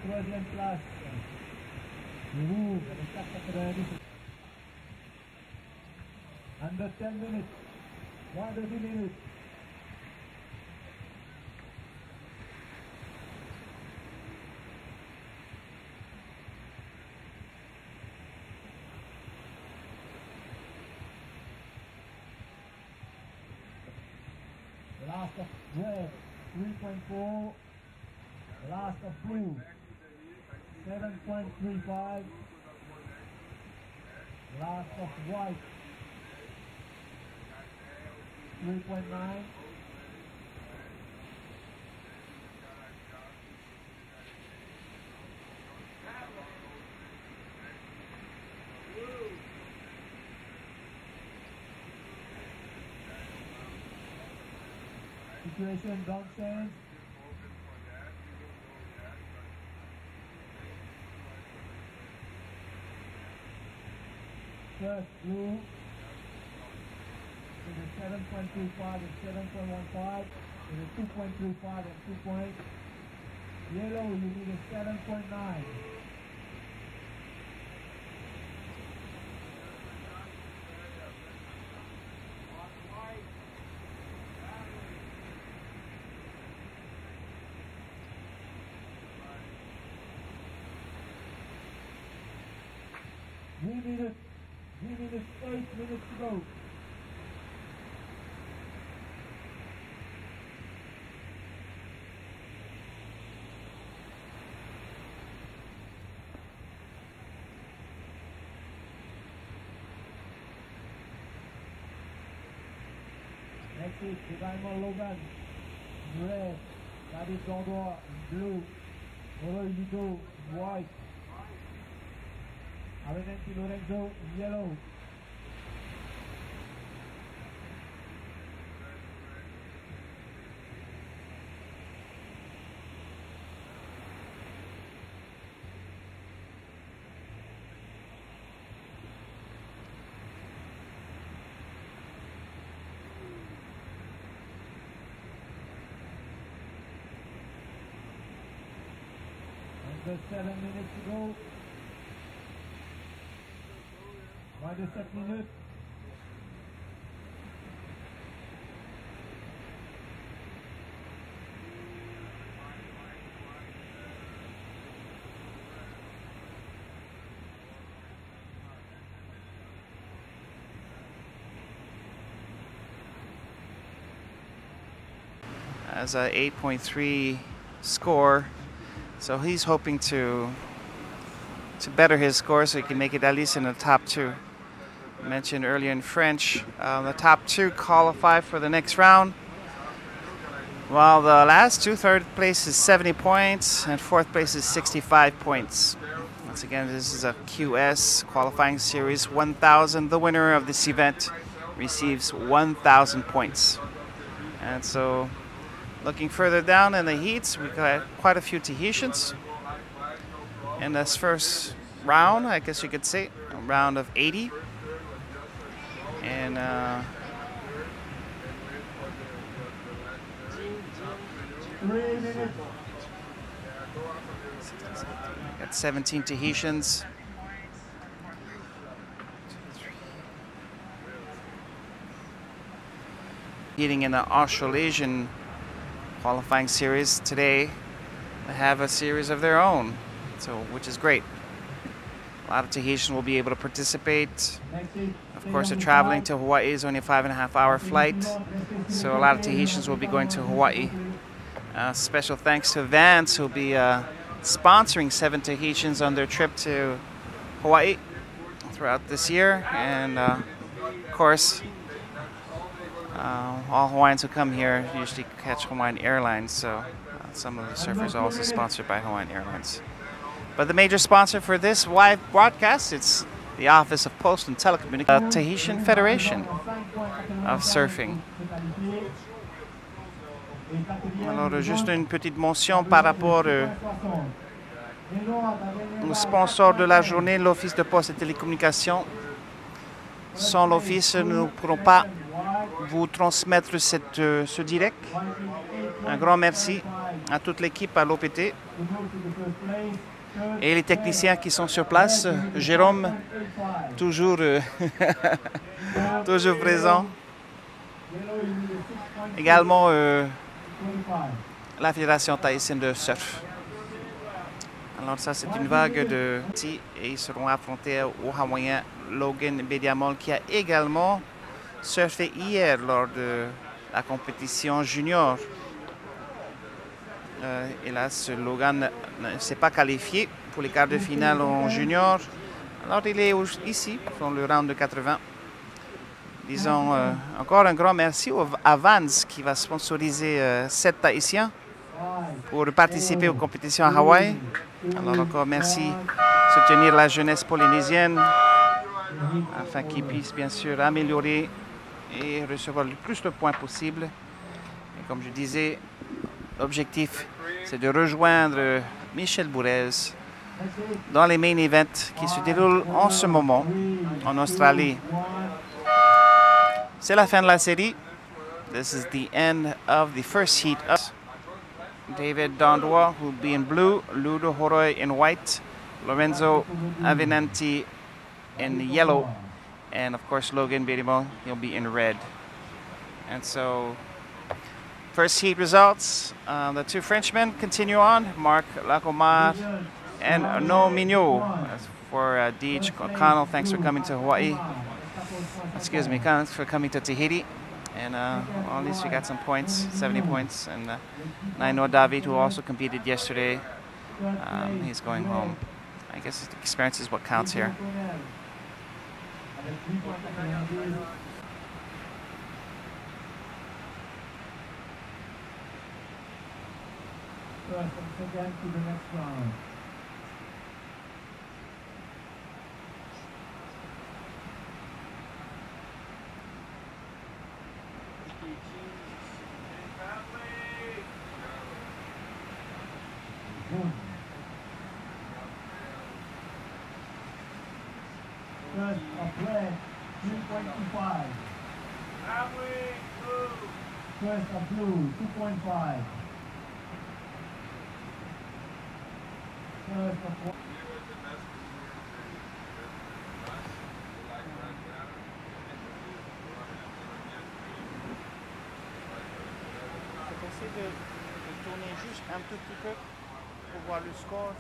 troisième place. Le rouge avec 4,90. Under 10 minutes. Moins de 10 minutes. Last of red, 3.4. Last of blue, 7.35. Last of white, 3.9. Situation don't change. First blue, it is 7.25 and 7.15, it is 2.35 and 2 point. Yellow, you need a 7.9. We need it. 8 minutes to go. Next is Diamond Logan. Red. David Gondor. Blue. Oro Lido. White. Avenenti Lorenzo, yellow. Under 7 minutes to go. Moins de 7 minutes. As a 8.3 score, so he's hoping to better his score so he can make it at least in the top two. Mentioned earlier in French, the top two qualify for the next round, while the last two, third place is 70 points and fourth place is 65 points. Once again, this is a QS qualifying series 1000. The winner of this event receives 1000 points. And so looking further down in the heats, we've got quite a few Tahitians in this first round, I guess you could say, a round of 80. And got 17 Tahitians. Competing in the Australasian qualifying series today. They have a series of their own, so which is great. A lot of Tahitians will be able to participate. Of course, they're traveling to Hawaii. It's only a 5.5-hour flight, so a lot of Tahitians will be going to Hawaii. Special thanks to Vance, who'll be sponsoring 7 Tahitians on their trip to Hawaii throughout this year. And of course, all Hawaiians who come here usually catch Hawaiian Airlines, so some of the surfers are also sponsored by Hawaiian Airlines. But the major sponsor for this live broadcast, it's the Office of Post and Telecommunications, the Tahitian Federation of Surfing. Alors, juste une petite mention par rapport au sponsor de la journée, l'Office de Poste et Télécommunications. Sans l'Office, nous ne pourrons pas vous transmettre ce direct. Un grand merci à toute l'équipe à l'OPT et les techniciens qui sont sur place. Jérôme, toujours, toujours présent. Également la Fédération thaïsienne de surf. Alors ça, c'est une vague de petits et ils seront affrontés au Hawaïen Logan Bediamol qui a également surfé hier lors de la compétition junior. Hélas, Logan ne s'est pas qualifié pour les quarts de finale en junior. Alors il est ici pour le round de 80. Disons encore un grand merci à Vans qui va sponsoriser 7 Tahitiens pour participer aux compétitions à Hawaï. Alors encore merci de soutenir la jeunesse polynésienne afin qu'ils puissent bien sûr améliorer et recevoir le plus de points possible. Et comme je disais, l'objectif c'est de rejoindre Michel Bourez dans les main events qui se déroulent en ce moment en Australie. C'est la fin de la série. This is the end of the first heat. David Dondois will be in blue, Ludo Horoy in white, Lorenzo Avenanti in yellow, and of course Logan Bedimo, he'll be in red. And so, first heat results, the two Frenchmen continue on, Marc Lacomar and No Mignot. As for Deej O'Connell, thanks for coming to Hawaii. Excuse me, thanks for coming to Tahiti. And well, at least we got some points, 70 points. And I know David, who also competed yesterday, he's going home. I guess the experience is what counts here. First of red, 3.25. First of blue, 2.5. First of white. J'essaie de tourner juste un tout petit peu pour voir le score.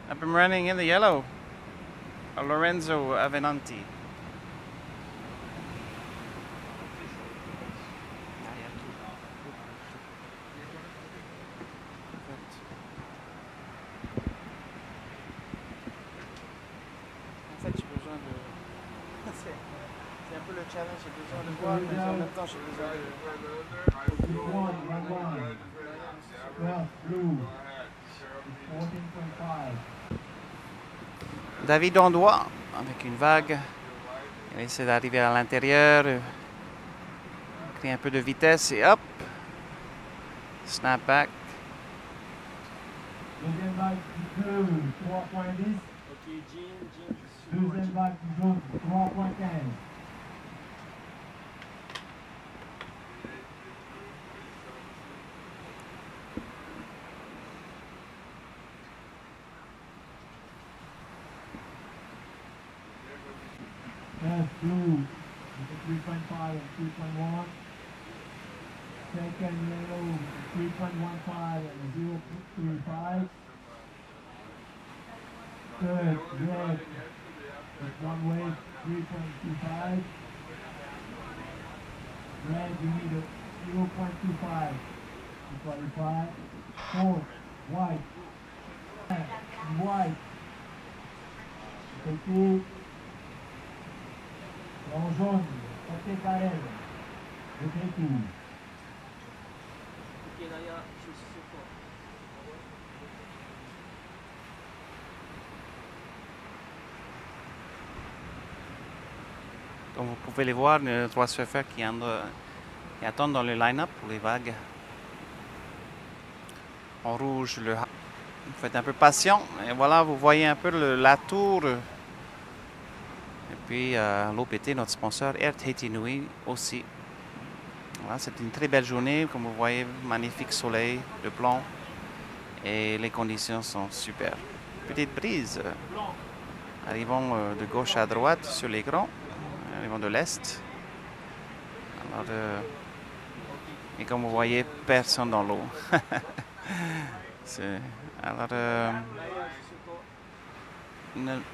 I've been running in the yellow, Lorenzo Avenanti. En fait, j'ai besoin de... C'est un peu le challenge, j'ai besoin de voir, mais en même temps, j'ai besoin de... David Dondois, avec une vague. Il essaie d'arriver à l'intérieur, créer un peu de vitesse et hop! Snap back. Deuxième vague du bleu, 3.10. Deuxième vague du jaune, 3.15. First blue, 3.5 and 3.1. Second yellow, 3.15 and 0.35. Third red, with one way, 3.25. Red, you need a 0.25 to qualify. Fourth, white. White. Petit. En jaune, côté carré. Le petit. Donc vous pouvez les voir, les trois surfeurs qui attendent dans le line-up pour les vagues. En rouge, le faut être un peu patient. Et voilà, vous voyez un peu la tour. Et puis l'OPT, notre sponsor, Air Tahiti Nui aussi. Voilà, c'est une très belle journée. Comme vous voyez, magnifique soleil de plomb. Et les conditions sont super. Petite brise. Arrivons de gauche à droite sur l'écran. Arrivons de l'est. Alors, et comme vous voyez, personne dans l'eau. Alors,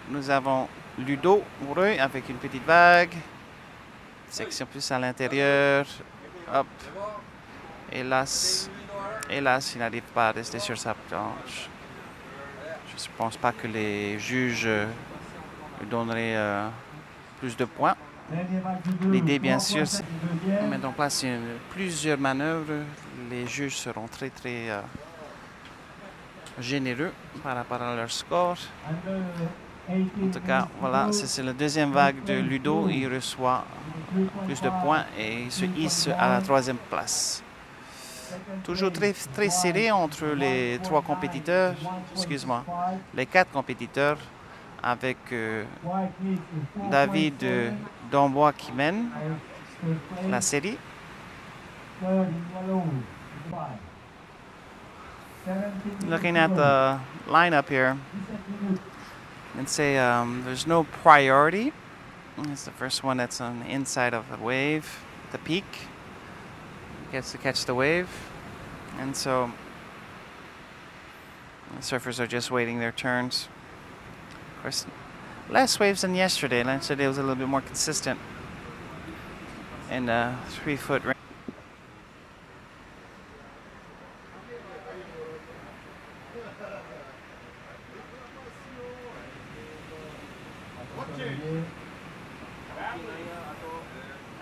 nous avons Ludo Roy avec une petite vague. Section plus à l'intérieur. Hop. Hélas, il n'arrive pas à rester sur sa planche. Je ne pense pas que les juges lui donneraient plus de points. L'idée, bien sûr, c'est de mettre en place plusieurs manœuvres. Les juges seront très généreux par rapport à leur score. En tout cas, voilà, c'est la deuxième vague de Ludo. Il reçoit plus de points et il se hisse à la 3e place. Toujours très serré entre les 3 compétiteurs, excuse-moi, les 4 compétiteurs, avec David Dombois qui mène la série. Looking at the lineup here, and say there's no priority. It's the first one that's on the inside of the wave, the peak. Gets to catch the wave, and so the surfers are just waiting their turns. Of course, less waves than yesterday. Yesterday was a little bit more consistent in 3-foot range.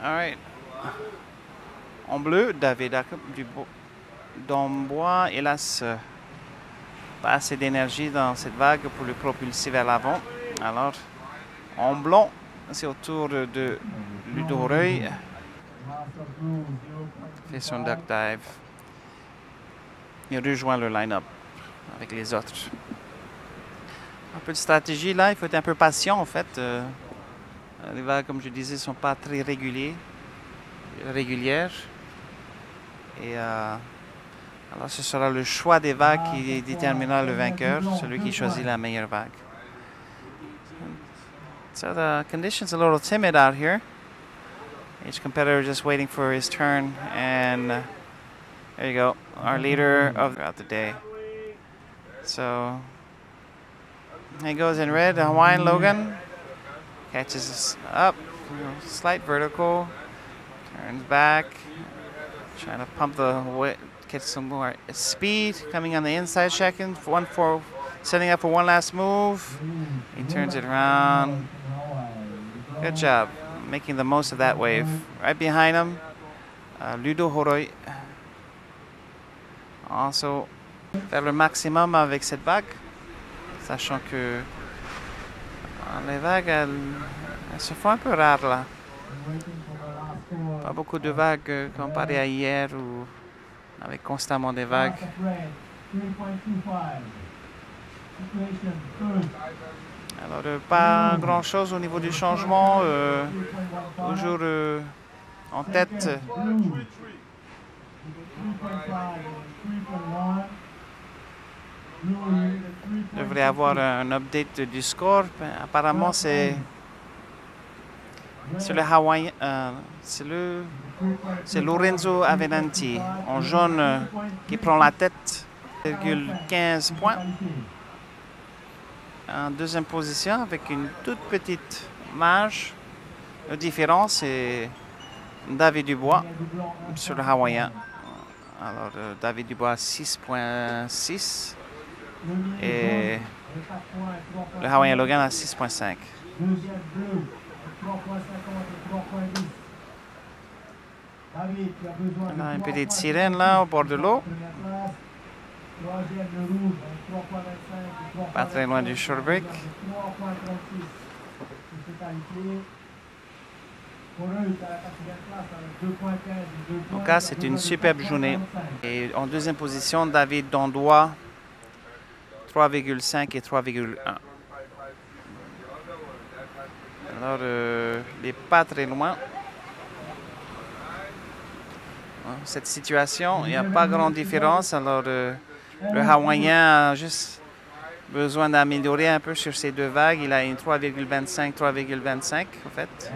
All right. En bleu, David Dombois, hélas, pas assez d'énergie dans cette vague pour le propulser vers l'avant. Alors, en blanc, c'est au tour de Ludo Roy. Fait son duck dive. Il rejoint le line-up avec les autres. Un peu de stratégie là, il faut être un peu patient en fait. Les vagues, comme je disais, ne sont pas très régulières. Et alors ce sera le choix des vagues qui déterminera le vainqueur, celui qui choisit la meilleure vague. So the conditions are a little timid out here. Each competitor just waiting for his turn, and there you go, our leader throughout the day. So he goes in red, Hawaiian Logan catches up, slight vertical, turns back. Trying to pump get some more speed. Coming on the inside, checking setting up for one last move. He turns it around. Good job, making the most of that wave. Right behind him, Ludo Roy. Also, faire le maximum avec cette vague, sachant que les vagues, elles se font un peu rares là. Pas beaucoup de vagues comparé à hier où on avait constamment des vagues. Alors pas grand chose au niveau du changement. Toujours en tête. Je devrais avoir un update du score. Apparemment c'est le Hawaïen, c'est Lorenzo Avenanti en jaune qui prend la tête, 15 points. En deuxième position avec une toute petite marge. La différence c'est David Dubois sur le Hawaïen. Alors David Dubois 6.6 et le Hawaïen Logan à 6.5. On a une petite sirène là au bord de l'eau. Pas très loin du shore-break. En tout cas, c'est une superbe journée. Et en deuxième position, David Dombois, 3,5 et 3,1. Alors, il n'est pas très loin. Cette situation, il n'y a pas grande différence. Alors, le Hawaïen a juste besoin d'améliorer un peu sur ces deux vagues. Il a une 3,25, 3,25 en fait.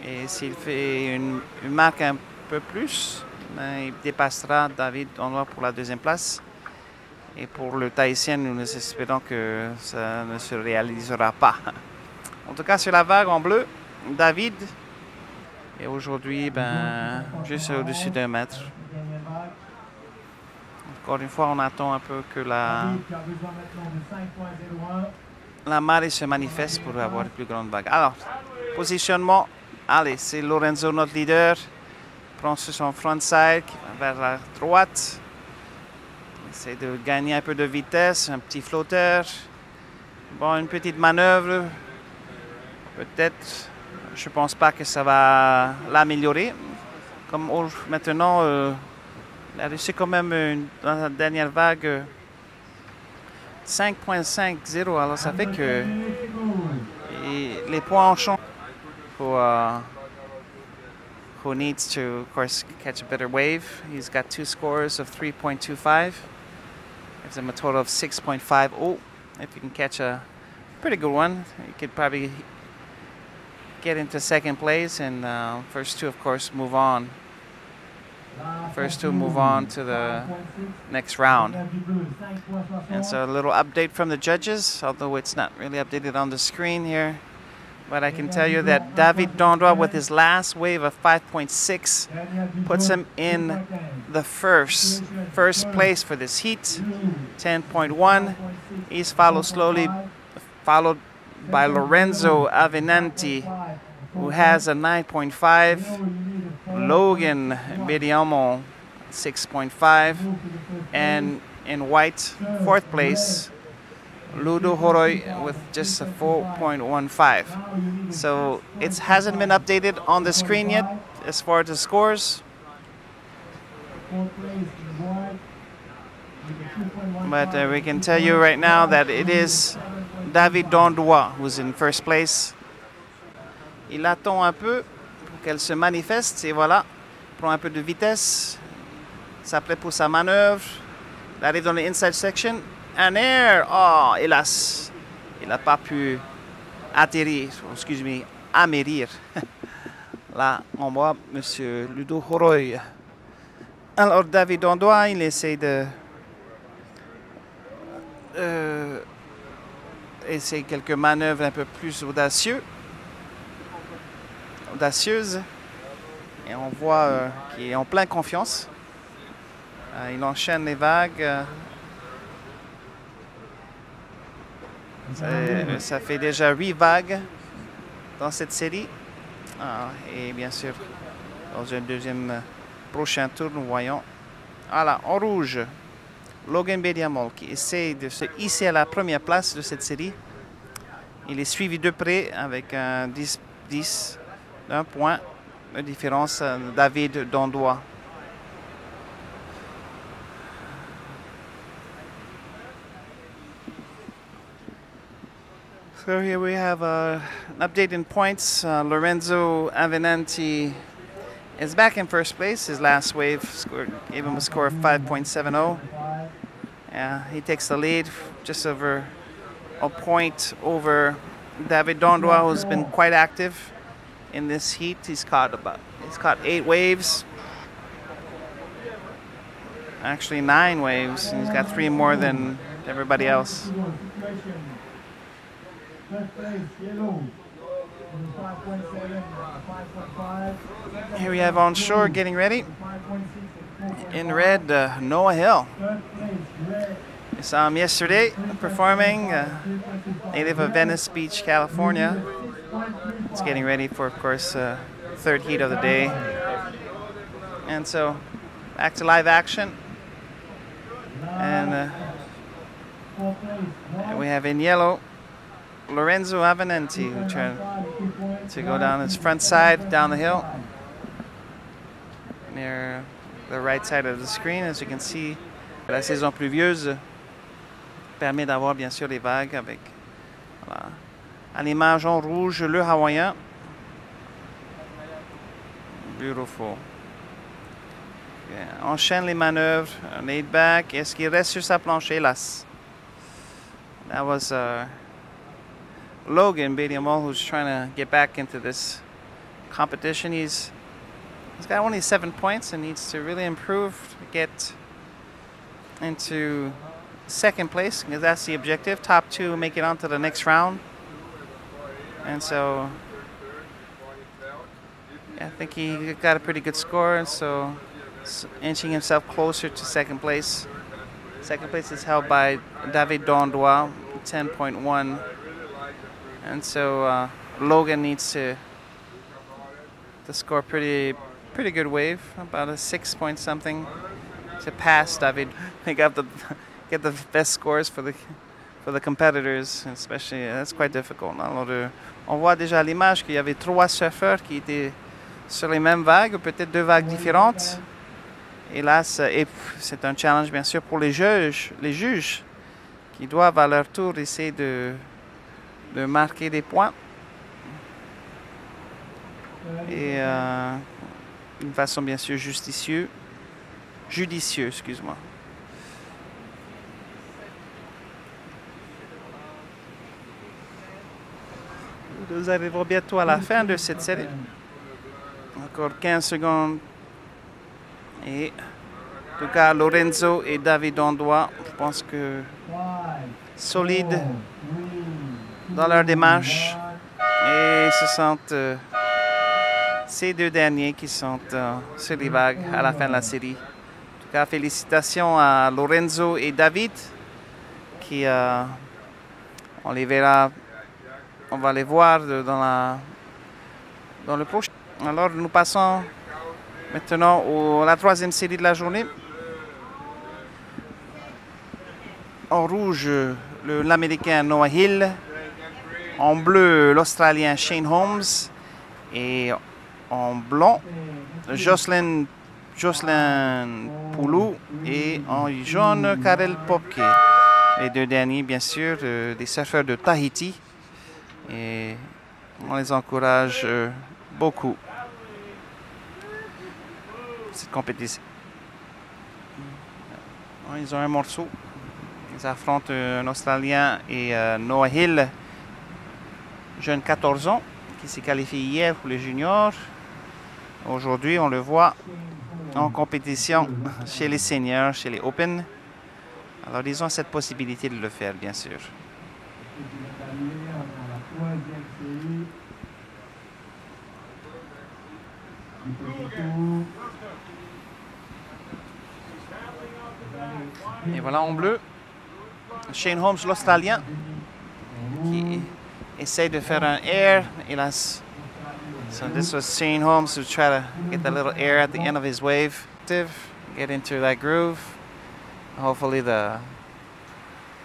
Et s'il fait une marque un peu plus, ben, il dépassera David Dondois pour la deuxième place. Et pour le Tahitien, nous espérons que ça ne se réalisera pas. En tout cas, sur la vague en bleu, David est aujourd'hui ben, juste au-dessus d'1 mètre. Encore une fois, on attend un peu que la marée se manifeste pour avoir une plus grande vague. Alors, positionnement. Allez, c'est Lorenzo, notre leader. Prend sur son frontside vers la droite. Essaie de gagner un peu de vitesse, un petit flotteur. Bon, une petite manœuvre. Peut-être, je ne pense pas que ça va l'améliorer. Comme maintenant, il a réussi quand même dans la dernière vague 5,50. Alors ça fait que les points en changent. Who needs to, of course, catch a better wave. He's got 2 scores of 3.25. Gives him a total of 6.50. If you can catch a pretty good one, you could probably get into second place, and first two, of course, move on. First two move on to the next round. And so a little update from the judges, although it's not really updated on the screen here. But I can tell you that David Dondois, with his last wave of 5.6, puts him in the first place for this heat, 10.1. He's followed by Lorenzo Avenanti, who has a 9.5. Logan Bediamo, 6.5. And in white, 4th place, Ludo Horoy with just a 4.15. So it hasn't been updated on the screen yet as far as the scores. But we can tell you right now that it is David Dondois who's in first place. Il attend un peu pour qu'elle se manifeste et voilà, prend un peu de vitesse, s'apprête pour sa manœuvre. Il arrive dans le inside section. Un air, oh, hélas, il n'a pas pu atterrir, excusez-moi, amérir. Là, on voit M. Ludo Horoy. Alors, David Dondois, il essaie de essayer quelques manœuvres un peu plus audacieuses. Et on voit qu'il est en pleine confiance. Il enchaîne les vagues. Ça fait déjà 8 vagues dans cette série. Et bien sûr, dans un deuxième prochain tour, nous voyons. Voilà, en rouge, Logan Bediamol qui essaie de se hisser à la première place de cette série. Il est suivi de près avec un 10 d'un point de différence de David Dondois. So here we have an update in points. Lorenzo Avenanti is back in first place. His last wave gave him a score of 5.70. He takes the lead just over a point over David Dondois, who's been quite active in this heat. He's caught 8 waves. Actually 9 waves. And he's got 3 more than everybody else. Here we have onshore getting ready. In red, Noah Hill. We saw him yesterday performing, native of Venice Beach, California. He's getting ready for, of course, third heat of the day. And so, back to live action. And we have in yellow Lorenzo Avenanti, who tried to go down his front side, down the hill, near the right side of the screen. As you can see, la saison pluvieuse permet d'avoir bien sûr les vagues avec, voilà. À l'image en rouge, le hawaïen. Beautiful. Okay. Enchaîne les manœuvres, laid back. Est-ce qu'il reste sur sa planche? Hélas. That was Logan Bediamol, who's trying to get back into this competition. He's got only 7 points and needs to really improve to get into second place, because that's the objective. Top two make it on to the next round. And so yeah, I think he got a pretty good score, and so inching himself closer to second place. Second place is held by David Dondois, 10.1. And so Logan needs to score pretty good wave, about a 6 point something, to pass David. They got get the best scores for the competitors, especially. That's quite difficult. Alors, on voit déjà à l'image qu'il y avait 3 surfeurs qui étaient sur les mêmes vagues, peut-être 2 vagues différentes. Et là, c'est un challenge bien sûr pour les juges qui doivent à leur tour essayer de marquer des points. Et d'une façon bien sûr judicieuse, excuse-moi. Nous arrivons bientôt à la fin de cette série. Encore 15 secondes. Et en tout cas, Lorenzo et David Dondois, je pense que solides dans leur démarche. Et ce sont ces 2 derniers qui sont sur les vagues à la fin de la série. En tout cas, félicitations à Lorenzo et David, qui on les verra, on va les voir dans le prochain. Alors, nous passons maintenant à la 3e série de la journée. En rouge, l'Américain Noah Hill. En bleu, l'Australien Shane Holmes. Et en blanc, Jocelyn Poulou. Et en jaune, Karel Popke. Les 2 derniers, bien sûr, des surfeurs de Tahiti. Et on les encourage beaucoup. Cette compétition. Ils ont un morceau. Ils affrontent un Australien et Noah Hill, jeune 14 ans, qui s'est qualifié hier pour les juniors. Aujourd'hui, on le voit en compétition chez les seniors, chez les Open. Alors, ils ont cette possibilité de le faire, bien sûr. Et voilà en bleu, Shane Holmes, l'Australien, qui essaie de faire un air. Hélas. So this was Shane Holmes who tried to get a little air at the end of his wave. Get into that groove. Hopefully the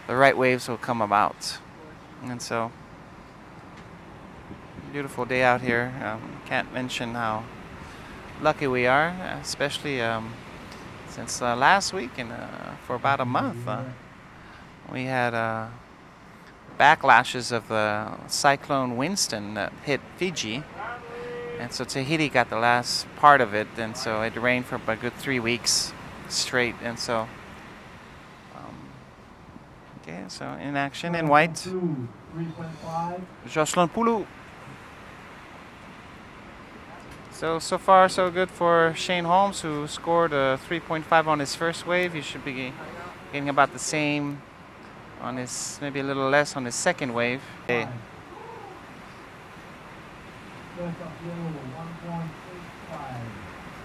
right waves will come about. And so, beautiful day out here. Can't mention how lucky we are, especially since last week and for about a month. We had backlashes of Cyclone Winston that hit Fiji, and so Tahiti got the last part of it, and so it rained for a good 3 weeks straight. And so okay, so in action in white, Jocelyn Poulou. So far so good for Shane Holmes, who scored a 3.5 on his first wave. He should be getting about the same on his, maybe a little less on his second wave. Okay.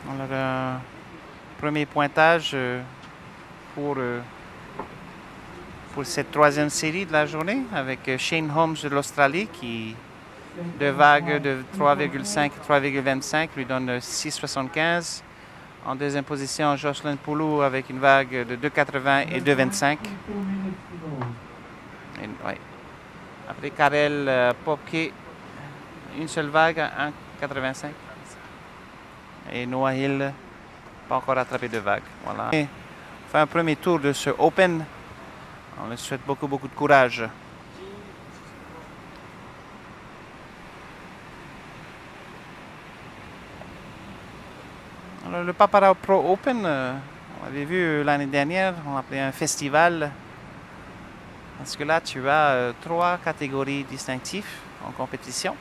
Alors, premier pointage pour cette 3e série de la journée, avec Shane Holmes de l'Australie qui, de vagues de 3,5 et 3,25, lui donne 6,75. En 2e position, Jocelyn Poulou avec une vague de 2,80 et 2,25. Ouais. Après Karel Popke, une seule vague à 1,85. Et Noah Hill, pas encore attrapé de vague. Voilà. On fait un premier tour de ce Open On lui souhaite beaucoup de courage. Alors, le PAPARA Pro Open, on l'avait vu l'année dernière, on appelait un festival. Parce que là, tu as 3 catégories distinctives en compétition.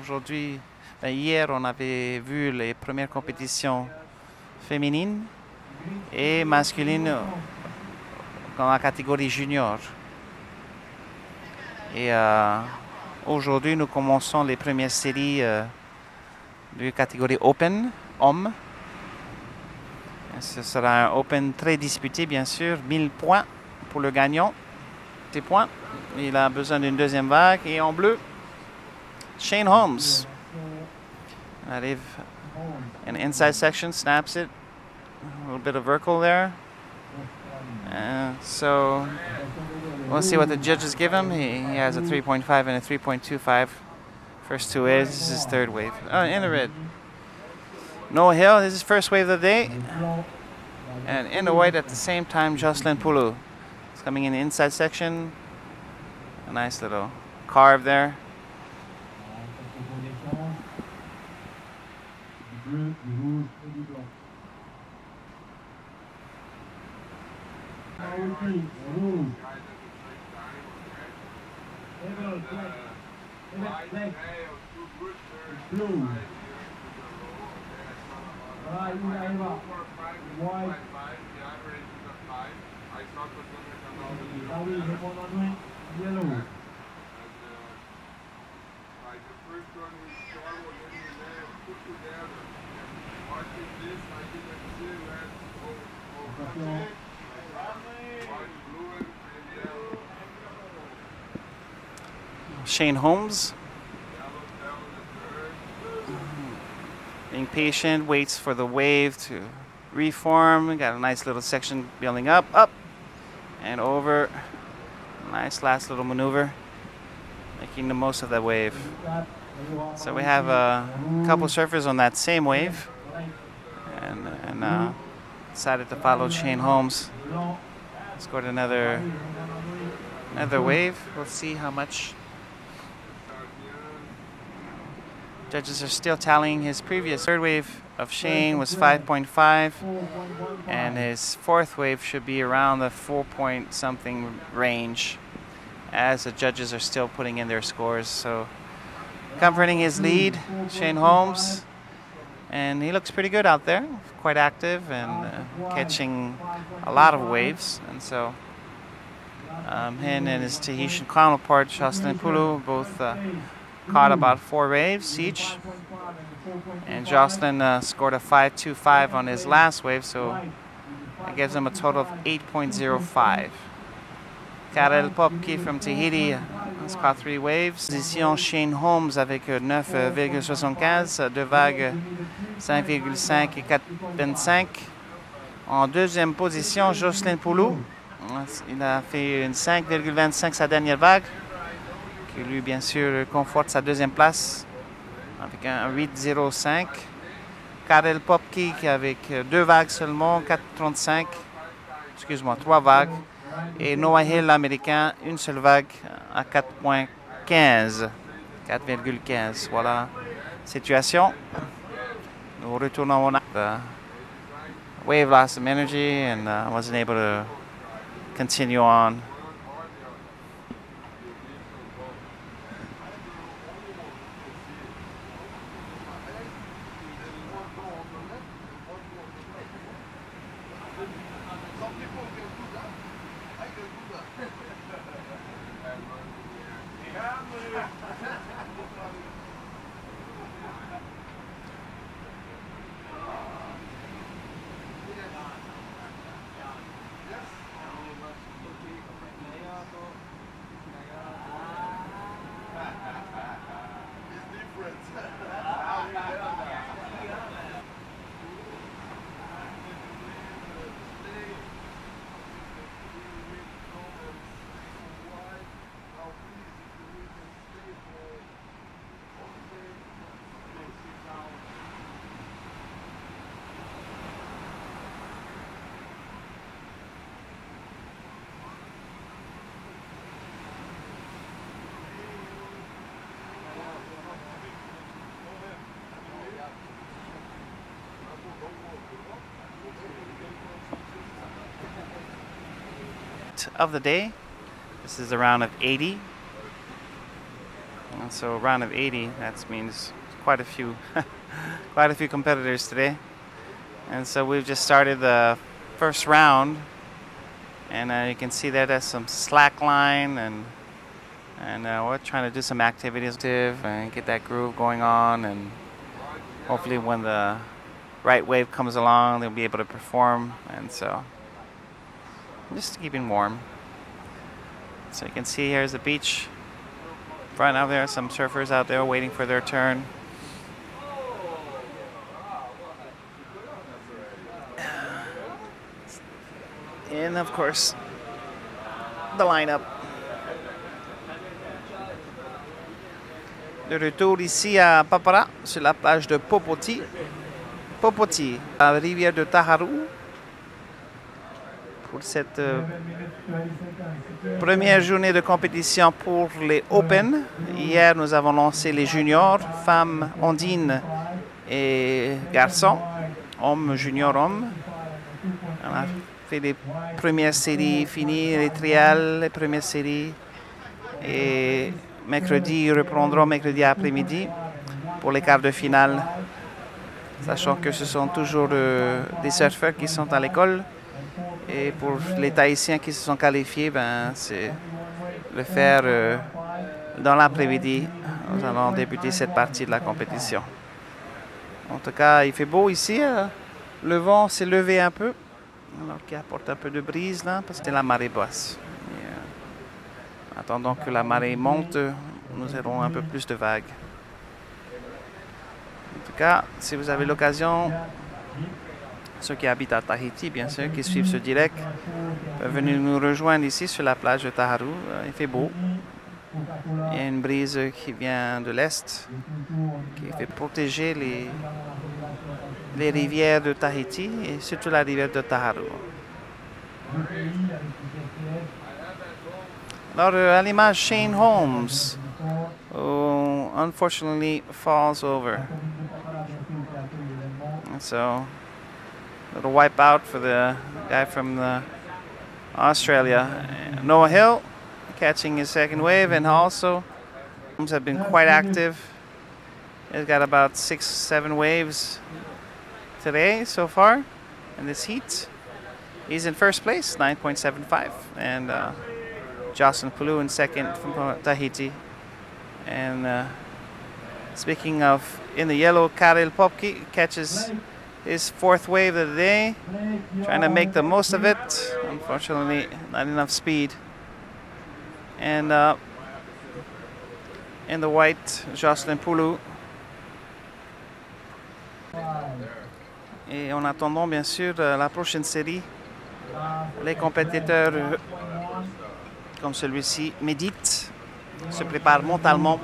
Aujourd'hui, hier, on avait vu les premières compétitions féminines et masculines dans la catégorie junior. Et aujourd'hui, nous commençons les premières séries de catégorie Open, hommes. Ce sera un Open très disputé, bien sûr, 1000 points pour le gagnant. Des points. Il a besoin d'une deuxième vague. Et en bleu, Shane Holmes. Il arrive in the inside section, snaps it. A little bit of vertical there. So we'll see what the judges give him. He has a 3.5 and a 3.25. First 2 waves. This is his 3rd wave. Oh, in the red. Noah Hill, this is his first wave of the day. And in the white at the same time, Jocelyn Poulou. It's coming in the inside section. A nice little carve there. Shane Holmes, being patient, waits for the wave to reform. Got a nice little section building up, and over. Nice last little maneuver, making the most of that wave. So we have a couple surfers on that same wave, and decided to follow Shane Holmes. Scored another wave. We'll see how much. Judges are still tallying his previous 3rd wave of Shane was 5.5, and his 4th wave should be around the 4 point something range, as the judges are still putting in their scores. So comforting his lead, Shane Holmes, and he looks pretty good out there, quite active and catching a lot of waves. And so him and his Tahitian counterpart, Jocelyn Poulou, both caught about 4 waves each, and Jocelyn scored a 5.25 on his last wave, so that gives him a total of 8.05. Karel Popke from Tahiti has caught 3 waves. Position Shane Holmes avec 9,75, 2 vagues 5,5 et 4,25. En 2e position, Jocelyn Poulou, il a fait une 5,25 sa dernière vague, qui lui, bien sûr, conforte sa 2e place avec un 8,05. Karel Popke avec 2 vagues seulement, 4,35. Excuse-moi, 3 vagues. Et Noah Hill, l'américain, une seule vague à 4,15. 4,15. Voilà la situation. Nous retournons the wave lost some energy and wasn't able to continue on. heat of the day. This is a round of 80. And so a round of 80, that means quite a few quite a few competitors today. And so we've just started the first round, and you can see that there's some slack line, and we're trying to do some activities and get that groove going on, and hopefully when the right wave comes along they'll be able to perform. And so just keeping warm. So you can see here's the beach front out there, some surfers out there waiting for their turn. And of course the lineup. De retour ici à Papara, sur la plage de Popoti, la rivière de Taharu, pour cette première journée de compétition pour les Open. Hier, nous avons lancé les juniors, femmes, ondines et garçons, hommes, juniors, hommes. On a fait les premières séries finies, les trials, les premières séries. Et mercredi, reprendront mercredi après-midi pour les quarts de finale. Sachant que ce sont toujours des surfeurs qui sont à l'école. Et pour les Tahitiens qui se sont qualifiés, ben, c'est le faire dans l'après-midi. Nous allons débuter cette partie de la compétition. En tout cas, il fait beau ici. Le vent s'est levé un peu, alors qui apporte un peu de brise là, parce que c'est la marée basse. Et, attendant que la marée monte, nous aurons un peu plus de vagues. En tout cas, si vous avez l'occasion, ceux qui habitent à Tahiti, bien sûr, qui suivent ce direct, peuvent venir nous rejoindre ici sur la plage de Taharu. Il fait beau. Il y a une brise qui vient de l'est, qui fait protéger les rivières de Tahiti et surtout la rivière de Taharu. Alors, à l'image, Shane Holmes, who unfortunately falls over. And so, little wipeout for the guy from Australia. Noah Hill catching his second wave, and also have been quite active. He's got about 6-7 waves today so far in this heat. He's in first place, 9.75, and Jocelyn Pulu in second from Tahiti. And speaking of in the yellow, Karel Popke catches his fourth wave of the day, trying to make the most of it. Unfortunately, not enough speed. And in the white, Jocelyn Poulou. Et en attendant, bien sûr, la prochaine série, les compétiteurs comme celui-ci méditent, se préparent mentalement.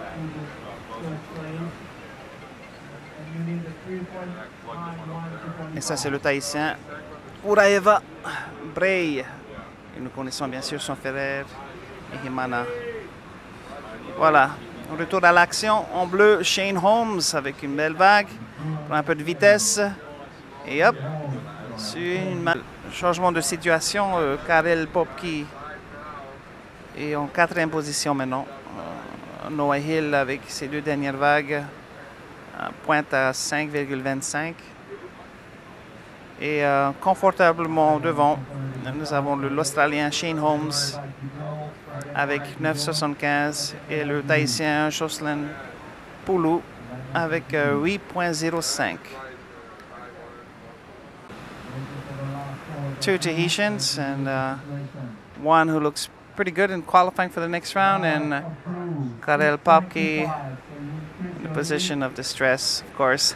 Et ça, c'est le Tahitien Uraeva Bray. Et nous connaissons bien sûr son frère et Himana. Voilà, on retourne à l'action. En bleu, Shane Holmes avec une belle vague. Prend un peu de vitesse. Et hop, sur un changement de situation, Karel Popke est en 4e position maintenant. Noah Hill avec ses 2 dernières vagues pointe à 5,25. Et confortablement devant, nous avons l'Australien Shane Holmes avec 9,75 et le Tahitien Jocelyn Poulou avec 8,05. Two Tahitians and one who looks pretty good in qualifying for the next round, and Karel Popke in the position of distress, of course.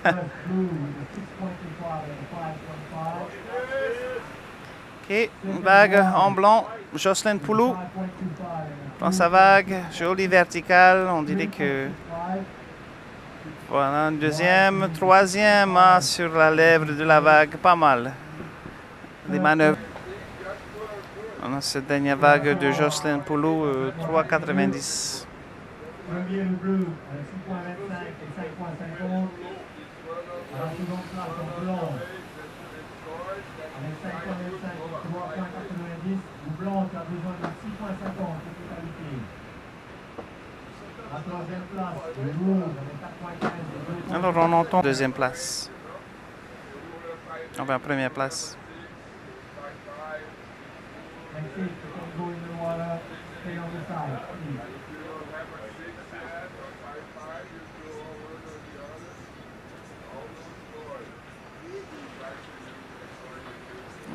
Ok, une vague en blanc, Jocelyn Poulou prend sa vague, jolie verticale, on dirait que voilà, une deuxième, troisième sur la lèvre de la vague, pas mal. Les manœuvres. On a cette dernière vague de Jocelyn Poulou, 3,90. Premier le bleu avec 6,25 et 5,50. À la seconde place en blanc avec 5,25 et 3,90. blanc, tu as besoin de 6,50 de totalité. La troisième place, le rouge avec 4,15. Alors on entend deuxième place. Enfin, première place. Next seat, you can go in the water, stay on the side, please.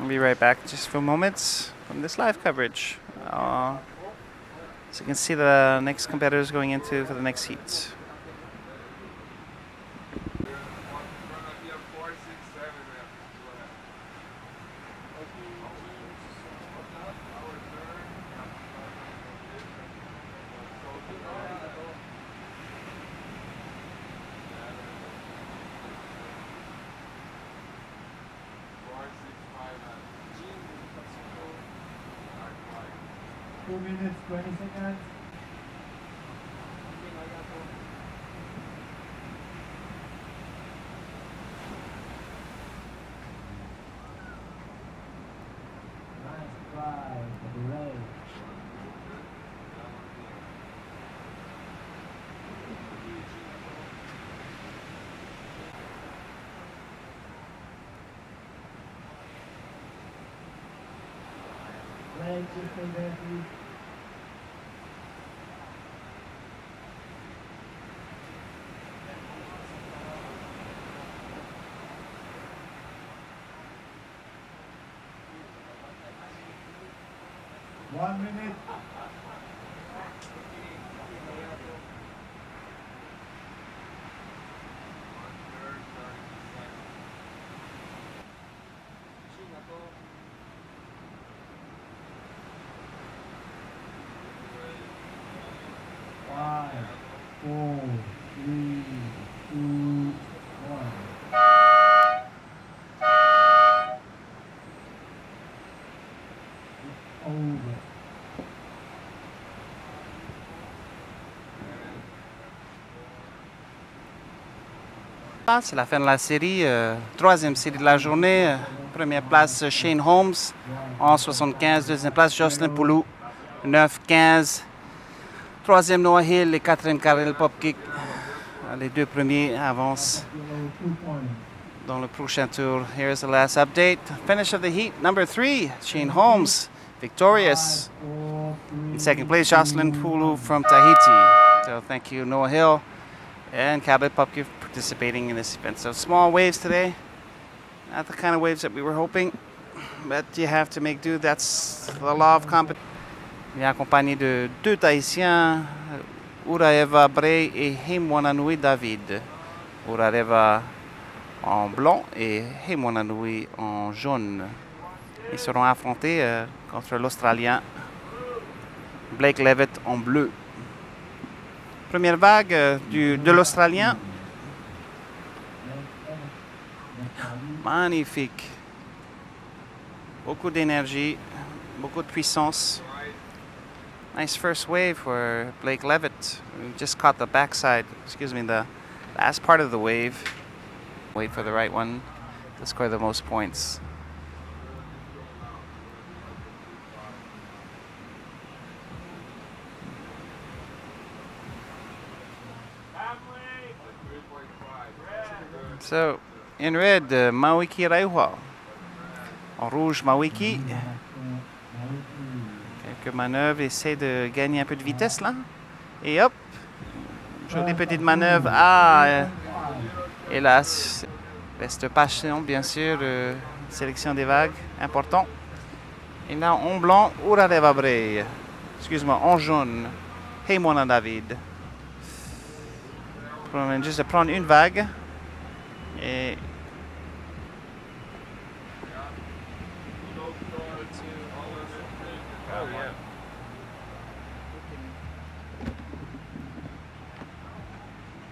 I'll be right back just for moments from this live coverage. So you can see the next competitors going into for the next heat. Two minutes, 20 seconds. Nice drive for the race. Race, just stay there, please. One minute. Five, four, three, two, one. It's over. C'est la fin de la série, troisième série de la journée. Première place Shane Holmes, 11,75. Deuxième place Jocelyn Poulou, 9,15. Troisième Noah Hill et quatrième Karel Popkick. Les deux premiers avancent dans le prochain tour. Here's the last update. Finish of the heat, number 3, Shane Holmes, victorious. In second place, Jocelyn Poulou from Tahiti. So thank you, Noah Hill and Karel Popkick, participating in this event. So small waves today, not the kind of waves that we were hoping, but you have to make do. That's the law of competition. Il est accompagné de deux Tahitiens, Uraeva Bray et Hemwananui David. Uraeva en blanc et Hemwananui en jaune. Ils seront affrontés contre l'Australien Blake Levitt en bleu. Première vague de l'Australien. Magnifique. Beaucoup d'énergie, beaucoup de puissance. Nice first wave for Blake Levitt. We just caught the backside, the last part of the wave. Wait for the right one to score the most points. So, in red, Mawiki Raiwa. En rouge, Mawiki. Quelques manœuvres, essaie de gagner un peu de vitesse là. Et hop, jolie petite manœuvre. Ah, hélas, reste patient bien sûr. Sélection des vagues, important. Et là, en blanc, Uraeva Bray. Excuse-moi, en jaune, Hemwana David. Juste de prendre une vague. Et Oh, yeah.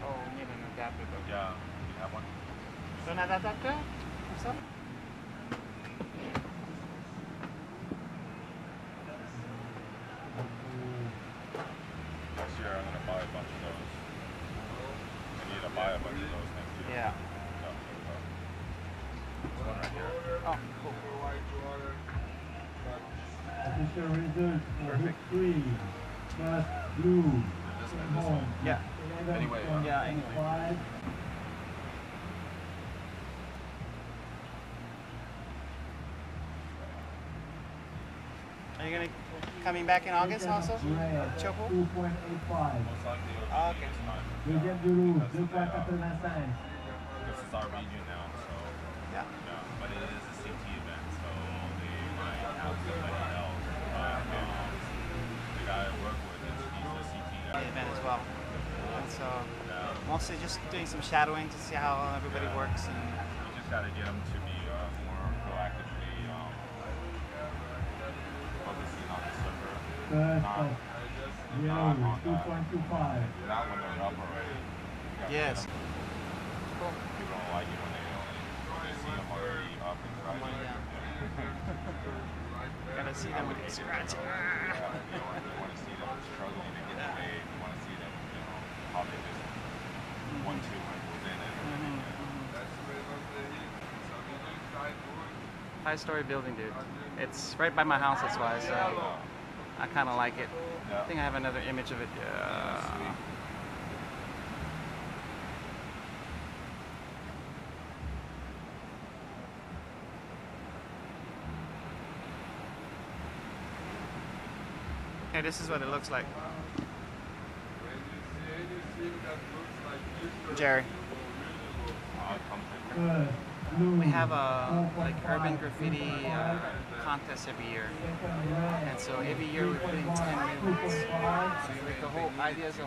oh, we need an adapter though. Yeah, you have one? Un adaptateur comme ça? Next year I'm going to buy a bunch of those. I need to buy a bunch of those next year. Yeah. No, this one right here. Oh, cool. Official results for victory. First blue. Home. Yeah. 11.5. Anyway. Yeah, anyway. Are you gonna coming back in August also? Choco? 2.85. Oh, okay. Deuxième du rouge, 2.85. This is our region now, so Yeah. yeah. But it is a CT event, so they might have somebody else. The guy I work with, he's a CT guy. Event as well. And so Yeah. mostly just doing some shadowing to see how everybody works. And You just gotta get them to be more proactively focusing on the server. First Not, of yellow, 2.25. not when they're up already. You gotta yes. get 'em. People don't like it when they see them already up and scratching. Gotta see them with the scratch. You want to see them struggling to get the wave. You want to see them, how they just 1-2 when it goes in and High-story building, dude. It's right by my house, that's why. So I kind of like it. I think I have another image of it. Okay, this is what it looks like. Jerry. We have a like urban graffiti contest every year, and so every year we put in 10 minutes. So you make the whole idea is to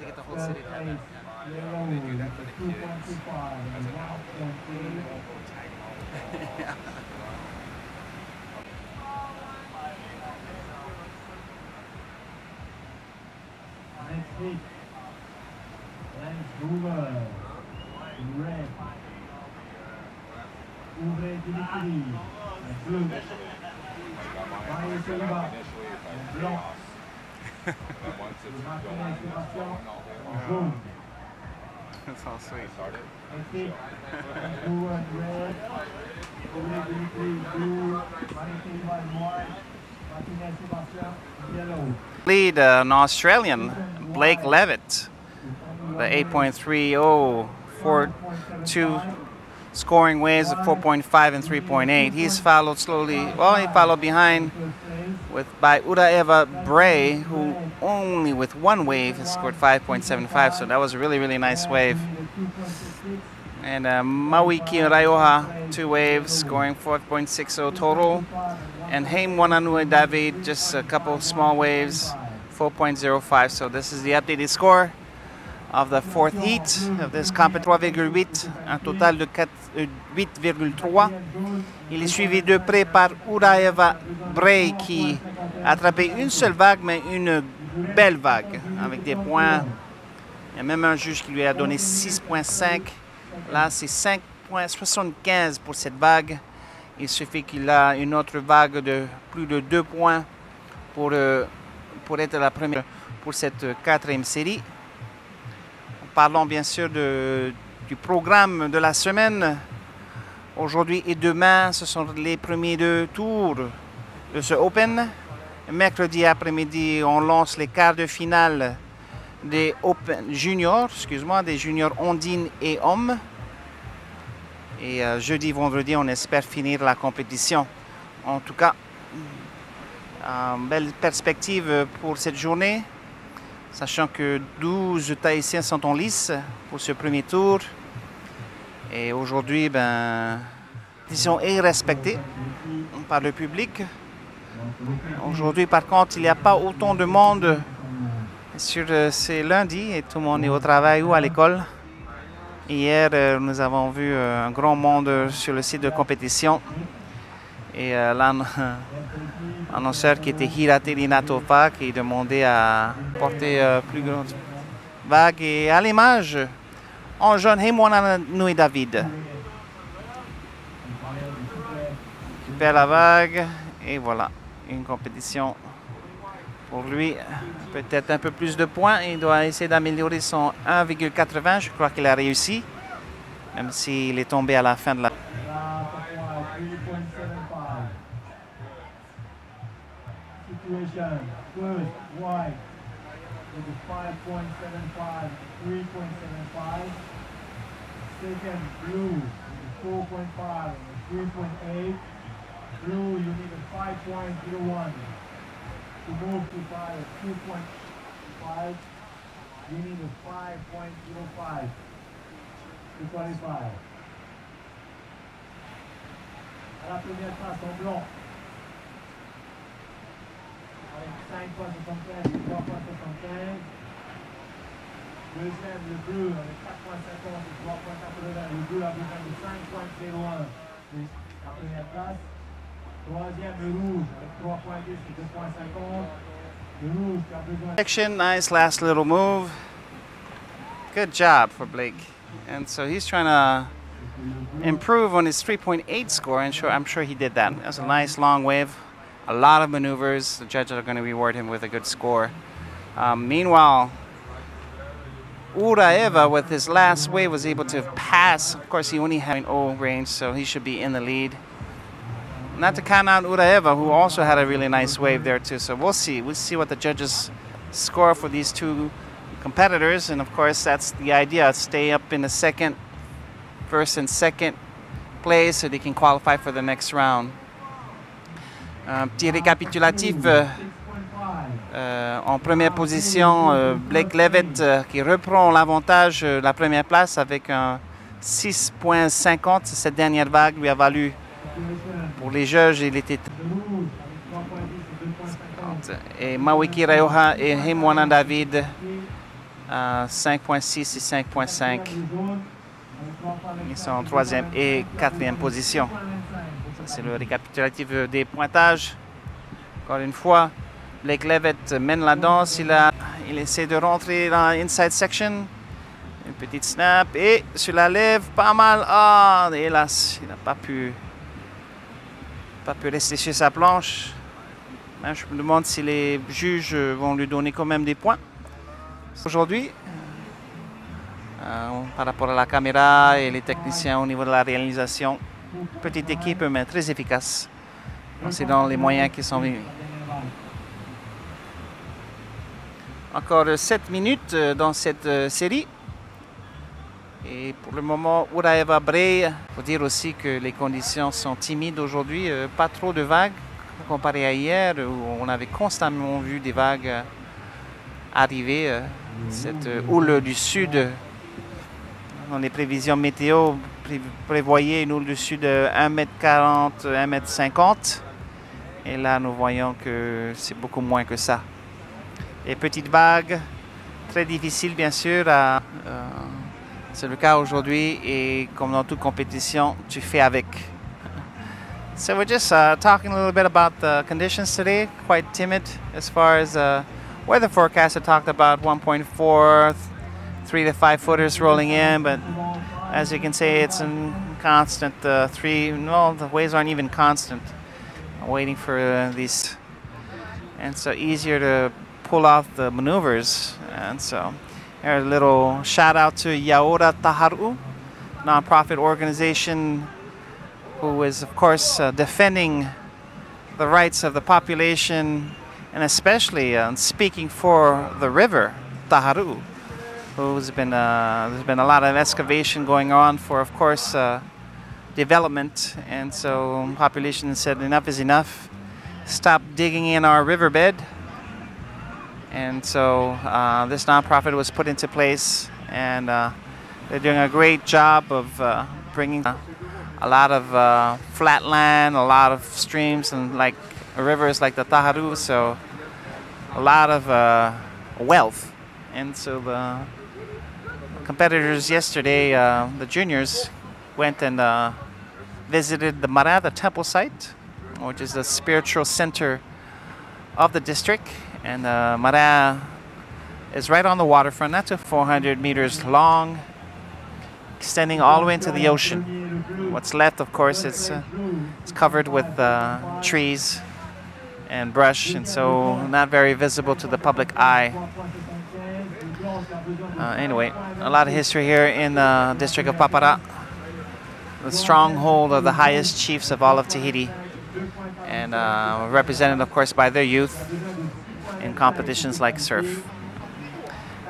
get the whole city to have it. They do that for the kids. Yeah. Next week, Vancouver, red. Ouvrez Dimitri, blue. Mario Silva, blanc. Martinez Sébastien, jaune. That's all sweet. Next week, Vancouver, red. Ouvrez Dimitri, blue. Mario Silva, white. Martinez Sébastien, yellow. Lead an Australian, Blake Levitt, the 8.30 for 2 scoring waves of 4.5 and 3.8. He's followed slowly. Well, he followed behind by Uraeva Bray, who only with 1 wave has scored 5.75. So that was a really, really nice wave. And Mawiki Raioha, 2 waves, scoring 4.60 total. And Haim Wananue David, just a couple small waves, 4.05. So this is the updated score of the 4th heat of this competition. 3,8, un total de 8,3. Il est suivi de près par Uraeva Bray qui a attrapé une seule vague, mais une belle vague avec des points. Il y a même un juge qui lui a donné 6.5. Là, c'est 5.75 pour cette vague. Il suffit qu'il a une autre vague de plus de 2 points pour être la première pour cette 4e série. Parlons bien sûr du programme de la semaine. Aujourd'hui et demain, ce sont les premiers 2 tours de ce Open. Mercredi après-midi, on lance les quarts de finale des Open Juniors, des juniors ondines et hommes. Et jeudi, vendredi, on espère finir la compétition. En tout cas, belle perspective pour cette journée, sachant que 12 Tahitiens sont en lice pour ce premier tour. Et aujourd'hui, la compétition est respectée par le public. Aujourd'hui, par contre, il n'y a pas autant de monde. C'est lundi et tout le monde est au travail ou à l'école. Hier, nous avons vu un grand monde sur le site de compétition. Et l'annonceur qui était Hirateri Natopa qui demandait à porter plus grande vague. Et à l'image, en jaune, Hemwana Nui David. Il perd la vague. Et voilà, une compétition pour lui. Peut-être un peu plus de points. Il doit essayer d'améliorer son 1,80. Je crois qu'il a réussi. Même s'il est tombé à la fin de la... position. First, white with a 5.75, 3.75. Second, blue with a 4.5, 3.8. Blue, you need a 5.01. To move to 2.5, you need a 5.05 to qualify. À la première place en blanc, avec 5.75 et 3.75. Deuxième, le bleu, avec 4.50 et 3.80. Le bleu a besoin de 5.01 la première place. Troisième, le rouge, avec 3.10 et 2.50. Le rouge qui a besoin de... Action, nice last little move. Good job for Blake. And so he's trying to improve on his 3.8 score, and I'm sure he did that. That's a nice long wave, a lot of maneuvers. The judges are going to reward him with a good score. Meanwhile, Uraeva with his last wave was able to pass. Of course, he only had an 0 range, so he should be in the lead. Not to count out Uraeva, who also had a really nice wave there too. So we'll see. We'll see what the judges score for these two competitors, and of course that's the idea. Stay up in the first and second place so they can qualify for the next round. Petit récapitulatif. En première position, Blake Levitt qui reprend l'avantage, la première place avec un 6.50. Cette dernière vague lui a valu, pour les juges, il était 50. Et Mawiki Raioha et Himwana David 5.6 et 5.5. Ils sont en troisième et quatrième position. C'est le récapitulatif des pointages. Encore une fois, Blake Levitt mène la danse. Il essaie de rentrer dans l'inside section. Une petite snap et sur la lèvre, pas mal. Ah, hélas, il n'a pas pu rester sur sa planche. Mais je me demande si les juges vont lui donner quand même des points. Aujourd'hui, par rapport à la caméra et les techniciens au niveau de la réalisation, petite équipe mais très efficace. C'est dans les moyens qui sont venus. Encore 7 minutes dans cette série. Et pour le moment, Uraeva Bray. Il faut dire aussi que les conditions sont timides aujourd'hui. Pas trop de vagues comparé à hier où on avait constamment vu des vagues arriver. Cette houle du sud, dans les prévisions météo, prévoyait une houle du sud de 1m40, 1m50. Et là, nous voyons que c'est beaucoup moins que ça. Les petites vagues, très difficiles bien sûr. C'est le cas aujourd'hui et comme dans toute compétition, tu fais avec. So we're just talking a little bit about the conditions today. Quite timid as far as weather forecaster talked about 1.4, 3 to 5 footers rolling in, but as you can see, it's in constant 3. No, the waves aren't even constant. I'm waiting for these, and so easier to pull off the maneuvers. And so here's a little shout out to Yaora Taharu, nonprofit organization who is of course defending the rights of the population, and especially speaking for the river Taharu, who's been there's been a lot of excavation going on for, of course, development, and so population said enough is enough. Stop digging in our riverbed. And so this nonprofit was put into place, and they're doing a great job of bringing a lot of flat land, a lot of streams, and like rivers like the Taharu, so a lot of wealth. And so the competitors yesterday, the juniors, went and visited the Mara, the temple site, which is the spiritual center of the district. And Mara is right on the waterfront, not to 400 meters long, extending all the way into the ocean. What's left, of course, it's covered with trees and brush, and so not very visible to the public eye. Anyway, a lot of history here in the district of Papara, the stronghold of the highest chiefs of all of Tahiti, and represented, of course, by their youth. in competitions like surf.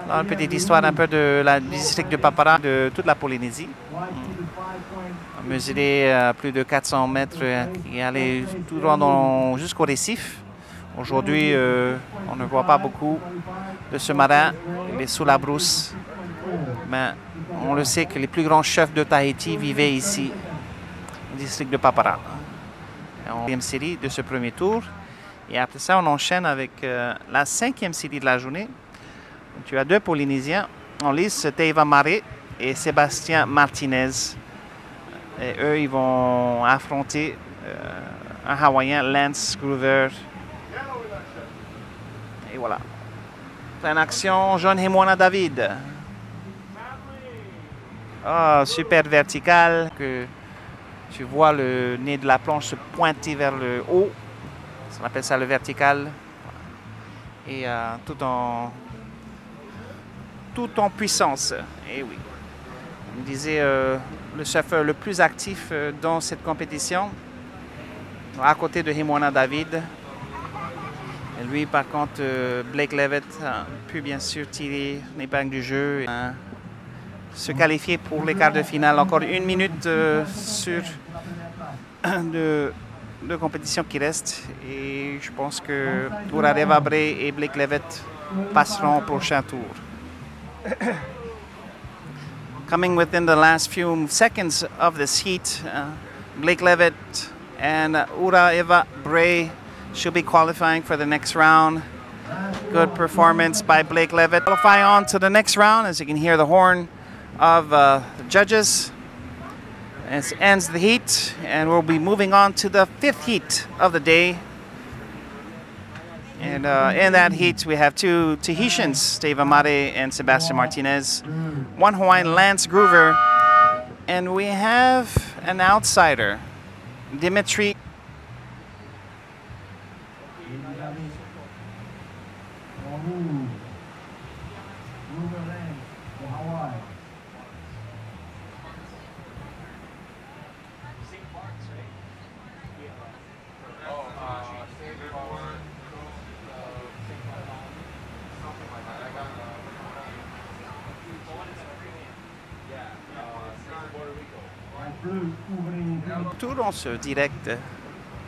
Alors, une petite histoire un peu du district de Papara, de toute la Polynésie. On mesurait plus de 400 mètres et allait tout droit jusqu'au récif. Aujourd'hui, on ne voit pas beaucoup de ce marin, il est sous la brousse. Mais on le sait que les plus grands chefs de Tahiti vivaient ici, au district de Papara. En 4e série de ce premier tour. Et après ça, on enchaîne avec la 5e série de la journée. Tu as 2 Polynésiens en lice, Teiva Mare et Sébastien Martinez. Et eux, ils vont affronter un Hawaïen, Lance Groover. Et voilà. Pleine action, John Hemwana David. Oh, super vertical. Que tu vois le nez de la planche se pointer vers le haut. On appelle ça le vertical. Et tout en puissance. Et oui. On me disait le surfeur le plus actif dans cette compétition, à côté de Hemwana David. Et lui, par contre, Blake Levitt a pu bien sûr tirer l'épingle du jeu et se qualifier pour les quarts de finale. Encore 1 minute sur de compétition qui reste. Et je pense que Urareva Bray et Blake Levitt passeront au prochain tour. Coming within the last few seconds of this heat, Blake Levitt and Urareva Bray should be qualifying for the next round. Good performance by Blake Levitt. Qualify on to the next round, as you can hear the horn of the judges. This ends the heat, and we'll be moving on to the 5th heat of the day. And in that heat, we have 2 Tahitians, Teiva Mare and Sebastian Martinez, 1 Hawaiian, Lance Groover, and we have an outsider, Dimitri. Tour dans ce direct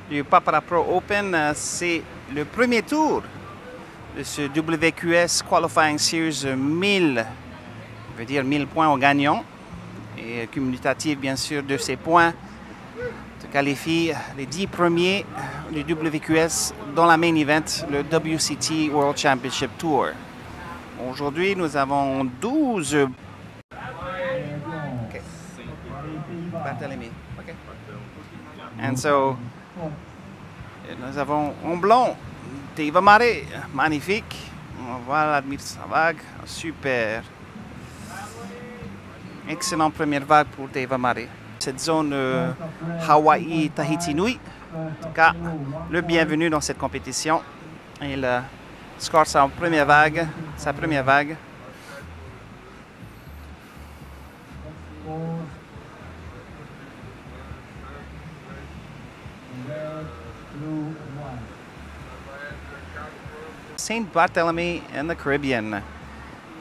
du PAPARA Pro Open, c'est le premier tour de ce WQS Qualifying Series 1000, je veux dire 1000 points au gagnant et cumulatif bien sûr de ces points te qualifie les 10 premiers du WQS dans la main event, le WCT World Championship Tour. Aujourd'hui, nous avons 12 Barthélemy. Okay. And so, nous avons en blanc Teiva Mare, magnifique. On va admirer sa vague, super. Excellente première vague pour Teiva Mare. Cette zone Hawaii, Tahiti, Nui. En tout cas, le bienvenu dans cette compétition. Il score sa première vague. St. Barthélemy in the Caribbean.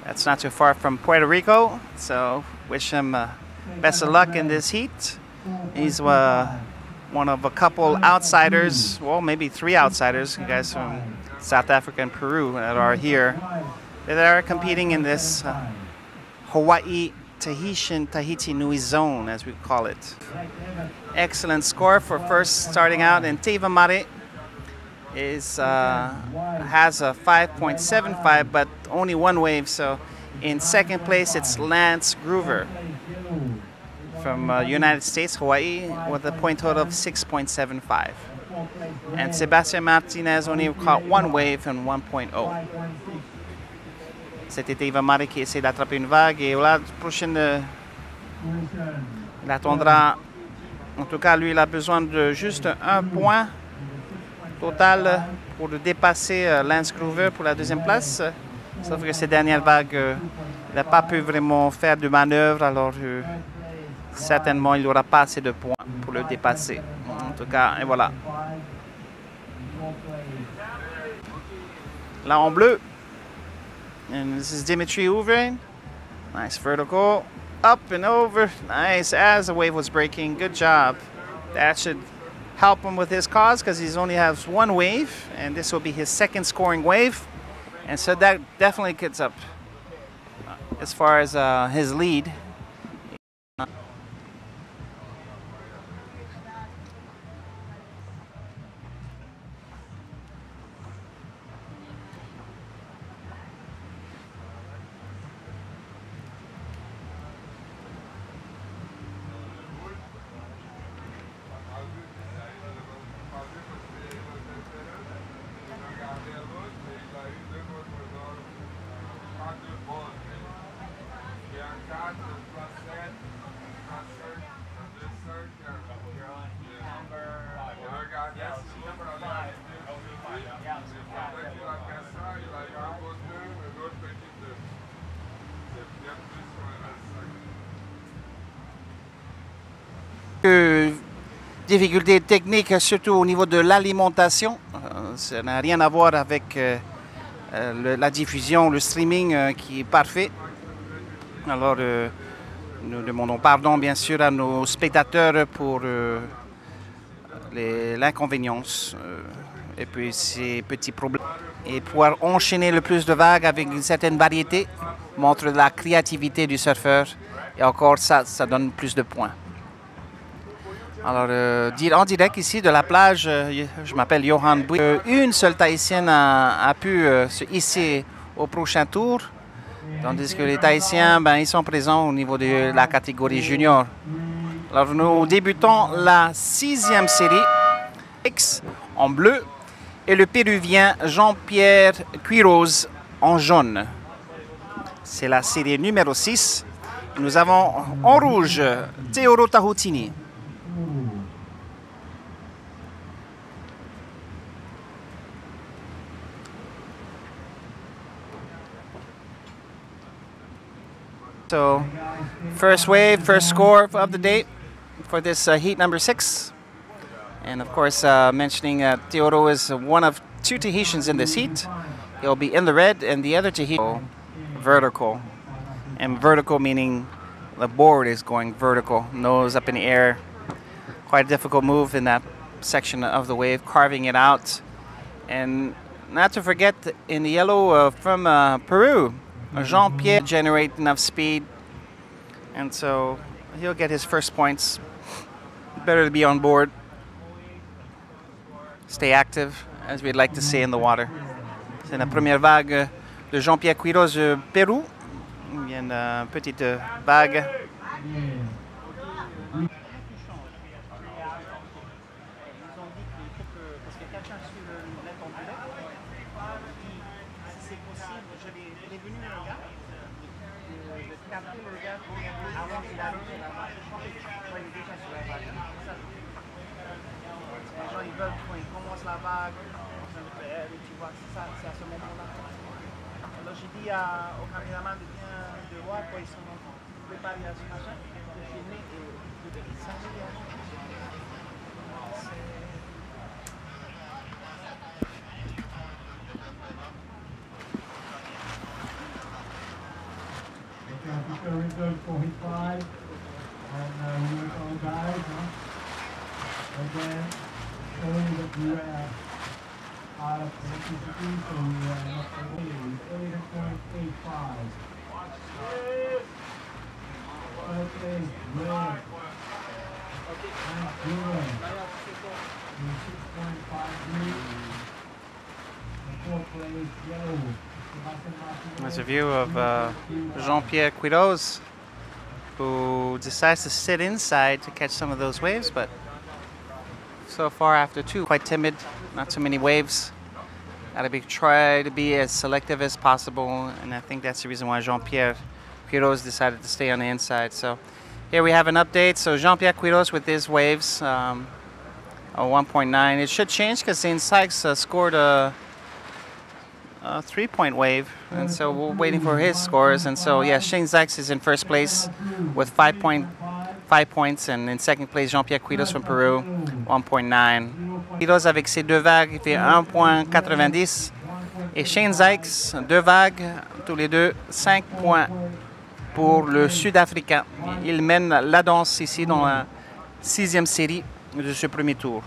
That's not too far from Puerto Rico, so wish him best of luck in this heat. He's one of a couple outsiders, well, maybe 3 outsiders, guys from South Africa and Peru that are here, that are competing in this Hawaii Tahiti Nui zone, as we call it. Excellent score for first starting out, and Teiva Mare has a 5.75, but only 1 wave. So in second place, it's Lance Groover from United States, Hawaii, with a point total of 6.75. And Sebastian Martinez only caught 1 wave and 1.0. C'était Teiva Mare qui essaie d'attraper une vague. Et voilà, prochaine, il attendra. En tout cas, lui, il a besoin de juste 1 point total pour dépasser Lance Groover pour la 2e place. Sauf que ces dernières vagues, il n'a pas pu vraiment faire de manœuvre, alors certainement il n'aura pas assez de points pour le dépasser. En tout cas, et voilà. Là en bleu. And this is Dimitri Ouvrain. Nice vertical. Up and over. Nice as the wave was breaking. Good job. That should help him with his cause because he only has one wave. And this will be his second scoring wave. And so that definitely gets up as far as his lead. Difficultés techniques, surtout au niveau de l'alimentation. Ça n'a rien à voir avec la diffusion, le streaming qui est parfait. Alors, nous demandons pardon bien sûr à nos spectateurs pour l'inconvénience et puis ces petits problèmes. Et pouvoir enchaîner le plus de vagues avec une certaine variété montre la créativité du surfeur. Et encore, ça donne plus de points. Alors, en direct ici de la plage, je m'appelle Johan Bouy. Une seule Tahitienne a pu se hisser au prochain tour, tandis que les Tahitiens, ils sont présents au niveau de la catégorie junior. Alors, nous débutons la 6e série, X en bleu, et le Péruvien Jean-Pierre Quiroz en jaune. C'est la série numéro 6. Nous avons en rouge Teoro Tahutini. So, first wave, first score of the day for this heat number 6. And of course, mentioning Teoro is one of 2 Tahitians in this heat. He'll be in the red, and the other Tahitian vertical. And vertical meaning the board is going vertical, nose up in the air. Quite a difficult move in that section of the wave, carving it out. And not to forget, in the yellow from Peru, Jean-Pierre generate enough speed, and so he'll get his first points. Better to be on board. Stay active, as we'd like to say in the water. C'est la première vague de Jean-Pierre Quiroz Pérou. Il y a une petite vague. Alors j'ai dit au caméraman de voir quoi ils sont préparés à ce machin, de filmer et de s'amuser. Result for hit 5 and we all guys, and then showing that we were out of electricity, so we were not able 8.85. Okay, red and blue, 6.53, and 4th place yellow. There's a view of Jean-Pierre Quiroz, who decides to sit inside to catch some of those waves, but so far after 2, quite timid, not too many waves. Gotta try to be as selective as possible, and I think that's the reason why Jean-Pierre Quiroz decided to stay on the inside. So here we have an update. So Jean-Pierre Quiroz with his waves, a 1.9. It should change because Zane Sykes scored a 3-point wave, and so we're waiting for his scores. And so yeah, Shane Sykes is in first place with 5 points, and in second place Jean-Pierre Quiroz from Peru, 1.9. Quiroz avec ses 2 vagues, il fait 1.90, Et Shane Zykes, 2 vagues, tous les deux, 5 points pour le Sud-Africain. Il mène la danse ici dans la 6e série de ce premier tour.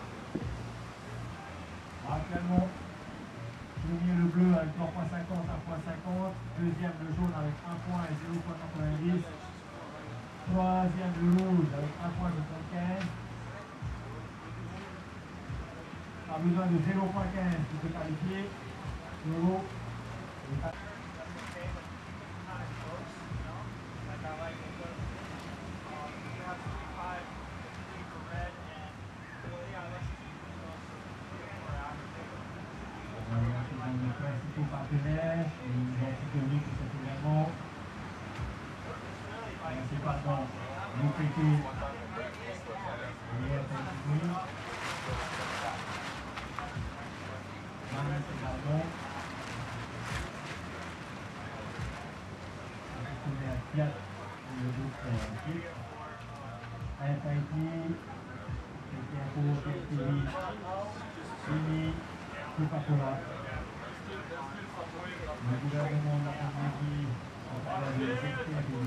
Actuellement, premier le bleu avec 3,50, 1,50. Deuxième le jaune avec 1 point et 0,90. Troisième le rouge avec 1,75. A besoin de 0,15 pour se qualifier. L'euro. Les principaux partenaires, ils ont soutenu que cet événement, principalement l'UPT et FNTV, également, le partenaire Fiat et le groupe FIT, FIT, PAPARA, Fini, PAPARA. Le gouvernement de la Namibie, à travers le secteur de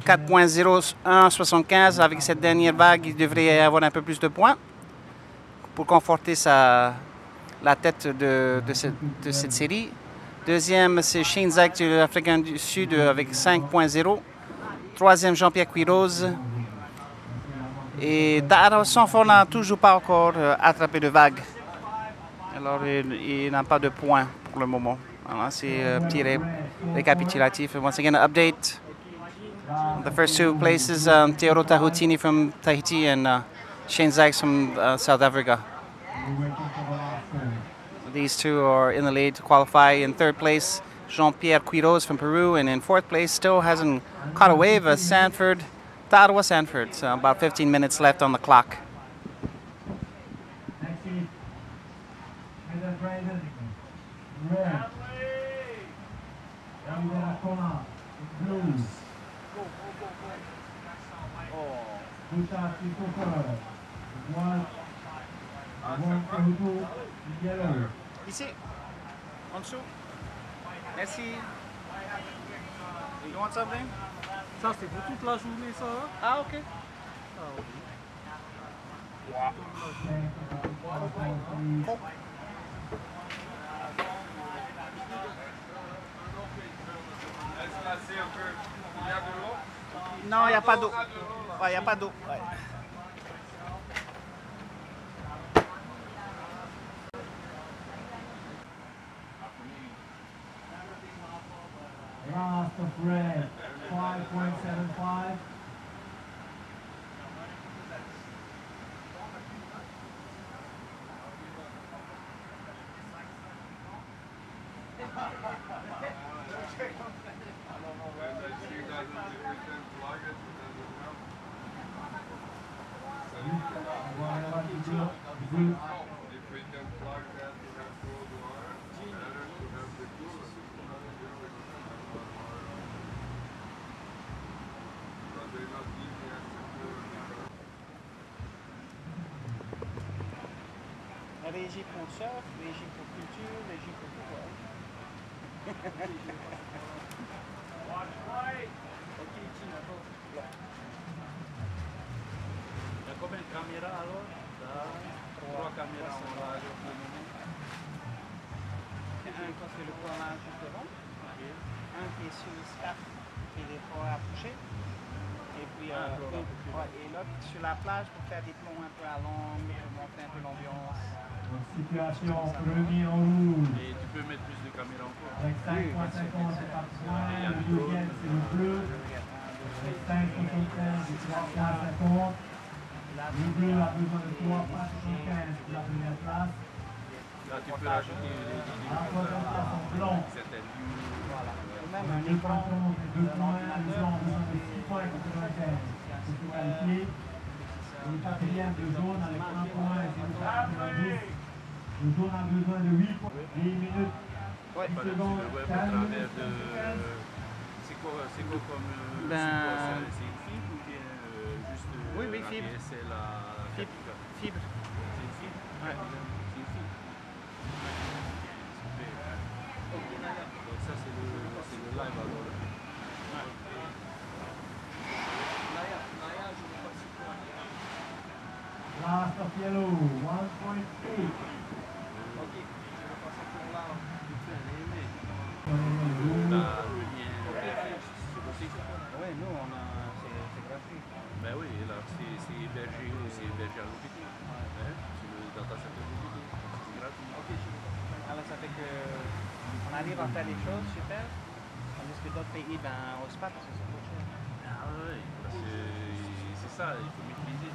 4.0175 avec cette dernière vague, il devrait avoir un peu plus de points pour conforter la tête de cette série. Deuxième, c'est Shane Zykes de l'Afrique du Sud avec 5.0. Troisième, Jean-Pierre Quiroz. Et Ta'ara Sanford n'a toujours pas encore attrapé de vague. Alors, il n'a pas de points pour le moment. C'est un petit récapitulatif. Once again, an update. The first 2 places, Teoro Tahutini from Tahiti and Shane Zykes from South Africa. These 2 are in the lead to qualify. In 3rd place, Jean-Pierre Quiroz from Peru. And in 4th place, still hasn't caught a wave, Sanford. Ta'ara Sanford. So about 15 minutes left on the clock. Ici, en dessous. Merci. You want something? Ça, c'est pour toute la journée, ça? Ah, ok. Ah, oui. Non, il n'y a pas d'eau. Ouais, il n'y a pas d'eau. Ouais. Last of red, 5.75. Régie pour surf, régie pour culture, régie pour tout. Il y a combien de caméras alors? 3 caméras sont là pour le moment. Un parce que le tournage est devant, un qui est sur le scarf qui est pas à toucher, et puis et l'autre sur la plage pour faire des plombs un peu à l'angle, pour montrer un peu l'ambiance. Situation premier en rouge. Et tu peux mettre plus de caméras encore. Avec 5.50 c'est par point, le deuxième c'est le bleu. Avec 5.75 c'est 3.50. Le bleu a besoin de 3.75 pour la première place. Là, tu peux rajouter La troisième place en blanc. Voilà. Même Le 2.50 c'est 2 points, le blanc a besoin de 6.95 pour se qualifier. Le quatrième de jaune avec 1 point et 0.90. Le jaune a besoin de 8 points, 10 minutes, 10 secondes, 15 minutes. C'est quoi comme Ben, c'est une fibre ou bien juste oui, la fibre. pièce et la Fibre. C'est une fibre? Ouais. C'est une fibre. off yellow, 1.8. Ouais, nous, c'est gratuit. Ben oui, alors c'est hébergé ou c'est hébergé à l'hôpital. Hein? Dans ta salle de l'hôpital. C'est gratuit. Ok, alors ça fait que on arrive à faire les choses super, tandis que d'autres pays, ben, au spa, parce que c'est trop cher. Ah oui, parce que c'est ça, il faut maîtriser.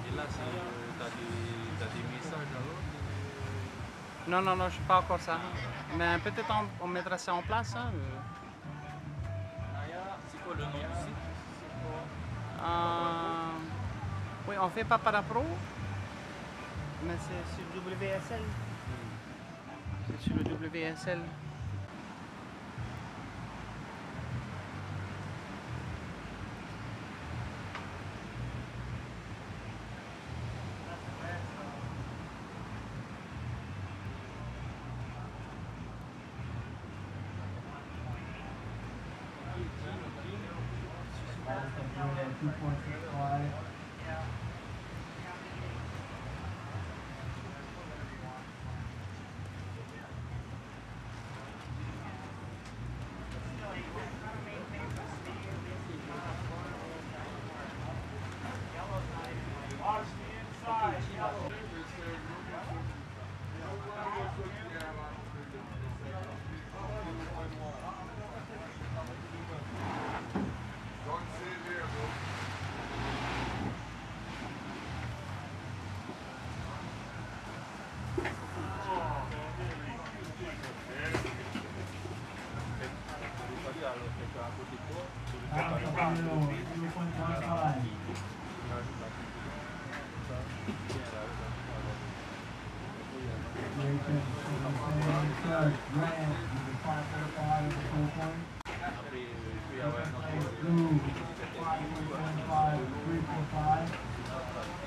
Et là, t'as des messages alors? Non, non, non, je ne sais pas encore ça. Mais peut-être on mettra ça en place. Hein. C'est quoi le nom du site? Oui, on fait PAPARA Pro, mais c'est sur WSL. C'est sur le WSL.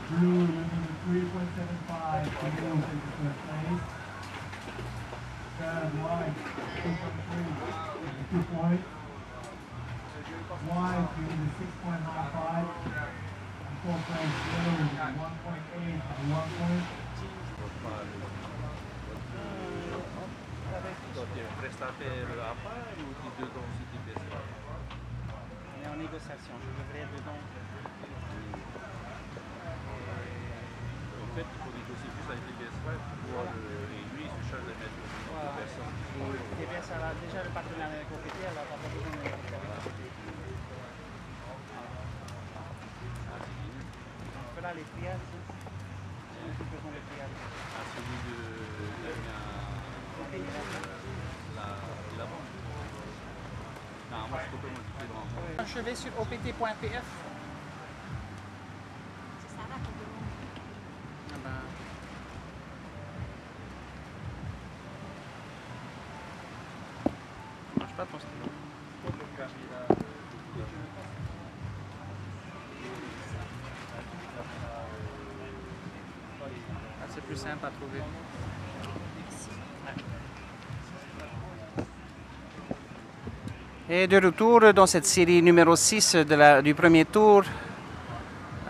Blue looking at 3.75 to go to the first place. Third white, 2.3, 2 points. White giving the 6.95. And fourth place yellow, 1.8 and 1 point. Tu es un prestataire à part ou tu es dedans si tu es ça? On est en négociation, je devrais être dedans. En fait, il faut négocier plus avec les BSF pour et lui, il se charge de mettre le nom de personne. TBS a déjà le partenariat avec OPT, alors on n'a pas besoin de négocier avec OPT. On fait là les triades, c'est nous qui faisons les triades. À celui de la banque. Non, moi, c'est complètement différent. Je vais sur opt.pf. Pas ton stylo. Ah, c'est plus simple à trouver. Et de retour dans cette série numéro 6 du premier tour.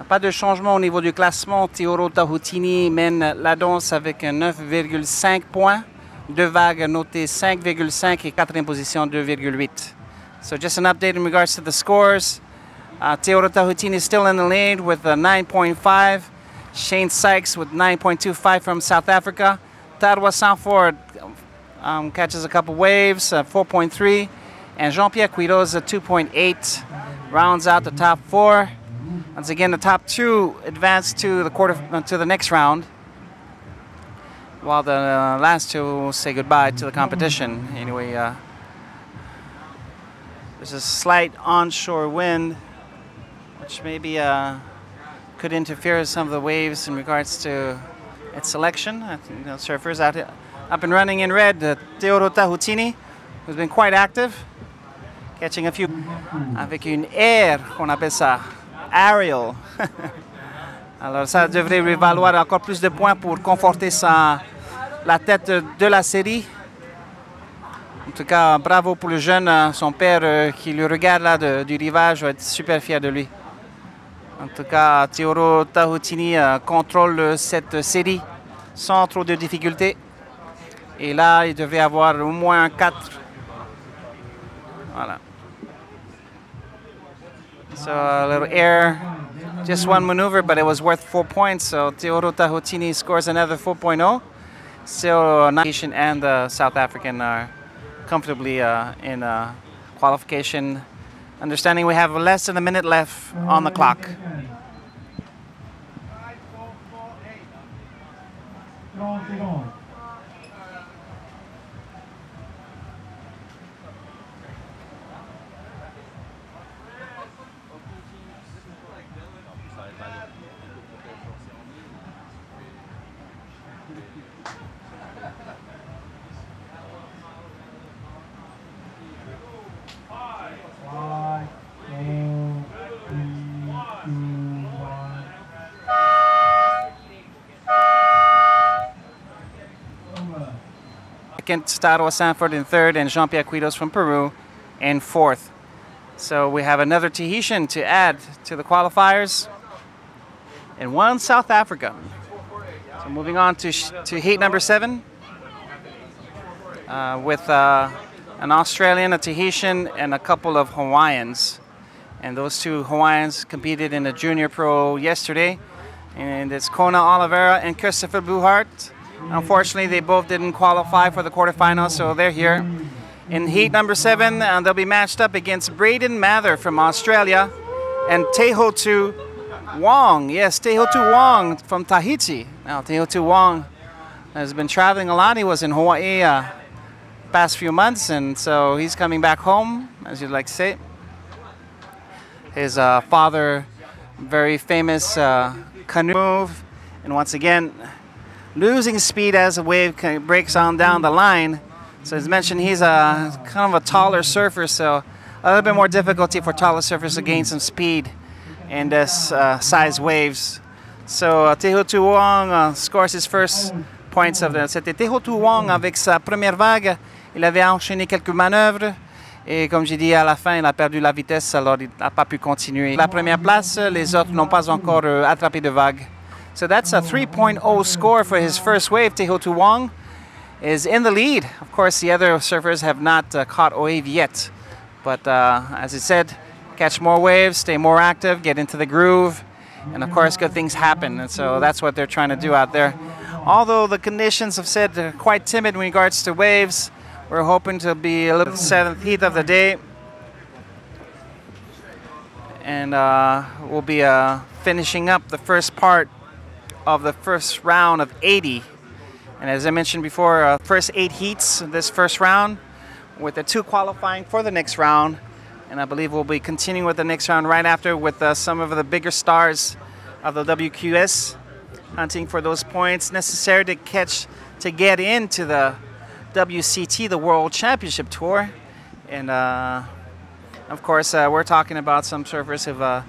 Pas de changement au niveau du classement. Teoro Tahutini mène la danse avec un 9,5 points. Deux vagues notées 5,5 et quatrième position 2,8. So just an update in regards to the scores. Teoro Tahutini is still in the lead with a 9.5. Shane Sykes with 9.25 from South Africa. Tarwa Sanford catches a couple waves, 4.3. And Jean-Pierre Quiroz at 2.8 rounds out the top four. Once again, the top two advance to the next round, while the last two will say goodbye to the competition. Anyway, there's a slight onshore wind, which maybe could interfere with some of the waves in regards to its selection. I think the surfers up and running in red, Teoro Tahutini, who's been quite active, catching a few avec une air qu'on appelle ça, aerial. Alors ça devrait lui valoir encore plus de points pour conforter la tête de la série. En tout cas, bravo pour le jeune. Son père qui le regarde là du rivage va être super fier de lui. En tout cas, Teoro Tahutini contrôle cette série sans trop de difficultés. Et là, il devrait avoir au moins un 4. Voilà. So a little air, just one maneuver, but it was worth 4 points. So Teoro Tahutini scores another 4.0. So Nation and the South African are comfortably in qualification. Understanding we have less than a minute left on the clock. 30 secondes. Taro Sanford in third, and Jean-Pierre Quitos from Peru in fourth. So we have another Tahitian to add to the qualifiers, and one South Africa. So moving on to heat number 7 with an Australian, a Tahitian, and a couple of Hawaiians. And those 2 Hawaiians competed in the Junior Pro yesterday, and it's Kona Oliveira and Christopher Bluhart. Unfortunately, they both didn't qualify for the quarterfinals, so they're here. In heat number 7, they'll be matched up against Braden Mather from Australia and Tehotu Wong. Yes, Tehotu Wong from Tahiti. Now, Tehotu Wong has been traveling a lot. He was in Hawaii past few months, and so he's coming back home, as you'd like to say. His father, very famous canoe move, and once again, losing speed as the wave breaks on down the line. So as mentioned, he's kind of a taller surfer, so a little bit more difficulty for taller surfers to gain some speed in this size waves. So Tehotu Wong scores his first points of the... C'était Tehotu Wong avec sa première vague. Il avait enchaîné quelques manœuvres. Et comme j'ai dit, à la fin, il a perdu la vitesse, alors il n'a pas pu continuer. La première place, les autres n'ont pas encore attrapé de vague. So that's a 3.0 score for his first wave. Tehotu Wong is in the lead. Of course, the other surfers have not caught a wave yet. But as I said, catch more waves, stay more active, get into the groove, and of course, good things happen. And so that's what they're trying to do out there. Although the conditions have said they're quite timid in regards to waves, we're hoping to be a little 7th heat of the day. And we'll be finishing up the first part of the first round of 80. And as I mentioned before, first 8 heats of this first round, with the 2 qualifying for the next round. And I believe we'll be continuing with the next round right after with some of the bigger stars of the WQS, hunting for those points necessary to get into the WCT, the World Championship Tour. And of course, we're talking about some surfers who've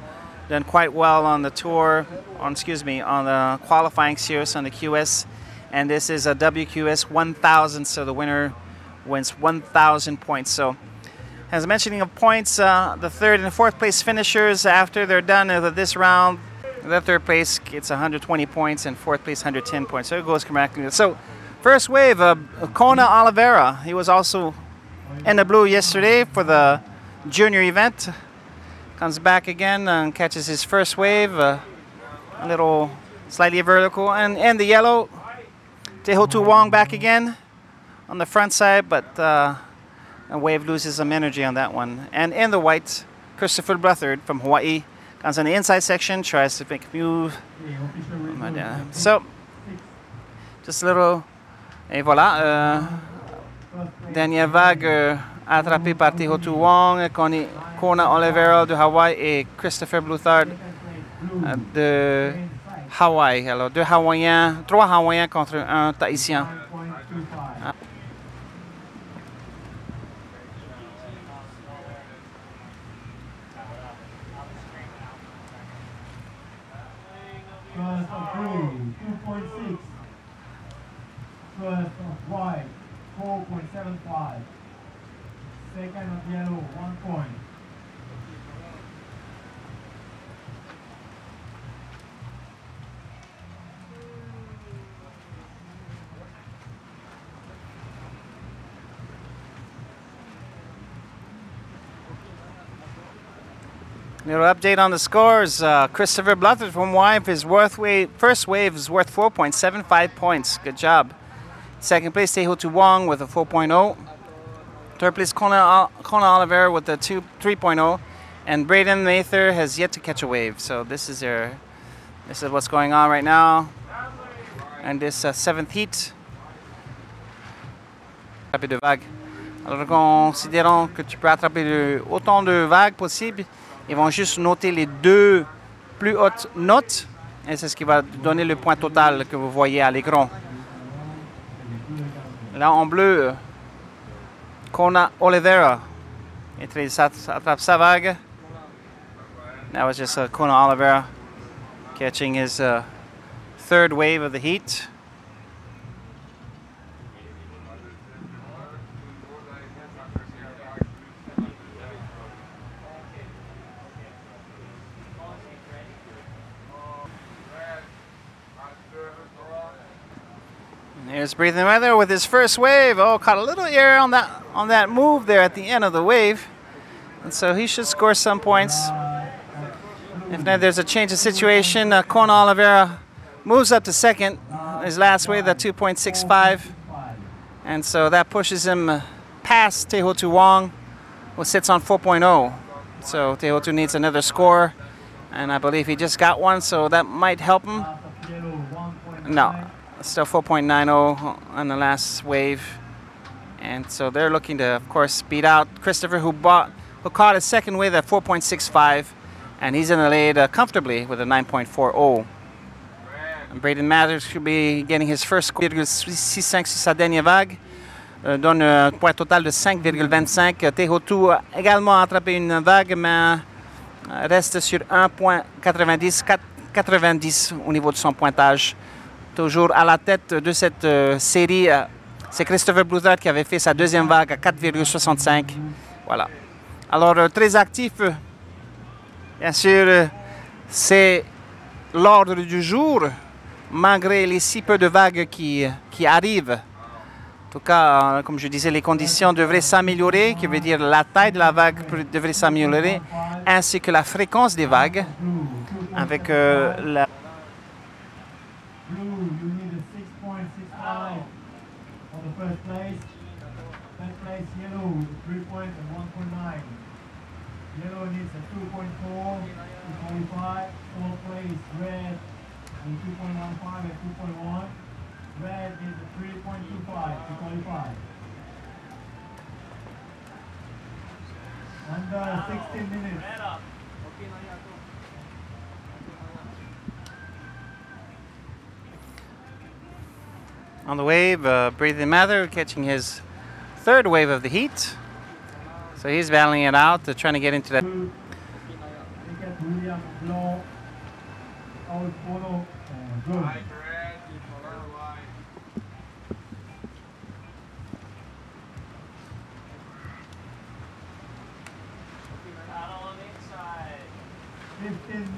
done quite well on the tour, on the qualifying series on the QS. And this is a WQS 1000, so the winner wins 1,000 points. So as mentioning of points, the 3rd and 4th place finishers, after they're done with this round, the 3rd place gets 120 points and 4th place 110 points. So it goes correctly. So first wave, Kona Oliveira. He was also in the blue yesterday for the junior event. Comes back again and catches his first wave, a little slightly vertical. And in the yellow, Tehotu Wong back again on the front side, but a wave loses some energy on that one. And in the white, Christopher Bluthard from Hawaii comes on the inside section, tries to make a move. So, just a little... Et voilà, dernière vague attrapée par Tehotu Wong, Kona Oliveira de Hawaï et Christopher Bluthard de Hawaï. Alors 2 Hawaïens, 3 Hawaïens contre un Tahitien. 2.75. Second of yellow, 1 point. Little update on the scores. Christopher Bluffett from Wife, his first wave is worth 4.75 points. Good job. Second place, Tehotu Wong with a 4.0. Third place, Kona Oliver with a 3.0. And Braden Mather has yet to catch a wave. So this is what's going on right now. And this 7th heat. Attraper de vagues. Alors considérons que tu peux attraper autant de vagues possible. Ils vont juste noter les 2 plus hautes notes et c'est ce qui va donner le point total que vous voyez à l'écran. Là en bleu, Kona Oliveira attrape sa vague. That was just Kona Oliveira catching his 3rd wave of the heat. Here's Breathing Weather with his first wave. Oh, caught a little air on that move there at the end of the wave. And so he should score some points. If not, there's a change of situation. Kona Oliveira moves up to second. His last wave at 2.65. And so that pushes him past Tehotu Wong, who sits on 4.0. So Tehotu needs another score. And I believe he just got one, so that might help him. No. Still 4.90 on the last wave. And so they're looking to, of course, beat out Christopher, who caught his second wave at 4.65. And he's in the lead comfortably with a 9.40. And Braden Mathers should be getting his first 0.65 sur sa dernière vague. Donne un point total de 5,25. Tehotu a également attrapé une vague, mais reste sur 1.90 au niveau de son pointage. Toujours à la tête de cette série, c'est Christopher Bluthard qui avait fait sa deuxième vague à 4,65. Voilà. Alors, très actif. Bien sûr, c'est l'ordre du jour, malgré les si peu de vagues qui arrivent. En tout cas, comme je disais, les conditions devraient s'améliorer, qui veut dire la taille de la vague devrait s'améliorer, ainsi que la fréquence des vagues, avec la... Blue, you need a 6.65 for the first place. Third place, yellow with 3 points and 1.9. Yellow needs a 2.4 to qualify. Fourth place, red with 2.15 and 2.1. Red needs a 3.25 to qualify. Under 16 minutes. On the wave, Breathing Mather catching his 3rd wave of the heat. So he's battling it out, trying to get into that.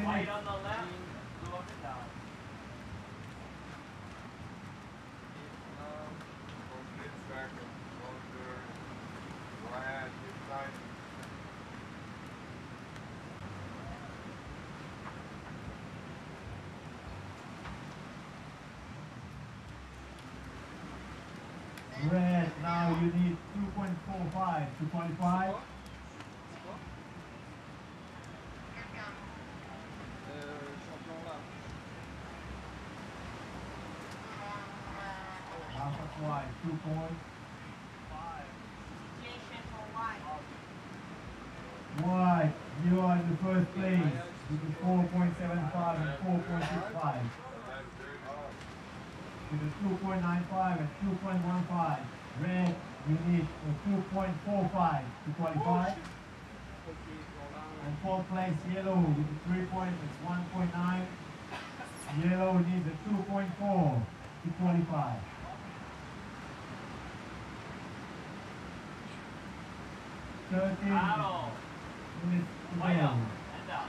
White on the left, blue up and down. Red, now you need 2.45 to qualify. White, 2 points. White, you are in the first place with a 4.75 and 4.65. With a 2.95 and 2.15. Red, you need a 2.45 to qualify. And fourth place, yellow with a 3 points, it's 1.9. Yellow needs a 2.4 to qualify. 13 minutes to go.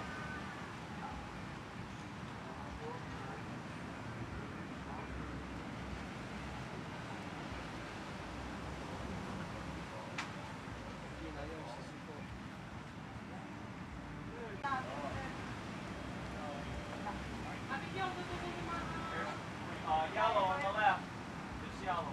Yellow on the left. Just yellow.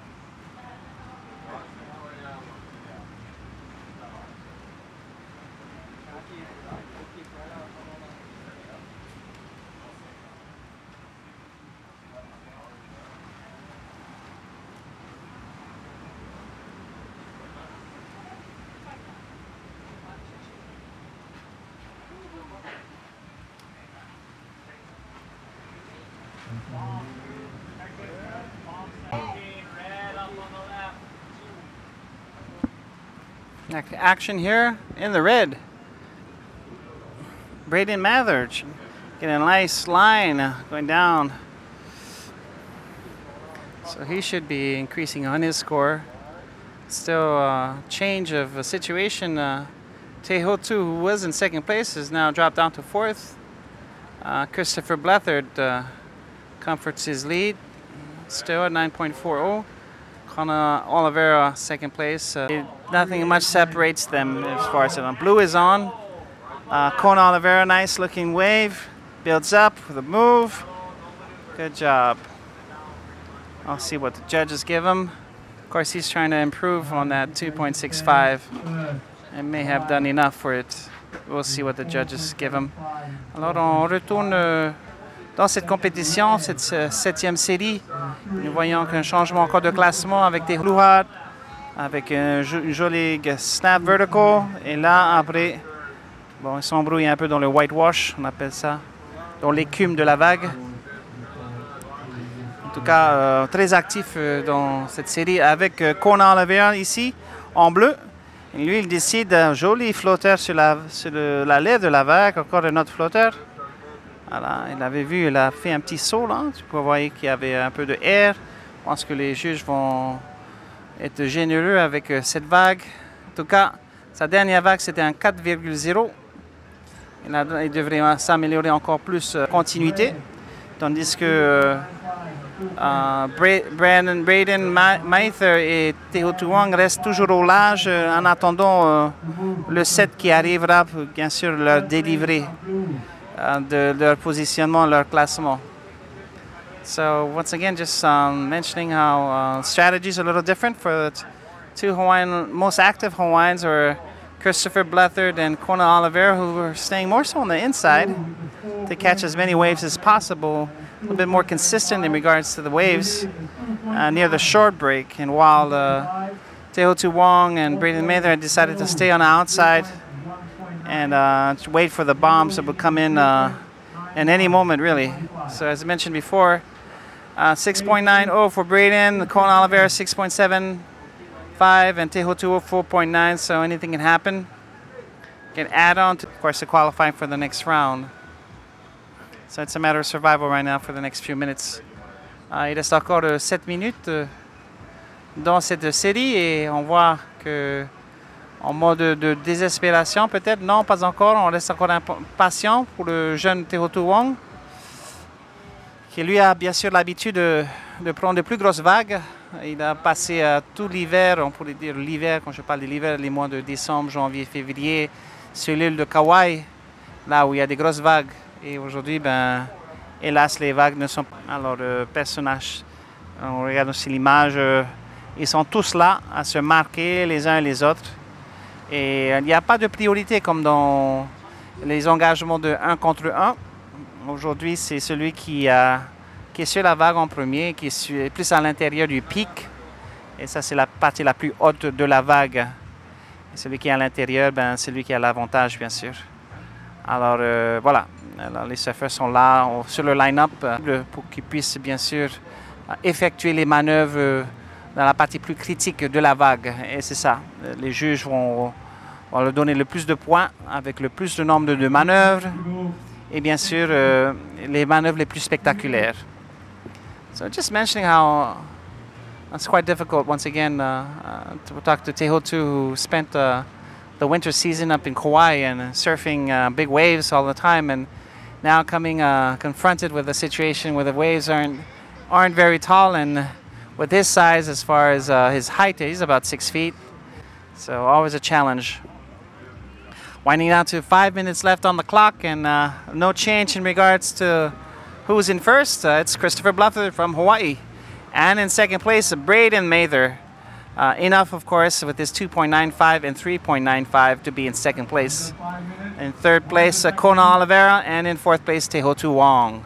Action here in the red. Braden Mather getting a nice line going down. So he should be increasing on his score. Still a change of a situation. Tehotu, who was in second place, has now dropped down to fourth. Christopher Blathard comforts his lead, still at 9.40. Connor Oliveira, second place. Nothing much separates them as far as blue is on. Connor Oliveira, nice looking wave. Builds up with a move. Good job. I'll see what the judges give him. Of course, he's trying to improve on that 2.65 and may have done enough for it. We'll see what the judges give him. Alors, on retourne dans cette compétition, cette 7e série. Nous voyons qu'un changement encore de classement avec des blue hot, avec une jolie snap vertical. Et là, après, bon, ils s'embrouillent un peu dans le whitewash, on appelle ça, dans l'écume de la vague. En tout cas, très actif dans cette série avec Connor Oliveira ici, en bleu. Et lui, il décide un joli flotteur sur la lèvre de la vague, encore un autre flotteur. Voilà, il avait vu, il a fait un petit saut là. Tu peux voir qu'il y avait un peu de air. Je pense que les juges vont être généreux avec cette vague. En tout cas, sa dernière vague, c'était un 4,0. Il devrait s'améliorer encore plus continuité. Tandis que Braden Mather et Tehotu Wong restent toujours au large en attendant le set qui arrivera pour bien sûr leur délivrer de leur positionnement, leur classement. So once again, just mentioning how strategies are a little different for the two most active Hawaiians are Christopher Blathard and Connor Oliveira, who are staying more so on the inside to catch as many waves as possible, a little bit more consistent in regards to the waves near the short break. And while Tehotu Wong and Braden Mather had decided to stay on the outside and to wait for the bombs that would come in any moment, really. So as I mentioned before, 6.90 for Braden, Connor Oliveira 6.75, and Tehotu 4.9, so anything can happen. Can add on to, of course, the qualifying for the next round. So it's a matter of survival right now for the next few minutes. Il reste encore 7 minutes dans cette série et on voit que en mode de désespération peut-être, non pas encore, on reste encore impatient pour le jeune Tehotu Wong qui lui a bien sûr l'habitude de prendre de plus grosses vagues. Il a passé tout l'hiver, on pourrait dire l'hiver, quand je parle de l'hiver, les mois de décembre, janvier, février, sur l'île de Kauai, là où il y a des grosses vagues. Et aujourd'hui, ben, hélas, les vagues ne sont pas. Alors, le personnage, on regarde aussi l'image, ils sont tous là à se marquer les uns et les autres. Et il n'y a pas de priorité comme dans les engagements de 1 contre 1. Aujourd'hui, c'est celui qui est sur la vague en premier, qui est plus à l'intérieur du pic. Et ça, c'est la partie la plus haute de la vague. Et celui qui est à l'intérieur, ben, c'est lui qui a l'avantage, bien sûr. Alors, voilà. Alors, les surfeurs sont là sur le line-up pour qu'ils puissent, bien sûr, effectuer les manœuvres dans la partie plus critique de la vague. Et c'est ça. Les juges vont leur donner le plus de points avec le plus de nombre de manœuvres. Et bien sûr, les manœuvres les plus spectaculaires. So just mentioning how it's quite difficult once again to talk to Tehotu, who spent the winter season up in Kauai and surfing big waves all the time, and now coming confronted with a situation where the waves aren't very tall, and with his size, as far as his height, he's about 6 feet, so always a challenge. Winding down to 5 minutes left on the clock, and no change in regards to who's in first. It's Christopher Blufford from Hawaii, and in second place, Braden Mather. Enough, of course, with his 2.95 and 3.95 to be in second place. In third place, Kona Oliveira, and in fourth place, Tehotu Wong.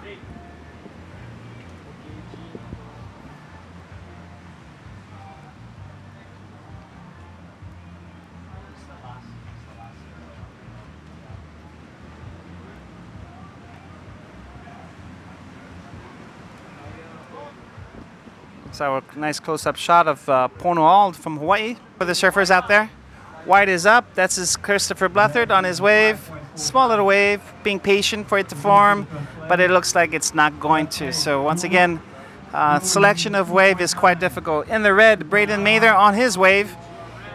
So a nice close-up shot of Pono'al from Hawaii. For the surfers out there, white is up. That's his Christopher Blufford on his wave. Small little wave, being patient for it to form, but it looks like it's not going to. So once again, selection of wave is quite difficult. In the red, Braden Mather on his wave.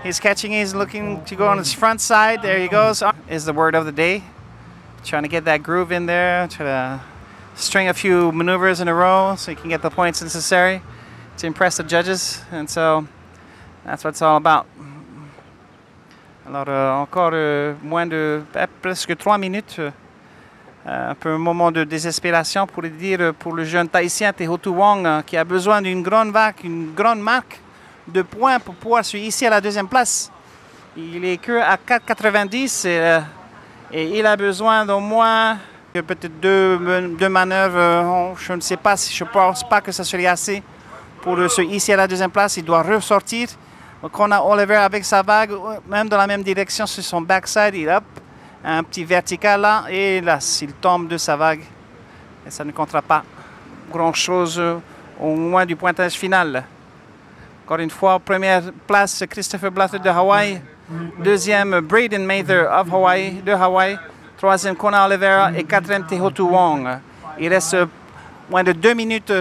He's catching, he's looking to go on his front side. There he goes, is the word of the day. Trying to get that groove in there, try to string a few maneuvers in a row so he can get the points necessary to impress the judges, and so that's what it's all about. Alors encore moins de presque 3 minutes, un peu un moment de désespération pour dire pour le jeune Tahitien Tehotu Wong qui a besoin d'une grande vague, une grande marque de points pour pouvoir se hisser à la deuxième place. Il est que à 4,90 et il a besoin d'au moins peut-être deux manœuvres. Je ne sais pas, je ne pense pas que ça serait assez pour se hisser à la deuxième place. Il doit ressortir. Donc on a Oliver avec sa vague, même dans la même direction sur son backside. Il a un petit vertical là, et là, s'il tombe de sa vague, et ça ne comptera pas grand-chose au moins du pointage final. Encore une fois, première place, Christopher Blufford de Hawaii. Deuxième, Braden Mather de Hawaii. Troisième, Kona Oliveira. Et quatrième, Tehotu Wong. Il reste moins de 2 minutes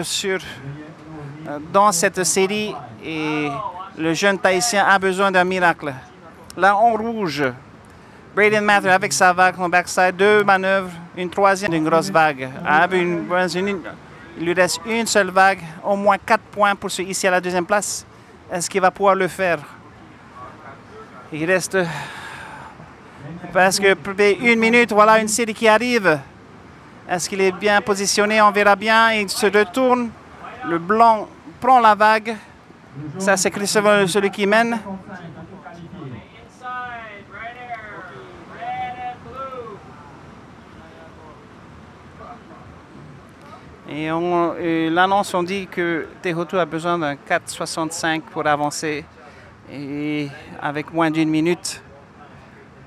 dans cette série et le jeune Tahitien a besoin d'un miracle. Là, en rouge, Braden Mather avec sa vague, son backside, 2 manœuvres, une troisième, une grosse vague. Il lui reste une seule vague, au moins 4 points pour se hisser à la deuxième place. Est-ce qu'il va pouvoir le faire? Il reste presque 1 minute, voilà une série qui arrive. Est-ce qu'il est bien positionné? On verra bien. Il se retourne. Le blanc prend la vague. Ça, c'est Christopher, celui qui mène. Et l'annonce, on dit que Tehotu a besoin d'un 4,65 pour avancer. Et avec moins d'1 minute,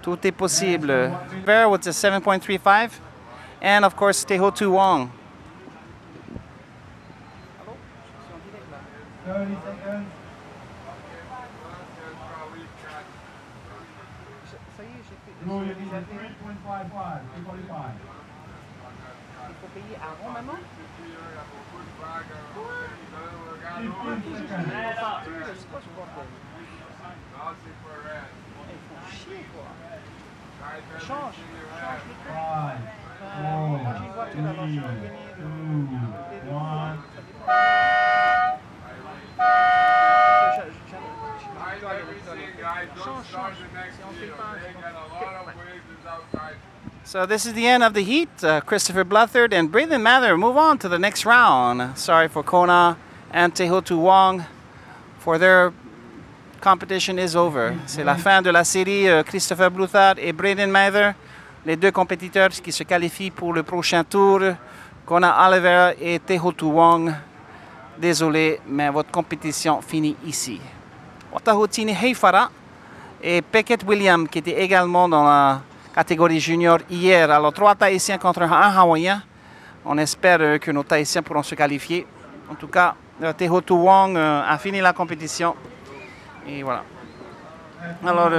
tout est possible. Bear with a 7.35. And of course, Tehotu Wong. 30 seconds. No, you need a 3.55. 245. Il faut payer avant maintenant? 15 seconds. C'est quoi ce bordel? Ils font chier, quoi. Change les clés. 5, 4, 3, 2, 1. So this is the end of the heat. Christopher Blufford and Braden Mather move on to the next round. Sorry for Kona and Tehotu Wong, for their competition is over. C'est la fin de la série. Christopher Blufford et Braden Mather, les deux compétiteurs qui se qualifient pour le prochain tour. Kona Oliveira et Tehotu Wong. Désolé, mais votre compétition finit ici. Tahutini Heifara et Peckett William qui était également dans la catégorie junior hier. Alors 3 Tahitiens contre un Hawaïen. On espère que nos Tahitiens pourront se qualifier. En tout cas, Tehotu Wong a fini la compétition. Et voilà. Alors...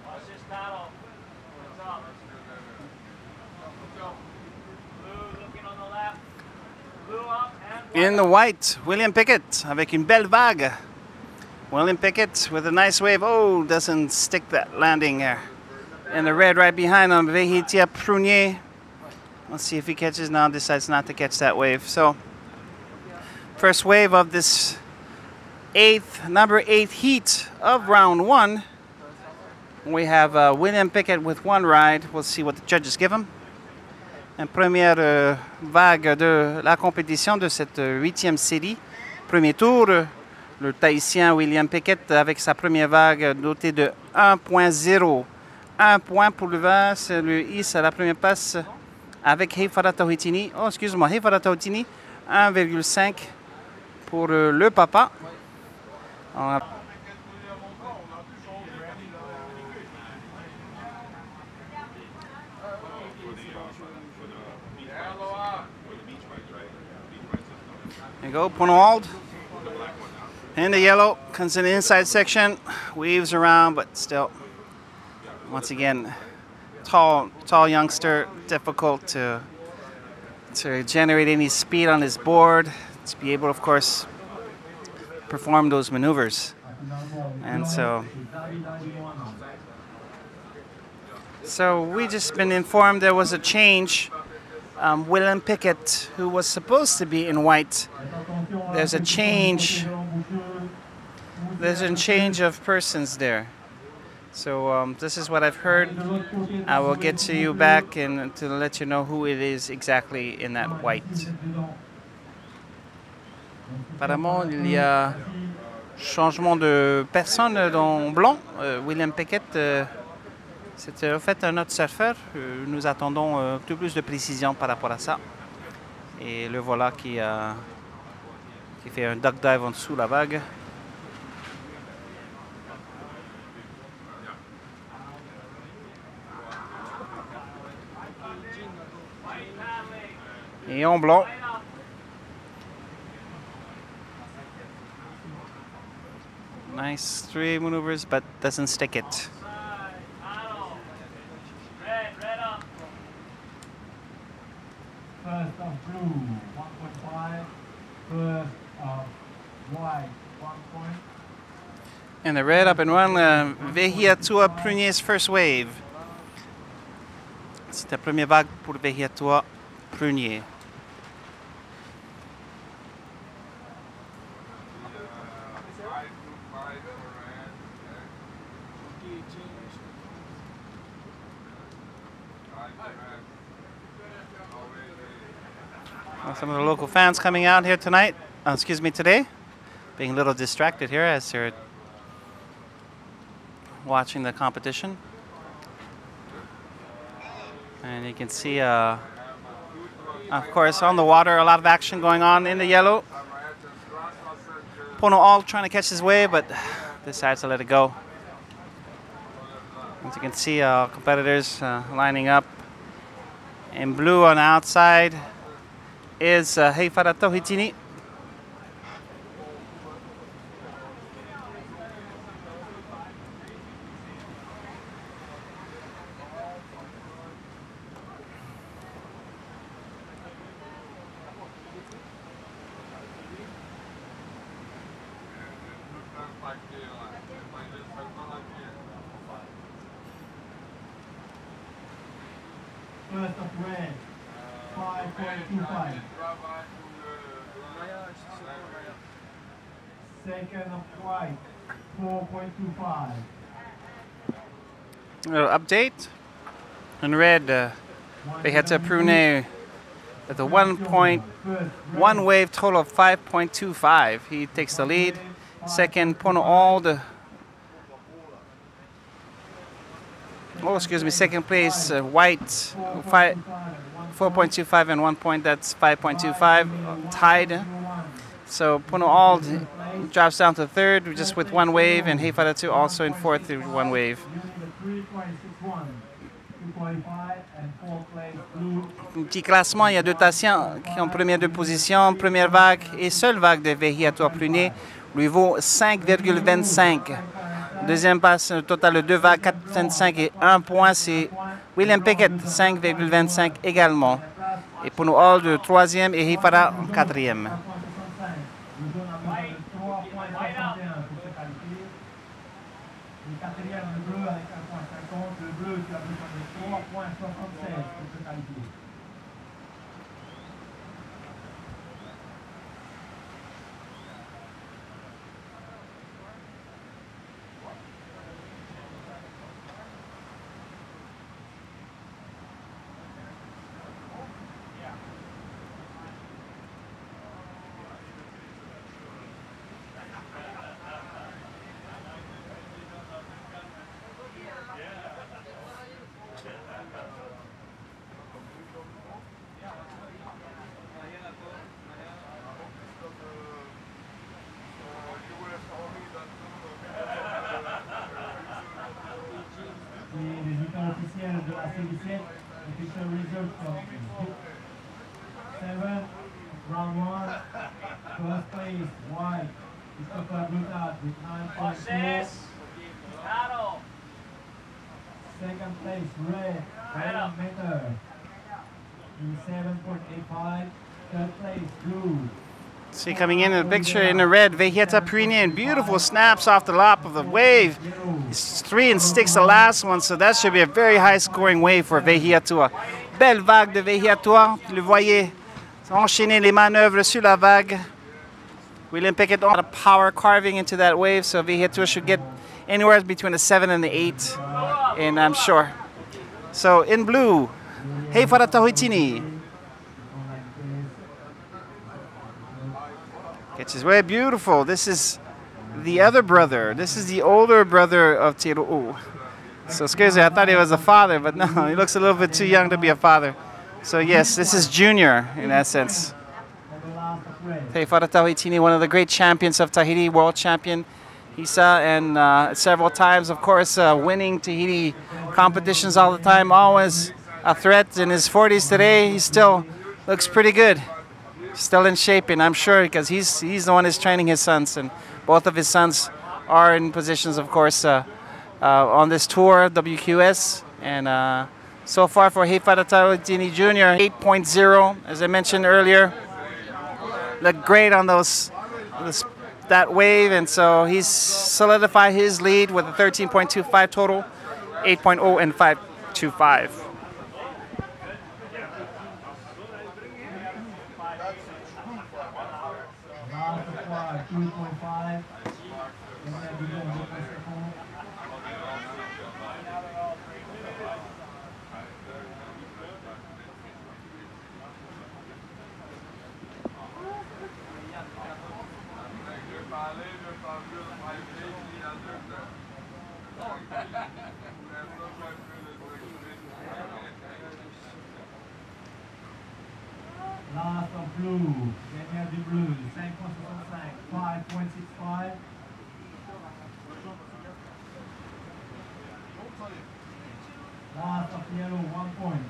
Watch this paddle. What's up? Blue looking on the left. Blue up and In the white, William Pickett avec une belle vague. William Pickett with a nice wave. Oh, doesn't stick that landing there. In the red right behind him, Vehitia Prunier. Let's see if he catches now, decides not to catch that wave. So, first wave of this number 8 heat of round 1. We have William Pickett with 1 ride. We'll see what the judges give him. Une première vague de la compétition de cette 8e série. Premier tour, le Tahitien William Pickett avec sa première vague dotée de 1.0. 1 point pour le vent, c'est le hisse à la première passe avec Heifara Tahitini. Oh, excuse-moi, Heifara Tahitini, 1,5 pour le papa. On a There you go, point hold. In the yellow, comes in the inside section, weaves around, but still, once again, tall youngster, difficult to generate any speed on his board, to be able, of course, perform those maneuvers. And so we just been informed there was a change. William Pickett, who was supposed to be in white, there's a change. There's a change of persons there. So this is what I've heard. I will get to you back and to let you know who it is exactly in that white. Apparemment, il y a changement de personne dans blanc. William Pickett. C'était en fait un autre surfeur. Nous attendons un peu plus de précision par rapport à ça. Et le voilà qui fait un duck dive en dessous la vague. Et en blanc. Nice 3 maneuvers, but doesn't stick it. First of blue, 1.5. First of white, 1 point. And the red up and one, Vehiatua Prunier's first wave. C'est la première vague pour Vehiatua Prunier. Some of the local fans coming out here tonight, today, being a little distracted here as they're watching the competition. And you can see, of course, on the water, a lot of action going on in the yellow. Pono all trying to catch his wave, but decides to let it go. As you can see, competitors lining up. In blue on the outside is Heifara Tahitini. First of red, 5.25. Second of white, 4.25. Little update. In red, Vehiatua Prunier with a 1.1 wave total of 5.25. He takes the lead. Second, Pono Ald. Oh, excuse me, second place, White, 4.25 and 1 point, that's 5.25, tied. So Pono Ald drops down to third, just with 1 wave, and Heifaratu also in fourth with 1 wave. Un petit classement, il y a 2 Tassians qui ont première 2 positions, première vague et seule vague de Vehiatua Pruné lui vaut 5,25. Deuxième passe, un total de 2 vagues, 4,25 et 1 point, c'est William Pickett, 5,25 également. Et Pono Ald, troisième, et Heifara, quatrième. Officiel de la série 7, official result from 7, round 1, first place, White, Christopher Brutat with 9.4. Second place, Red, William Metter in 7.85. Third place, Blue. See, coming in the picture in the red, Vehiatua Pruné, and beautiful snaps off the lap of the wave. It's 3 and sticks the last one, so that should be a very high scoring wave for Vehiatua. Belle vague de Vehiatua, vous le voyez enchaîner les manœuvres sur la vague. William Pickett on a power carving into that wave, so Vehiatua should get anywhere between a 7 and an 8, and I'm sure. So in blue, Heifara Tahuitini. Catches way beautiful. This is the other brother. This is the older brother of Tiru'u. So excuse me, I thought he was a father, but no, he looks a little bit too young to be a father. So yes, this is Junior in essence. Heifara Tahuitini, one of the great champions of Tahiti, world champion. Hisa, and several times, of course, winning Tahiti competitions all the time. Always a threat. In his 40s today, he still looks pretty good. Still in shape, and I'm sure because he's the one who's training his sons, and both of his sons are in positions, of course, on this tour, WQS. And so far for Heifara Tahuitini Jr., 8.0, as I mentioned earlier, looked great on that wave, and so he's solidified his lead with a 13.25 total, 8.0 and 5.25. Last of blue, Daniel du blue, 5.65, 5.65. Last of yellow, 1 point.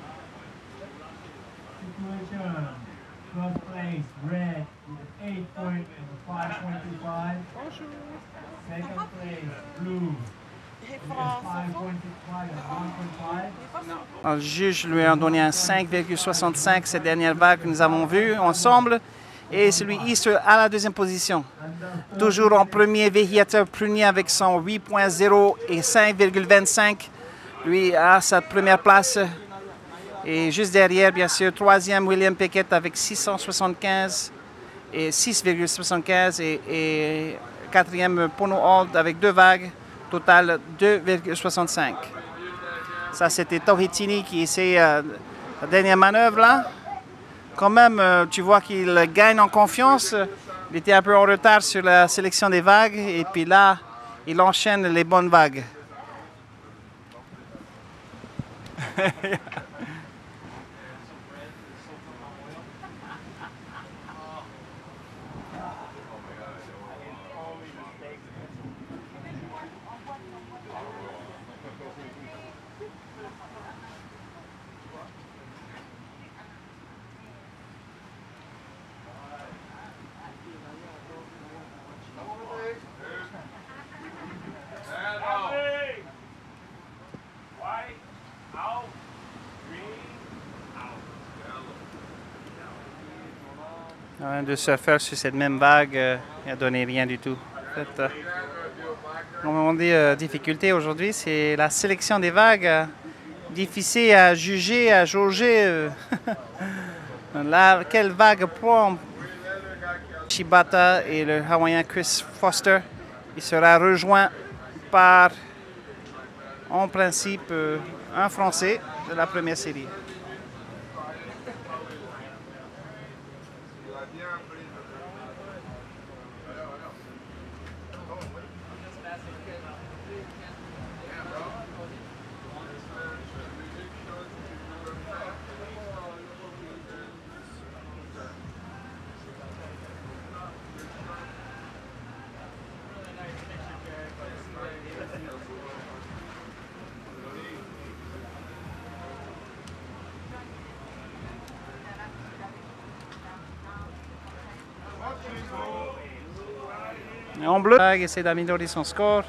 Situation, first place, red, with 8 points and 5.25. Second place, blue. Le juge lui a donné un 5,65 cette dernière vague que nous avons vue ensemble, et celui Easter à la deuxième position. Toujours en premier, Vehiatua Pruné avec son 8.0 et 5,25. Lui a sa première place. Et juste derrière, bien sûr, troisième, William Pickett avec 675 et 6,75. Et quatrième, Pono Ald avec 2 vagues. Total 2,65. Ça, c'était Tahuitini qui essaie la dernière manœuvre là. quand même, tu vois qu'il gagne en confiance. Il était un peu en retard sur la sélection des vagues et puis là, il enchaîne les bonnes vagues. White, out, green, out. Un de surfeurs sur cette même vague, il n'a donné rien du tout. En fait, comme on dit, difficulté aujourd'hui, c'est la sélection des vagues. Difficile à juger, à jauger. Quelle vague prend Shibata et le Hawaïen Chris Foster. Il sera rejoint par, en principe, un Français de la première série. En bleu, il essaie d'améliorer son score.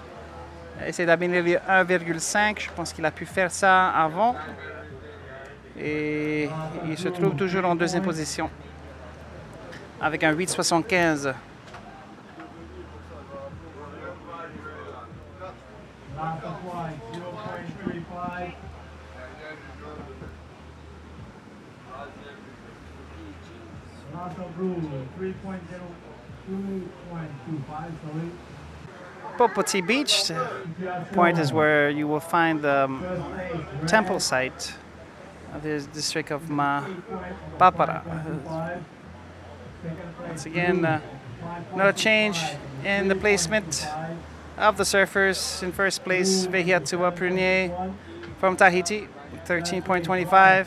Il essaie d'améliorer 1,5. Je pense qu'il a pu faire ça avant. Et il se trouve toujours en deuxième position. Avec un 8,75. Popoti Beach point is where you will find the temple site of the district of PAPARA. Once again, no change in the placement of the surfers. In first place, Vehiatua Prunier from Tahiti, 13.25.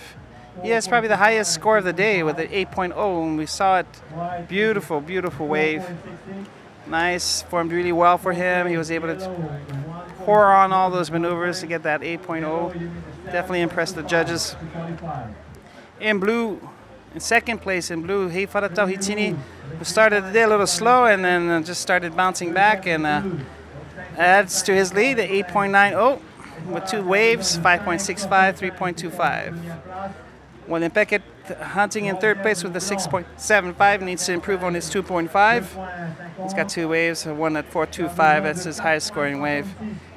He has probably the highest score of the day with an 8.0, and we saw it. Beautiful, beautiful wave. Nice, formed really well for him. He was able to pour on all those maneuvers to get that 8.0. Definitely impressed the judges. In blue, in second place in blue, Heifara Tauhitini, who started the day a little slow and then just started bouncing back and adds to his lead at 8.90 with two waves, 5.65, 3.25. William Peckett hunting in third place with a 6.75, needs to improve on his 2.5. He's got two waves, one at 4.25, that's his highest scoring wave.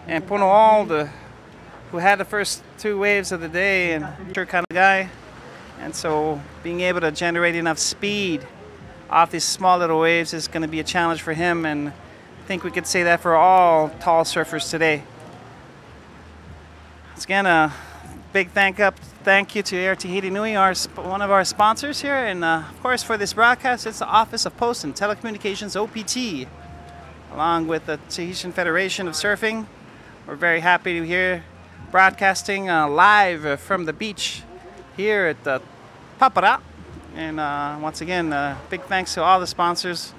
And Pono All, who had the first two waves of the day, and sure kind of guy. And so being able to generate enough speed off these small little waves is going to be a challenge for him, and I think we could say that for all tall surfers today. Once again, a big thank you to Air Tahiti Nui, one of our sponsors here, and of course for this broadcast, it's the Office of Post and Telecommunications, OPT, along with the Tahitian Federation of Surfing. We're very happy to be here broadcasting live from the beach here at the Papara. And once again, big thanks to all the sponsors,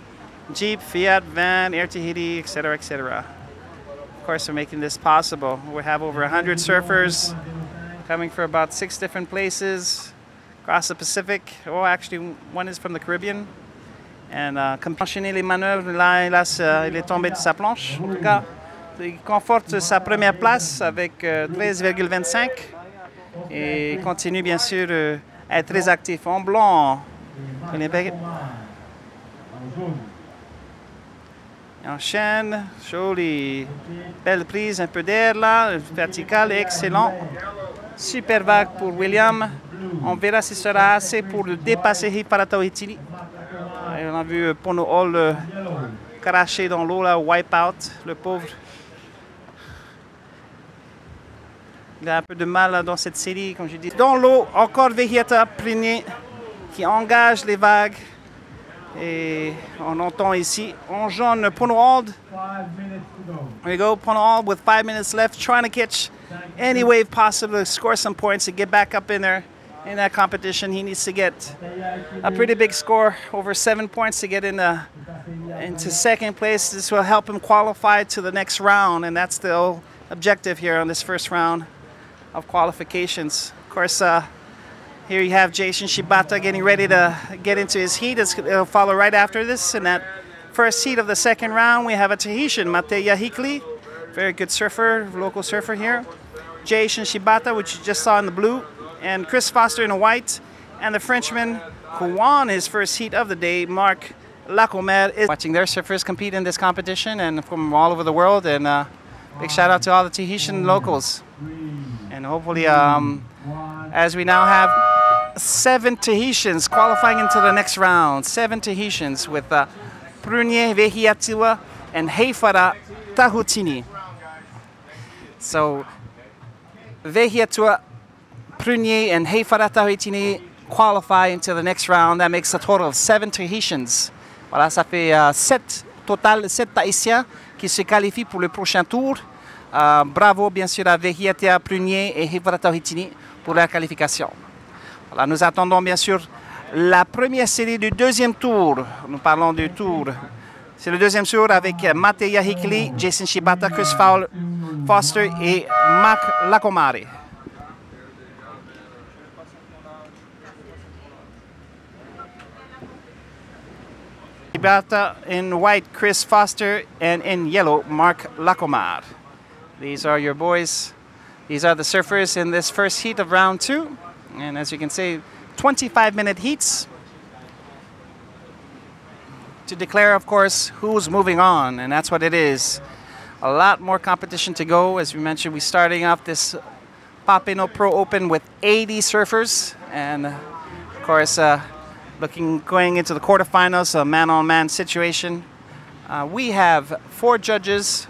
Jeep, Fiat, Van, Air Tahiti, etc., etc. Of course, for making this possible. We have over 100 surfers coming from about 6 different places across the Pacific. Oh, actually, one is from the Caribbean. And enchaîner les manœuvres, là, il est tombé de sa planche. En tout cas, il conforte sa première place avec 13,25 et continue bien sûr à être très actif. En blanc, il enchaîne, jolie, belle prise, un peu d'air là, vertical, excellent. Super vague pour William. On verra si ce sera assez pour le dépasser Heifara Tauhitini. On a vu Pono All cracher dans l'eau, là, wipe out, le pauvre. Il a un peu de mal là, dans cette série, comme je dis. Dans l'eau, encore Vehiata Prunier qui engage les vagues. Et on entend ici, on jaune, Pono Hold. 5 minutes to go. There you go, Pono Hold with 5 minutes left, trying to catch any wave possible to score some points to get back up in there in that competition. He needs to get a pretty big score, over 7 points to get into second place. This will help him qualify to the next round, and that's the whole objective here on this first round of qualifications. Of course, here you have Jason Shibata getting ready to get into his heat. It'll follow right after this. In that first heat of the second round, we have a Tahitian, Mateya Hikli, very good surfer, local surfer here. Jason Shibata, which you just saw in the blue, and Chris Foster in the white, and the Frenchman who won his first heat of the day, Marc Lacomer, is watching their surfers compete in this competition and from all over the world. And big shout out to all the Tahitian locals. And hopefully, as we now have 7 Tahitians qualifying into the next round. 7 Tahitians with Prunier Vehiatua and Heifara Tahutini. So Vehiatua, Prunier, and Heifara Tahutini qualify into the next round. That makes a total of 7 Tahitians. Voilà, ça fait 7 total, 7 Tahitiens qui se qualifient pour le prochain tour. Bravo bien sûr à Vehiatua, Prunier et Heifara Tahutini pour la qualification. Voilà, nous attendons bien sûr la première série du deuxième tour. Nous parlons du tour. C'est le deuxième tour avec Mateya Hikli, Jason Shibata, Chris Foster et Marc Lacomare. Shibata in white, Chris Foster, and in yellow, Marc Lacomare. These are your boys. These are the surfers in this first heat of round 2. And as you can see, 25-minute heats to declare, of course, who's moving on, and that's what it is. A lot more competition to go. As we mentioned, we're starting off this PAPARA Pro Open with 80 surfers, and of course, going into the quarterfinals, a man-on-man situation. We have 4 judges,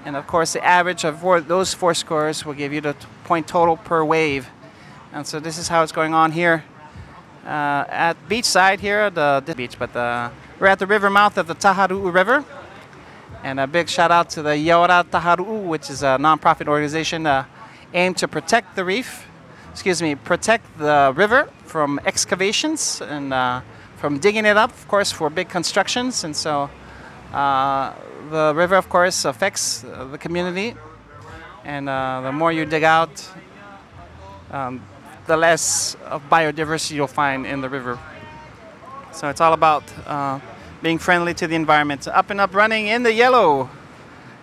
and of course, the average of those 4 scores will give you the point total per wave. And so this is how it's going on here at beachside here at the beach. But we're at the river mouth of the Taharu'u River. And a big shout out to the Yaora Taharu'u, which is a nonprofit organization aimed to protect the reef, protect the river from excavations and from digging it up, of course, for big constructions. And so the river, of course, affects the community. And the more you dig out, the less of biodiversity you'll find in the river. So it's all about being friendly to the environment. Up and up running in the yellow.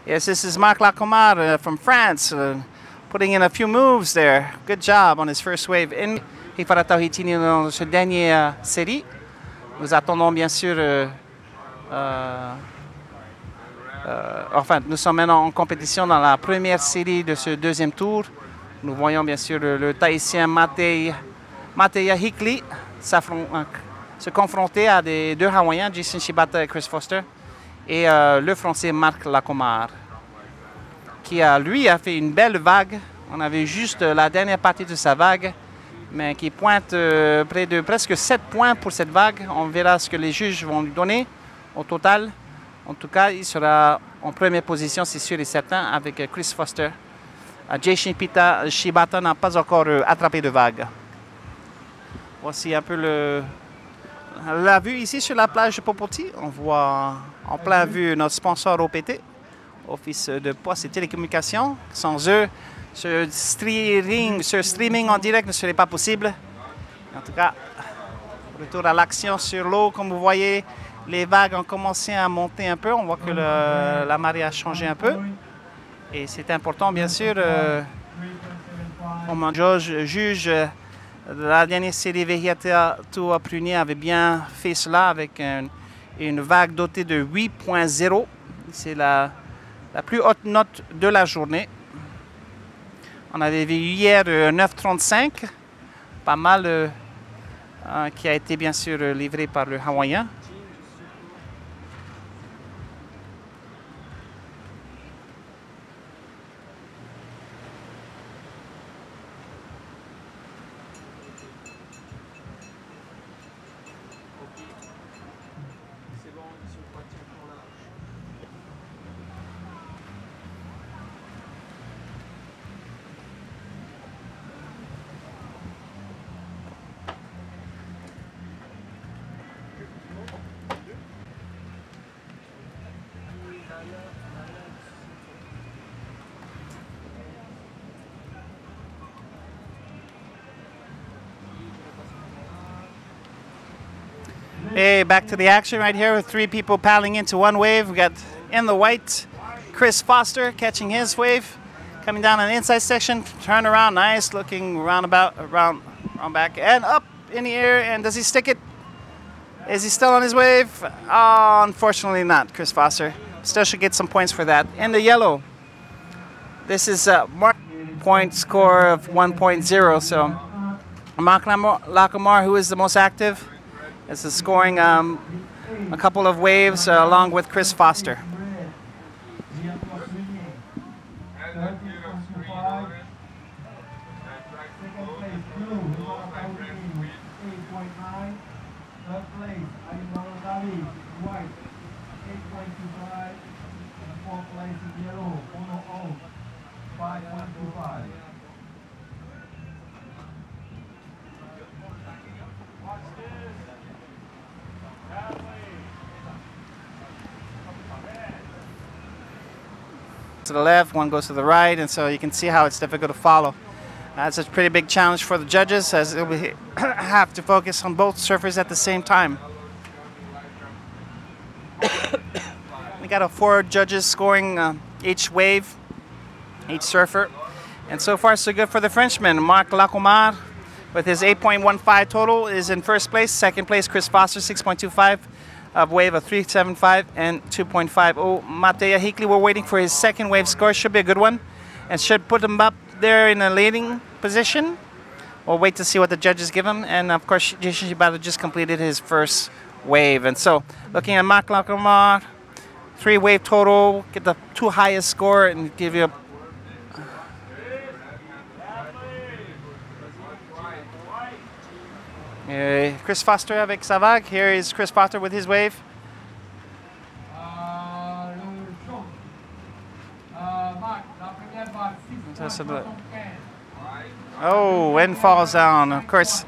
Yes, this is Marc Lacomare from France, putting in a few moves there. Good job on his first wave. In Heifara Tahutini dans cette dernière série. Nous attendons bien sûr, enfin, nous sommes maintenant en compétition dans la première série de ce deuxième tour. Nous voyons bien sûr le Tahitien Mateya Hikli se confronter à des 2 Hawaïens, Jason Shibata et Chris Foster, et le Français Marc Lacomare, qui lui a fait une belle vague. On avait juste la dernière partie de sa vague, mais qui pointe près de presque 7 points pour cette vague. On verra ce que les juges vont lui donner au total. En tout cas, il sera en première position, c'est sûr et certain, avec Chris Foster. Jason Shibata n'a pas encore attrapé de vague. Voici un peu la vue ici sur la plage de Popoti. On voit en plein vue notre sponsor OPT, Office de Poste et Télécommunications. Sans eux, ce streaming en direct ne serait pas possible. En tout cas, retour à l'action sur l'eau. Comme vous voyez, les vagues ont commencé à monter un peu. On voit que la marée a changé un peu. Et c'est important, bien sûr. Comme juge la dernière série Vehiatua Prunier avait bien fait cela avec une vague dotée de 8.0. C'est la plus haute note de la journée. On avait vu hier 9.35, pas mal, qui a été bien sûr livré par le Hawaïen. Hey, back to the action right here with 3 people paddling into one wave. We got in the white, Chris Foster catching his wave, coming down on the inside section, turn around, nice looking roundabout, around back and up in the air. And does he stick it? Is he still on his wave? Oh, unfortunately not, Chris Foster. Still should get some points for that. In the yellow, this is a point score of 1.0. So Mark Lacomar, who is the most active, is scoring a couple of waves along with Chris Foster. To the left, one goes to the right, and so you can see how it's difficult to follow. That's a pretty big challenge for the judges, as they'll have to focus on both surfers at the same time. We got 4 judges scoring each wave, each surfer, and so far so good for the Frenchman. Marc Lacomar, with his 8.15 total, is in first place. Second place, Chris Foster, 6.25. Of wave of 3.75 and 2.50. Matej Hickli, we're waiting for his second wave score. Should be a good one and should put him up there in a leading position. We'll wait to see what the judges give him. And of course, Jason Shibata just completed his first wave. And so looking at Marc Lacomar, 3 wave total, get the 2 highest score and give you a Chris Foster avec sa vague. Here is Chris Foster with his wave. Oh, and falls down. Of course,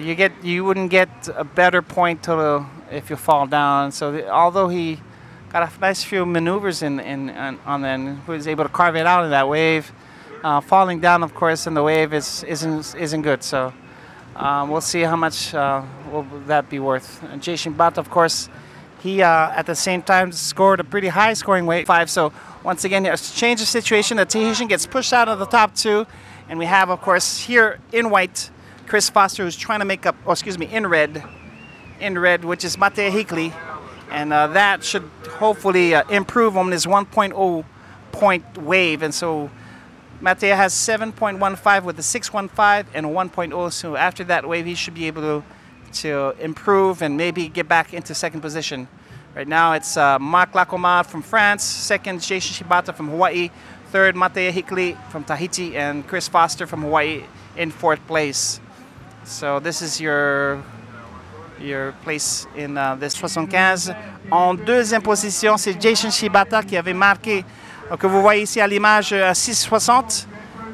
you wouldn't get a better point total if you fall down. So although he got a nice few maneuvers on then, he was able to carve it out in that wave. Falling down, of course, in the wave isn't good. So. We'll see how much will that be worth. And Jason Shibata, of course, he at the same time scored a pretty high scoring wave 5. So once again, to change the situation, the Tahitian gets pushed out of the top 2, and we have, of course, here in white, Chris Foster, who's trying to make up. Oh, excuse me, in red, which is Matej Hickli, and that should hopefully improve on his 1.0 point wave, and so. Matej has 7.15 with a 6.15 and a 1.0, so after that wave he should be able to improve and maybe get back into second position. Right now it's Marc Lacomar from France, second Jason Shibata from Hawaii, third Matej Hickli from Tahiti, and Chris Foster from Hawaii in 4th place. So this is your place in this 75. En 2e position, c'est Jason Shibata qui avait marqué, que vous voyez ici à l'image, à 6,60.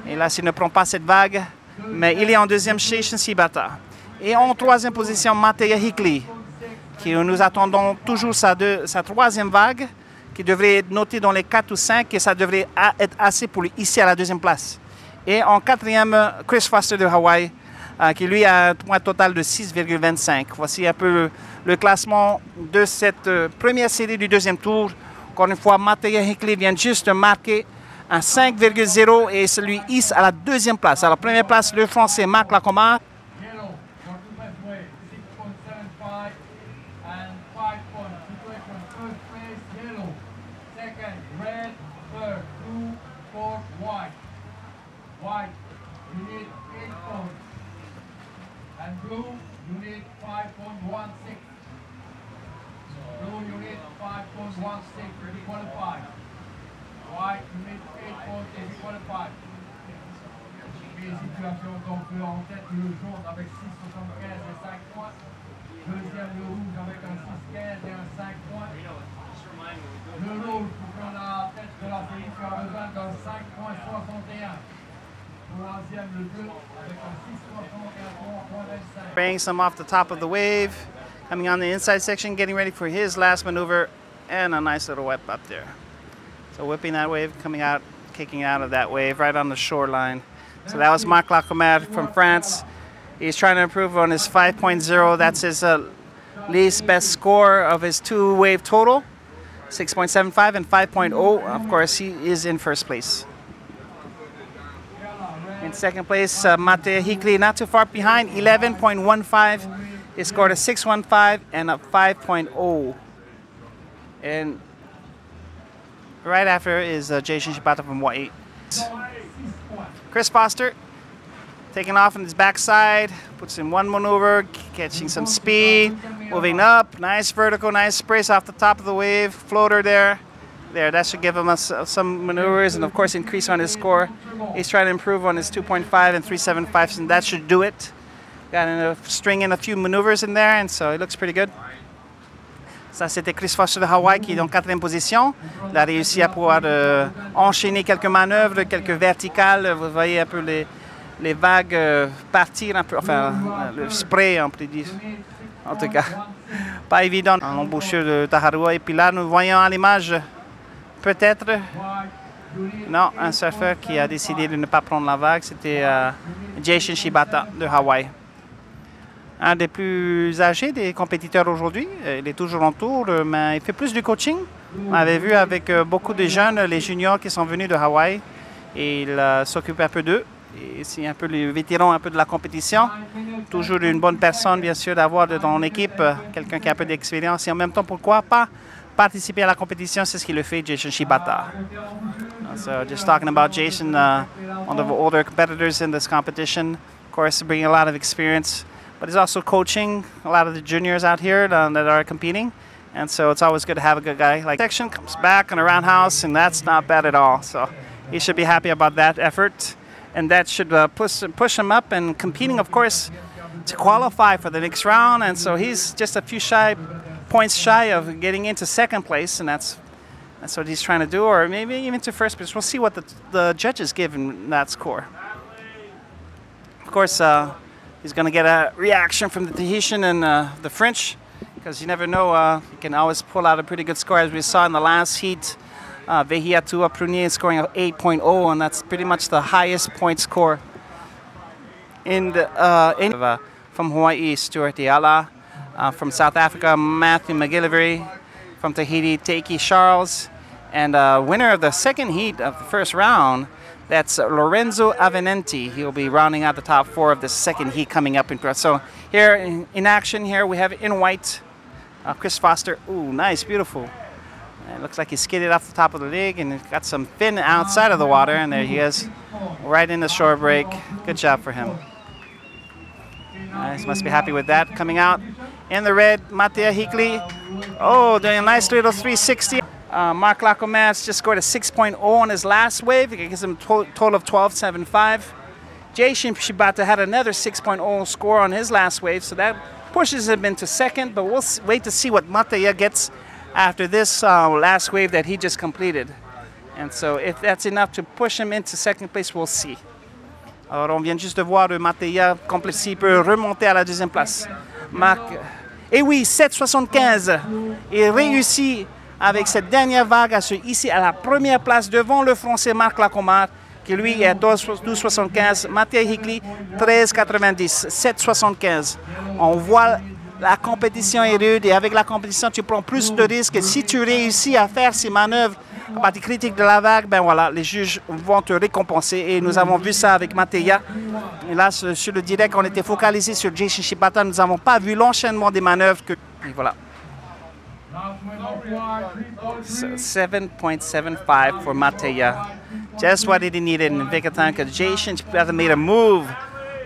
Et là, s'il ne prend pas cette vague, mais il est en 2e chez Shibata. Et en 3e position, Matej Hickli, qui nous attendons toujours sa 3e vague, qui devrait être notée dans les 4 ou 5, et ça devrait être assez pour lui ici à la 2e place. Et en 4e, Chris Foster de Hawaï, qui lui a un point total de 6,25. Voici un peu le classement de cette première série du 2e tour. Encore une fois, Matej Hickli vient juste de marquer un 5,0 et celui hisse à la 2e place. À la première place, le Français Marc Lacomar. White, you need 8 points and qualified. Les situations qu'on peut en tête, le jaune avec 6,75 et 5 points. Deuxième, le rouge avec un 6,15 et un 5 points. Le rouge, pour qu'on a en tête de la série, tu as besoin d'un 5,61. Troisième, le bleu avec un 6,60 et un 3,25. Bringing some off the top of the wave. Coming on the inside section, getting ready for his last maneuver, and a nice little whip up there. So whipping that wave, coming out, kicking out of that wave right on the shoreline. So that was Marc Lacomar from France. He's trying to improve on his 5.0. That's his least best score of his two-wave total, 6.75 and 5.0. Of course, he is in first place. In second place, Matej Hikli, not too far behind, 11.15. He scored a 6.15 and a 5.0. And right after is Jason Shibata from Hawaii. Chris Foster taking off on his backside, puts in one maneuver, catching some speed, moving up, nice vertical, nice brace off the top of the wave, floater there. There, that should give him some maneuvers and of course increase on his score. He's trying to improve on his 2.5 and 3.75, and that should do it. Got to string in a few maneuvers in there, and so it looks pretty good. Ça, c'était Chris Foster de Hawaii qui est en 4e position. Il a réussi à pouvoir enchaîner quelques manœuvres, quelques verticales. Vous voyez un peu les vagues partir un peu, enfin le spray on peut dire. En tout cas, pas évident en l'embouchure de Taharua. Et puis là, nous voyons à l'image, peut-être, non, un surfeur qui a décidé de ne pas prendre la vague, c'était Jason Shibata de Hawaï. Un des plus âgés des compétiteurs aujourd'hui. Il est toujours en tour, mais il fait plus du coaching. On avait vu avec beaucoup de jeunes, les juniors qui sont venus de Hawaï, et il s'occupe un peu d'eux. Et c'est un peu les vétérans un peu de la compétition. Toujours une bonne personne, bien sûr, d'avoir dans l'équipe quelqu'un qui a un peu d'expérience. Et en même temps, pourquoi pas participer à la compétition, c'est ce qu'il le fait, Jason Shibata. So just talking about Jason, one of the older competitors in this competition, of course, bringing a lot of experience. But he's also coaching a lot of the juniors out here that are competing. And so it's always good to have a good guy. Like section comes back on a roundhouse, and that's not bad at all. So he should be happy about that effort. And that should push him up and competing, of course, to qualify for the next round. And so he's just a few points shy of getting into second place, and that's what he's trying to do, or maybe even to first place. We'll see what the judges give him that score. Of course, he's going to get a reaction from the Tahitian and the French, because you never know. You can always pull out a pretty good score, as we saw in the last heat. Vehiatua Prunier scoring 8.0, and that's pretty much the highest point score in the from Hawaii, Stuart Iala. From South Africa, Matthew McGillivray. From Tahiti, Teiki Charles. And winner of the second heat of the first round, that's Lorenzo Avenenti. He'll be rounding out the top 4 of the second heat coming up in. So here in action here, we have in white, Chris Foster. Ooh, nice, beautiful. It looks like he skidded off the top of the leg and got some fin outside of the water, and there he is, right in the shore break. Good job for him. Nice, must be happy with that. Coming out in the red, Matej Hikli. Oh, doing a nice little 360. Mark Lacomance just scored a 6.0 on his last wave. It gives him a total of 12.75. Jason Shibata had another 6.0 score on his last wave, so that pushes him into second, but we'll wait to see what Matej gets after this last wave that he just completed. And so if that's enough to push him into second place, we'll see. Alors on vient juste de voir Matej s'il peut remonter à la deuxième place. Et oui, 7,75. Il réussit avec cette dernière vague à se hisser à la première place devant le Français Marc Lacomare, qui lui est à 12,75. Matej Hikli, 13,90. 7,75. On voit la compétition est rude, et avec la compétition, tu prends plus de risques. Et si tu réussis à faire ces manœuvres à partir critique de la vague, ben voilà, les juges vont te récompenser. Et nous avons vu ça avec Matej. Et là, sur le direct, on était focalisé sur Jason Shibata. Nous n'avons pas vu l'enchaînement des manœuvres. Et voilà. So 7.75 for Matej. Just what he needed in Vika time, because Jason Shibata made a move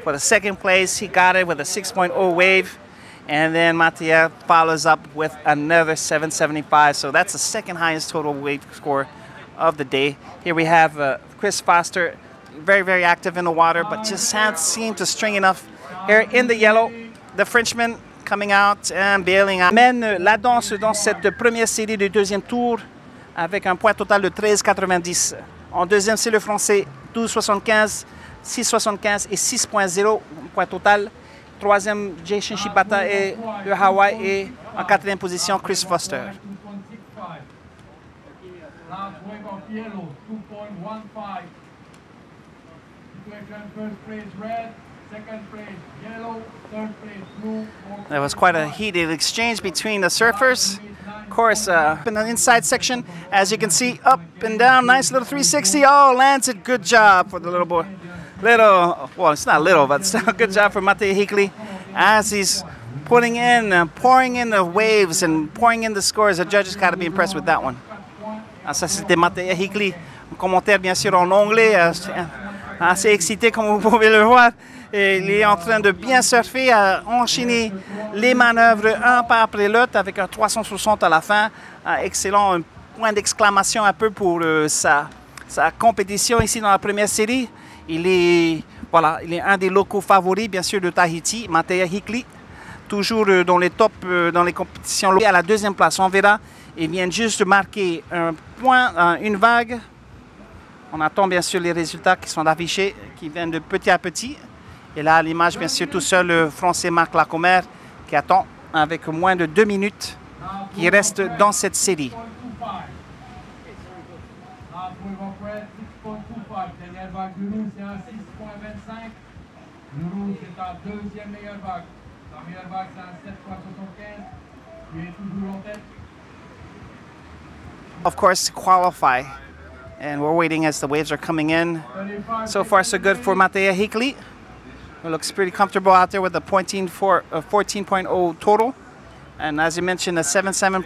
for the second place. He got it with a 6.0 wave. And then Matej follows up with another 7.75. So that's the second highest total wave score of the day. Here we have Chris Foster, very, very active in the water, but just can't seem to string enough. Here in the yellow, the Frenchman coming out and bailing out. Mène la danse dans cette première série du deuxième tour avec un point total de 13,90. En deuxième, c'est le Français, 12,75, 6,75 et 6,0 point total. Troisième, Jason Shibata et de Hawaï, et en quatrième position, Chris Foster. second place yellow, third place blue. There was quite a heated exchange between the surfers. Of course, in the inside section, as you can see, up and down, nice little 360. Oh, lands it. Good job for the little boy. Well, it's not little, but still a good job for Matej Hickley as he's pouring in the waves and pouring in the scores. The judges got to be impressed with that one. Ça, c'était Matej Hickley. Un commentaire, bien sûr, en anglais. Assez excité, comme vous pouvez le voir. Et il est en train de bien surfer, à enchaîner les manœuvres un pas après l'autre avec un 360 à la fin. Excellent, un point d'exclamation un peu pour sa compétition ici dans la première série. Il est un des locaux favoris, bien sûr, de Tahiti, Matej Hickley. Toujours dans les tops, dans les compétitions locales. À la deuxième place, on verra. Il vient juste de marquer un point, une vague. On attend bien sûr les résultats qui sont affichés, qui viennent de petit à petit. Et là, à l'image, bien sûr, tout seul, le Français Marc Lacommer qui attend avec moins de 2 minutes, qui reste dans cette série. Dernière vague du rouge, c'est un 6.25. Le rouge, c'est ta deuxième meilleure vague. La meilleure vague, c'est un 7.75. Tu es toujours en tête. Of course, to qualify. And we're waiting as the waves are coming in. So far, so good for Matej Hickley. It looks pretty comfortable out there with a 14.0 total. And as you mentioned, a 7.7,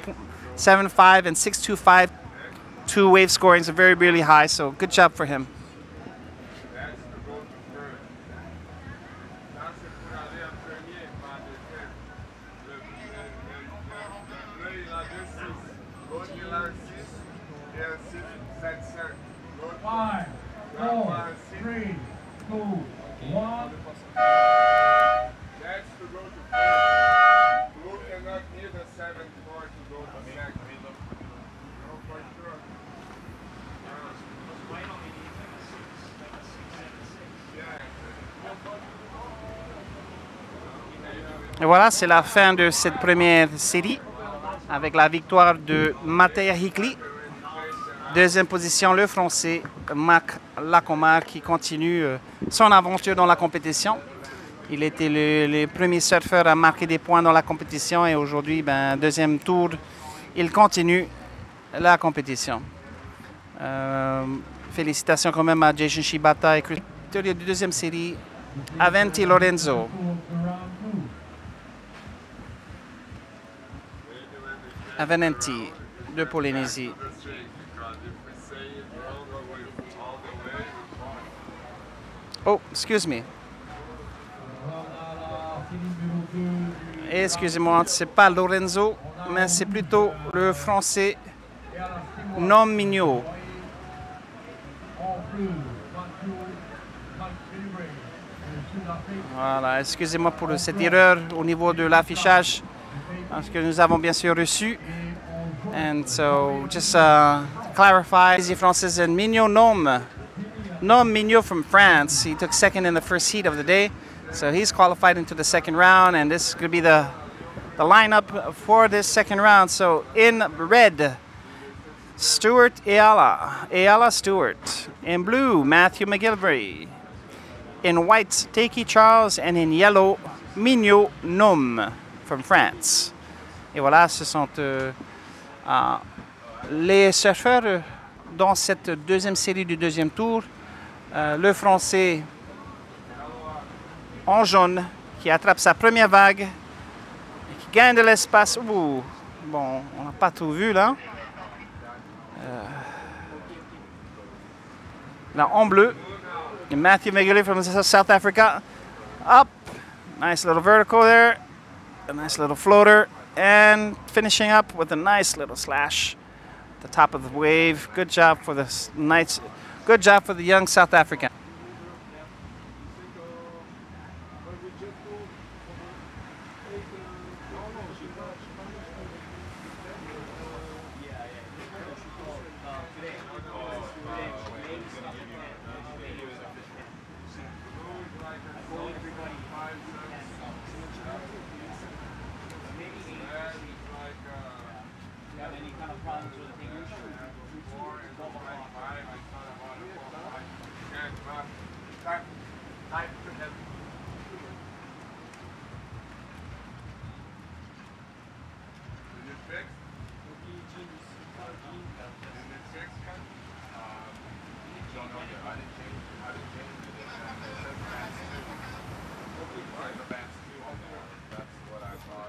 7.5 and 6.25 two wave scorings are very, really high. So good job for him. Five, four, three, two, one. That's to go to first. Blue cannot need a 7-4 to go to second. No, for sure. Et voilà, c'est la fin de cette première série avec la victoire de Matej Hickley. Deuxième position, le Français Marc Lacommer qui continue son aventure dans la compétition. Il était le premier surfeur à marquer des points dans la compétition et aujourd'hui, deuxième tour, il continue la compétition. Félicitations quand même à Jason Shibata et Victoria de deuxième série, Aventi Lorenzo. Avenenti de Polynésie. Oh, excuse me. Excusez-moi, c'est pas Lorenzo, mais c'est plutôt le Français Nom Mignot. Voilà, excusez-moi pour cette erreur au niveau de l'affichage, parce que nous avons bien sûr reçu. And so, just clarify, the Francis and Mignot Nom. Nom Mignot from France. He took second in the first heat of the day. So he's qualified into the second round, and this could be the lineup for this second round. So in red, Stuart Ayala Stewart. In blue, Matthew McGillivray. In white, Takey Charles, and in yellow, Mignot Nom from France. Et voilà, ce sont les surfeurs dans cette deuxième série du deuxième tour. Le Français en jaune qui attrape sa première vague et qui gagne de l'espace. Bon, on n'a pas tout vu là. Là en bleu, Matthew McGillivray from South Africa. Up, nice little vertical there, a nice little floater, and finishing up with a nice little slash at the top of the wave. Good job for the good job for the young South African.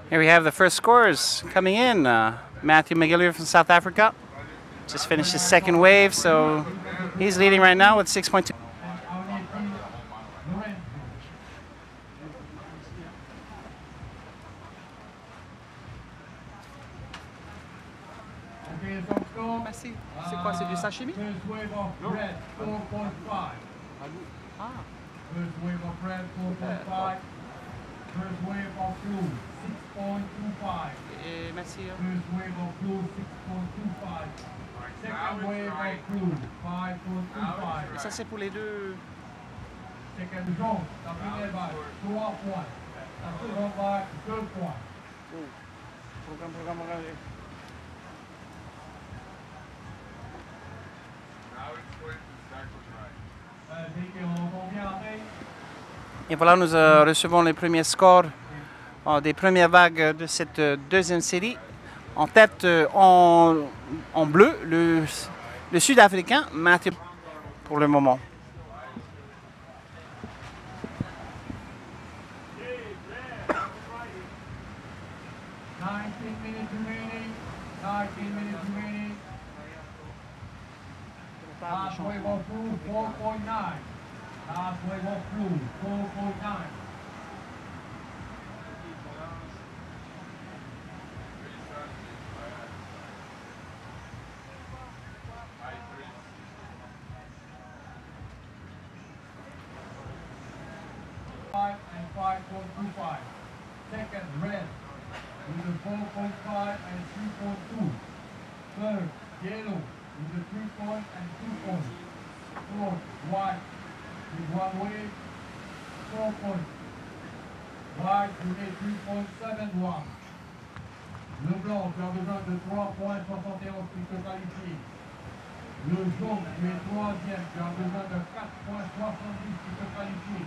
Here we have the first scores coming in. Matthew McGilliard from South Africa just finished his second wave, so he's leading right now with 6.2. Merci. C'est quoi, c'est du sashimi? First wave of red, 4.5. Ah. First wave of red, 4.5. First wave of blue, 6.25. Merci. First wave of blue, 6.25. Second wave of blue, 5.25. Et ça, c'est pour les deux. Second jaune, la première vague, 3 points. La seconde vague, 2 points. Programme. Et voilà, nous recevons les premiers scores des premières vagues de cette deuxième série. En tête, en bleu, le Sud-Africain, Matthew, pour le moment. Last wave of blue, 4.9. Last wave of blue, 4.9. And 5.25. Second, red with a 4.5 and 3.2. Third, yellow with a 3 point and 2 points. Fourth, white with 1 wave, 4 points. White with a 3.71. Le blanc, tu as besoin de 3 points 71 pour te qualifier. Le jaune, tu es troisième, tu as besoin de 4 points 70 pour te qualifier.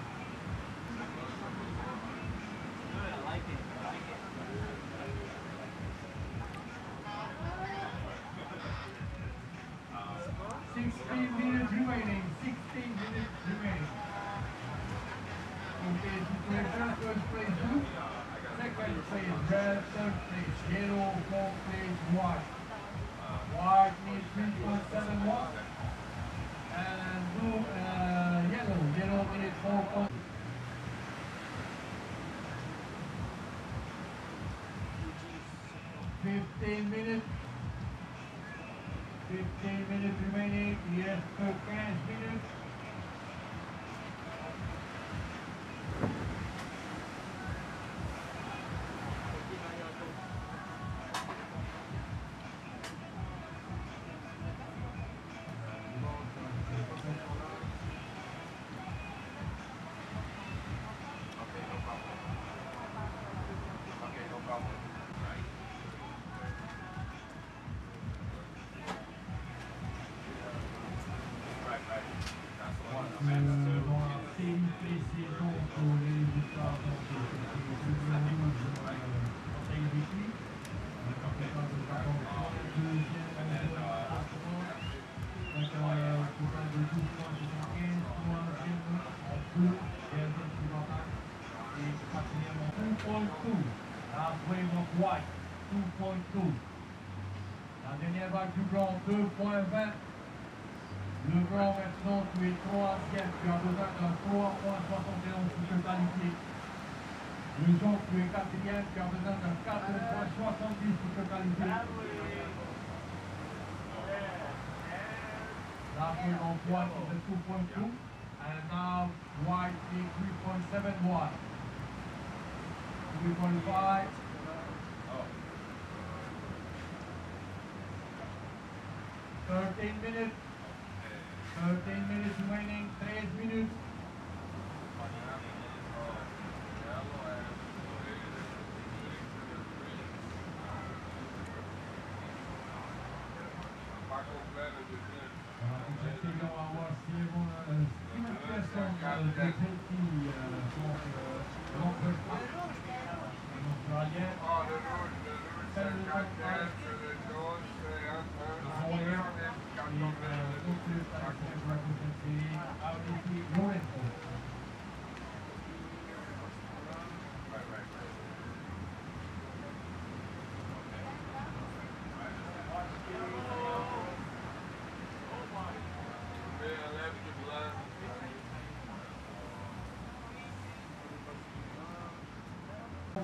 16 minutes remaining. 16 minutes remaining. Okay, situation, first place blue, second place red, third place yellow, fourth place white. White needs 3.71 and blue, yellow needs 4. 15 minutes. 15 minutes remaining. Yes, 15 minutes. Last wave of white, 2.2. La dernière vague du blanc, 2.20. Le blanc maintenant, tu es troisième, tu as besoin d'un 3.71 pour te qualifier. Le jaune, tu es quatrième, tu as besoin d'un 4.70 pour te qualifier. Last wave of white is a 2.2. And now white is 3.71. 3.5. 13 minutes. 13 minutes remaining. 13 minutes.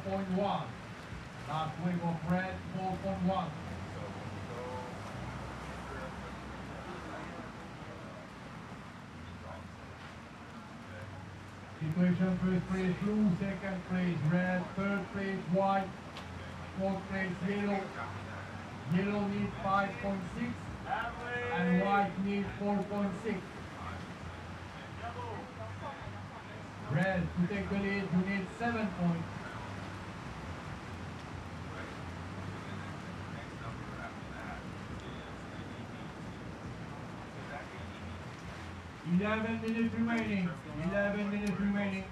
4.1. Last wave of red, 4.1. Situation first place blue, second place red, third place white, fourth place yellow. Yellow needs 5.6 and white needs 4.6. Red, to take the lead, you need 7 points. Eleven minutes remaining. 11 minutes remaining.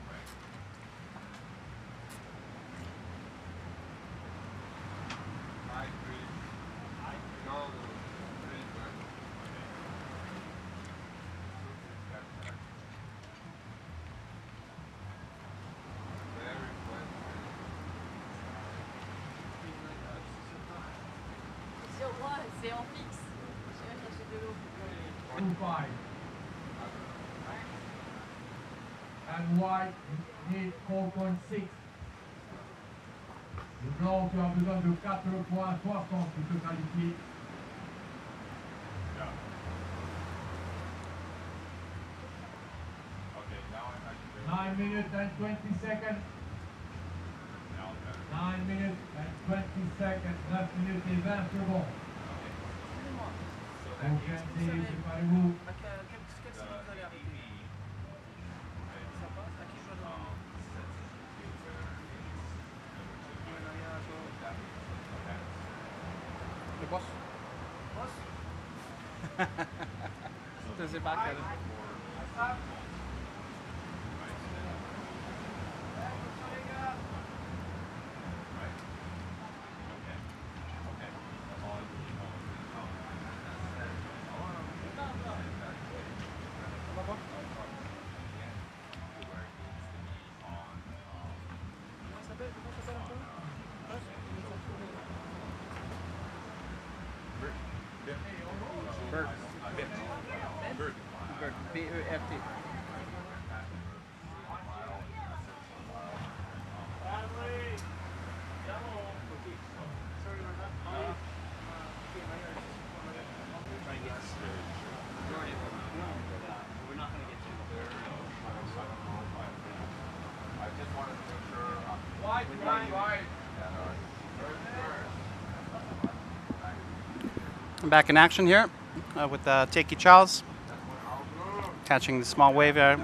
Sur moi, c'est en fixe. Je vais chercher de l'eau. 2.5. And white need 4.6. Le blanc, tu as besoin de 4.60 pour te qualifier. Okay, now I can 9 minutes and 20 seconds. 9 minutes and 20 seconds. 9 minutes et 20 secondes. Prochaine série, préparez-vous. Le boss. Je sais pas quel. B-E-R-T. Back in action here with Takey Charles catching the small wave there.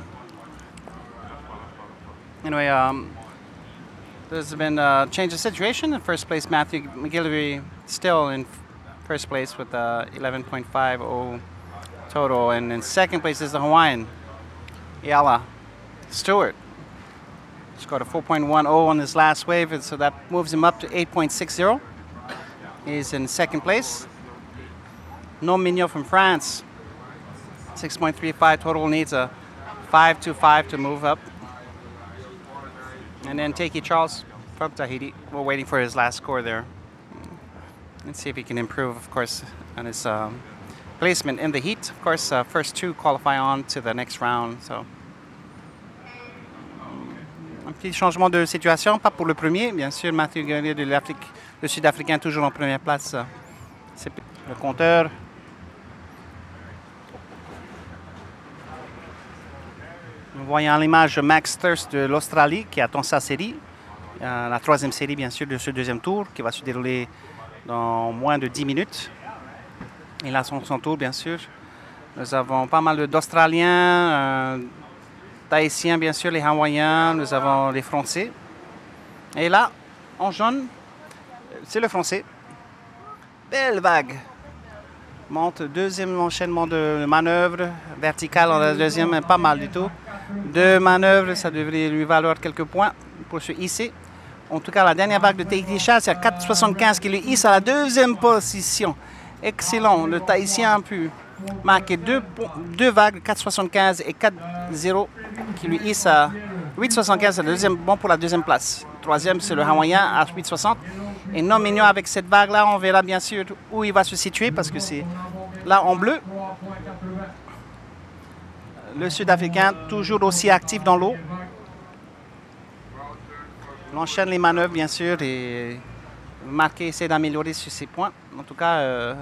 Anyway, there's been a change of situation. In first place, Matthew McGillivray still in first place with 11.50 total, and in second place is the Hawaiian Yala Stewart. Scored a 4.10 on his last wave, and so that moves him up to 8.60. He's in second place. No Mignot from France, 6.35 total, needs a 5.25 to move up. And then Takey Charles from Tahiti, we're waiting for his last score there. Let's see if he can improve, of course, on his placement in the heat. Of course, first two qualify on to the next round. So. Un petit changement de situation, pas pour le premier, bien sûr, Mathieu Gagné de l'Afrique, le Sud-Africain toujours en première place. C'est le compteur. Nous voyons l'image de Max Thirst de l'Australie qui attend sa série, la troisième série bien sûr de ce deuxième tour qui va se dérouler dans moins de 10 minutes. Il a son tour bien sûr. Nous avons pas mal d'Australiens, Tahitiens bien sûr, les Hawaïens, nous avons les Français. Et là, en jaune, c'est le Français. Belle vague. Monte, deuxième enchaînement de manœuvres, verticale en la deuxième, mais pas mal du tout. Deux manœuvres, ça devrait lui valoir quelques points pour se hisser. En tout cas, la dernière vague de Takey Charles, c'est à 4,75 qui lui hisse à la deuxième position. Excellent, le Tahitien a pu marquer deux vagues, 4,75 et 4,0 qui lui hisse à 8,75, c'est le deuxième, bon pour la deuxième place. Troisième, c'est le Hawaïen à 8,60. Et non mignon avec cette vague-là, on verra bien sûr où il va se situer parce que c'est là en bleu. Le Sud-Africain toujours aussi actif dans l'eau. Il enchaîne les manœuvres, bien sûr, et marquer, essaie d'améliorer sur ses points. En tout cas,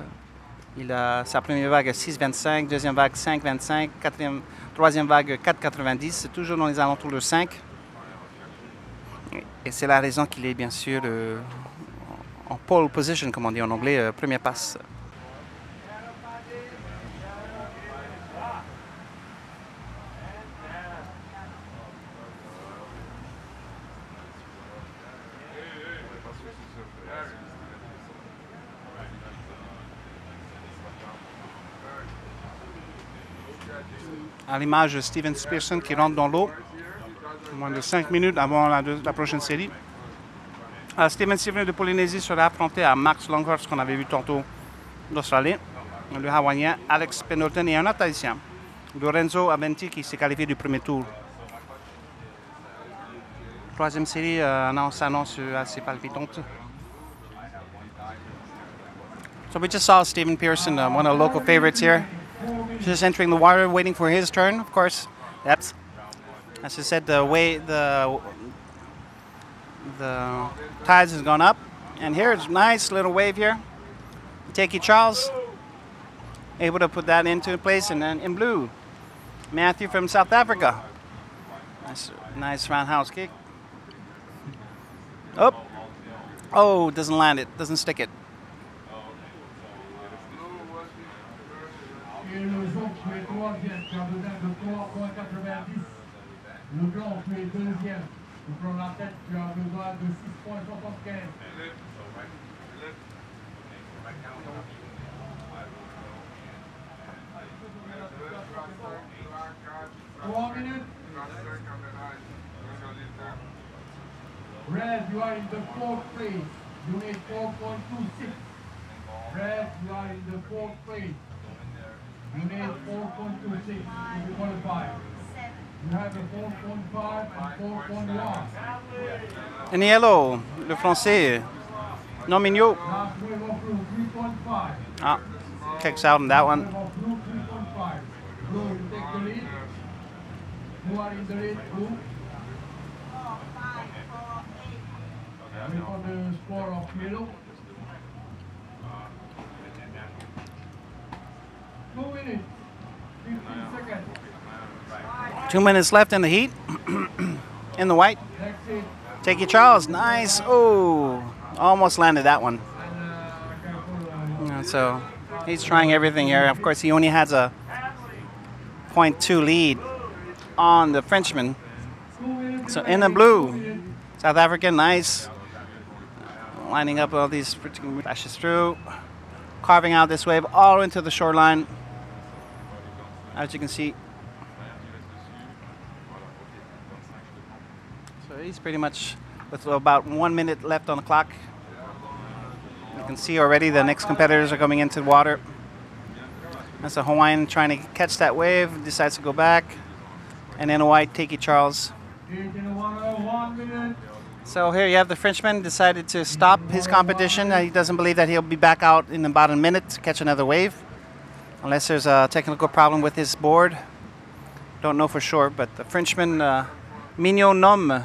il a sa première vague à 6,25, deuxième vague 5,25, troisième vague 4,90. C'est toujours dans les alentours de 5. Et c'est la raison qu'il est, bien sûr, en pole position, comme on dit en anglais, première passe. À l'image de Steven Spearson qui rentre dans l'eau, moins de 5 minutes avant la prochaine série. Steven Spearson de Polynésie sera affronté à Max Longhurst, qu'on avait vu tantôt d'Australie, le Hawaïen Alex Pendleton et un autre Haïtien, Lorenzo Aventi, qui s'est qualifié du premier tour. Troisième série s'annonce assez palpitante. So we just saw Steven Pearson, one of the local favorites here. Just entering the water, waiting for his turn, of course. That's, as I said, the tides has gone up. And here's a nice little wave here. Takey Charles, able to put that into place. And then in blue, Matthew from South Africa. Nice roundhouse kick. Oh, doesn't land it, doesn't stick it. Et le jaune qui est troisième, qui a besoin de 3,90. Le blanc qui est deuxième, qui prend la tête, qui a besoin de 6,75. 3 minutes. Red, you are in the fourth place. You need 4,26. Red, you are in the fourth place. You need 4,26 to be qualified. You have a 4,5 and 4,1. And yellow, le français, non mignon. Last wave of blue, 3,5. Ah, kicks out on that one. Wave of blue, 3,5. Blue, you take the lead. You are in the lead, blue. Wait for the score of yellow. 2 minutes, 15 seconds. 2 minutes left in the heat. In the white. That's it. Takey Charles, nice. Oh, almost landed that one. So he's trying everything here. Of course, he only has a 0.2 lead on the Frenchman. So in the blue, South African, nice. Lining up all these flashes through, carving out this wave all into the shoreline. As you can see. So he's pretty much with about 1 minute left on the clock. You can see already the next competitors are coming into the water. That's a Hawaiian trying to catch that wave, decides to go back. And then a white, Takey Charles. So here you have the Frenchman decided to stop his competition. He doesn't believe that he'll be back out in about a minute to catch another wave. Unless there's a technical problem with his board. Don't know for sure, but the Frenchman, Mignon Nom,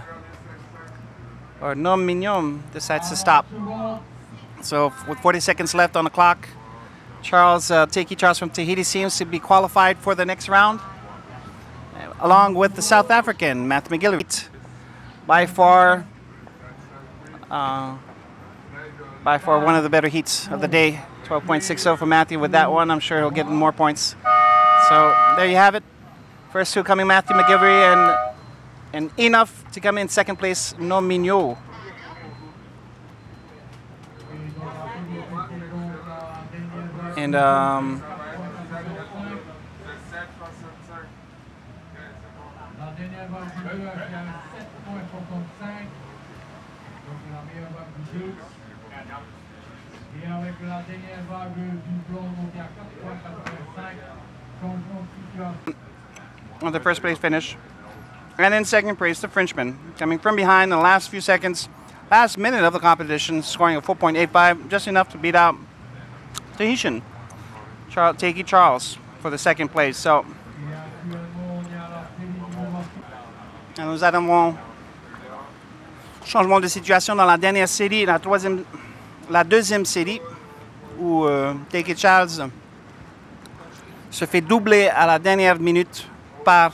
or Nom Mignon, decides to stop. So with 40 seconds left on the clock, Takey Charles from Tahiti seems to be qualified for the next round, along with the South African, Matthew McGillivray. By far one of the better heats of the day. 12.60 for Matthew with that one. I'm sure he'll get more points. So there you have it. First two coming, Matthew McGillivray and enough to come in second place, No Mignot. And Et avec la dernière vague du blanc monté à 4,85, changement de situation. On the first place finish. And in second place, the Frenchman, coming from behind in the last few seconds, last minute of the competition, scoring a 4.85, just enough to beat out Tahitian, Takey Charles, for the second place. So, nous avons Changement de situation dans la dernière série, la deuxième série, où Take It Charles se fait doubler à la dernière minute par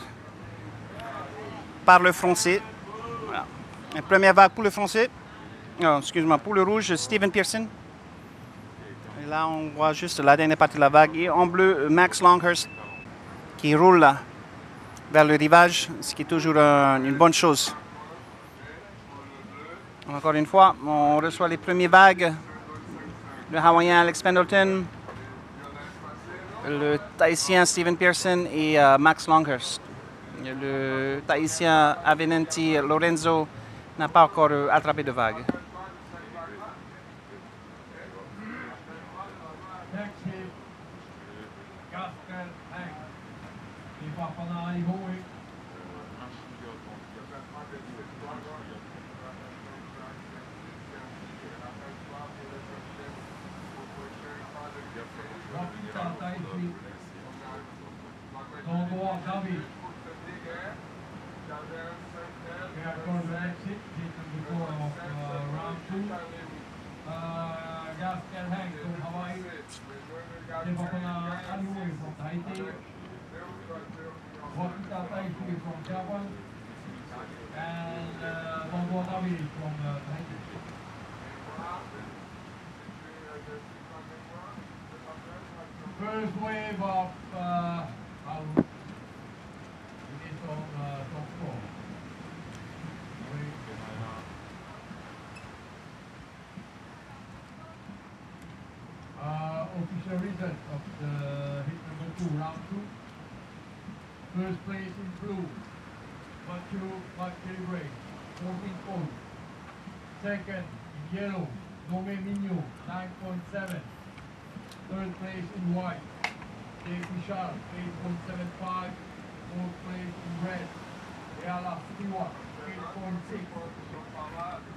le français. Voilà. La première vague pour le français. Oh, excuse-moi, pour le rouge, Steven Pearson. Et là, on voit juste la dernière partie de la vague. Et en bleu, Max Longhurst qui roule là, vers le rivage, ce qui est toujours une bonne chose. Encore une fois, on reçoit les premières vagues. Le Hawaïen Alex Pendleton, le Tahitien Steven Pearson et Max Longhurst. Le Tahitien Avenenti Lorenzo n'a pas encore attrapé de vague. First wave of out. It is on top four. Official result of the hit number 2, round 2. First place in blue, Matthew Gray, 14 points. Second in yellow, Nome Migno, 9.7. Third place in white, J.P. Sharp, 8.75. Fourth place in red, Ayala Stewart, 8.6.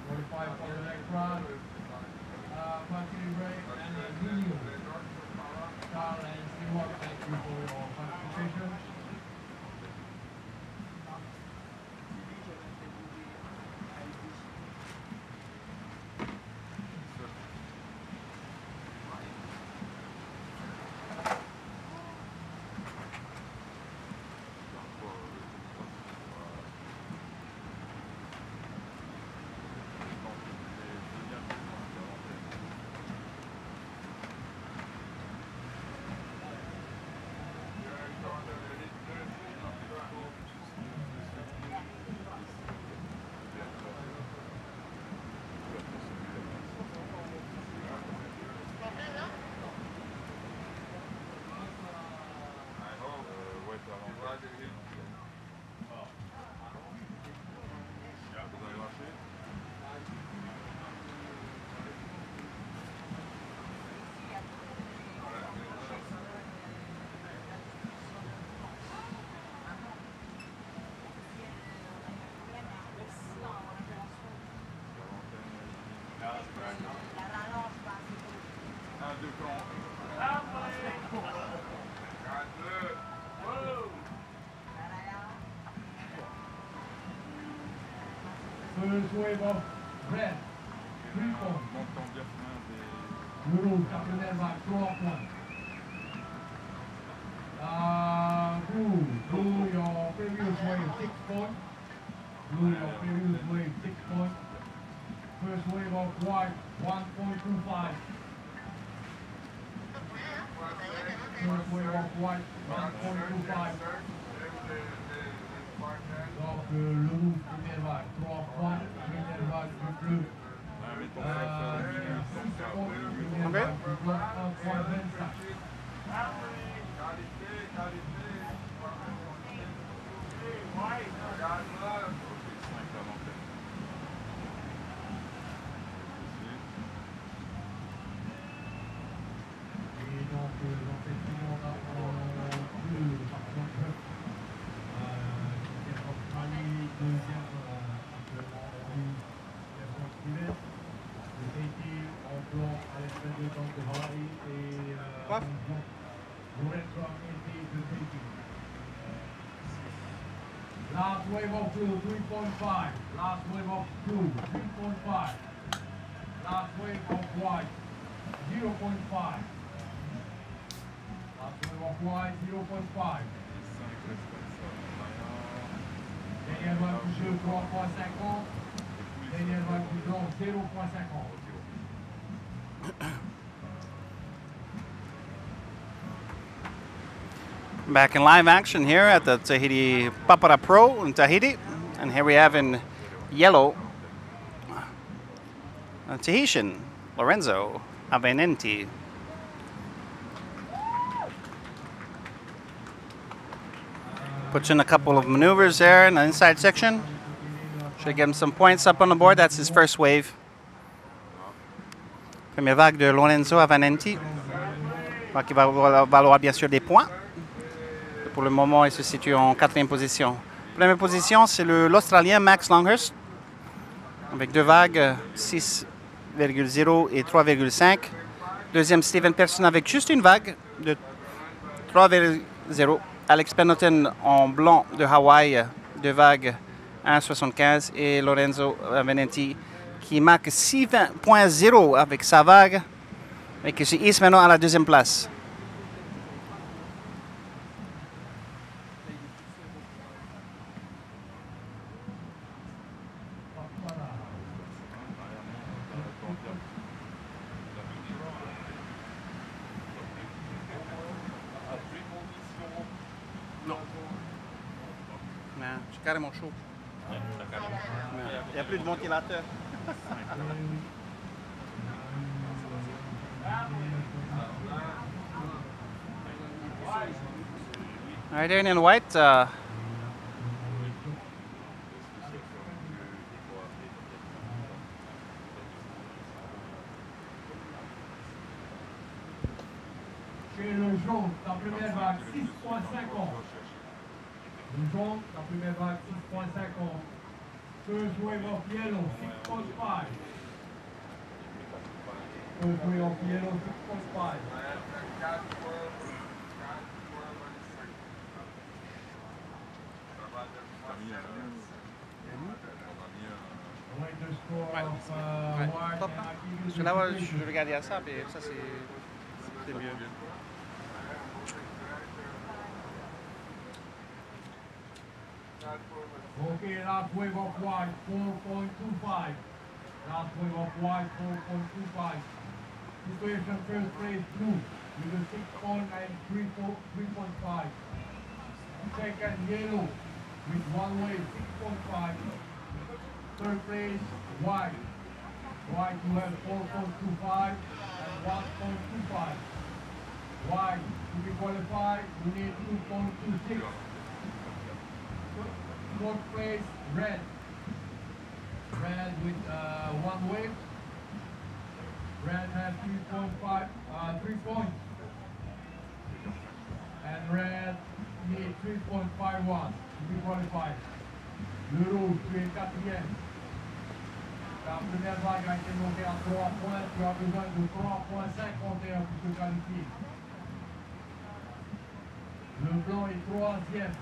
45 for the next round. Matthew Gray and Migno. Carl and Stewart, thank you for your participation. First wave of red, 3 points. Blue, captain by 12 points. Blue, your previous wave, 6 points. Blue, your previous wave, 6 points. First wave of white, 1.25. First wave of white, 1.25. Donc le rouge, première vague, 3 points, première vague du bleu. 6 points, première vague du blanc, 1.25. Et donc dans cette finale, on a bleu, par contre, deuxième actuellement le Haiti en blanc avec le temps de Hawaii et Lorenzo Amenti de Haiti. Last wave of blue, 3.5. Last wave of blue, 3.5. Last wave of white, 0.5. Last wave of white, 0.5. Dernière vague du jeu, 3.50. Dernière vague du blanc, 0.50. Back in live action here at the Tahiti PAPARA Pro in Tahiti. And here we have in yellow a Tahitian, Lorenzo Avenenti. Puts in a couple of maneuvers there in the inside section. Should get him some points up on the board. That's his first wave. Première vague de Lorenzo Avenenti. Qui va valoir bien sûr des points. Pour le moment, il se situe en 4e position. Première position, c'est l'Australien Max Longhurst, avec 2 vagues, 6,0 et 3,5. Deuxième, Steven Pearson avec juste une vague de 3,0. Alex Pendleton en blanc de Hawaï, 2 vagues, 1,75. Et Lorenzo Avenenti qui marque 6,0 avec sa vague et qui se hisse maintenant à la 2e place. Carrément chaud. Il n'y a plus de ventilateur. All right, in white. Chez le jaune, la première vague, 6.50. Le jaune, la première vague, 6.50. First wave of yellow, 6.5. First wave of yellow, 6.5. Top. Parce que là, je regardais à ça, mais ça, c'est mieux. Okay, last wave of white, 4.25. Last wave of white, 4.25. Situation first place, blue, with a 6.9 and 3.5. Second, yellow, with 1 wave, 6.5. Third place, white. White, you have 4.25 and 1.25. White, to be qualified, you need 2.26. Fourth place, red. Red with 1 wave. Red has 3 points. And red needs 3.51 to be qualified. Le rouge, tu es 4e. La première vague a été montée à 3 points. Tu as besoin de 3.51 pour te qualifier. Le blanc est 3e.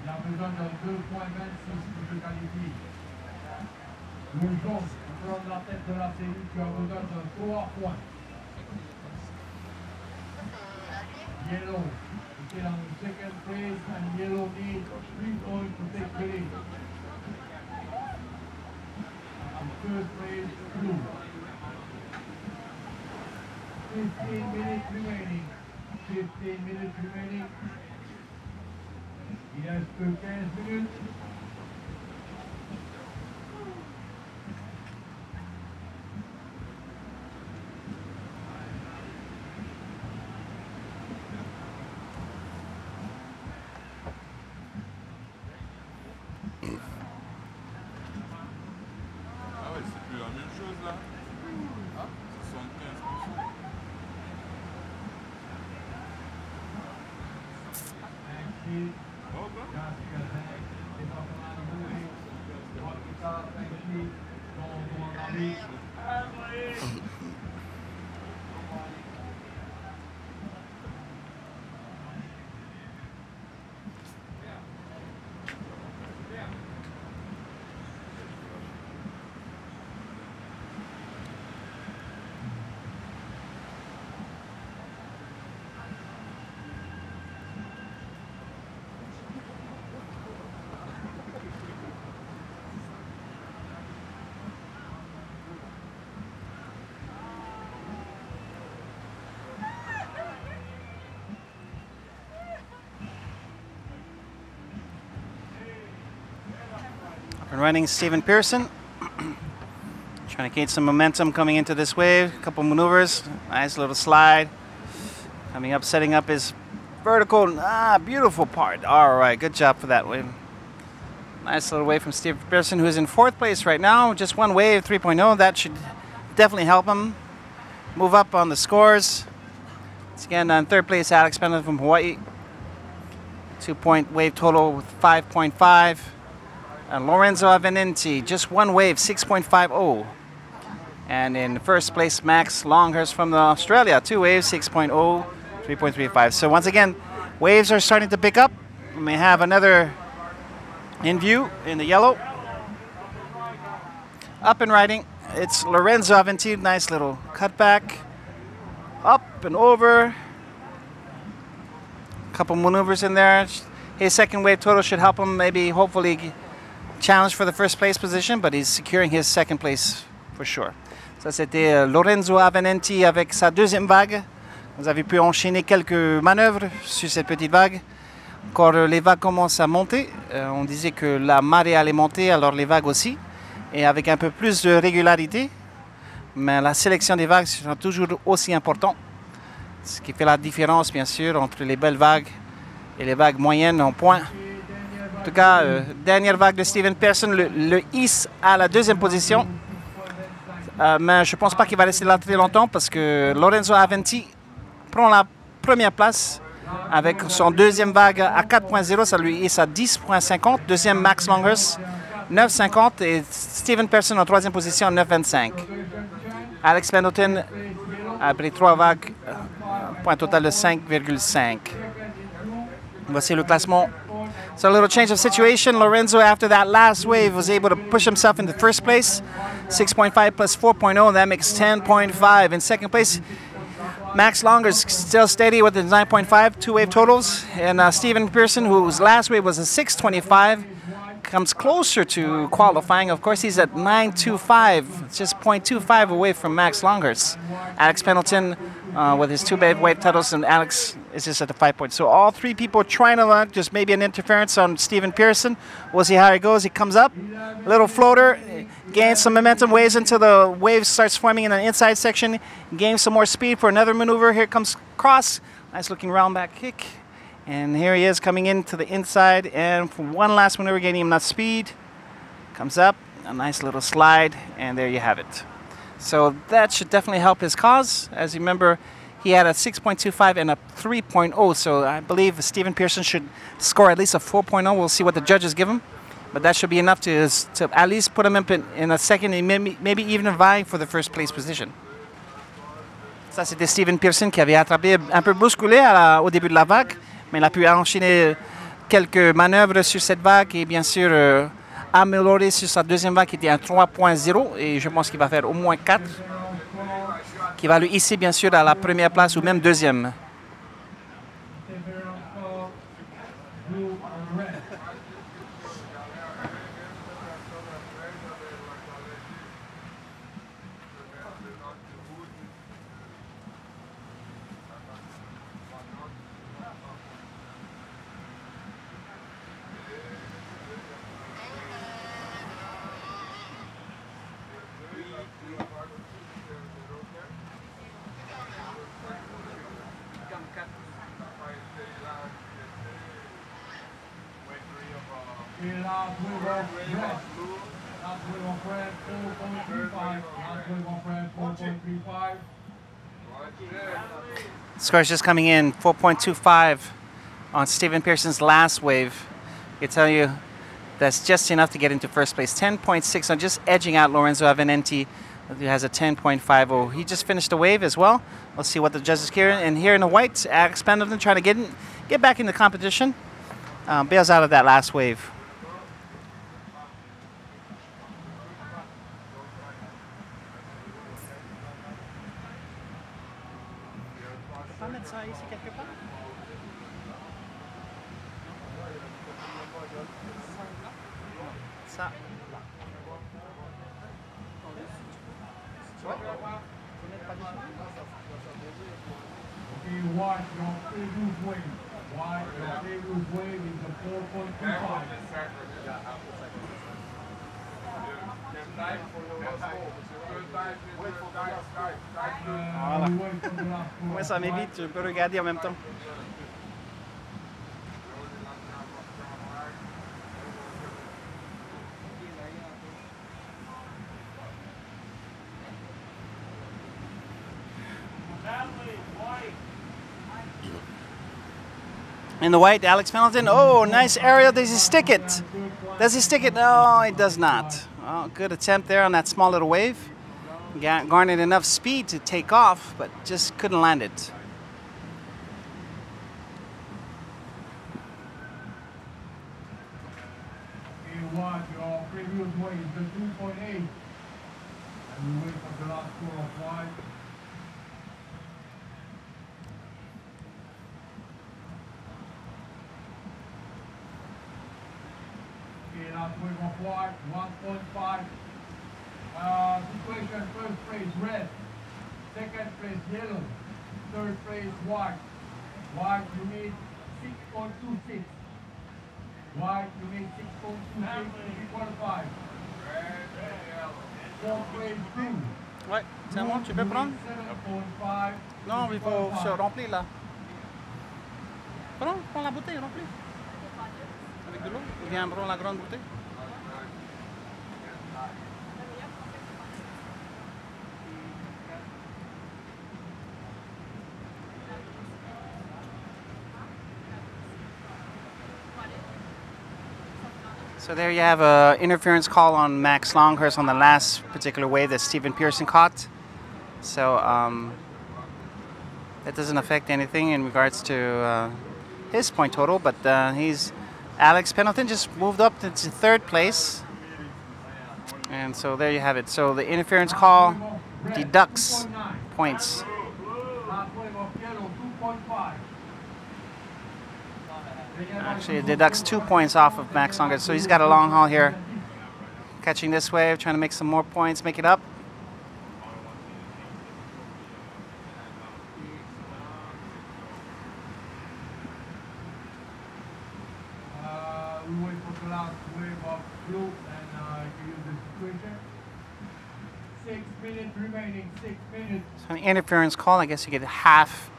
Il a besoin de 2.26 pour se qualifier. Le jaune, pour prendre la tête de la série, tu as besoin de 3 points. Yellow, still on the second place, and yellow needs 3 points to take the lead. And first place, blue. 15 minutes remaining. 15 minutes remaining. Il reste que 15 minutes. Ah ouais, c'est plus la même chose là. Ah, 75%. and running Steven Pearson. Trying to gain some momentum coming into this wave. A couple maneuvers. Nice little slide. Coming up, setting up his vertical. Beautiful part. All right, good job for that wave. Nice little wave from Steven Pearson, who's in 4th place right now. Just one wave, 3.0. That should definitely help him move up on the scores. Once again, on 3rd place, Alex Pendleton from Hawaii. 2-point wave total with 5.5. And Lorenzo Avenenti, just one wave, 6.50. And in 1st place, Max Longhurst from Australia, 2 waves, 6.0, 3.35. So once again, waves are starting to pick up. We may have another in view in the yellow. Up and riding, it's Lorenzo Avenenti, nice little cutback. Up and over. Couple maneuvers in there. His 2nd wave total should help him maybe hopefully challenge for the 1st place position, but he's securing his 2nd place for sure. Ça c'était Lorenzo Avenenti avec sa 2e vague. Vous avez pu enchaîner quelques manœuvres sur cette petite vague. Quand les vagues commencent à monter, on disait que la marée allait monter, alors les vagues aussi, et avec un peu plus de régularité. Mais la sélection des vagues sera toujours aussi important. Ce qui fait la différence, bien sûr, entre les belles vagues et les vagues moyennes en points. En tout cas, dernière vague de Steven Pearson le hisse à la 2e position. Mais je ne pense pas qu'il va rester là très longtemps parce que Lorenzo Avenenti prend la 1re place avec son 2e vague à 4.0. Ça lui hisse à 10.50. 2e Max Longhurst, 9.50. Et Steven Pearson en 3e position, 9.25. Alex Pendleton a pris 3 vagues, point total de 5,5. Voici le classement. So a little change of situation. Lorenzo, after that last wave, was able to push himself into 1st place. 6.5 plus 4.0, that makes 10.5. In 2nd place, Max Longhurst still steady with the 9.5, 2-wave totals. And Steven Pearson, whose last wave was a 6.25, comes closer to qualifying. Of course, he's at 9.25. It's just 0.25 away from Max Longhurst. Alex Pendleton with his 2-wave totals, and Alex is just at the 5 points. So all 3 people trying to learn, just maybe an interference on Steven Pearson. We'll see how he goes. He comes up, little floater, gains some momentum, waves until the wave starts forming in the inside section, gains some more speed for another maneuver. Here comes cross, nice looking round back kick. And here he is coming into the inside, and for one last maneuver, gaining enough speed. Comes up, a nice little slide, and there you have it. So that should definitely help his cause. As you remember, he had a 6.25 and a 3.0, so I believe Steven Pearson should score at least a 4.0. We'll see what the judges give him, but that should be enough to at least put him in a 2nd and maybe even vying for the 1st place position. Ça, c'était Steven Pearson qui avait attrapé un peu bousculé au début de la vague, mais il a pu enchaîner quelques manœuvres sur cette vague et bien sûr améliorer sur sa 2e vague qui était un 3.0, et je pense qu'il va faire au moins 4, qui va lui hisser bien sûr à la 1re place ou même 2e. Scores just coming in, 4.25 on Steven Pearson's last wave. I can tell you that's just enough to get into 1st place. 10.6 on just edging out Lorenzo Avenenti, who has a 10.50. He just finished a wave as well. We'll see what the judges hear. And here in the white, Alex Pendleton trying to get back in the competition. Bails out of that last wave. Voilà. Moi, ça m'évite, je peux regarder en même temps. In the white, Alex Pendleton. Oh, nice aerial. Does he stick it? Does he stick it? No, he does not. Oh, good attempt there on that small little wave. Garnered enough speed to take off, but just couldn't land it. Your previous weight is the 2.8. And we wait for the last score of white. Okay, last wave of white, 1.5. Situation, first place red, second place yellow, third place white. White, you need 6.26. White, you need 6.26 to be qualified. Fourth place blue. Ouais, c'est bon, tu peux prendre? 7.5. Non, il faut se remplir là. Prends la bouteille, remplis. Avec de l'eau. Viens prendre la grande bouteille. So there you have an interference call on Max Longhurst on the last particular wave that Stephen Pearson caught. So that doesn't affect anything in regards to his point total, but Alex Pendleton just moved up to third place. And so there you have it. So the interference call deducts points. Actually, it deducts 2 points off of Max Longhurst. So he's got a long haul here. Catching this wave, trying to make some more points, make it up. We wait for the last wave of blue and use the situation. 6 minutes remaining, 6 minutes. So an interference call, I guess you get half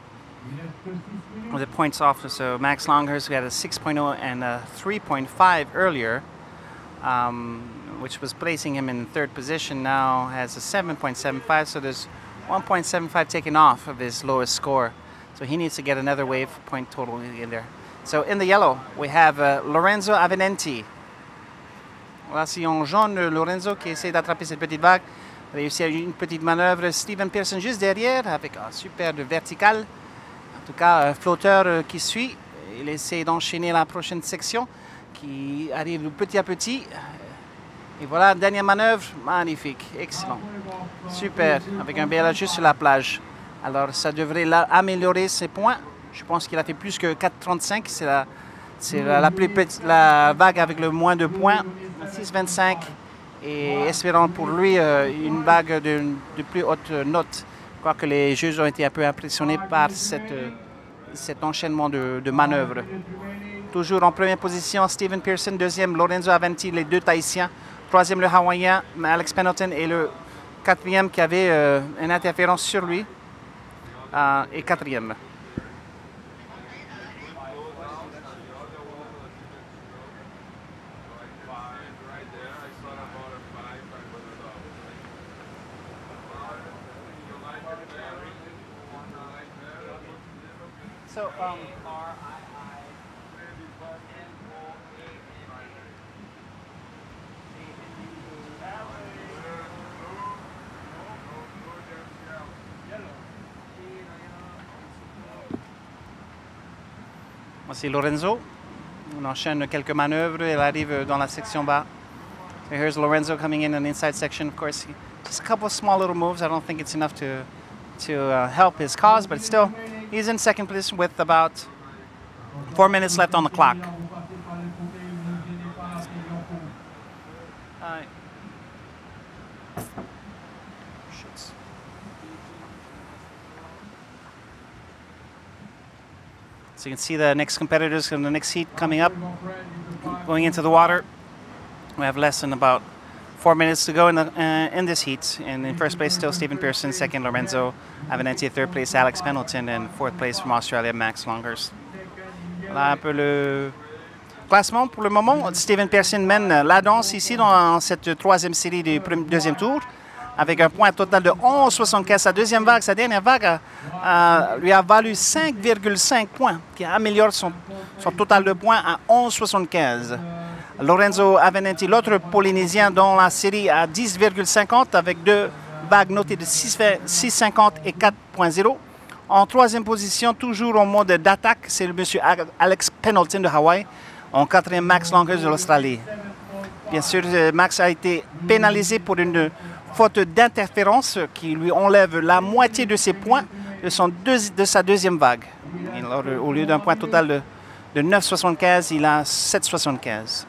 of the points off. So Max Longhurst, we had a 6.0 and a 3.5 earlier, which was placing him in third position. Now has a 7.75, so there's 1.75 taken off of his lowest score. So he needs to get another wave point total in there. So in the yellow, we have Lorenzo Avenenti. Voici en jaune Lorenzo qui essaie d'attraper cette petite vague. Réussit à une petite manœuvre. Stephen Pearson juste derrière avec un super de vertical. En tout cas, un flotteur qui suit. Il essaie d'enchaîner la prochaine section qui arrive petit à petit. Et voilà, dernière manœuvre. Magnifique, excellent. Super, avec un BLA juste sur la plage. Alors, ça devrait améliorer ses points. Je pense qu'il a fait plus que 4,35. C'est la plus petite, la vague avec le moins de points. 6,25. Et espérons pour lui une vague de plus haute note. Je crois que les juges ont été un peu impressionnés par cet enchaînement de manœuvres. Toujours en première position, Stephen Pearson. Deuxième, Lorenzo Avenenti, les deux Tahitiens. Troisième, le Hawaïen, Alex Pendleton. Et le quatrième qui avait une interférence sur lui. Et quatrième. So, voici Lorenzo. On enchaîne quelques manœuvres. Elle arrive dans la section bas. So here's Lorenzo coming in an inside section. Of course, just a couple of small little moves. I don't think it's enough to help his cause, but still, he's in second position with about 4 minutes left on the clock. So you can see the next competitors in the next heat coming up, going into the water. We have less than about 4 minutes to go in this heat. And in first place, still Stephen Pearson. Second, Lorenzo Avenanti. Third place, Alex Pendleton. And fourth place from Australia, Max Longhurst. Voilà un peu le classement pour le moment. Stephen Pearson mène la danse ici dans cette troisième série du deuxième tour, avec un point total de 11,75. Sa deuxième vague, sa dernière vague, lui a valu 5,5 points, qui améliore son total de points à 11,75. Lorenzo Avenanti, l'autre Polynésien dans la série, à 10,50 avec deux vagues notées de 6,50 et 4,0. En troisième position, toujours en mode d'attaque, c'est le monsieur Alex Pendleton de Hawaï. En quatrième, Max Longhurst de l'Australie. Bien sûr, Max a été pénalisé pour une faute d'interférence qui lui enlève la moitié de ses points de sa deuxième vague. Et alors, au lieu d'un point total de 9,75, il a 7,75.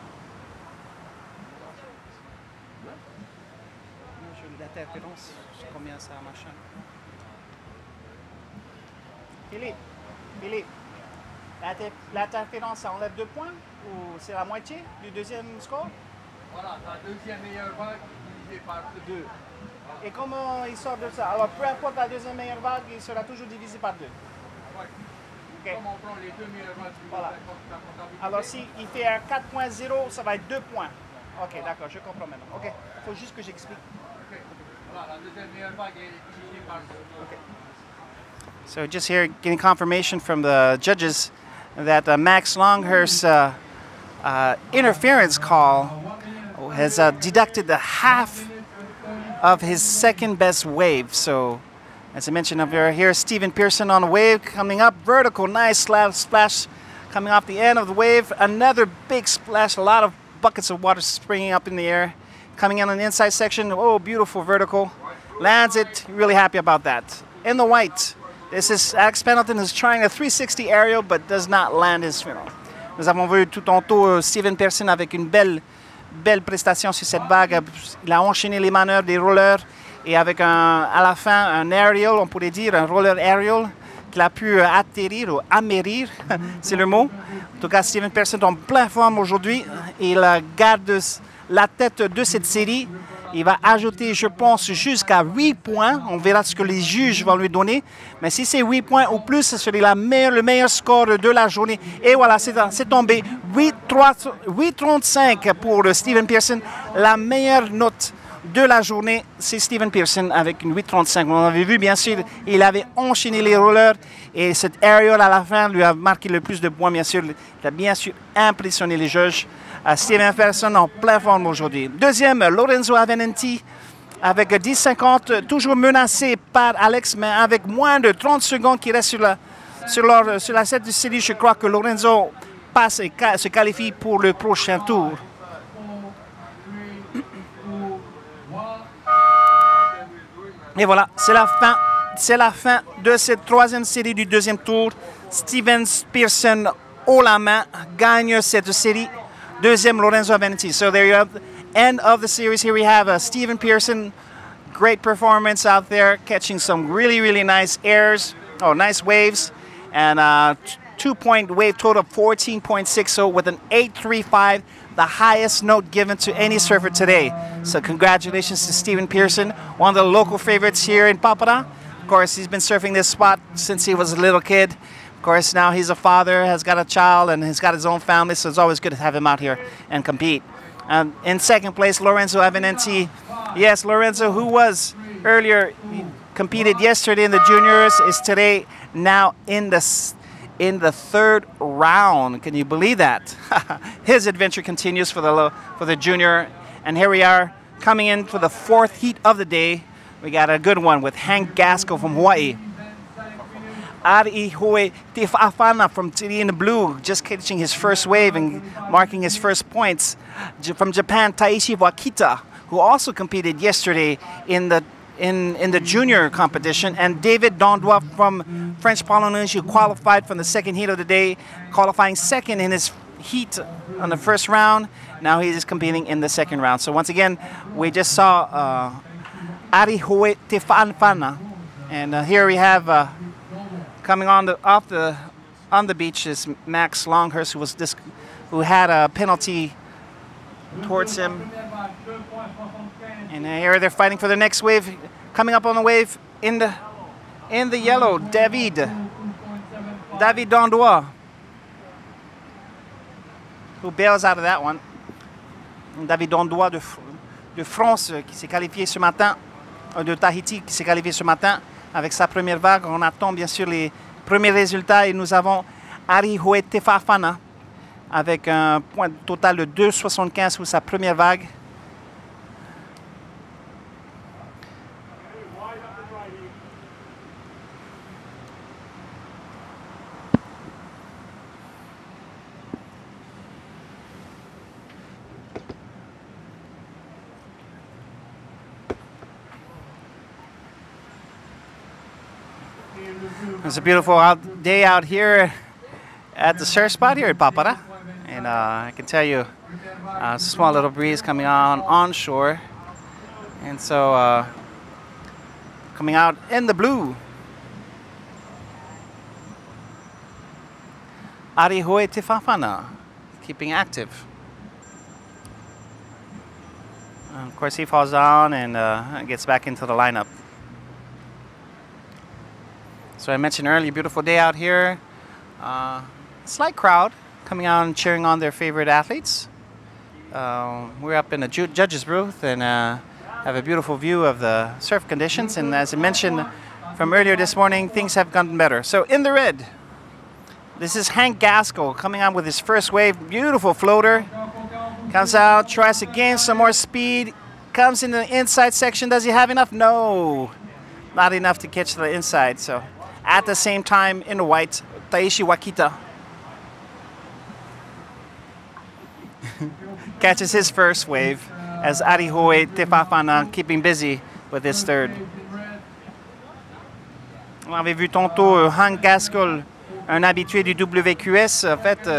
Philippe, l'interférence, ça enlève 2 points ou c'est la moitié du deuxième score? Voilà, ta deuxième meilleure vague divisée par 2. Et comment il sort de ça? Alors, peu importe la deuxième meilleure vague, il sera toujours divisé par 2. Oui. Okay. Comme on prend les deux meilleures vagues, Voilà. Alors, s'il fait un 4.0, ça va être 2 points. Ok, d'accord, je comprends maintenant. Ok, il faut juste que j'explique. Ok. Voilà, la deuxième meilleure vague est divisée par 2. Okay. So just here, getting confirmation from the judges that Max Longhurst's interference call has deducted the half of his second best wave. So, as I mentioned over here, Stephen Pearson on the wave, coming up vertical, nice splash coming off the end of the wave. Another big splash, a lot of buckets of water springing up in the air. Coming in on the inside section, oh, beautiful vertical. Lands it, really happy about that. In the white, this is Alex Pendleton is trying a 360 aerial, but does not land his funnel. Nous avons vu tout tantôt Stephen Pearson avec une belle prestation sur cette vague. Il a enchaîné les manœuvres des rollers et avec à la fin un aerial, on pourrait dire, un roller aerial qu'il a pu atterrir ou amérir, c'est le mot. En tout cas, Stephen Pearson est en pleine forme aujourd'hui. Il garde la tête de cette série. Il va ajouter, je pense, jusqu'à 8 points. On verra ce que les juges vont lui donner. Mais si c'est 8 points ou plus, ce serait le meilleur score de la journée. Et voilà, c'est tombé. 8,35 pour Stephen Pearson. La meilleure note de la journée, c'est Stephen Pearson avec une 8,35. On avait vu, bien sûr, il avait enchaîné les rollers. Et cet aerial à la fin lui a marqué le plus de points, bien sûr. Il a bien sûr impressionné les juges. Stephen Pearson en pleine forme aujourd'hui. Deuxième, Lorenzo Avenanti avec 10,50, toujours menacé par Alex, mais avec moins de 30 secondes qui restent sur la set de série. Je crois que Lorenzo passe et se qualifie pour le prochain tour. Et voilà, c'est la fin de cette troisième série du deuxième tour. Stephen Pearson haut la main gagne cette série. Deuxième, Lorenzo Avenanti. So there you have the end of the series. Here we have Stephen Pearson. Great performance out there, catching some really nice airs. Oh, nice waves. And 2-point wave total of 14.60 with an 8.35, the highest note given to any surfer today. So congratulations to Stephen Pearson, one of the local favorites here in Papara. Of course, he's been surfing this spot since he was a little kid. Of course, now he's a father, has got a child, and he's got his own family, so it's always good to have him out here and compete. In second place, Lorenzo Avenanti. Yes, Lorenzo, who was earlier competed yesterday in the juniors, is today now in the third round. Can you believe that? His adventure continues for the junior, and here we are coming in for the fourth heat of the day. We got a good one with Hank Gaskell from Hawaii. Arihoe Tefafana from Tiri in the Blue, just catching his first wave and marking his first points. From Japan, Taishi Wakita, who also competed yesterday in the junior competition. And David Dondois from French Polynesia, who qualified from the second heat of the day, qualifying second in his heat on the first round. Now he is competing in the second round. So once again, we just saw Arihoe Tefafana. And here we have... coming on the beach is Max Longhurst, who had a penalty towards him. And here they're fighting for the next wave. Coming up on the wave in the yellow, David Dandois, who bails out of that one. David Dandois de France qui s'est qualifié ce matin, de Tahiti qui s'est qualifié ce matin avec sa première vague. On attend bien sûr les premiers résultats et nous avons Arihoe Tefafana avec un point total de 2,75 pour sa première vague. It's a beautiful day out here at the surf spot here at Papara, and I can tell you a small little breeze coming on onshore, and so coming out in the blue, Arihoe Tefafana keeping active. Of course he falls down and gets back into the lineup. So I mentioned earlier, beautiful day out here. Slight crowd coming out and cheering on their favorite athletes. We're up in the judges booth and have a beautiful view of the surf conditions. And as I mentioned from earlier this morning, things have gotten better. So in the red, this is Hank Gaskell coming out with his first wave. Beautiful floater. Comes out, tries to gain some more speed. Comes in the inside section. Does he have enough? No, not enough to catch the inside. So at the same time, in the white, Taishi Wakita catches his first wave as Arihoe Tefafana keeping busy with his third. On avait vu tantôt Hank Gaskell, un habitué du WQS, en fait,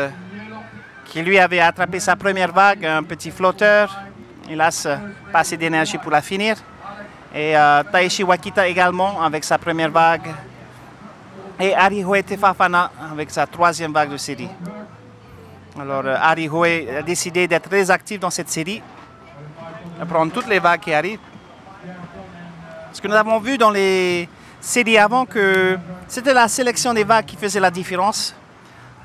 qui lui avait attrapé sa première vague, un petit flotteur. Hélas, pas assez d'énergie pour la finir. Et Taishi Wakita également avec sa première vague. Et Arihoe Tefafana avec sa troisième vague de série. Alors Arihoe a décidé d'être très actif dans cette série, de prendre toutes les vagues qui arrivent. Parce que nous avons vu dans les séries avant que c'était la sélection des vagues qui faisait la différence.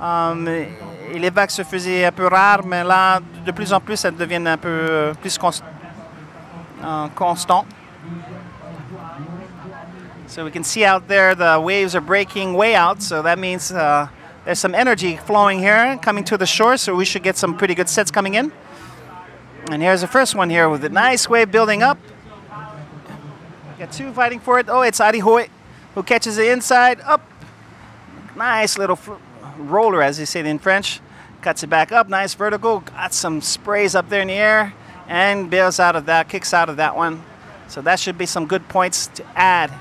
Et les vagues se faisaient un peu rares, mais là, de plus en plus, elles deviennent un peu plus constantes. So we can see out there the waves are breaking way out, so that means there's some energy flowing here, coming to the shore, so we should get some pretty good sets coming in. And here's the first one here with a nice wave building up. Got two fighting for it. Oh, it's Arihoe who catches the inside, up. Nice little roller, as they say in French. Cuts it back up, nice vertical. Got some sprays up there in the air and bails out of that, kicks out of that one. So that should be some good points to add.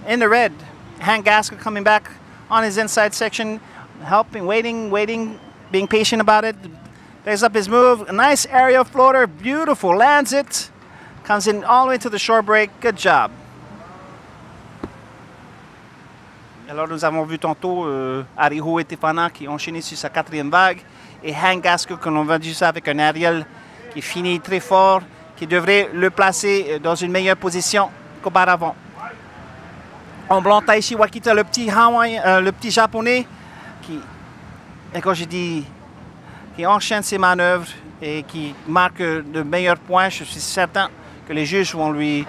In the red, Hank Gaskell coming back on his inside section, helping, waiting, being patient about it. There's up his move, a nice aerial floater, beautiful, lands it, comes in all the way to the shore break, good job. Alors nous avons vu tantôt Arihoe Tefafana qui enchaîné sur sa quatrième vague et Hank Gaskell que l'on va dire ça avec un aérial qui finit très fort, qui devrait le placer dans une meilleure position qu'auparavant. En blanc, Taishi Wakita, le petit japonais qui, et quand je dis, qui enchaîne ses manœuvres et qui marque de meilleurs points, je suis certain que les juges vont lui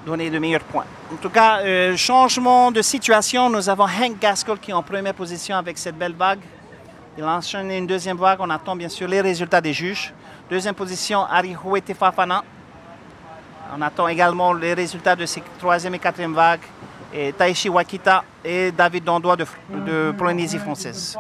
donner de meilleurs points. En tout cas, changement de situation, nous avons Hank Gaskell qui est en première position avec cette belle vague. Il enchaîne une deuxième vague, on attend bien sûr les résultats des juges. Deuxième position, Arihoe Tefafana. On attend également les résultats de ces troisième et quatrième vagues. Et Taishi Wakita et David Dandois de Polynésie française.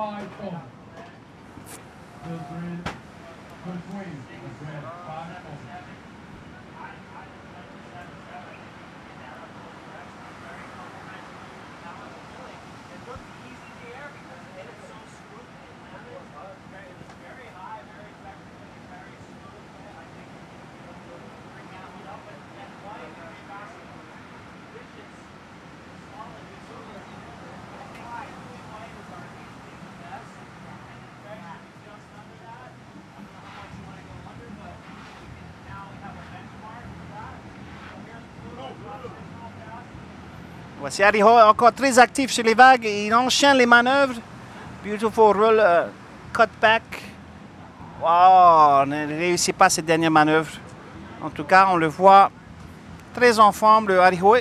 Voici Ariho, encore très actif sur les vagues. Il enchaîne les manœuvres. Beautiful roll, cut back. Wow, on ne réussit pas cette dernière manœuvre. En tout cas, on le voit très en forme, le Ariho.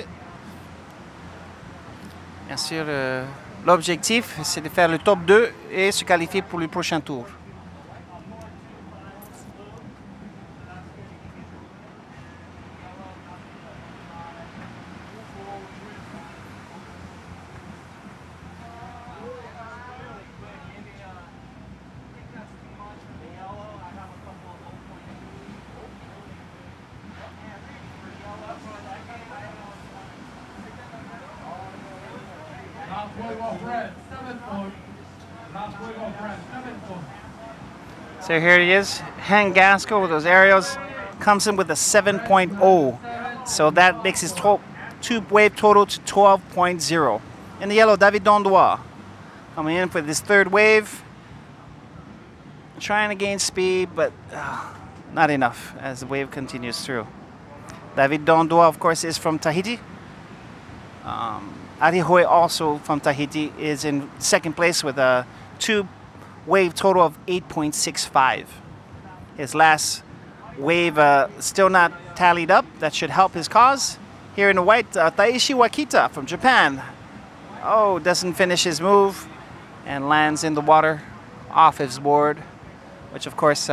Bien sûr, l'objectif, c'est de faire le top 2 et se qualifier pour le prochain tour. So here he is, Hank Gaskell with those aerials, comes in with a 7.0. So that makes his two-wave total to 12.0. In the yellow, David Dondois coming in for this third wave. Trying to gain speed, but not enough as the wave continues through. David Dondois, of course, is from Tahiti. Arihoe, also from Tahiti, is in second place with a two-wave total of 8.65. His last wave still not tallied up. That should help his cause. Here in the white, Taishi Wakita from Japan. Oh, doesn't finish his move and lands in the water off his board, which of course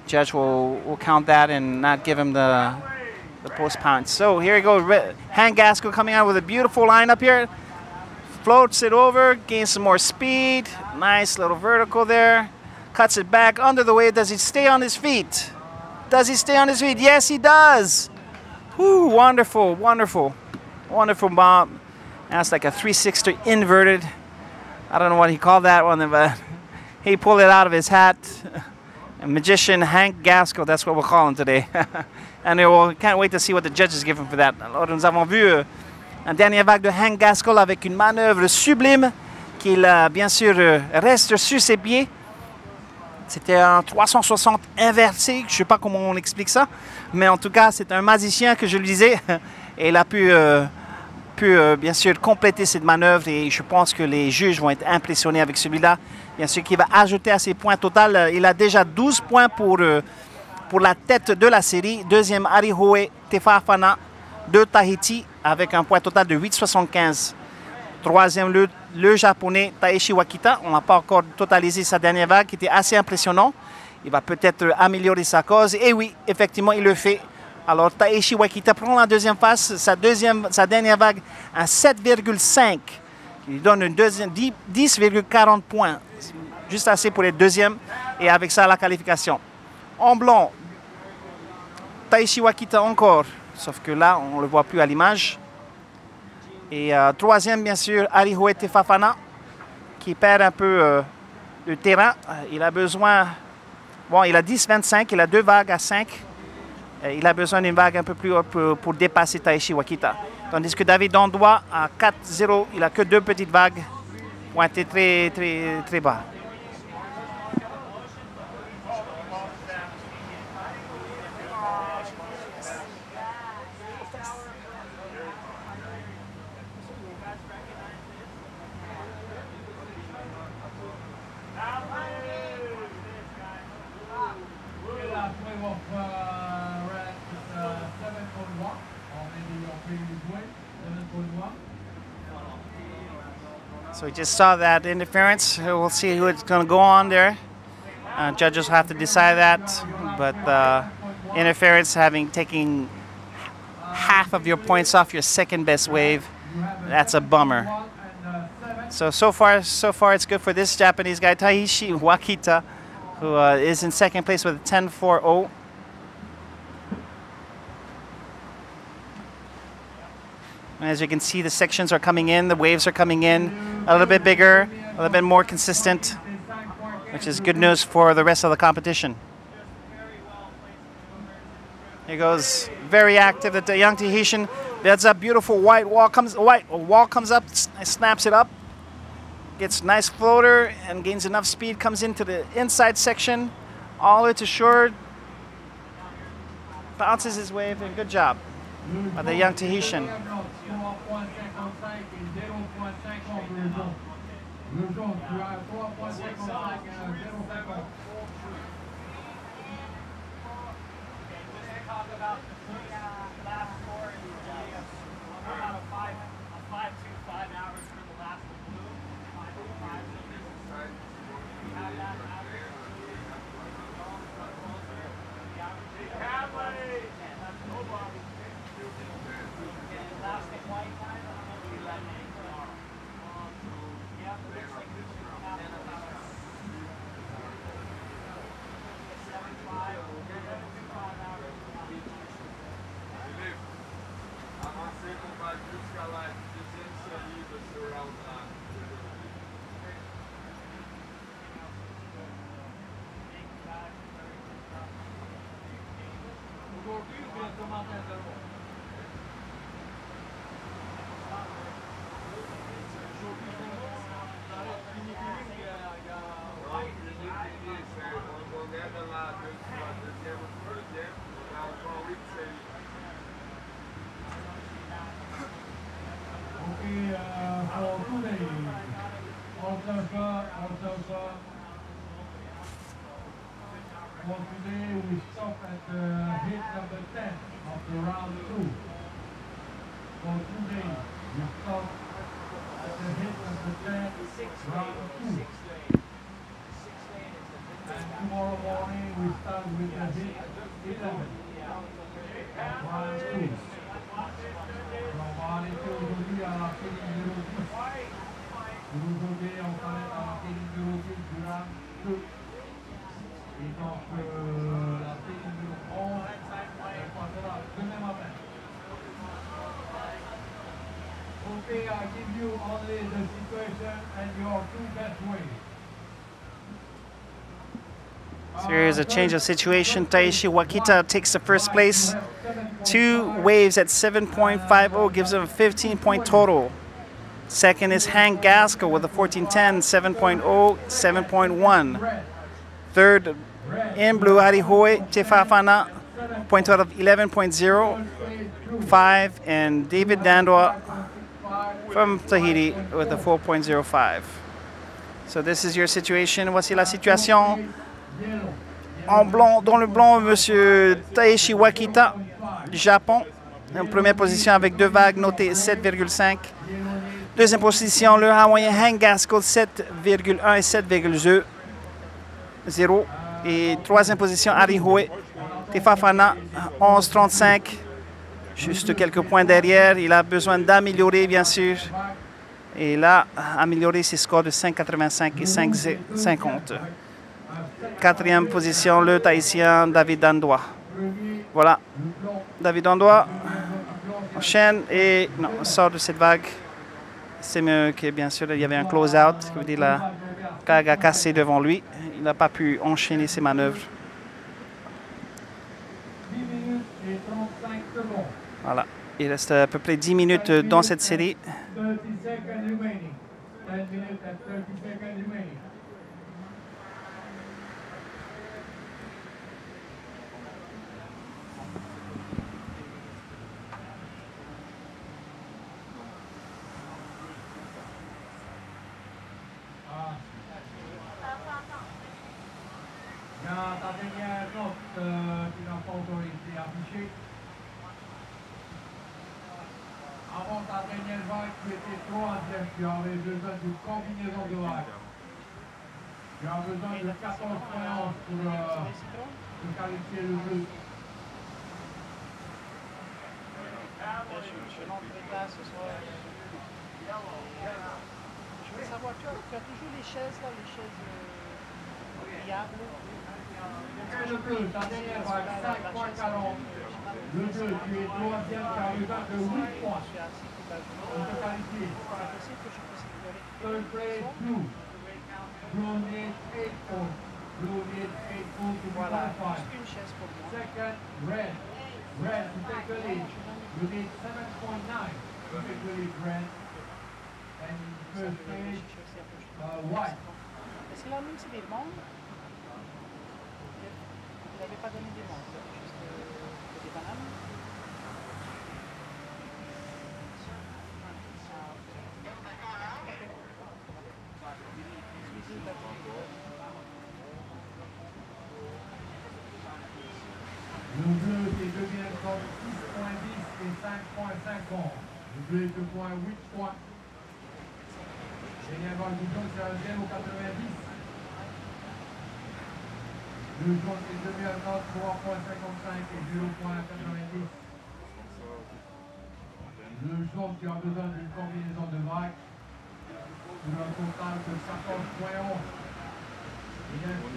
judge will count that and not give him the post pounce. So here we go, Hank Gaskell coming out with a beautiful line up here. Floats it over, gains some more speed. Nice little vertical there. Cuts it back under the wave. Does he stay on his feet? Does he stay on his feet? Yes, he does. Whew, wonderful, wonderful. Wonderful bomb. That's like a 360 inverted. I don't know what he called that one, but he pulled it out of his hat. A magician Hank Gaskell, that's what we'll call him today. And we can't wait to see what the judges give him for that. Alors, nous avons vu une dernière vague de Hank Gaskell avec une manœuvre sublime qu'il, bien sûr, reste sur ses pieds. C'était un 360 inversé, je ne sais pas comment on explique ça, mais en tout cas, c'est un magicien que je le disais. Et il a pu bien sûr compléter cette manœuvre et je pense que les juges vont être impressionnés avec celui-là. Bien sûr qu'il va ajouter à ses points total. Il a déjà 12 points pour la tête de la série. Deuxième, Arihoe Tefafana de Tahiti avec un point total de 8,75. Troisième, le japonais Taishi Wakita. On n'a pas encore totalisé sa dernière vague qui était assez impressionnant. Il va peut-être améliorer sa cause. Et oui, effectivement, il le fait. Alors, Taishi Wakita prend la deuxième face, sa dernière vague à 7,5. Il donne une deuxième 10,40 points. Juste assez pour les deuxièmes. Et avec ça, la qualification. En blanc, Taishi Wakita encore. Sauf que là, on ne le voit plus à l'image. Et troisième, bien sûr, Arihoe Tefafana, qui perd un peu de terrain. Il a besoin... Bon, il a 10,25, il a deux vagues à 5. Il a besoin d'une vague un peu plus haute pour dépasser Taishi Wakita. Tandis que David Dondois, à 4,0, il n'a que deux petites vagues pointées très, très, très bas. So we just saw that interference. We'll see who it's going to go on there. Judges will have to decide that. But interference, having taken half of your points off your second best wave, that's a bummer. So far it's good for this Japanese guy, Taishi Wakita, who is in second place with a 10.40. As you can see, the sections are coming in, the waves are coming in a little bit bigger, a little bit more consistent, which is good news for the rest of the competition. Here goes, very active, the young Tahitian. That's a beautiful white wall comes up, snaps it up, gets nice floater and gains enough speed, comes into the inside section, all the way to shore, bounces his wave, and good job. by the young Tahitian. 3e note, 3.55 et 0.50 pour le jaune. Le jaune, tu as 3.55 et 0.50. Talk about the last score and about a 5.25 average for the last blue. 5.5. Have that average. That's nobody. And last thing white line, I don't know if you let me tomorrow. Yeah, it looks like this should have about a 75 average. Avancei com vazio escalar 200 libras seu round lá. Aujourd'hui, je viens de commencer un zéro. Okay, for today, for today we stop at hit number 10 of the round 2. For today, we stop at the hit number 10, round 2. And tomorrow morning we start with the hit 11 of round 2. On va arrêter aujourd'hui à la série numéro 10. Aujourd'hui, on s'arrête à la série numéro 10 du round 2. Et donc, la série numéro 11, elle passera demain matin. Okay, I give you only the situation and your two best ways. So here's a change of situation. Taishi Wakita takes the first place. 2 waves at 7.50 gives him a 15-point total. Second is Hank Gaskell with a 14.10, 7.0, 7.1. Third, in blue, Arihoe Tefafana, point total of 11.0, 5, and David Dandoa from Tahiti with a 4.05. So this is your situation. Voici la situation. En blanc, dans le blanc, Monsieur Taishi Wakita du Japon, en première position avec 2 vagues notées 7,5. Deuxième position, le Hawaïen Hank Gaskell 7,1 et 7,0. Et troisième position, Arihoe Tefafana 11,35. Juste quelques points derrière. Il a besoin d'améliorer, bien sûr. Et là, améliorer ses scores de 5,85 et 5,50. Quatrième position, le Tahitien David Dandoa. Voilà. David Dandoa enchaîne et non, sort de cette vague. C'est mieux que, bien sûr, il y avait un close-out, ce qui veut dire la vague a cassé devant lui. Il n'a pas pu enchaîner ses manœuvres. 10 minutes et 35 secondes. Voilà. Il reste à peu près 10 minutes dans cette série. 30 seconds remaining. 10 minutes and 30 seconds remaining. Il y a ta dernière note qui n'a pas encore été affichée. Avant ta dernière vague, tu étais 3e, tu avais besoin d'une combinaison de vagues. Tu as besoin de 14 séances pour qualifier le jeu. Je veux savoir, tu as toujours les chaises là, les chaises pliables. Le 2, ta dernière vague, 5.40. Le 2, tu es 3e, tu as besoin de 8 points pour te qualifier. Third place, blue. Blue needs 8 points. Blue needs 8 points to be qualified. Second, red. Red to take the lead. You need 7.9 to take the lead, red. And first place, white. Est-ce qu'il a même des mondes? Il n'avait pas donné des mondes, juste des bananes. Le bleu est 2,8 points. Dernière vague du jaune, c'est un 0,90. Le jaune est demi à note 3,55 et 0,90. Le jaune qui a besoin d'une combinaison de vagues pour un total de 14,11. Il reste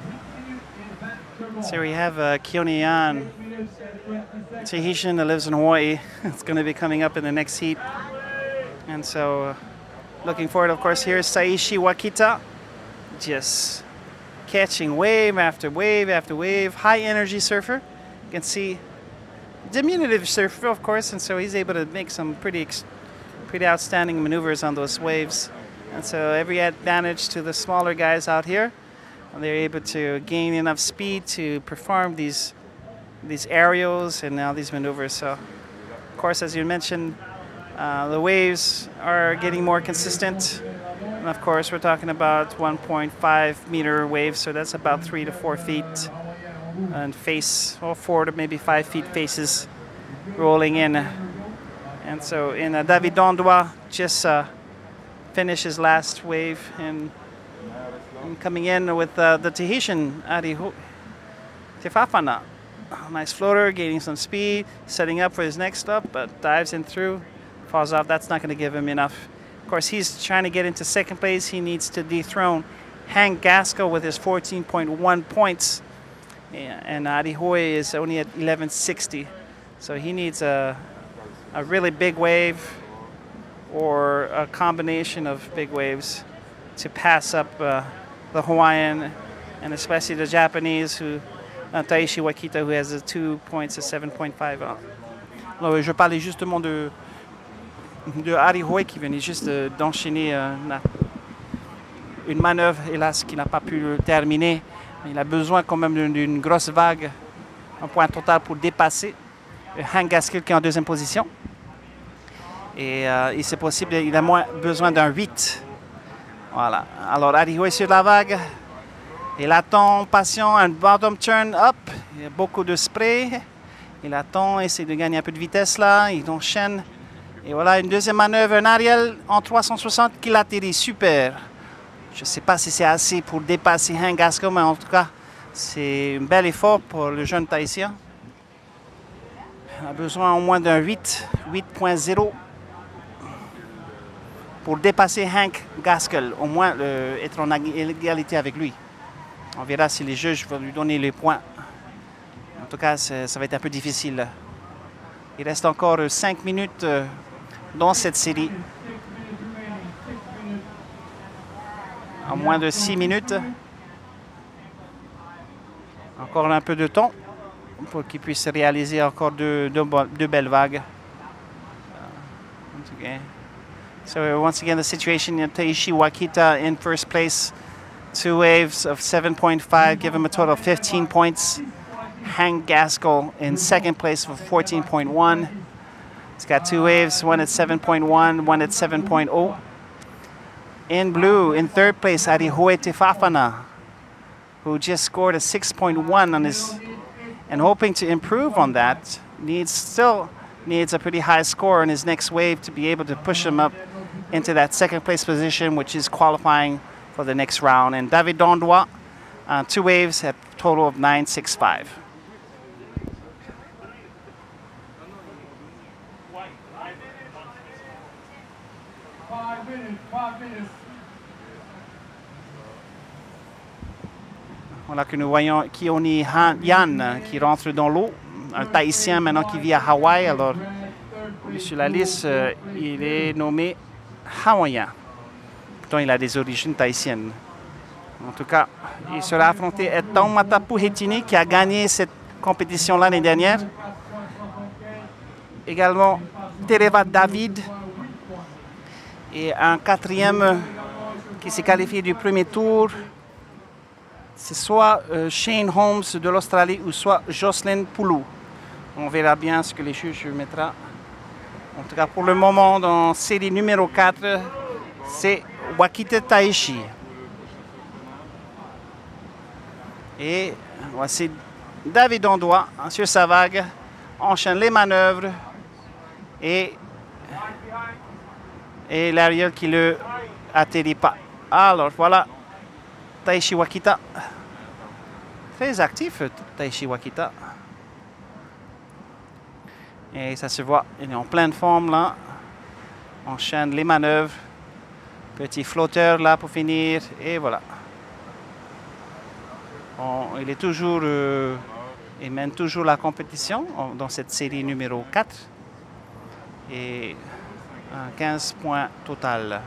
8 minutes et 20 secondes. So we have Keone Yan, Tahitian that lives in Hawaii. It's going to be coming up in the next heat. And so looking forward, of course, here's Taishi Wakita. Just catching wave after wave after wave. High energy surfer. You can see diminutive surfer, of course, and so he's able to make some pretty outstanding maneuvers on those waves. And so every advantage to the smaller guys out here. And they're able to gain enough speed to perform these aerials and now these maneuvers. So, of course, as you mentioned, the waves are getting more consistent. And of course, we're talking about 1.5 meter waves, so that's about 3 to 4 feet. And face, or 4 to maybe 5 feet faces rolling in. And so in David Dondois just finished his last wave and coming in with the Tahitian Ariho Tefafana. Nice floater, gaining some speed, setting up for his next stop, but dives in through, falls off. That's not going to give him enough. Of course, he's trying to get into second place. He needs to dethrone Hank Gaskell with his 14.1 points. Yeah, and Arihoe is only at 1160. So he needs a really big wave or a combination of big waves to pass up the Hawaiian and especially the Japanese, who Taishi Wakita, who has 2 points at 7.5. Alors, je parlais justement de Arihoe qui venait juste d'enchaîner une manœuvre, hélas, qui n'a pas pu le terminer. Il a besoin quand même d'une grosse vague, un point total pour dépasser Hank Gaskell qui est en deuxième position. Et c'est possible, il a besoin d'un 8. Voilà. Alors, Arihoe sur la vague. Il attend patient, un bottom turn up. Il y a beaucoup de spray. Il attend, essaie de gagner un peu de vitesse là. Il enchaîne. Et voilà, une deuxième manœuvre, un Ariel en 360 qui l'atterrit. Super. Je ne sais pas si c'est assez pour dépasser Hank Gaskell, mais en tout cas, c'est un bel effort pour le jeune Tahitien. Il a besoin au moins d'un 8.0 pour dépasser Hank Gaskell, au moins être en égalité avec lui. On verra si les juges vont lui donner les points. En tout cas, ça va être un peu difficile. Il reste encore 5 minutes dans cette série. En moins de 6 minutes. Encore un peu de temps pour qu'il puisse réaliser encore deux belles vagues. So once again, the situation, Taishi Wakita in first place. 2 waves of 7.5, give him a total of 15 points. Hank Gaskell in second place with 14.1. He's got 2 waves, one at 7.1, one at 7.0. In blue, in third place, Arihoe Tefafana, who just scored a 6.1 on his, and hoping to improve on that, still needs a pretty high score in his next wave to be able to push him up into that second place position, which is qualifying for the next round. And David Dondois, 2 waves at a total of 9.65. Voilà que nous voyons Keone Yan qui rentre dans l'eau, un Tahitien maintenant qui vit à Hawaï. Alors, sur la liste, il est nommé hawaïen. Pourtant, il a des origines tahitiennes. En tout cas, il sera affronté à Taumata Puhetini qui a gagné cette compétition l'année dernière. Également, Tereva David et un 4e qui s'est qualifié du premier tour. C'est soit Shane Holmes de l'Australie ou soit Jocelyn Poulou. On verra bien ce que les juges mettront. En tout cas, pour le moment, dans série numéro 4, c'est Wakita Taishi. Et voici David Dondois sur sa vague enchaîne les manœuvres et l'aériel qui ne atterrit pas. Alors voilà, Taishi Wakita. Très actif, Taishi Wakita. Et ça se voit, il est en pleine forme là. Enchaîne les manœuvres. Petit flotteur là pour finir. Et voilà. Il est toujours... il mène toujours la compétition dans cette série numéro 4. Et 15 points total.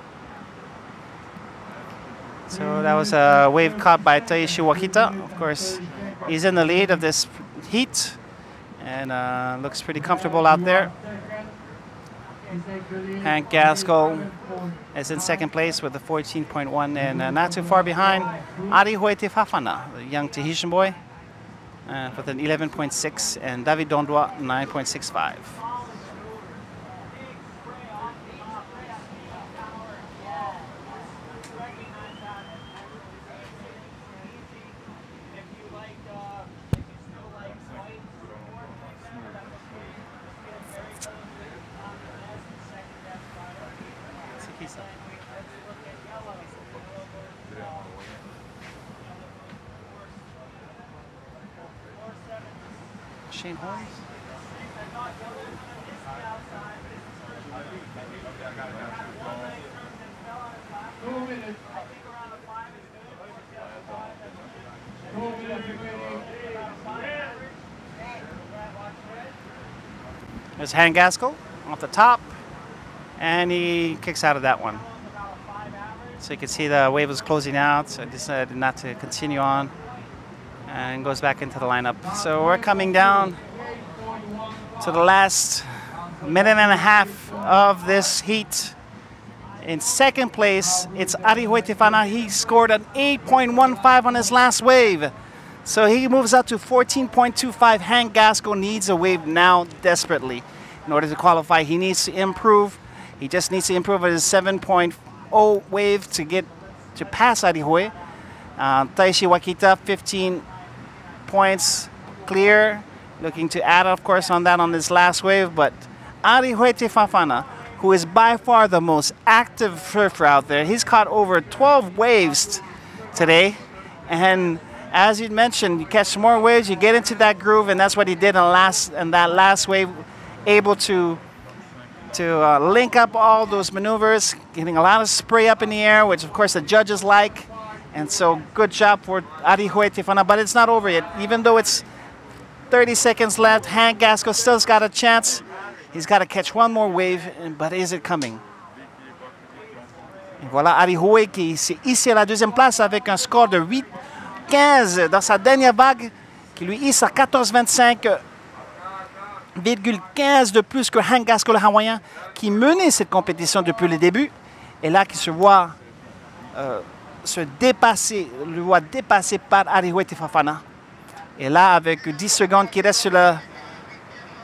So that was a wave caught by Taishi Wakita. Of course, he's in the lead of this heat and looks pretty comfortable out there. Hank Gaskell is in second place with a 14.1 and not too far behind Arihoete Fafana, the young Tahitian boy, with an 11.6 and David Dondois 9.65. Shane Holmes. There's Hank Gaskell off the top, and he kicks out of that one. So you can see the wave was closing out, so I decided not to continue on. And goes back into the lineup. So we're coming down to the last minute and a half of this heat. In second place, it's Arihoete Fafana. He scored an 8.15 on his last wave. So he moves up to 14.25. Hank Gaskell needs a wave now desperately. In order to qualify, he needs to improve. He just needs to improve his 7.0 wave to get to pass Arihoe. Taishi Wakita, 15 points clear, looking to add, of course, on that on this last wave. But Arihoete Fafana, who is by far the most active surfer out there, he's caught over 12 waves today. And as you mentioned, you catch more waves, you get into that groove, and that's what he did in that last wave, able to link up all those maneuvers, getting a lot of spray up in the air, which of course the judges like. And so good job for Arihoete Fafana, but it's not over yet. Even though it's 30 seconds left, Hank Gaskell still's got a chance. He's got to catch one more wave, but is it coming? Et voilà Arihoe qui s'est hissé à la deuxième place avec un score de 8.15 dans sa dernière vague, qui lui hisse à 14.25,15 de plus que Hank Gaskell, le Hawaïen, qui menait cette compétition depuis le début, et là qui se voit dépassé par Arihoete Fafana. Et là, avec 10 secondes qui restent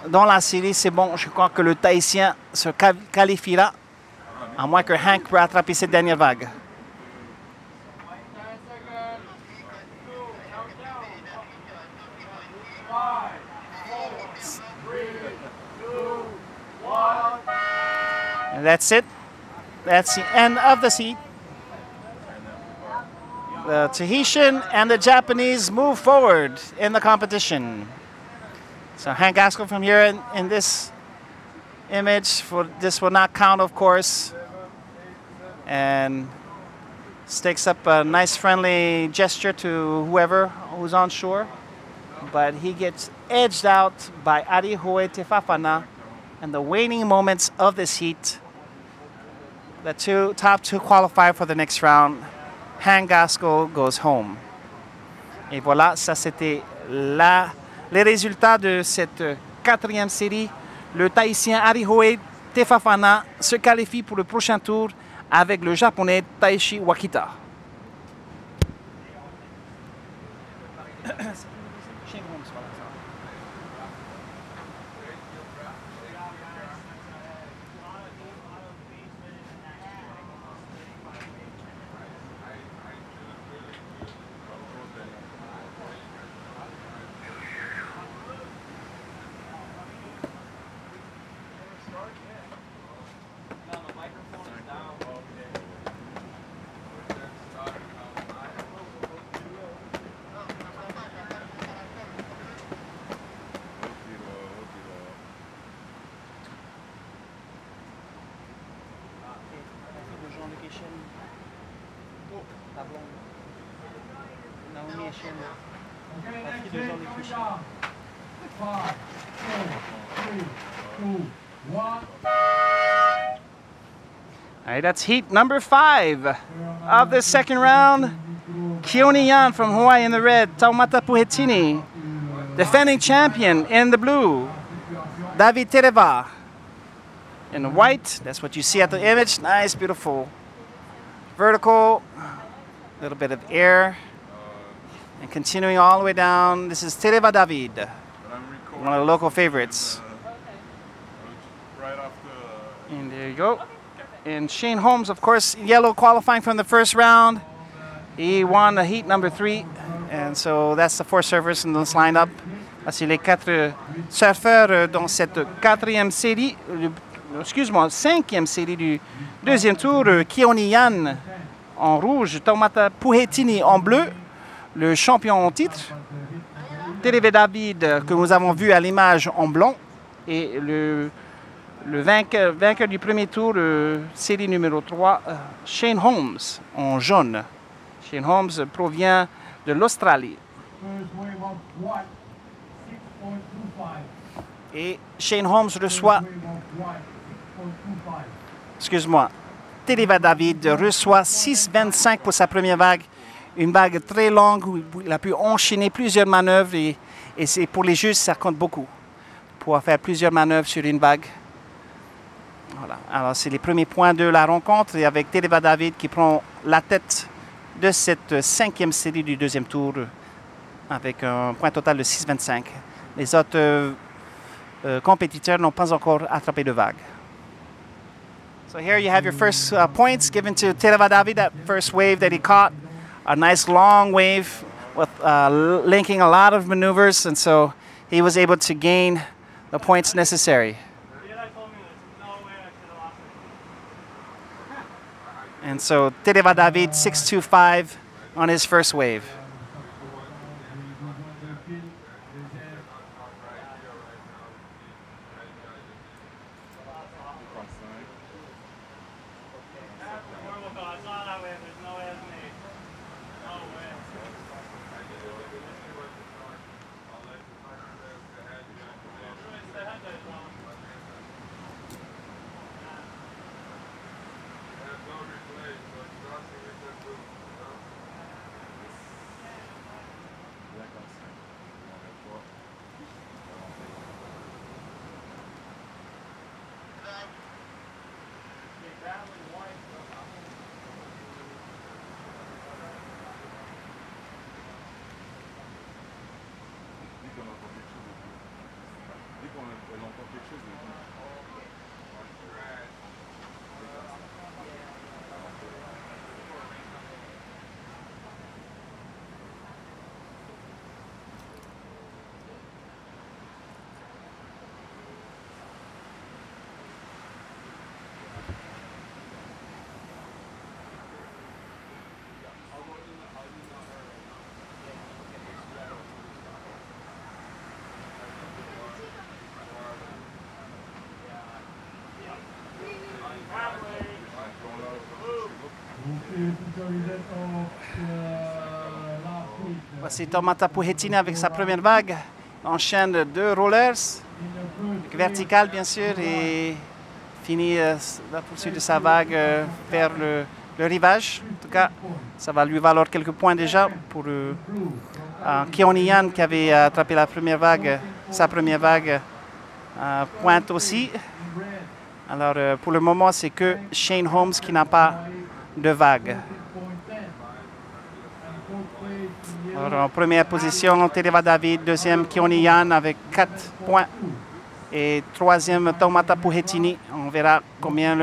dans la série, c'est bon. Je crois que le Tahitien se qualifiera, à moins que Hank puisse attraper cette dernière vague. And that's it. That's the end of the heat. The Tahitian and the Japanese move forward in the competition. So Hank Gaskell from here in this image, this will not count, of course, and stakes up a nice friendly gesture to whoever who's on shore, but he gets edged out by Arihoete Fafana in the waning moments of this heat. The top two qualify for the next round. Hank Gaskell goes home. Et voilà, ça c'était les résultats de cette quatrième série. Le Tahitien Arihoete Fafana se qualifie pour le prochain tour avec le Japonais Taishi Wakita. Oh, ta blonde. Naomi est chienne. Okay, La next fille de hit, Jean-Luc coming Michel. down. 5, 4, 3, 2, 1. All right, that's heat number 5 of the second round. Keone Yan from Hawaii in the red. Taumata Puhetini, defending champion in the blue. David Tereva in the white. That's what you see at the image. Nice, beautiful. Vertical. A little bit of air. And continuing all the way down, this is Tereva David, one of the local favorites. Right after. And there you go. And Shane Holmes, of course, yellow qualifying from the first round. He won the heat number 3. And so that's the 4 surfers in this lineup. C'est les 4 surfeurs dans cette 4e série, excuse-moi, 5e série du deuxième tour. Keone Yan en rouge, Taumata Puhetini en bleu, le champion en titre. Tereva David, que nous avons vu à l'image en blanc, et le vainqueur du premier tour, série numéro 3, Shane Holmes en jaune. Shane Holmes provient de l'Australie. First wave of white, 6.25. Et Shane Holmes reçoit, Wave of white, 6.25. excuse-moi, Tereva David reçoit 6,25 pour sa première vague. Une vague très longue où il a pu enchaîner plusieurs manœuvres et c'est pour les juges, ça compte beaucoup. Pouvoir faire plusieurs manœuvres sur une vague. Voilà. Alors, c'est les premiers points de la rencontre et avec Tereva David qui prend la tête de cette 5e série du deuxième tour avec un point total de 6,25. Les autres compétiteurs n'ont pas encore attrapé de vague. So here you have your first points given to Tereva David, that first wave that he caught. A nice long wave with linking a lot of maneuvers, and so he was able to gain the points necessary. And so Tereva David 6.25 on his first wave. Voici Taumata Puhetini avec sa première vague. Enchaîne 2 rollers, verticales bien sûr, et finit la poursuite de sa vague vers le rivage. En tout cas, ça va lui valoir quelques points déjà pour Keone Yan qui avait attrapé la première vague, sa première vague pointe aussi. Alors pour le moment, c'est que Shane Holmes qui n'a pas de vague. Alors, en première position, Tereva David, deuxième Keone Yan avec 4 points et troisième Taumata Puhetini. On verra combien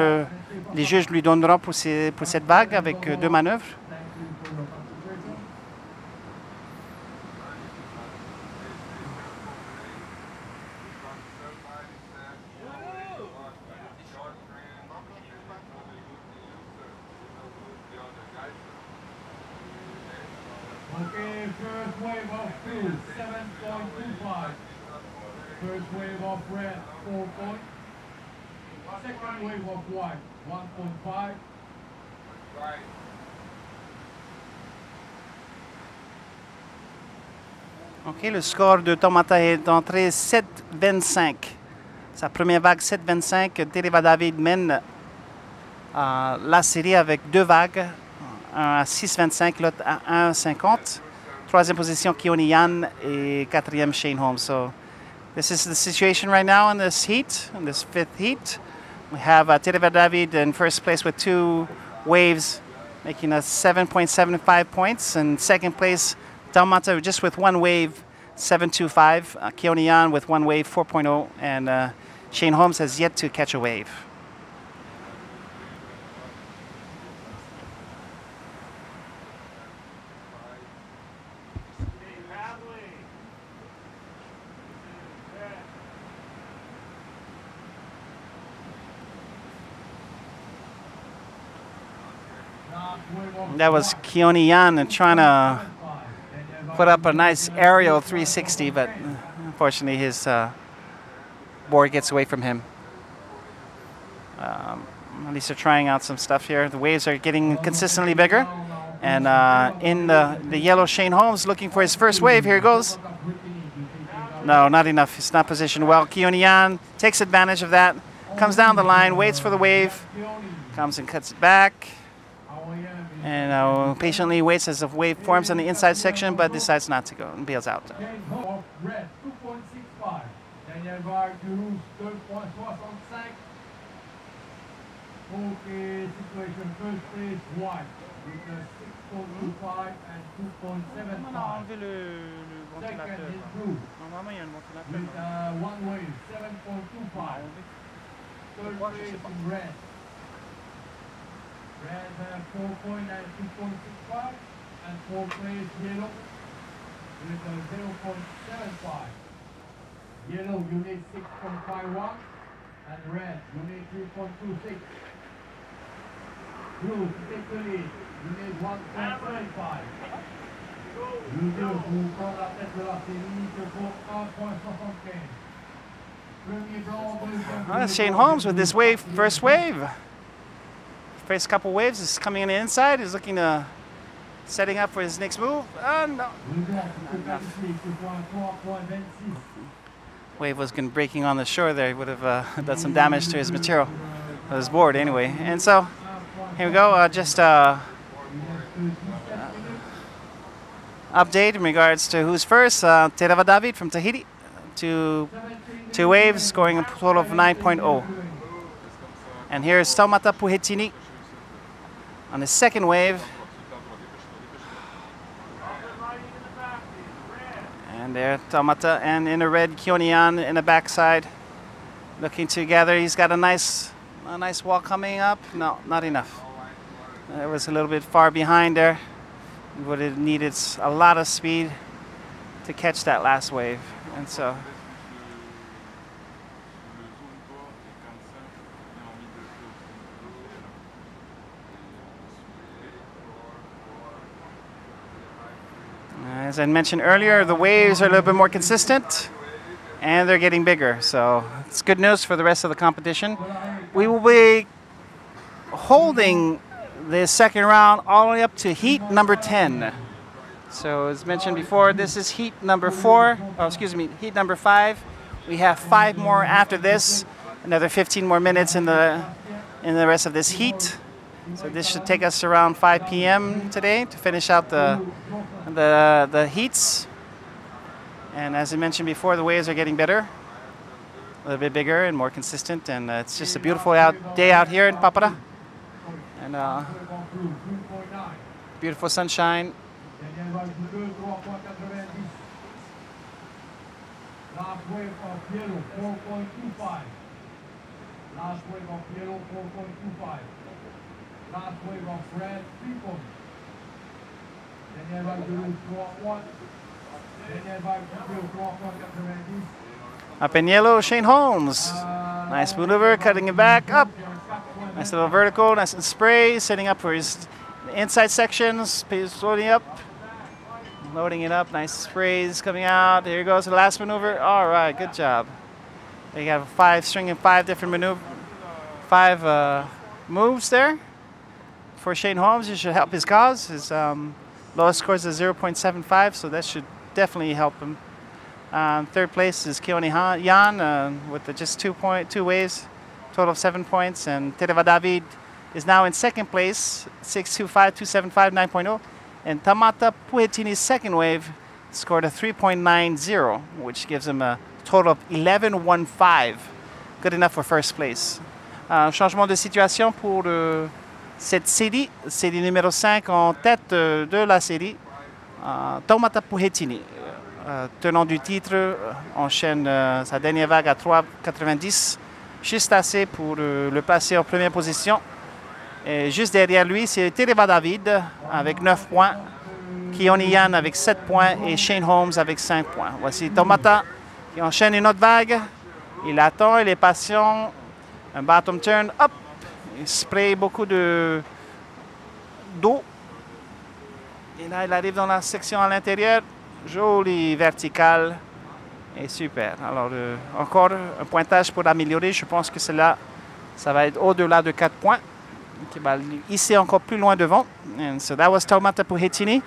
les juges lui donneront pour cette vague avec 2 manœuvres. Okay, first wave of blue, 7.25. First wave of red, 4 points. Second wave of white, 1.5. Right. OK, le score de Tomata est entré 7-25. Sa première vague 7-25. Tereva David mène la série avec deux vagues. Un à 6-25, l'autre à 1-50. Troisième position, Keone Yan, et quatrième, Shane Holmes. So this is the situation right now in this heat, in this fifth heat. We have Tereva David in first place with 2 waves, making us 7.75 points. And second place, Tomata just with 1 wave, 7.25. Keone Yan with 1 wave, 4.0. And Shane Holmes has yet to catch a wave. That was Keone Yan trying to put up a nice aerial 360, but unfortunately his board gets away from him. At least they're trying out some stuff here. The waves are getting consistently bigger. And in the yellow, Shane Holmes looking for his first wave. Here he goes. No, not enough. It's not positioned well. Keone Yan takes advantage of that. Comes down the line, waits for the wave. Comes and cuts it back. And patiently waits as the wave forms on the inside section, but decides not to go and bails out. Red 2.65. Dernière vague de rouge 2.65. Okay, situation first place white with a 6.25 and 2.75. Second is blue with 1 wave 7.25. Third place is red. Red 4.9 and 2.65, and 4th place yellow with a 0.75. Yellow you need 6.51 and red you need 3.26. Blue to take the lead you need 1.35. Blue vous prend la tête de la série pour 1.75. Premier blanc, deuxième. Shane Holmes with this wave, first wave. First couple waves is coming in the inside. He's looking to setting up for his next move. No. Wave was breaking on the shore there. He would have done some damage to his material, his board anyway. And so here we go. Update in regards to who's first. Tereva David from Tahiti. Two waves, scoring a total of 9.0. And here's Tomata Puhetini on the second wave. And there, Tomata, and in the red, Keone Yan in the backside, looking together. He's got a nice wall coming up. No, not enough. It was a little bit far behind there. He would have needed a lot of speed to catch that last wave, and so. As I mentioned earlier, the waves are a little bit more consistent and they're getting bigger. So it's good news for the rest of the competition. We will be holding the second round all the way up to heat number 10. So as mentioned before, this is heat number 4, oh, excuse me, heat number 5. We have 5 more after this, another 15 more minutes in the rest of this heat. So this should take us around 5 p.m. today to finish out the heats. And as I mentioned before, the waves are getting better, a little bit bigger and more consistent. And it's just a beautiful day out here in Papara. And beautiful sunshine. Last wave of yellow 4.25. Last wave of yellow 4.25. Last wave of red 3 points. Dernière vague de rouge 3.1. Dernière vague de bleu 3.90. Up in yellow, Shane Holmes. Nice maneuver, cutting it back up. Nice little vertical, nice little spray, setting up for his inside sections. Loading up. Loading it up, nice sprays coming out. Here goes the last maneuver. All right, good job. They have 5 string and 5 different maneuver, 5 moves there. for Shane Holmes. It should help his cause. His lowest score is a 0.75, so that should definitely help him. Third place is Keone Yan with just 2 waves, total of 7 points. And Tereva David is now in second place, 6.25, 2.75, 9.0. And Tamata Puhetini's second wave scored a 3.90, which gives him a total of 11.15. Good enough for first place. Changement de situation pour cette série numéro 5 en tête de la série. Tamata Puhetini, tenant du titre, enchaîne sa dernière vague à 3,90. Juste assez pour le placer en première position. Et juste derrière lui, c'est Tereva David avec 9 points. Keone Yan avec 7 points et Shane Holmes avec 5 points. Voici Tamata qui enchaîne une autre vague. Il attend, il est patient. Un bottom turn, hop! Il spray beaucoup d'eau. Et là, il arrive dans la section à l'intérieur. Joli vertical. Et super. Alors, encore un pointage pour améliorer. Je pense que cela, ça va être au-delà de 4 points. Qui va hisser encore plus loin devant. And so that was Tamata Puhetini.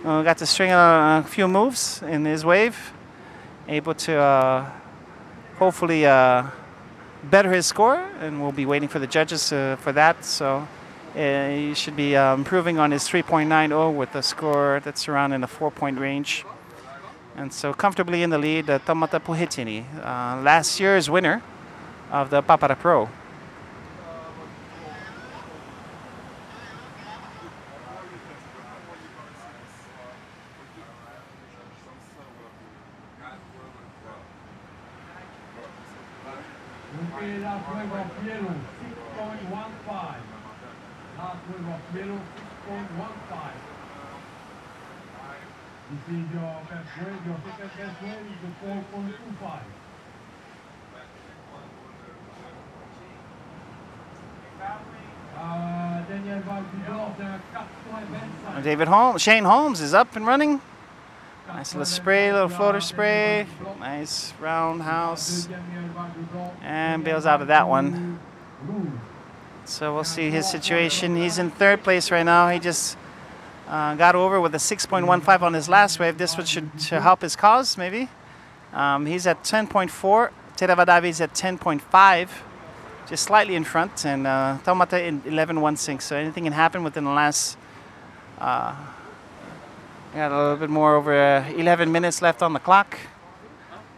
Got to string a few moves in his wave. Able to hopefully better his score. And we'll be waiting for the judges for that. So he should be improving on his 3.90 with a score that's around in the 4-point range. And so comfortably in the lead, Tamata Puhetini, last year's winner of the PAPARA Pro. Okay, last wave of yellow, 6.15. Last wave of yellow, 6.15. This is your best wave. Your second best wave is the 4.25. Daniel Valpidor, c'est un 4.25. David Holmes, Shane Holmes is up and running. Nice little spray, little floater spray. Nice roundhouse. And bails out of that one. So we'll see his situation. He's in third place right now. He just got over with a 6.15 on his last wave. This one should help his cause, maybe. He's at 10.4. Tereva David's at 10.5. Just slightly in front. And Tamata in 11.16. So anything can happen within the last... got a little bit more over 11 minutes left on the clock.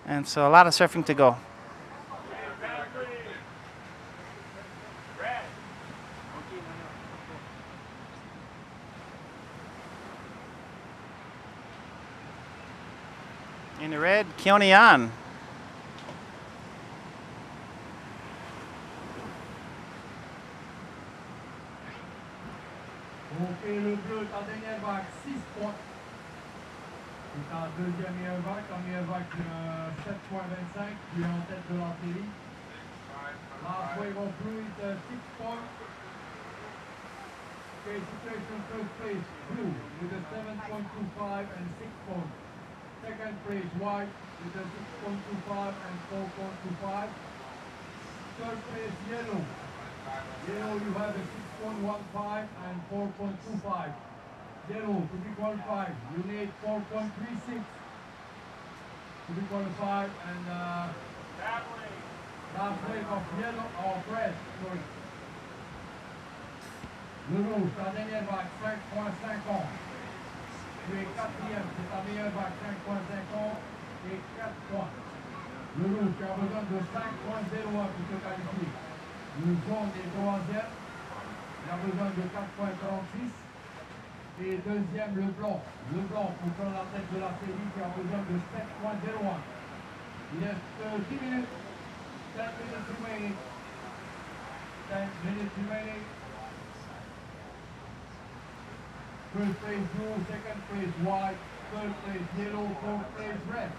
And so a lot of surfing to go. In the red, Keone Yan. Ok, le bleu est en dernière vague, 6 points. C'est en deuxième meilleure vague. En meilleure vague, 7.25, qui est en tête de la série. Last wave of blue is 6 points. Okay, situation first place, blue with a 7.25 and 6 points. Second place, white with a 6.25 and 4.25. Third place, yellow. Yellow, you have a 6.15 and 4.25. Yellow, to be qualified, you need 4.36 to be qualified, and last wave of yellow or red, sorry. Le rouge, ta dernière vague, 5.50. Tu es quatrième, c'est ta meilleure vague, 5.50 et 4 points. Le rouge, tu as besoin de 5.01 pour te qualifier. Le jaune est troisième, il a besoin de 4.36. Et deuxième, le blanc. Le blanc, pour prendre la tête de la série, qui a besoin de 7.01. Il reste 10 minutes. 10 minutes remaining. 10 minutes remaining. First place blue, second place white, third place yellow, fourth place red.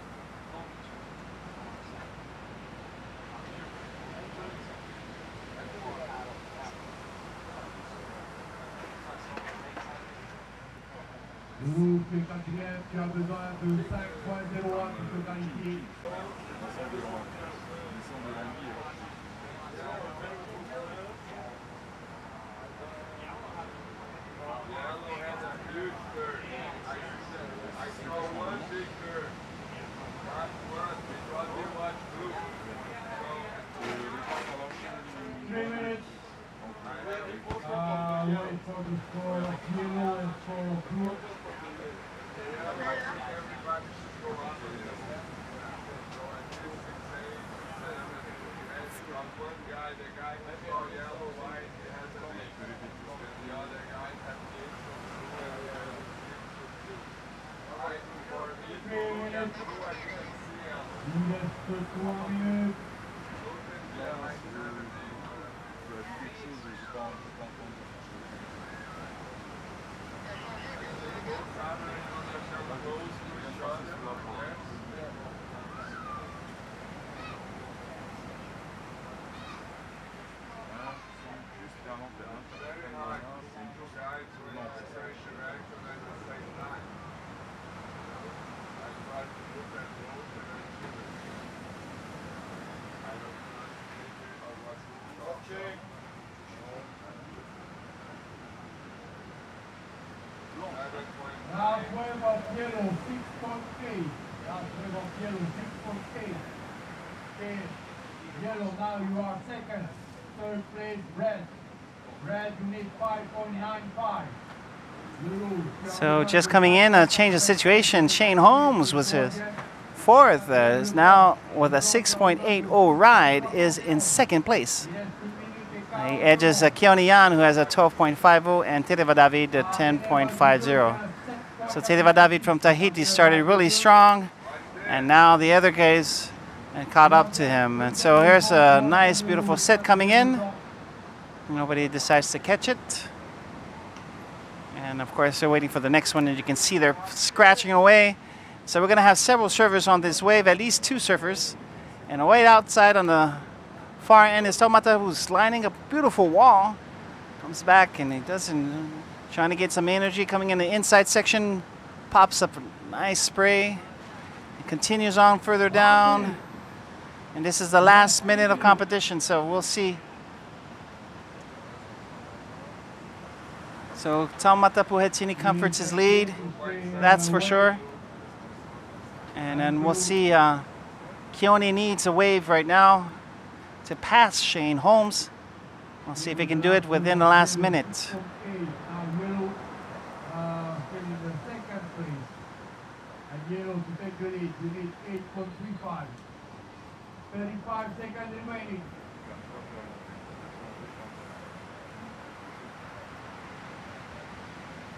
Rouge, tu es quatrième, tu as besoin de 5.01 pour te qualifier. score of yellow and score of blue. Il reste 3 minutes. Last wave of yellow, 6.8. Last wave of yellow, 6.8. Okay. Yellow, now you are second. Third place, red. Red, you need 5.95. So just coming in, a change of situation. Shane Holmes was his fourth, is now with a 6.80 ride, is in second place. He edges Keone Yan, who has a 12.50, and Tereva David at 10.50. So Tereva David from Tahiti started really strong, and now the other guys caught up to him. And so here's a nice, beautiful set coming in. Nobody decides to catch it. And of course, they're waiting for the next one, and you can see they're scratching away. So we're going to have several surfers on this wave, at least 2 surfers. And way outside on the far end is Taumata, who's lining a beautiful wall. Comes back and he doesn't, trying to get some energy coming in the inside section. Pops up a nice spray. It continues on further down. And this is the last minute of competition, so we'll see. So Taumata Puhetini comforts his lead, that's for sure. And then we'll see, Keone needs a wave right now to pass Shane Holmes. We'll see if he can do it within the last minute. Yellow to take the lead, you need 8.35. 35 seconds remaining.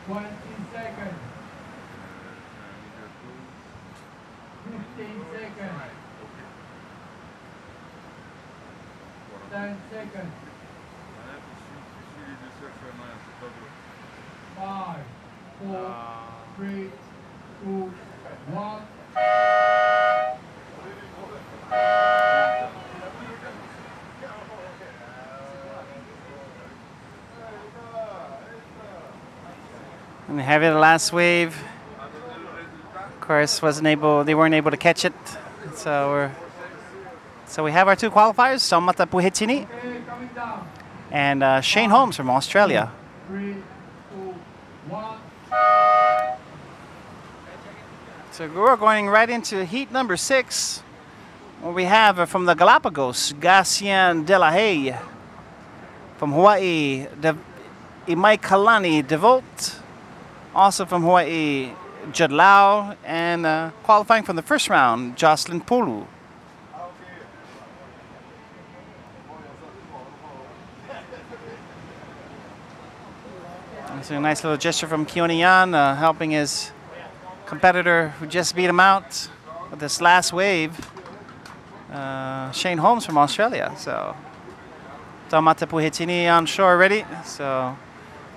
20 seconds. 15 seconds. 10 seconds. 5, 4, 3, 2, 1. And they have it the last wave. Of course, they weren't able to catch it. So we have our 2 qualifiers, Taumata Puhetini and Shane Holmes from Australia. 3, 2, 1. So we're going right into heat number 6. Where we have from the Galapagos, Gatien De La Haye. From Hawaii, Imaikalani DeVolt. Also from Hawaii, Judd Lau. And qualifying from the first round, Jocelyn Pulu. So a nice little gesture from Keone Yan, helping his competitor who just beat him out with this last wave, Shane Holmes from Australia. So Taumata Puhetini on shore already. So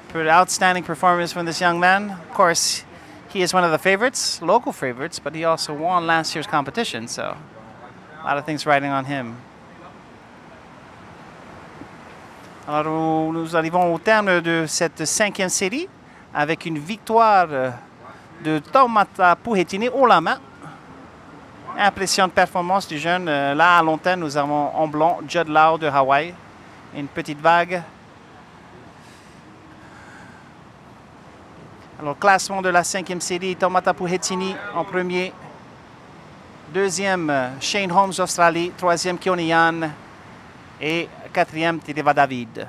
pretty outstanding performance from this young man. Of course, he is one of the favorites, local favorites, but he also won last year's competition. So a lot of things riding on him. Alors, nous arrivons au terme de cette 5e série avec une victoire de Taumata Puhetini haut la main. Impressionnante performance du jeune. Là, à long terme, nous avons en blanc Judd Lau de Hawaï. Une petite vague. Alors, classement de la 5e série, Taumata Puhetini en premier. 2e, Shane Holmes d'Australie. 3e, Keone Yan. Et 4e, Tereva David.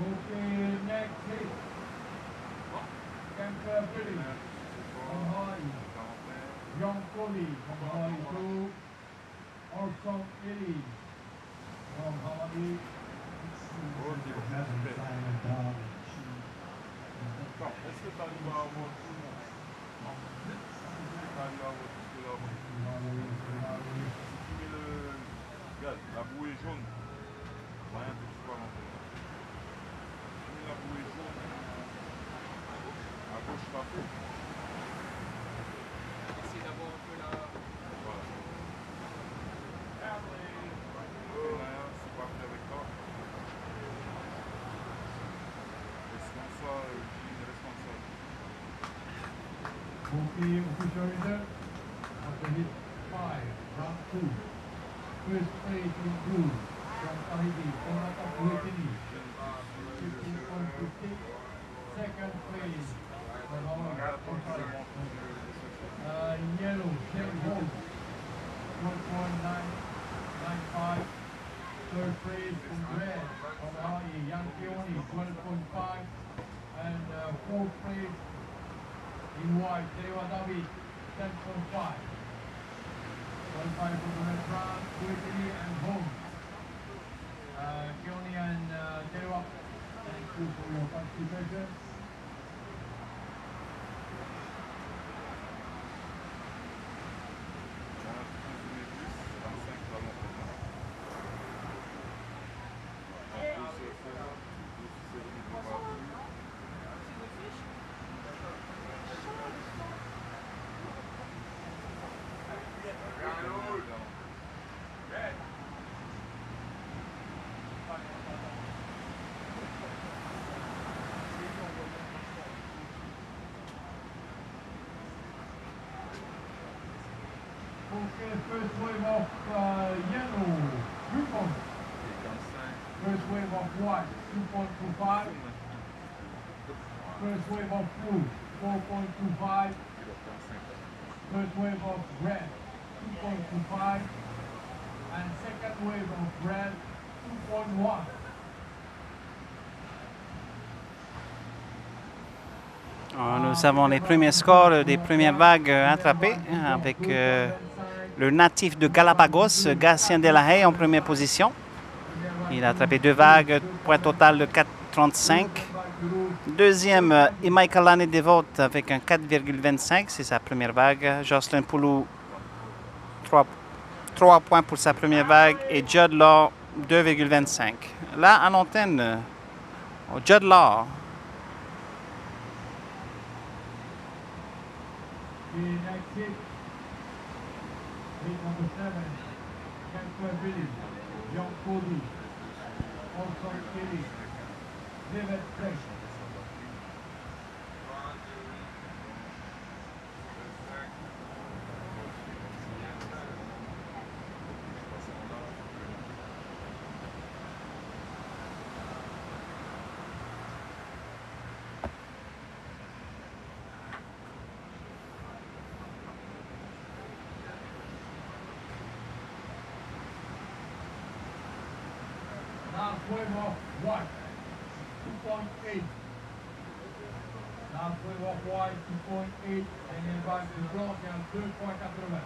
Okay, next hit. Camper Billy from Hawaii. John Cody from Hawaii 2. Orson Illy from Hawaii. Attends, est-ce que tu arrives à avoir tout le monde? Non. Tu arrives à avoir tout ce que là. Si tu mets le. Regarde, la bouée jaune. Rien que tu peux l'enlever. Si tu mets la bouée jaune. À gauche, pas faux. Essayer d'avoir un peu la. Voilà. Rien, c'est pas fait avec toi. Responsable, responsable. Okay, official result. After hit 5, round 2. First place in blue from Tahiti, Konata Puetini, 15.56. Second place from yellow, Ken Holmes, 1.995. Third place in red from Hawaii, Yang Keoni, 12.5. And fourth place in white, Dewa David, 10.5. Qualified for the next round, Puetini and Holmes. Keoni and Dewa, thank you for your participation. Okay, first wave of yellow, 3 points. First wave of white, 2.25. First wave of blue, 4.25. First wave of red, 2.25. And second wave of red, 2.1. Nous avons les premiers scores des premières vagues attrapées avec le natif de Galapagos, Gatien de la Haye, en première position. Il a attrapé 2 vagues, point total de 4,35. Deuxième, Imaikalane Devote avec un 4,25, c'est sa première vague. Jocelyn Poulou, 3 points pour sa première vague. Et Judd Law, 2,25. Là, à l'antenne, Judd Law. Next hit, hit number 7, Camper Billy, John Cody, Orson Illy, David Fresh. Last wave of white, 2.8. Last wave of white, 2.8. And then back to blanc, il y a 2.80.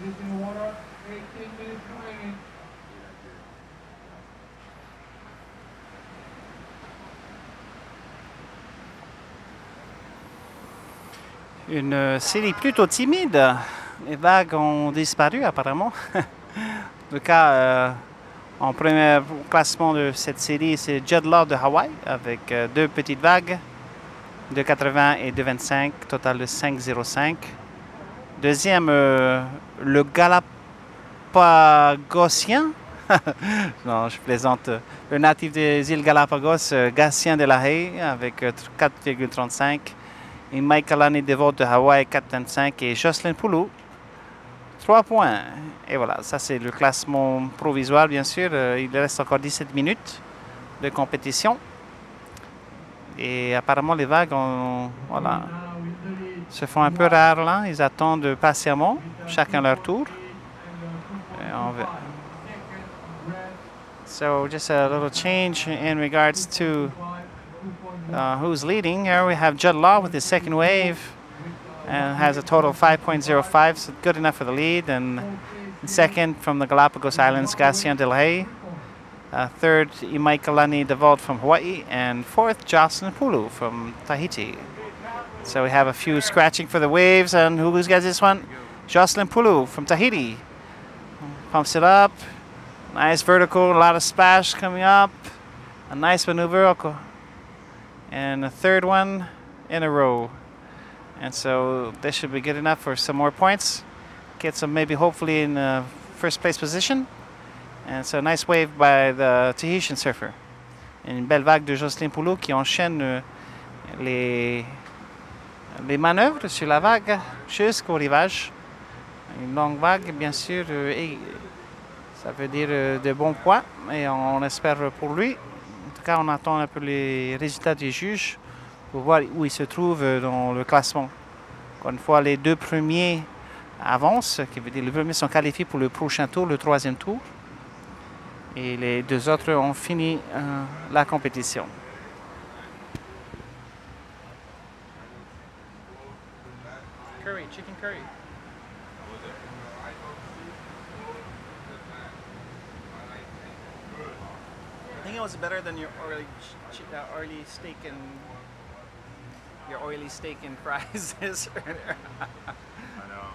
minutes in the water, 18 minutes remaining. Une série plutôt timide. Les vagues ont disparu apparemment. En tout cas, en premier classement de cette série, c'est Judd Law de Hawaï avec deux petites vagues, 2,80 et 2,25, total de 5,05. Deuxième, le Galapagosien. Non, je plaisante. Le natif des îles Galapagos, Gatien de la Haye avec 4,35. Et Michaelani Devote de Hawaï, 4,25. Et Jocelyn Poulou, 3 points. Et voilà, ça c'est le classement provisoire, bien sûr. Il reste encore 17 minutes de compétition. Et apparemment, les vagues voilà, se font un peu rares là. Ils attendent patiemment, chacun leur tour. Et on va... So just a little change in regards to who's leading. Here we have Judd Law with his second wave and has a total of 5.05, so good enough for the lead. And second from the Galapagos Islands, Gatien de la Haye. Third, Imaikalani Devolt from Hawaii. And fourth, Jocelyn Poulou from Tahiti. So we have a few scratching for the waves. And who's got this one? Jocelyn Poulou from Tahiti. Pumps it up. Nice vertical, a lot of splash coming up. A nice maneuver. And a third one in a row. And so this should be good enough for some more points. Get some maybe hopefully in first place position. And so nice wave by the Tahitian surfer. Une belle vague de Jocelyn Poulou qui enchaîne les manœuvres sur la vague jusqu'au rivage. Une longue vague, bien sûr, et ça veut dire de bons points. Et on espère pour lui. En tout cas, on attend un peu les résultats des juges pour voir où il se trouve dans le classement. Encore une fois, les deux premiers avancent, qui veut dire les premiers sont qualifiés pour le prochain tour, le troisième tour. Et les deux autres ont fini la compétition. Curry, chicken curry. I think it was better than your oily steak and fries earlier. I know.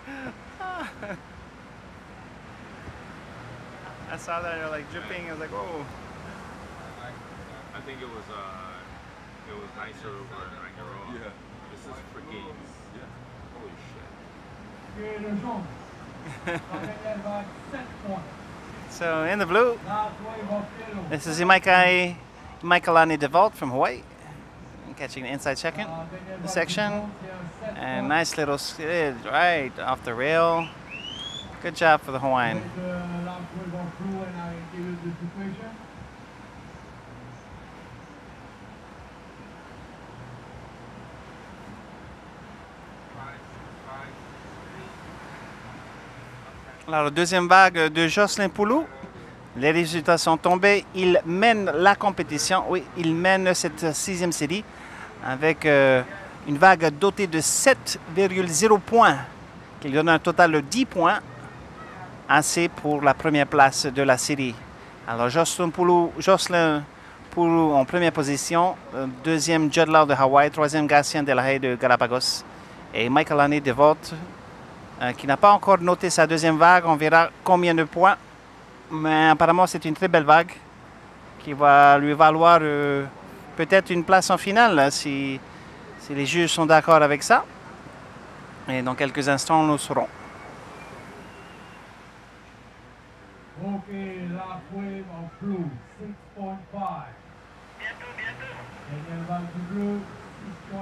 I saw that, you're like dripping. I was like, oh. I think it was nicer over in Rangaroa. Yeah. This is for games. Yeah. Holy shit. So in the blue, this is Imaikalani Devolt from Hawaii, catching the inside section, and nice little skid right off the rail. Good job for the Hawaiian. Alors, la deuxième vague de Jocelyn Poulou. Les résultats sont tombés. Il mène la compétition. Oui, il mène cette sixième série avec une vague dotée de 7,0 points, qui lui donne un total de 10 points, assez pour la première place de la série. Alors, Jocelyn Poulou en première position. Deuxième, Judd Law de Hawaï. Troisième, Gatien de la Haye de Galapagos. Et Michaelani Devote, qui n'a pas encore noté sa deuxième vague. On verra combien de points. Mais apparemment, c'est une très belle vague qui va lui valoir peut-être une place en finale si les juges sont d'accord avec ça. Et dans quelques instants, nous saurons. Ok, la wave of blue, 6.5. Deuxième vague du bleu, 6.50.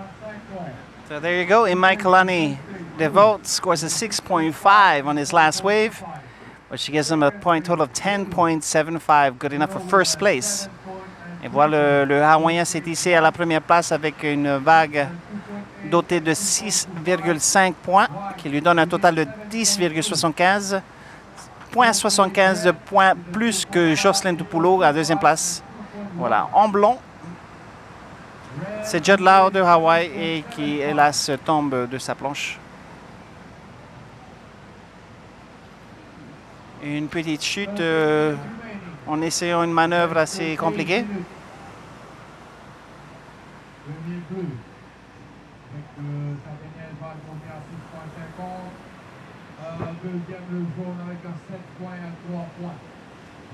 So there you go. Imaikalani Devote scores a 6.5 on his last wave, which gives him a point total of 10.75, good enough for first place. Et voilà, le Hawaïen s'est hissé à la première place avec une vague dotée de 6,5 points, qui lui donne un total de 10,75. 0,75 de points plus que Jocelyn Poulou à la deuxième place. Voilà, en blond. C'est Judd Law de Hawaï et qui, hélas, tombe de sa planche. Une petite chute en essayant une manœuvre assez compliquée. Premier bleu. Avec sa dernière vague montée à 6,50. Deuxième, le jaune avec un 7 points à 3 points.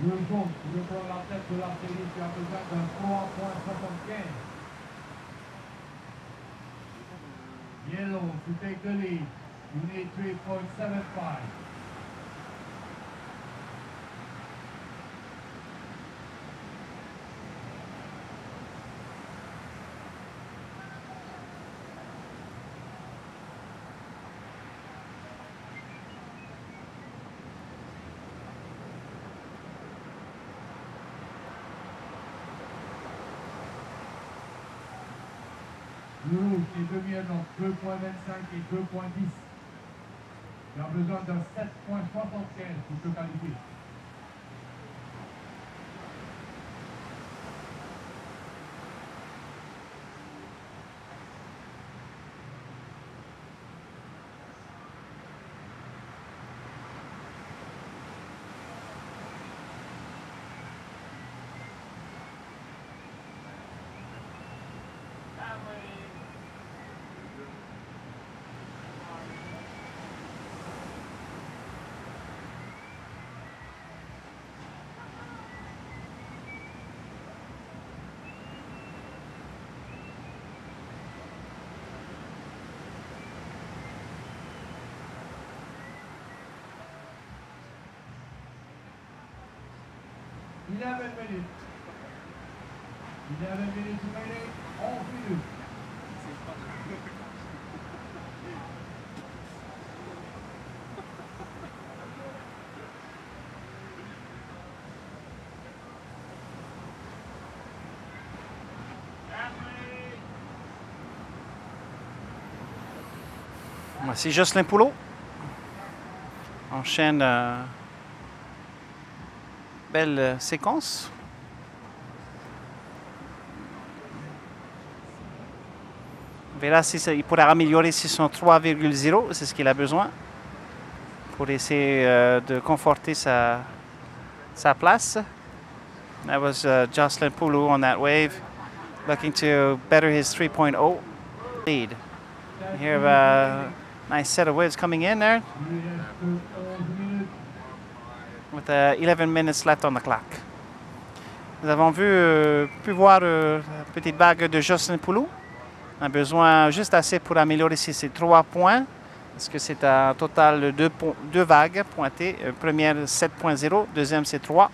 Le jaune qui veut prendre la tête de la série qui a besoin d'un 3,75. Yellow to take the lead. You need 3.75. Le rouge qui est demi donc 2,25 et 2,10. Il a besoin d'un 7,75 pour se qualifier. Minutes. 11 minutes remaining. 11 minutes. Voici Jocelyn Poulot. Enchaîne belle séquence. On verra si il pourra améliorer son 3,0, c'est ce qu'il a besoin pour essayer de conforter sa place. That was Jocelyn Poulou on that wave, looking to better his 3.0 lead. You have a nice set of waves coming in there with 11 minutes left on the clock. Nous avons pu voir la petite vague de Jocelyn Poulou. On a besoin juste assez pour améliorer ses 3 points, parce que c'est un total de 2 vagues pointées. Première 7.0, deuxième c'est 3.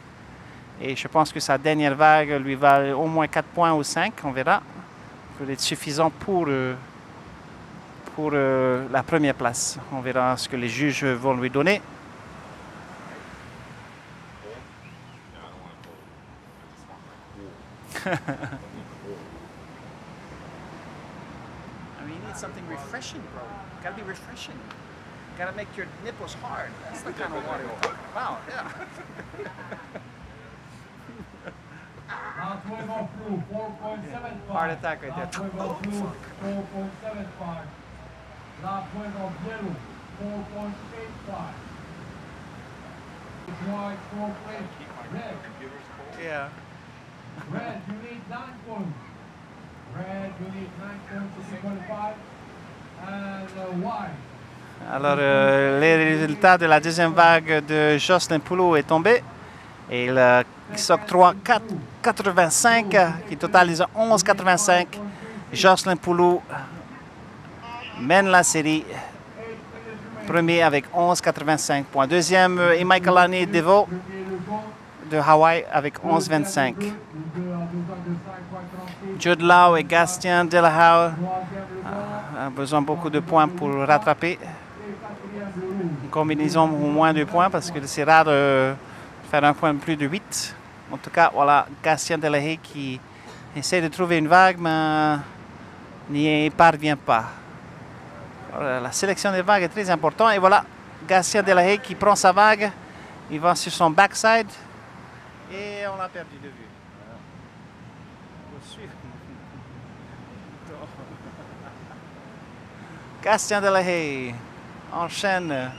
Et je pense que sa dernière vague lui va au moins 4 points ou 5, on verra. Ça peut être suffisant pour la première place. On verra ce que les juges vont lui donner. I mean, you need something refreshing, bro. Gotta be refreshing. Gotta make your nipples hard. That's the kind of water we're talking about. Yeah. Heart attack right there. Oh, fuck. 4.75. La pointe en yellow, 4.85. White, 4 red. Yeah. Red, you need 9 points. Red, you need 9 points to qualify. And white. Alors, les résultats de la deuxième vague de Jocelyn Poulou est tombé. Et il s'octroie 4,85 qui totalise 11,85. Jocelyn Poulou mène la série. Premier avec 11,85 points. Deuxième, Imaikalani Devo de Hawaï avec 11,25. Jude Lau et Gastien Delahau ont besoin de beaucoup de points pour rattraper. Une combinaison au moins 2 points parce que c'est rare de faire un point de plus de 8. En tout cas, voilà, Gastien Delahau qui essaie de trouver une vague mais n'y parvient pas. Voilà, la sélection des vagues est très importante. Et voilà, Gastien Delahau qui prend sa vague. Il va sur son backside. Et on l'a perdu de vue. Gastien Delahau enchaîne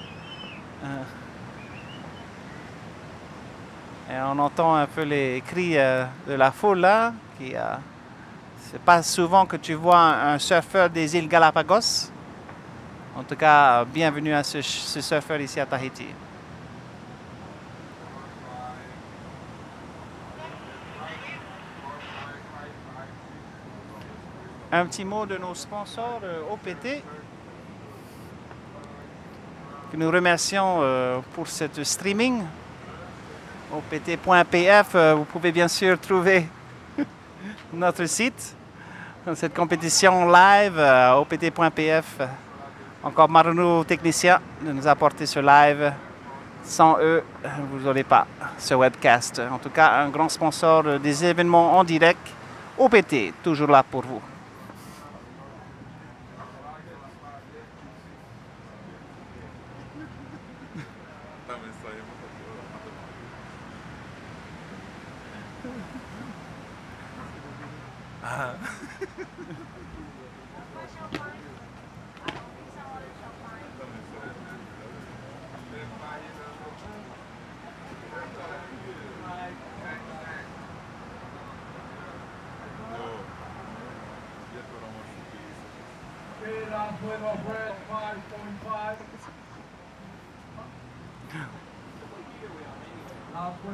Et on entend un peu les cris de la foule là. C'est pas souvent que tu vois un surfeur des îles Galapagos. En tout cas, bienvenue à ce surfeur ici à Tahiti. Un petit mot de nos sponsors OPT, que nous remercions pour ce streaming. OPT.pf, vous pouvez bien sûr trouver notre site. Dans cette compétition live, OPT.pf. Encore Maruno technicien de nous apporter ce live. Sans eux, vous n'aurez pas ce webcast. En tout cas, un grand sponsor des événements en direct. OPT, toujours là pour vous.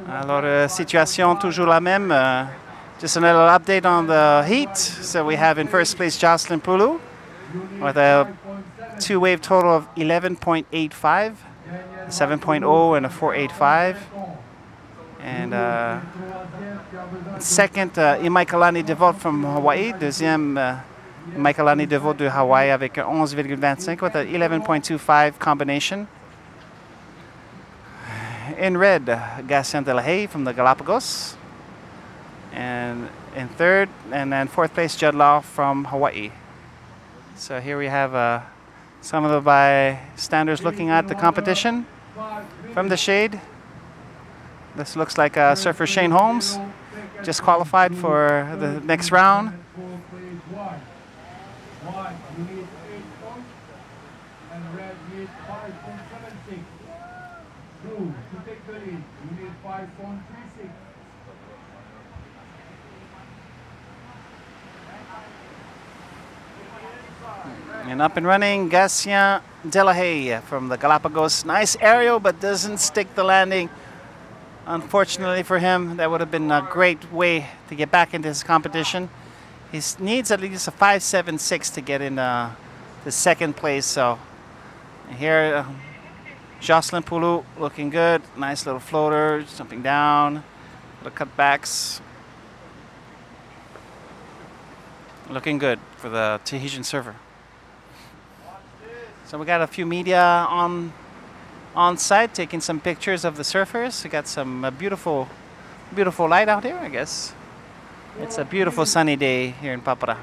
Alors, situation toujours la même. Just a little update on the heat. So we have in first place Jocelyn Pulu with a two-wave total of 11.85, 7.0 and a 4.85. And second, Imaikalani Devote from Hawaii. Deuxième, Imaikalani Devote de Hawaii avec un 11,25 with an 11.25 combination. In red, Gatien de la Haye from the Galapagos. And in third, and then fourth place, Judd Law from Hawaii. So here we have some of the bystanders looking at the competition from the shade. This looks like surfer Shane Holmes, just qualified for the next round. And up and running, Gatien de la Haye from the Galapagos. Nice aerial, but doesn't stick the landing. Unfortunately for him, that would have been a great way to get back into this competition. He needs at least a 5.76 to get in the second place. So here, Jocelyn Pulu looking good. Nice little floater, jumping down, little cutbacks. Looking good for the Tahitian surfer. So we got a few media on site taking some pictures of the surfers. We got some beautiful light out here, I guess. It's a beautiful sunny day here in Papara.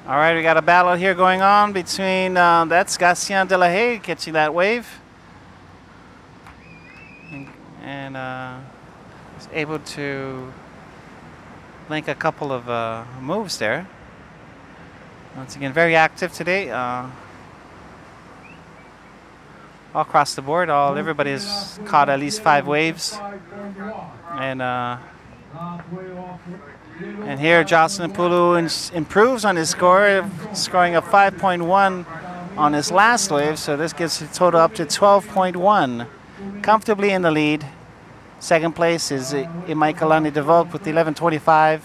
All right, we got a battle here going on between, that's Gatien de la Haye catching that wave. And is able to link a couple of moves there. Once again, very active today. All across the board, everybody's caught at least 5 waves. And And here Jocelyn Poulou improves on his score, scoring a 5.1 on his last wave, so this gets the total up to 12.1. Comfortably in the lead. Second place is Imaikalani DeVault with 11.25.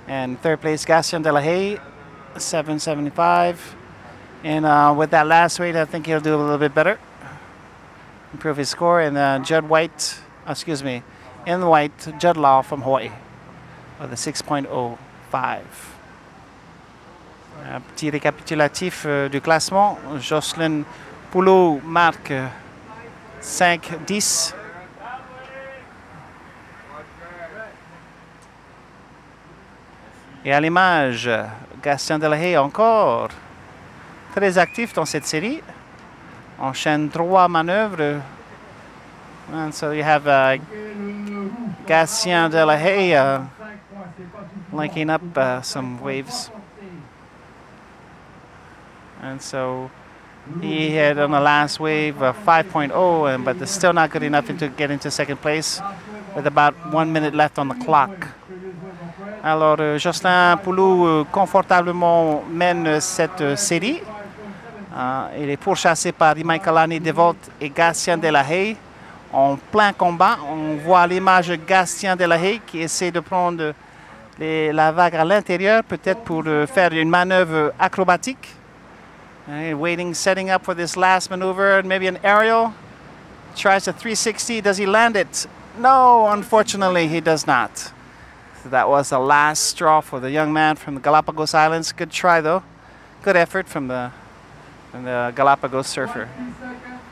And third place, Gatien de la Haye, 7.75. And with that last wave, I think he'll do a little bit better. Improve his score. And Judd White, excuse me, in white, Judd Law from Hawaii with a 6.05. Un petit récapitulatif du classement. Jocelyn Poulou marque 5-10. Et à l'image, Gatien de la Haye encore très actif dans cette série. Enchaîne 3 manœuvres. And so you have Gatien de la Haye linking up some waves. And so he had on the last wave 5.0, but it's still not good enough to get into second place with about 1 minute left on the clock. Alors, Jocelyn Poulou confortablement mène cette série. Il est pourchassé par Imaikalani DeVault et Gatien de la Haye en plein combat. On voit l'image de Gatien de la Haye qui essaie de prendre la vague à l'intérieur, peut-être pour faire une manœuvre acrobatique. Waiting, setting up for this last maneuver, maybe an aerial. Tries a 360. Does he land it? No, unfortunately, he does not. So that was the last straw for the young man from the Galapagos Islands. Good try, though. Good effort from the Galapagos surfer.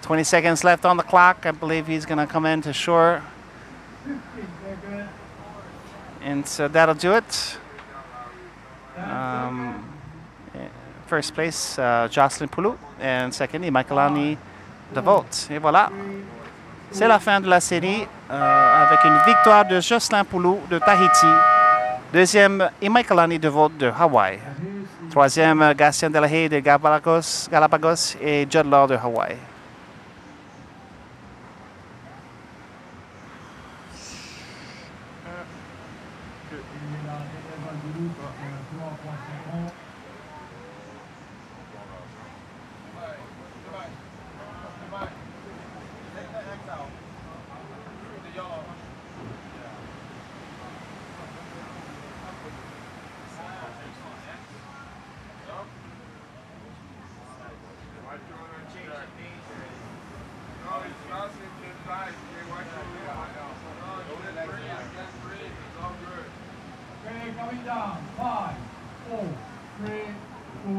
20 seconds left on the clock. I believe he's going to come in to shore. And so that'll do it. First place, Jocelyn Poulou. And second, Imaikalani DeVault. Et voilà. C'est la fin de la série avec une victoire de Jocelyn Poulou de Tahiti. Deuxième, Imaikalani DeVault de Hawaï. Troisième, Gatien de la Haye de Galapagos et Judd Law de Hawaï. Coming down. 5, 4, 3, 2,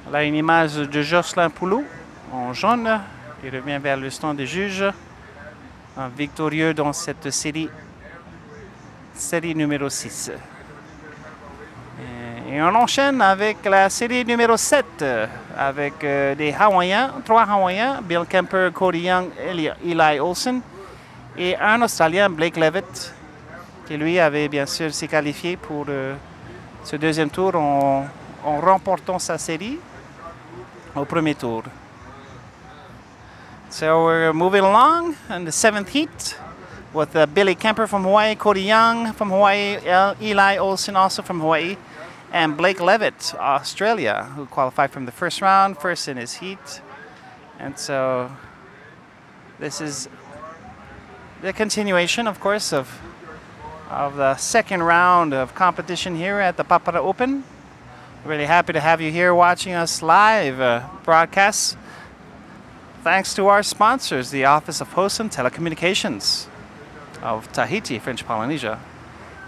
1. Là, une image de Jocelyn Poulou en jaune. Il revient vers le stand des juges. Un victorieux dans cette série numéro 6. Et on enchaîne avec la série numéro 7 avec des Hawaïens, 3 Hawaïens, Bill Kemper, Cody Young, Eli Olsen et un Australien, Blake Levitt, qui lui avait bien sûr s'est qualifié pour ce deuxième tour en remportant sa série au premier tour. So we're moving along in the 7th heat with Billy Kemper from Hawaii, Cody Young from Hawaii, Eli Olsen also from Hawaii, and Blake Levitt, Australia, who qualified from the first round, first in his heat. And so this is the continuation, of course, of the second round of competition here at the PAPARA Open. Really happy to have you here watching us live broadcast. Thanks to our sponsors, the Office of Post and Telecommunications of Tahiti, French Polynesia,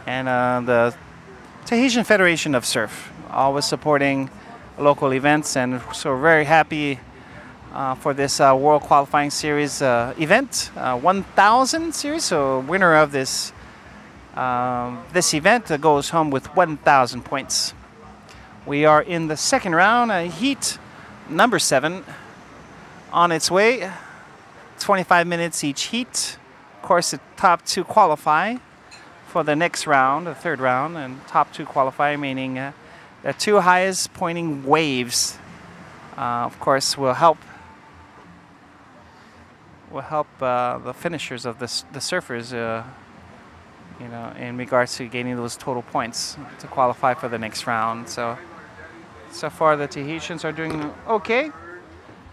and the Tahitian Federation of Surf, always supporting local events, and so we're very happy for this World Qualifying Series event, 1,000 series. So winner of this this event goes home with 1,000 points. We are in the second round, heat number 7, on its way. 25 minutes each heat. Of course, the top 2 qualify for the next round, the third round, and top 2 qualify, meaning the 2 highest pointing waves, of course, will help will help the finishers of the surfers, you know, in regards to gaining those total points to qualify for the next round. So far the Tahitians are doing okay.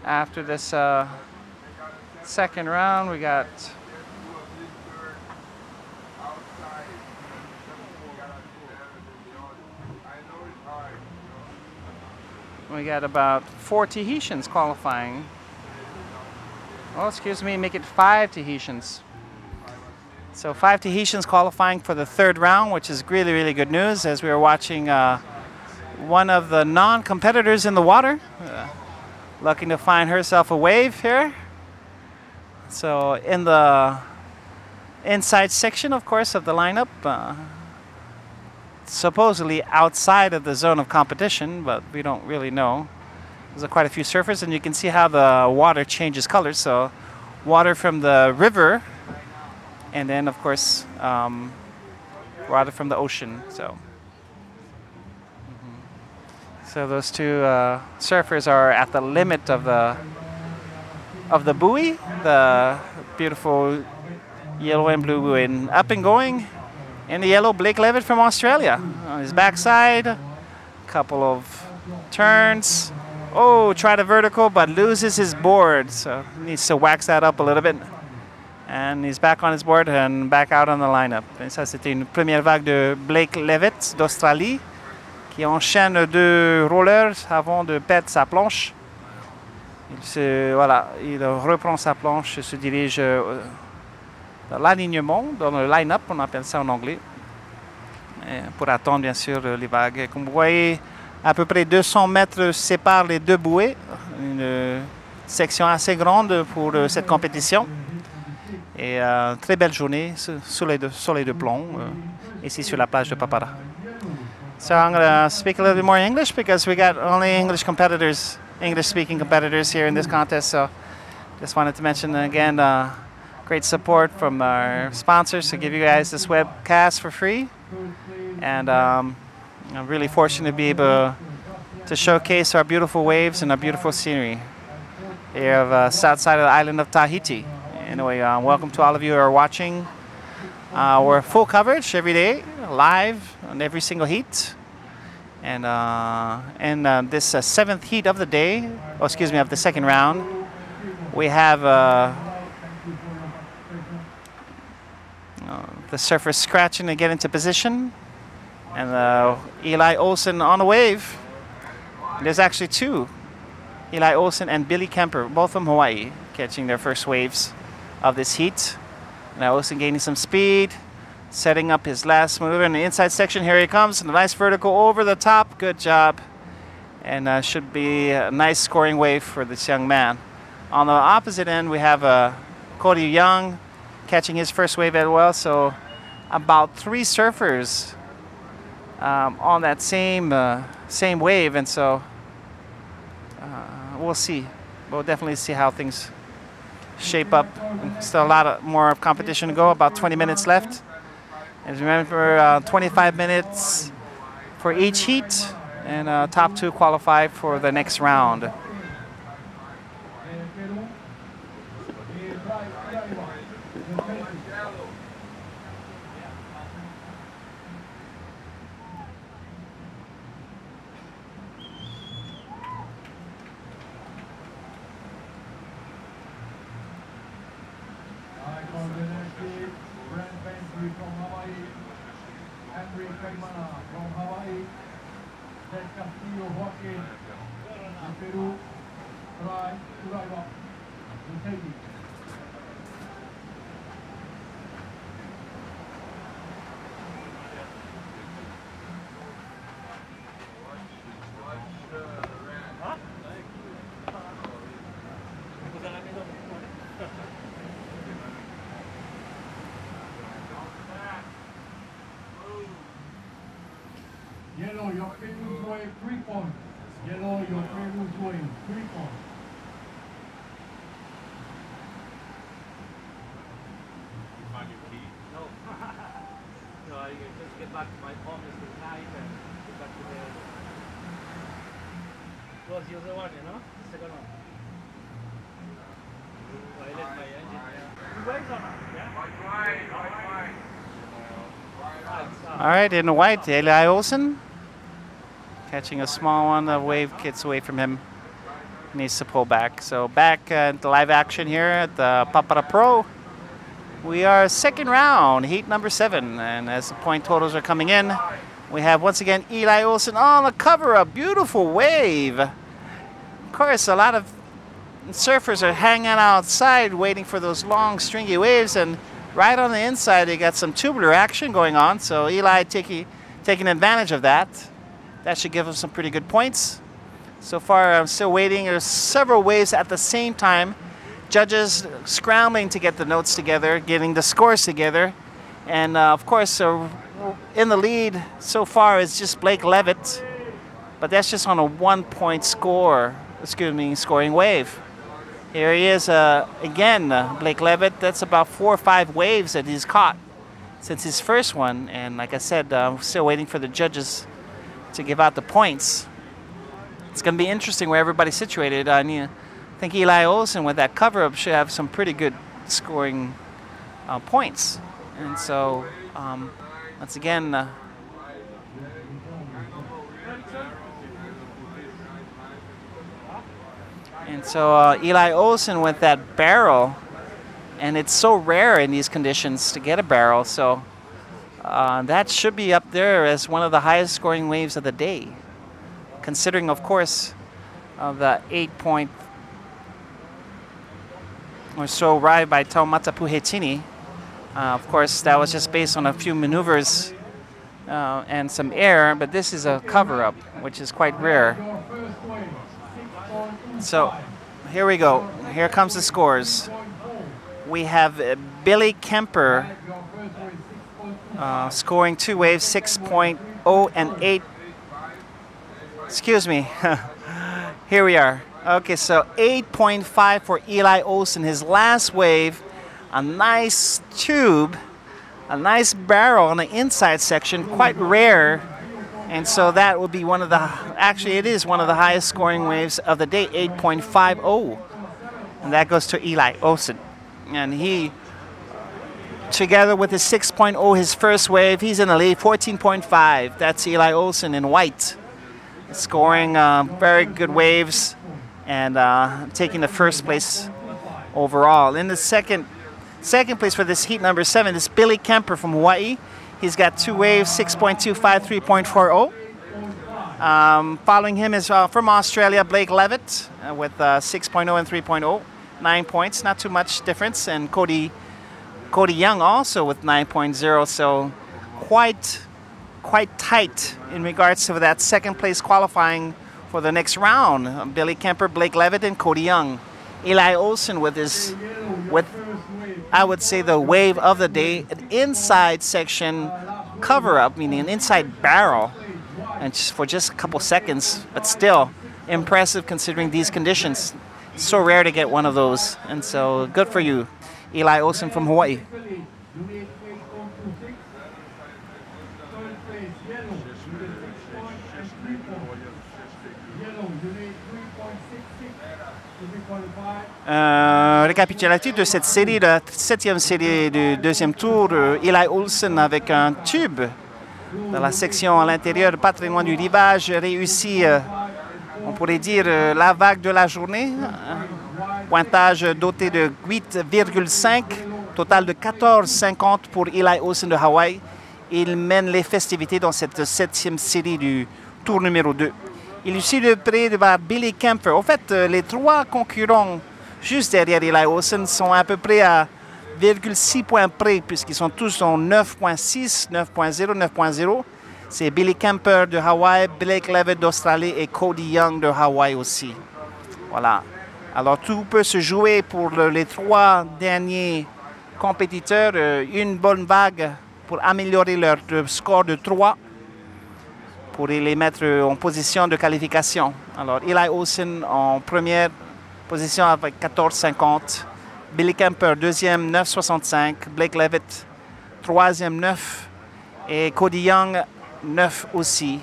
After this second round, we got about 4 Tahitians qualifying. Oh, excuse me, make it 5 Tahitians. So 5 Tahitians qualifying for the third round, which is really, really good news, as we were watching one of the non-competitors in the water, looking to find herself a wave here. So in the inside section, of course, of the lineup, supposedly outside of the zone of competition, but we don't really know. There's quite a few surfers, and you can see how the water changes colors. So water from the river, and then of course water from the ocean. So so those 2 surfers are at the limit of the buoy, the beautiful yellow and blue buoy, and up and going. In the yellow, Blake Levitt from Australia. On his backside, couple of turns. Oh, tried a vertical, but loses his board. So needs to wax that up a little bit. And he's back on his board and back out on the lineup. Et ça, c'était une première vague de Blake Levitt d'Australie, qui enchaîne 2 rollers avant de perdre sa planche. Il reprend sa planche et se dirige dans l'alignement, dans le line-up, on appelle ça en anglais, pour attendre bien sûr les vagues. Comme vous voyez, à peu près 200 mètres séparent les 2 bouées, une section assez grande pour cette compétition. Et très belle journée sur les deux plans, ici sur la plage de Papara. So I'm going to speak a little bit more English because we got only English-speaking competitors here in this contest. So just wanted to mention again, great support from our sponsors to give you guys this webcast for free. And I'm really fortunate to be able to showcase our beautiful waves and our beautiful scenery here of south side of the island of Tahiti. Anyway, welcome to all of you who are watching. We're full coverage every day, live on every single heat. And in this 7th heat of the day, of the second round, we have the surfers scratching to get into position, and Eli Olsen on the wave. There's actually 2, Eli Olsen and Billy Kemper, both from Hawaii, catching their first waves of this heat. Now Olsen gaining some speed, setting up his last maneuver in the inside section. Here he comes, and a nice vertical over the top. Good job, and should be a nice scoring wave for this young man. On the opposite end, we have Cody Young catching his first wave as well. So about 3 surfers on that same wave, and so we'll see. We'll definitely see how things shape up. Still a lot more competition to go. About 20 minutes left. And remember, 25 minutes for each heat, and top 2 qualify for the next round. Yellow, your favorite wave, 3 points. Yellow, your favorite wave, 3 points. You find your key? No. No, I just get back to my home tonight and get back to the... Was the other one, you know? The second one. All right, in the white, Eli Olsen catching a small one. The wave gets away from him. Needs to pull back. So back at the live action here at the PAPARA Pro. We are second round, heat number 7. And as the point totals are coming in, we have once again Eli Olsen on the cover. A beautiful wave. Of course, a lot of surfers are hanging outside waiting for those long stringy waves, and right on the inside they got some tubular action going on, so Eli taking advantage of that. That should give him some pretty good points. So far I'm still waiting. There's several waves at the same time. Judges scrambling to get the notes together, getting the scores together, and of course in the lead so far is just Blake Levitt, but that's just on a 1-point scoring wave. Here he is again, Blake Levitt. That's about 4 or 5 waves that he's caught since his first one. And like I said, I'm still waiting for the judges to give out the points. It's going to be interesting where everybody's situated. I think Eli Olsen with that cover-up should have some pretty good scoring points. And so, once again, Eli Olsen with that barrel, and it's so rare in these conditions to get a barrel, so that should be up there as one of the highest scoring waves of the day, considering, of course, the 8-point or so ride by Taumata Puhetini. Of course, that was just based on a few maneuvers and some air, but this is a cover-up, which is quite rare. So here we go. Here comes the scores. We have Billy Kemper scoring 2 waves, 6.0 and 8. Excuse me. Here we are. Okay, so 8.5 for Eli Olsen. His last wave, a nice tube, a nice barrel on the inside section, quite rare. And so that would be one of the, actually it is one of the highest scoring waves of the day, 8.50. And that goes to Eli Olsen. And he, together with his 6.0, his first wave, he's in the lead, 14.5. That's Eli Olsen in white, scoring very good waves and taking the first place overall. In the second place for this heat number 7 is Billy Kemper from Hawaii. He's got 2 waves, 6.25, 3.40. Following him is from Australia, Blake Levitt with 6.0 and 3.0. 9 points, not too much difference. And Cody Young also with 9.0, so quite tight in regards to that second place qualifying for the next round. Billy Kemper, Blake Levitt, and Cody Young. Eli Olsen with I would say the wave of the day, an inside section cover-up, meaning an inside barrel, and for just a couple seconds, but still impressive considering these conditions. So rare to get one of those, and so good for you, Eli Olsen from Hawaii. Récapitulatif de cette série, la 7e série du deuxième tour, Eli Olsen avec un tube dans la section à l'intérieur, pas très loin du rivage, réussit, on pourrait dire, la vague de la journée. Pointage doté de 8,5, total de 14,50 pour Eli Olsen de Hawaï. Il mène les festivités dans cette 7e série du tour numéro 2. Il est aussi de près devant Billy Kemper. En fait, les 3 concurrents juste derrière Eli Olsen sont à peu près à 0,6 points près, puisqu'ils sont tous en 9.6, 9.0, 9.0. C'est Billy Kemper de Hawaï, Blake Levitt d'Australie et Cody Young de Hawaï aussi. Voilà. Alors tout peut se jouer pour les 3 derniers compétiteurs. Une bonne vague pour améliorer leur score de 3 pour les mettre en position de qualification. Alors Eli Olsen en première position avec 14,50. Billy Kemper deuxième, 9,65. Blake Levitt troisième, 9. Et Cody Young 9 aussi,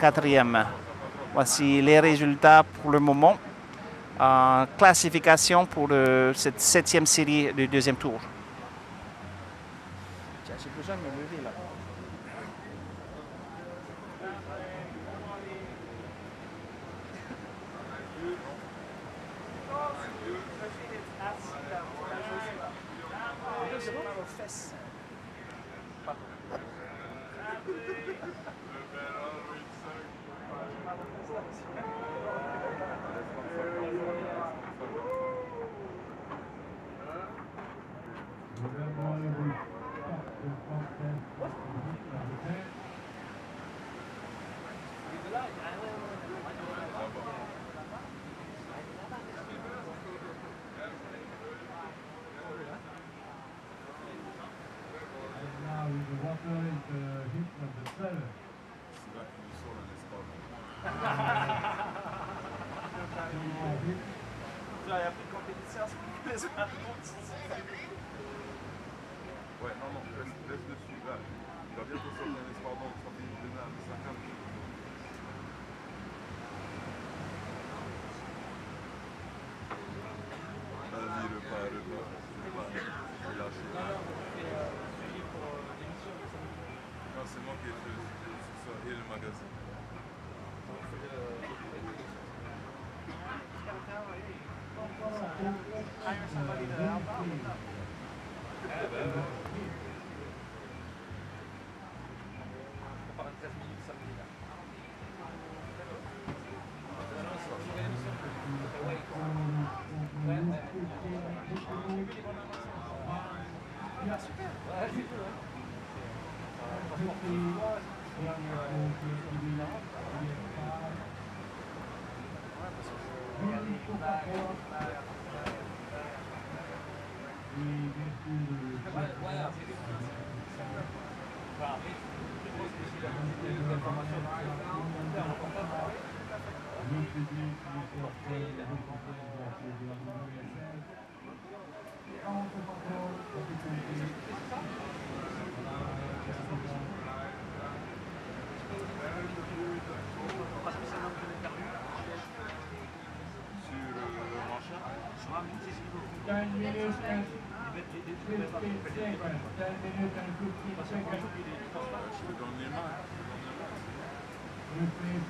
quatrième. Voici les résultats pour le moment. en classification pour cette 7e série du deuxième tour. J'ai besoin de me lever là. Ouais, non, laisse dessus, là. Il va bientôt sortir un espoir d'ordre, sortir une dénale, ça calme. Vas-y, le pas, il lâche. Non, c'est moi qui ai fait ce soir et le magasin.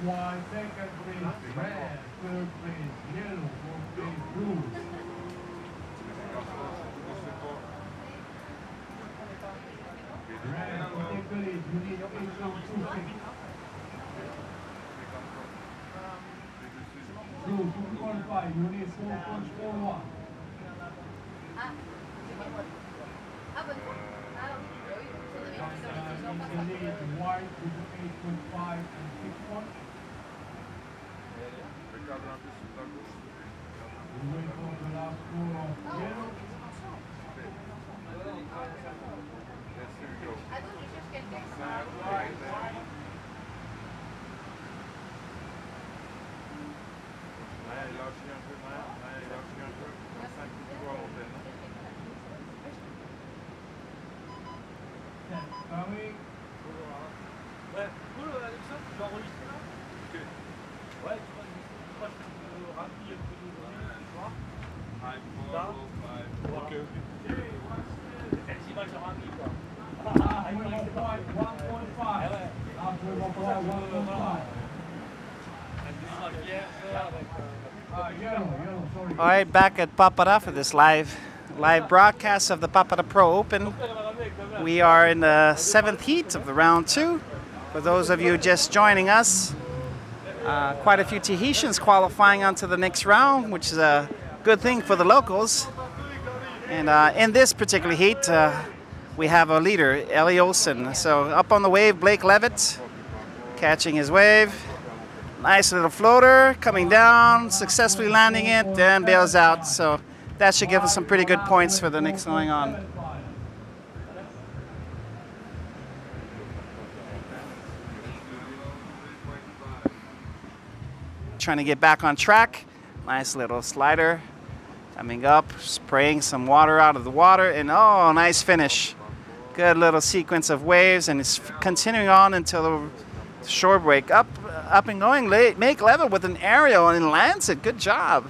One second place red, third place yellow, fourth place blue. Red, to take the lead, you need 8.26. Blue, to qualify, you need 4.41. In the lead, white with 8.5 and 6.1. We wait for the last score of yellow. Coming. Ouais, cool, Alexandre, tu vas enregistrer là? Ok. Ouais, tu vois, je suis rapide un peu d'aujourd'hui, tu vois. Ok. Elles images rapides, quoi. All right, back at Papara for this live broadcast of the Papara Pro Open. We are in the 7th heat of the round 2. For those of you just joining us, quite a few Tahitians qualifying onto the next round, which is a good thing for the locals. And in this particular heat, we have a leader, Ellie Olsen. So up on the wave, Blake Levitt, catching his wave. Nice little floater coming down, successfully landing it, then bails out. So that should give us some pretty good points for the next going on. Trying to get back on track. Nice little slider coming up, spraying some water out of the water, and oh, nice finish. Good little sequence of waves, and it's continuing on until the shore break. Up and going, make level with an aerial, and lands it. Good job.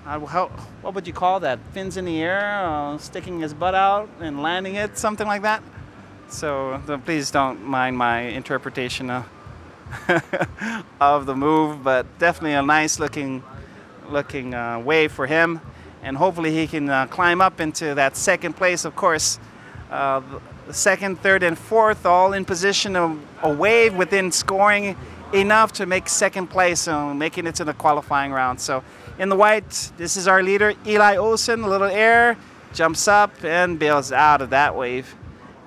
what would you call that? Fins in the air, sticking his butt out and landing it, something like that. So please don't mind my interpretation of the move, but definitely a nice looking wave for him, and hopefully he can climb up into that second place. Of course, the second, third, and fourth all in position of a wave within scoring enough to make second place, making it to the qualifying round. So in the white, this is our leader, Eli Olsen. A little air, jumps up and bails out of that wave.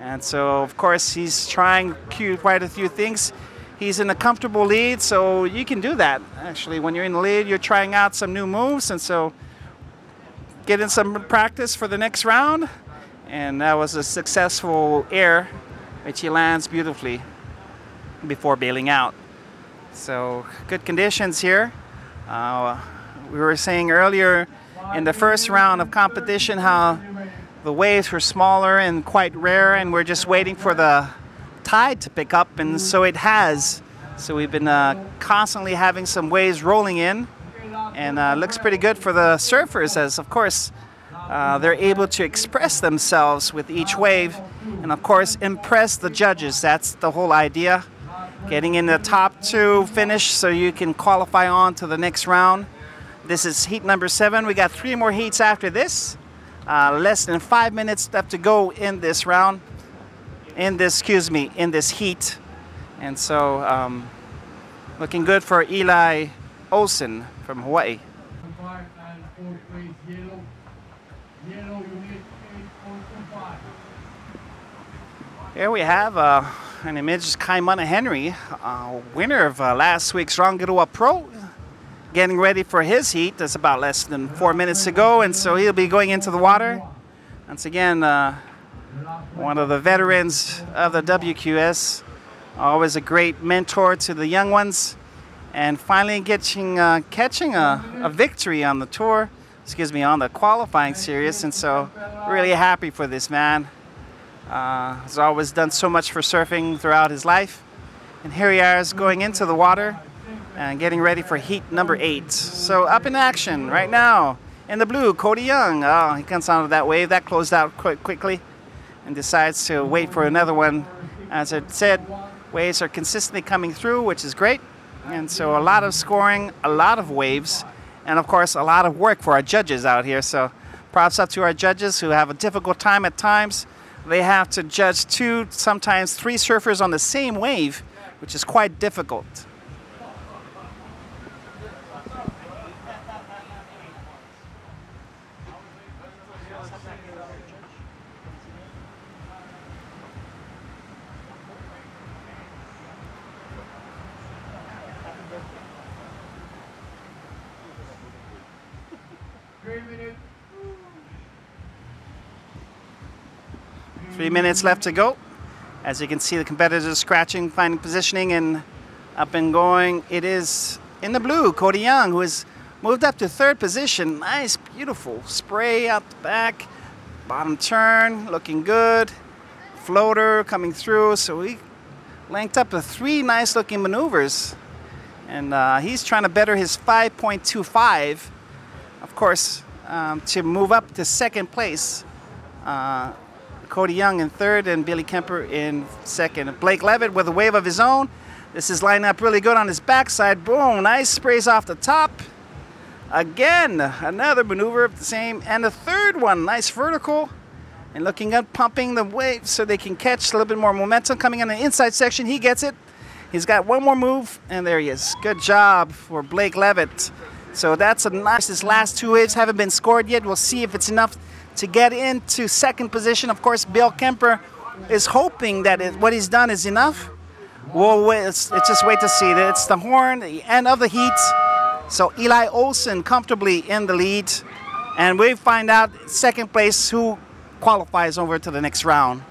And so, of course, he's trying quite a few things. He's in a comfortable lead, so you can do that. Actually, when you're in the lead, you're trying out some new moves, and so getting some practice for the next round. And that was a successful air, which he lands beautifully before bailing out. So good conditions here. We were saying earlier in the first round of competition how the waves were smaller and quite rare, and we're just waiting for the tide to pick up, and so it has. So we've been constantly having some waves rolling in, and looks pretty good for the surfers, as of course they're able to express themselves with each wave, and of course impress the judges. That's the whole idea, getting in the top 2 finish so you can qualify on to the next round. This is heat number 7. We got 3 more heats after this. Less than 5 minutes left to go in this round, in this heat. And so looking good for Eli Olsen from Hawaii. Here we have an image of Kaimana Henry, winner of last week's Rongotua Pro, getting ready for his heat. That's about less than 4 minutes to go, and so he'll be going into the water. Once again, one of the veterans of the WQS, always a great mentor to the young ones, and finally catching a victory on the tour, on the qualifying series, and so really happy for this man. He's always done so much for surfing throughout his life, and here he is going into the water and getting ready for heat number 8. So up in action right now in the blue, Cody Young. Oh, he comes out of that wave. That closed out quite quickly and decides to wait for another one. As I said, waves are consistently coming through, which is great. And so a lot of scoring, a lot of waves, and of course a lot of work for our judges out here. So props up to our judges who have a difficult time at times. They have to judge 2, sometimes 3 surfers on the same wave, which is quite difficult. Three minutes left to go. As you can see, the competitors scratching, finding positioning, and up and going. It is in the blue, Cody Young, who has moved up to 3rd position. Nice, beautiful spray out the back. Bottom turn, looking good. Floater coming through. So we linked up to 3 nice looking maneuvers. And he's trying to better his 5.25, of course, to move up to 2nd place. Cody Young in 3rd and Billy Kemper in 2nd. Blake Levitt with a wave of his own. This is lining up really good on his backside. Boom, nice sprays off the top. Again, another maneuver of the same. And the 3rd one, nice vertical. And looking up, pumping the waves so they can catch a little bit more momentum. Coming on the inside section, he gets it. He's got one more move, and there he is. Good job for Blake Levitt. So that's a nice, his last 2 waves haven't been scored yet. We'll see if it's enough to get into 2nd position. Of course, Bill Kemper is hoping that what he's done is enough. We'll wait, let's just wait to see. It's the horn, the end of the heat. So Eli Olsen comfortably in the lead. And we find out 2nd place who qualifies over to the next round.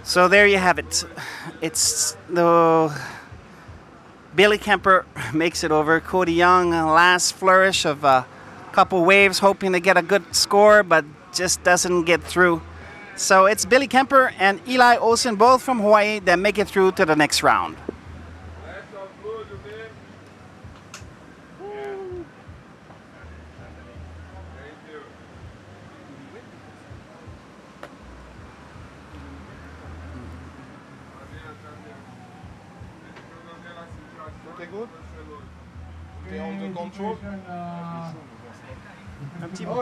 So there you have it. It's the Billy Kemper makes it over. Cody Young, last flourish of couple waves hoping to get a good score, but just doesn't get through. So it's Billy Kemper and Eli Olsen, both from Hawaii, that make it through to the next round. Un petit mot,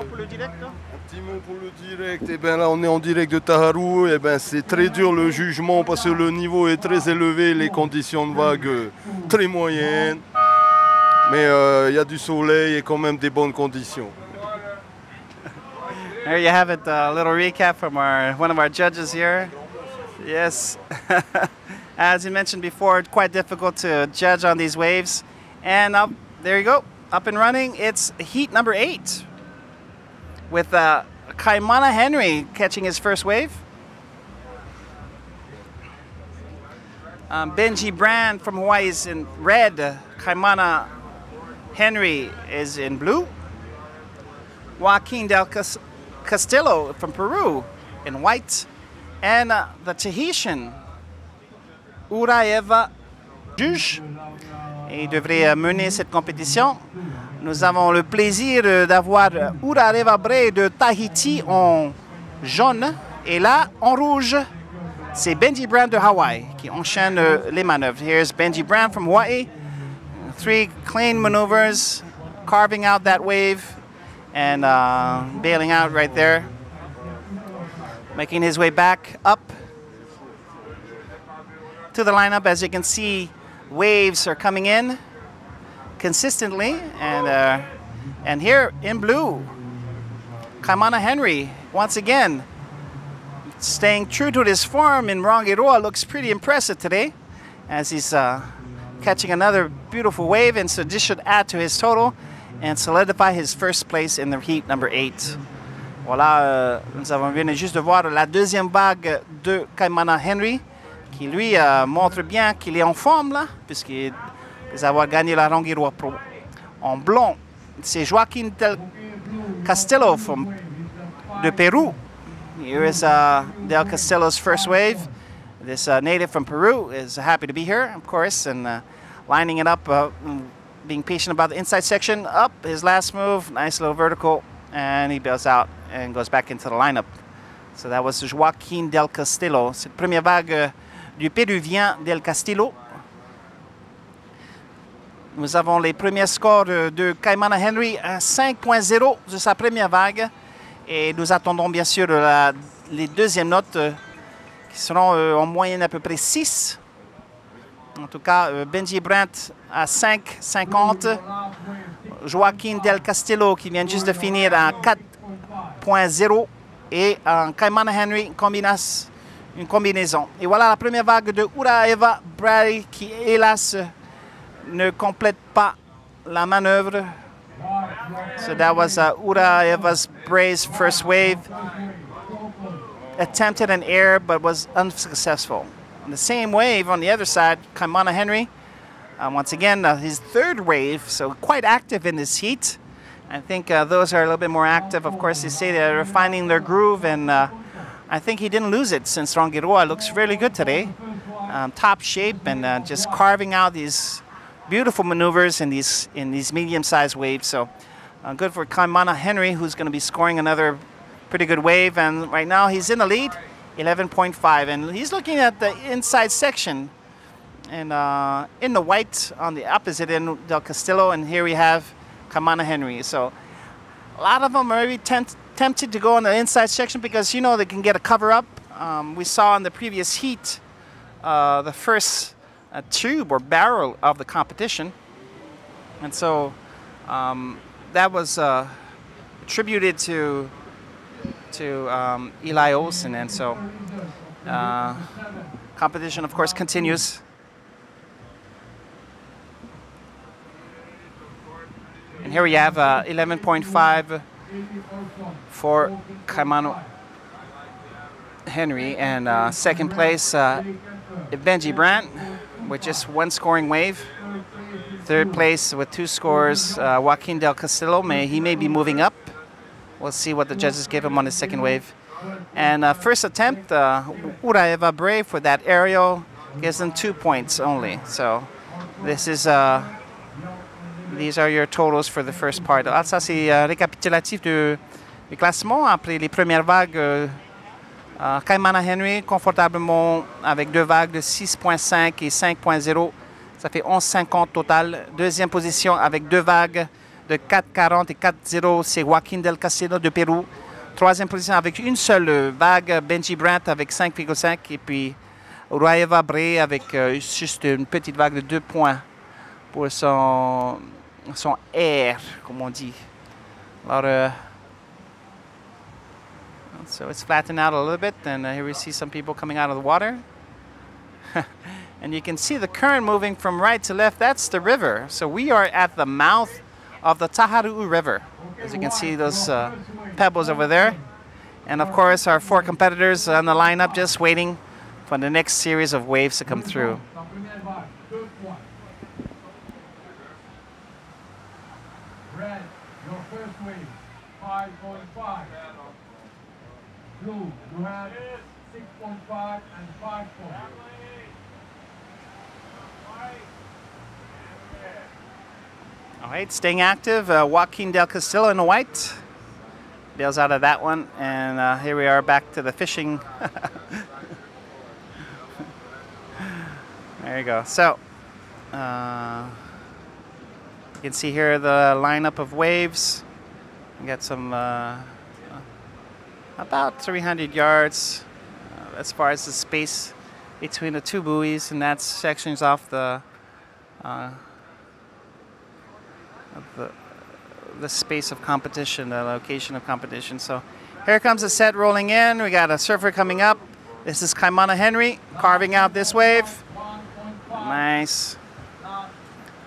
pour le direct, là? Un petit mot pour le direct. Et ben là, on est en direct de Taharu. Et ben c'est très dur le jugement parce que le niveau est très élevé, les conditions de vague très moyennes. Mais il y a du soleil et quand même des bonnes conditions. There you have it, a little recap from one of our judges here. Yes, as you mentioned before, it's quite difficult to judge on these waves. And there you go, up and running. It's heat number 8 with Kaimana Henry catching his first wave. Benji Brand from Hawaii is in red. Kaimana Henry is in blue. Joaquin Del Castillo from Peru in white. And the Tahitian, Uraeva Juge, il devrait mener cette compétition. Nous avons le plaisir d'avoir Uraeva Bray de Tahiti en jaune. Et là, en rouge, c'est Benji Brand de Hawaii qui enchaîne les manœuvres. Here's Benji Brand from Hawaii. 3 clean maneuvers, carving out that wave and bailing out right there. Making his way back up to the lineup. As you can see, waves are coming in consistently. And here in blue, Kaimana Henry, once again, staying true to his form in Rangiroa, looks pretty impressive today as he's catching another beautiful wave. And so this should add to his total and solidify his first place in the heat number 8. Voilà, nous venons juste de voir la deuxième vague de Kaimana Henry, qui lui montre bien qu'il est en forme là, puisqu'il avoir gagné la Rangiroa Pro. En blanc, c'est Joaquin Del Castillo de Peru. Here is Del Castillo's first wave. This native from Peru is happy to be here, of course, and lining it up, being patient about the inside section. Up, his last move, nice little vertical, and he bails out and goes back into the lineup. So that was Joaquin Del Castillo. C'est la première vague du Péruvien Del Castillo. Nous avons les premiers scores de Kaimana Henry à 5.0 de sa première vague. Et nous attendons bien sûr les deuxièmes notes qui seront en moyenne à peu près 6. En tout cas, Benji Brandt à 5.50. Joaquin Del Castillo qui vient juste de finir à 4.0 et Kaimana Henry une combinaison. Et voilà la première vague de Uraeva Bray qui hélas ne complète pas la manœuvre. So that was Uraeva Bray's first wave. Attempted an air but was unsuccessful. On the same wave on the other side, Kaimana Henry. Once again, his third wave, so quite active in this heat. I think those are a little bit more active. Of course, they say they're finding their groove, and I think he didn't lose it since Rangiroa. Looks really good today. Top shape and just carving out these beautiful maneuvers in these medium-sized waves. So good for Kaimana Henry, who's going to be scoring another pretty good wave. And right now he's in the lead, 11.5. And he's looking at the inside section. And in the white on the opposite end, Del Castillo, and here we have Kaimana Henry. So a lot of them are maybe tempted to go on the inside section because, you know, they can get a cover-up. We saw in the previous heat the first tube or barrel of the competition. And so that was attributed to Eli Olsen. And so competition, of course, continues. And here we have 11.5 for Kaimana Henry, and second place Benji Brandt with just one scoring wave. Third place with 2 scores, Joaquin Del Castillo. He may be moving up. We'll see what the judges give him on his second wave. And first attempt, Uraeva Bray for that aerial gives them 2 points only. So this is these are your totals for the first part. Alors ça c'est récapitulatif du classement après les premières vagues. Kaimana Henry confortablement avec 2 vagues de 6.5 et 5.0. Ça fait 11.50 total. Deuxième position avec 2 vagues de 4.40 et 4.0, c'est Joaquin Del Castillo de Pérou. Troisième position avec une seule vague, Benji Brandt avec 5.5 et puis Uraeva Bray avec juste une petite vague de 2 points pour son air, comme on dit. Alors, so it's flattened out a little bit, and here we see some people coming out of the water. And you can see the current moving from right to left. That's the river. So we are at the mouth of the Taharuu River. As you can see those pebbles over there. And of course our 4 competitors on the lineup just waiting for the next series of waves to come through. Red, your first wave, 5.5. Blue, you have 6.5 and 5 points. All right, staying active, Joaquin Del Castillo in the white. Bails out of that one, and here we are back to the fishing. There you go. So, you can see here the lineup of waves. We got some about 300 yards as far as the space between the 2 buoys, and that's sections off the space of competition, the location of competition. So here comes the set rolling in. We got a surfer coming up. This is Kaimana Henry carving out this wave. Nice.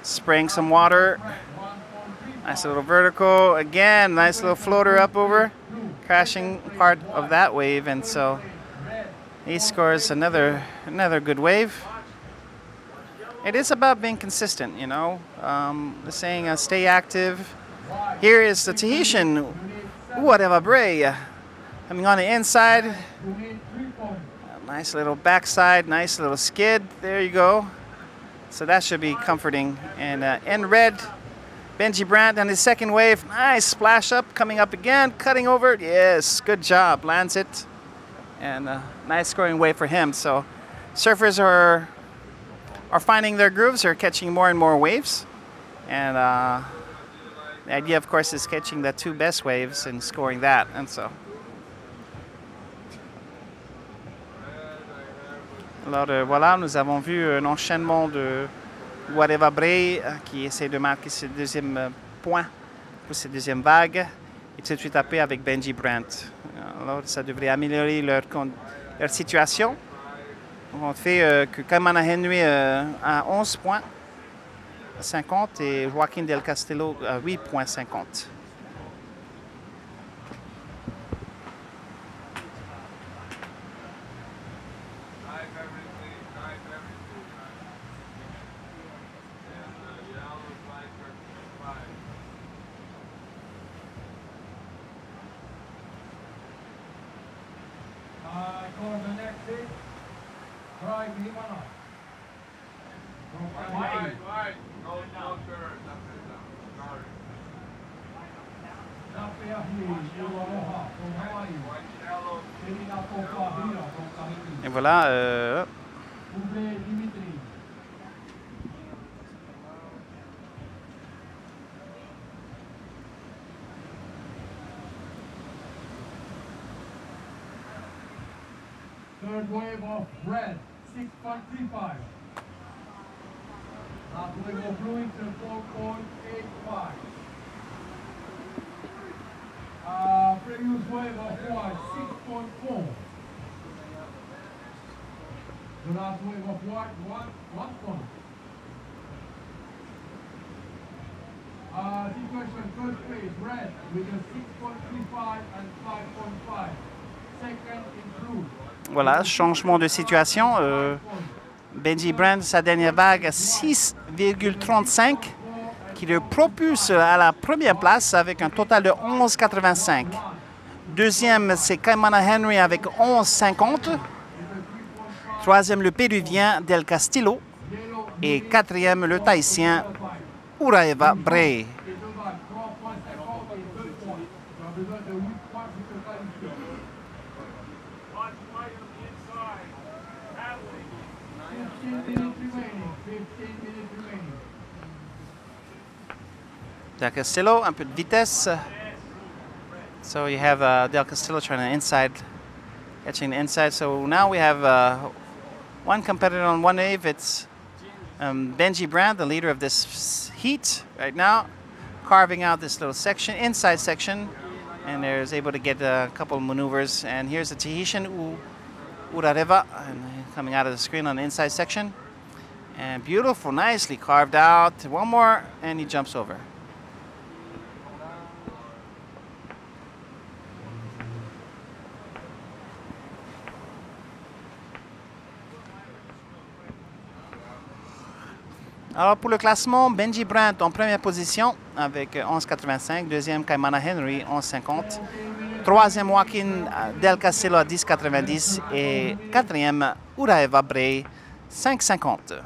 Spraying some water. Nice little vertical. Again, nice little floater up over. Crashing part of that wave, and so he scores another good wave. It is about being consistent, you know. The saying, stay active. Here is the Tahitian, Uraeva Bray, coming on the inside. A nice little backside, nice little skid. There you go. So that should be comforting. And in red, Benji Brandt on his second wave. Nice splash up, coming up again, cutting over. Yes, good job, lands it. And nice scoring wave for him. So surfers are finding their grooves. They're catching more and more waves. And the idea, of course, is catching the 2 best waves and scoring that. And so, alors voilà, nous avons vu un enchaînement de Uraeva Bray qui essaie de marquer ses 2e points pour ses 2e vagues et tout de suite tapé avec Benji Brandt. Alors ça devrait améliorer leur situation. On fait que Kaimana Henry a 11 points 50 et Joaquin Del Castillo a 8.50. Et voilà. Third wave of red, 6.35. Last wave of blue is 4.85. Previous wave of white, 6.4. The last wave of white, 1 point. Situation first phase, red with a 6.35 and 5.5. Second in blue. Voilà, changement de situation. Benji Brand, sa dernière vague à 6,35, qui le propulse à la première place avec un total de 11,85. Deuxième, c'est Kaimana Henry avec 11,50. Troisième, le Péruvien Del Castillo. Et quatrième, le Tahitien Uraeva Bray. Del Castillo, un peu de vitesse. So you have Del Castillo trying to inside, catching the inside. So now we have one competitor on one wave. It's Benji Brand, the leader of this heat right now, carving out this little section, inside section, and there's able to get a couple of maneuvers. And here's the Tahitian Uraeva, and coming out of the screen on the inside section. And beautiful, nicely carved out. One more, and he jumps over. Alors pour le classement, Benji Brand en première position avec 11,85. Deuxième, Kaimana Henry, 11,50. Troisième, Joaquin Del Castillo à 10,90. Et quatrième, Uraeva Bray, 5,50.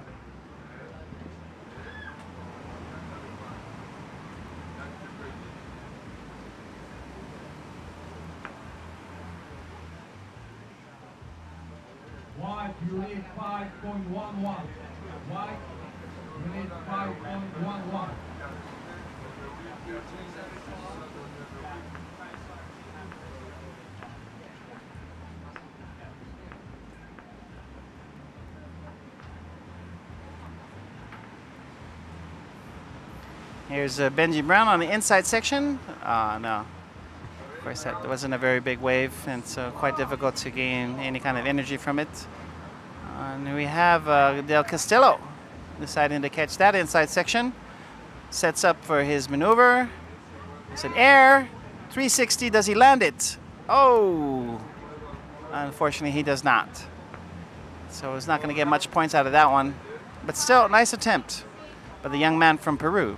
White, you need 5.11. White, you need 5.11. Here's Benji Brown on the inside section. No. Of course, that wasn't a very big wave, and so quite difficult to gain any kind of energy from it. And we have Del Castillo deciding to catch that inside section. Sets up for his maneuver. It's an air. 360, does he land it? Oh! Unfortunately, he does not. So he's not going to get much points out of that one. But still, nice attempt by the young man from Peru.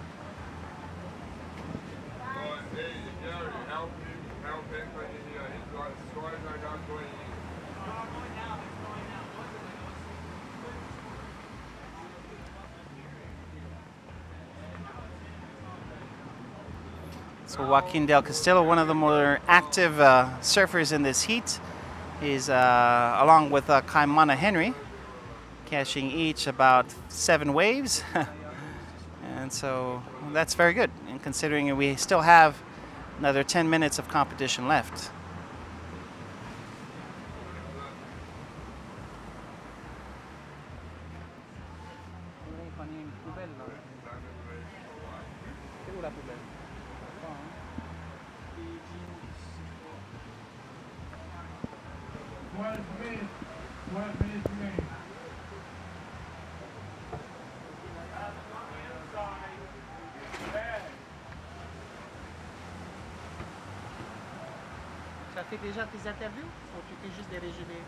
So Joaquin Del Castillo, one of the more active surfers in this heat, is along with Kaimana Henry, catching each about 7 waves. And so that's very good, and considering we still have another 10 minutes of competition left. Tu as fait déjà tes interviews ou tu t'es juste dirigé?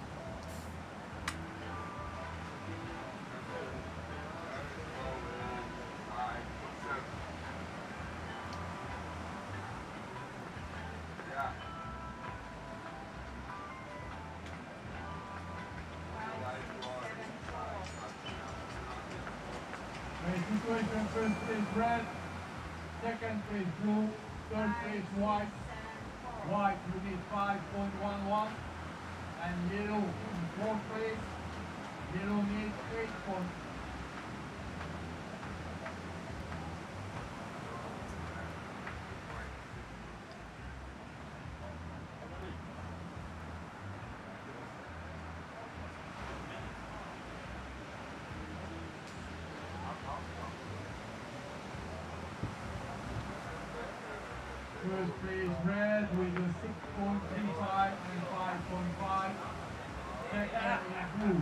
Situation, first stage red, second stage blue, third stage white. White, you need 5.11, and yellow in fourth place, yellow needs 8 points. First place red with a 6.35 and 5.5. Second is blue.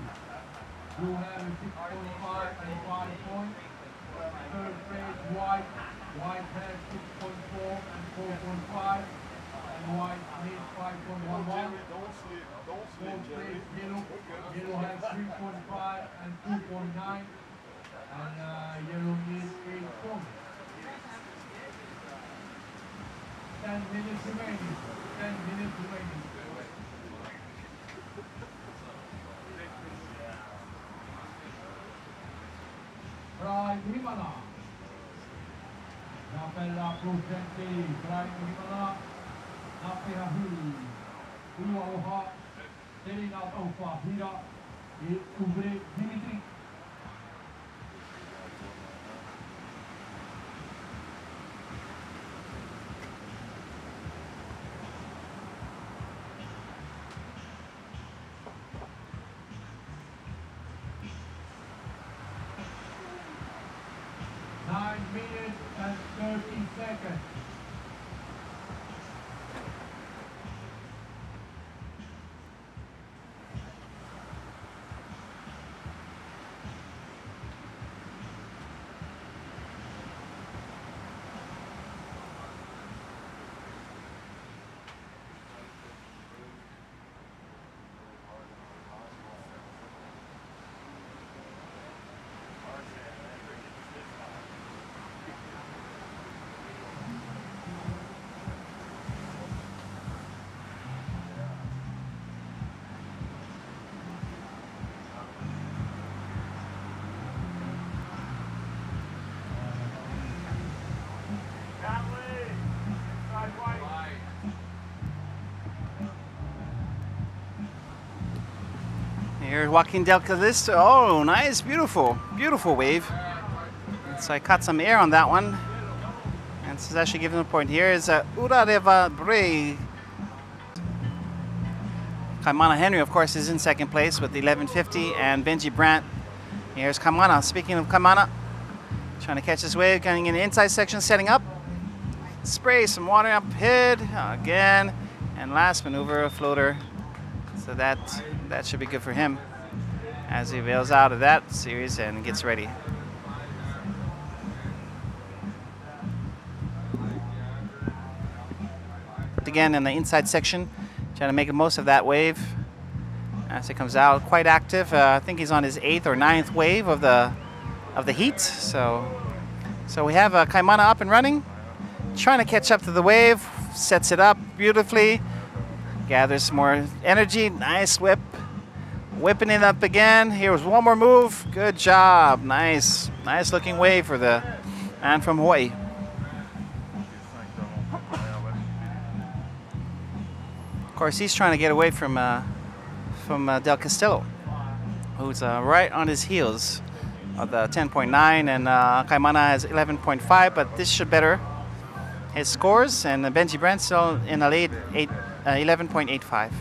Blue have a 6.5 and 5 points. Third place white. White has 6.4 and 4.5. and white made 5.11. Don't sleep, Fourth Jerry. place, yellow. Yellow has 3.5 and 2.9. And yellow made 8 points. 10 minutes remaining. 10 minutes remaining. Prime Himala. J'appelle prochaine série. Prime Himala. Napehahu. Ua Oha. Selina Ofa Hira. Et Ouvré Dimitri. And 30 seconds. Here's Joaquin Del Callisto. Oh, nice, beautiful, beautiful wave. So I caught some air on that one. And this is actually giving him a point. Here is Urareva Bray. Kaimana Henry, of course, is in second place with the 1150, and Benji Brandt. Here's Kaimana. Speaking of Kaimana, trying to catch this wave, getting in the inside section, setting up. Spray some water up head again, and last maneuver, a floater. So that should be good for him as he bails out of that series and gets ready. Again in the inside section, trying to make the most of that wave as it comes out. Quite active. I think he's on his 8th or 9th wave of the heat. So we have Kaimana up and running, trying to catch up to the wave. Sets it up beautifully. Gathers some more energy. Nice whip. Whipping it up again. Here was one more move. Good job. Nice. Nice looking wave for the man from Hawaii. Of course, he's trying to get away from Del Castillo, who's right on his heels of the 10.9, and Kaimana has 11.5, but this should better his scores, and Benji Brandt still in a late 11.85.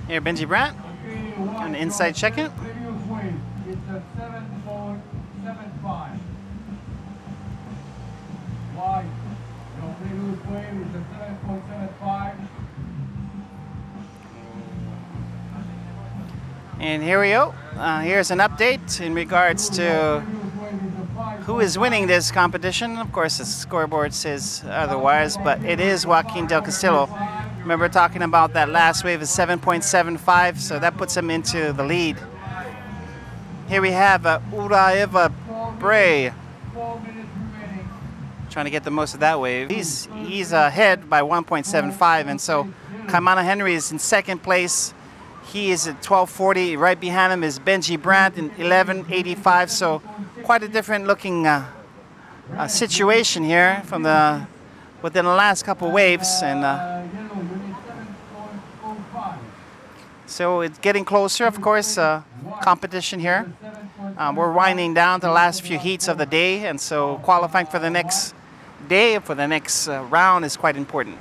Here, Benji Brandt, an inside check-in. It's a 7.75. Wide. Your previous wave is a 7.75. And here we go. Here's an update in regards to who is winning this competition. Of course, the scoreboard says otherwise, but it is Joaquin Del Castillo. Remember talking about that last wave is 7.75, so that puts him into the lead. Here we have Urareva Bray trying to get the most of that wave. He's ahead by 1.75, and so Kaimana Henry is in second place. He is at 12:40. Right behind him is Benji Brandt in 11:85. So quite a different looking situation here from within the last couple waves, and so it's getting closer. Of course, competition here. We're winding down to the last few heats of the day, and so qualifying for the next day, for the next round, is quite important.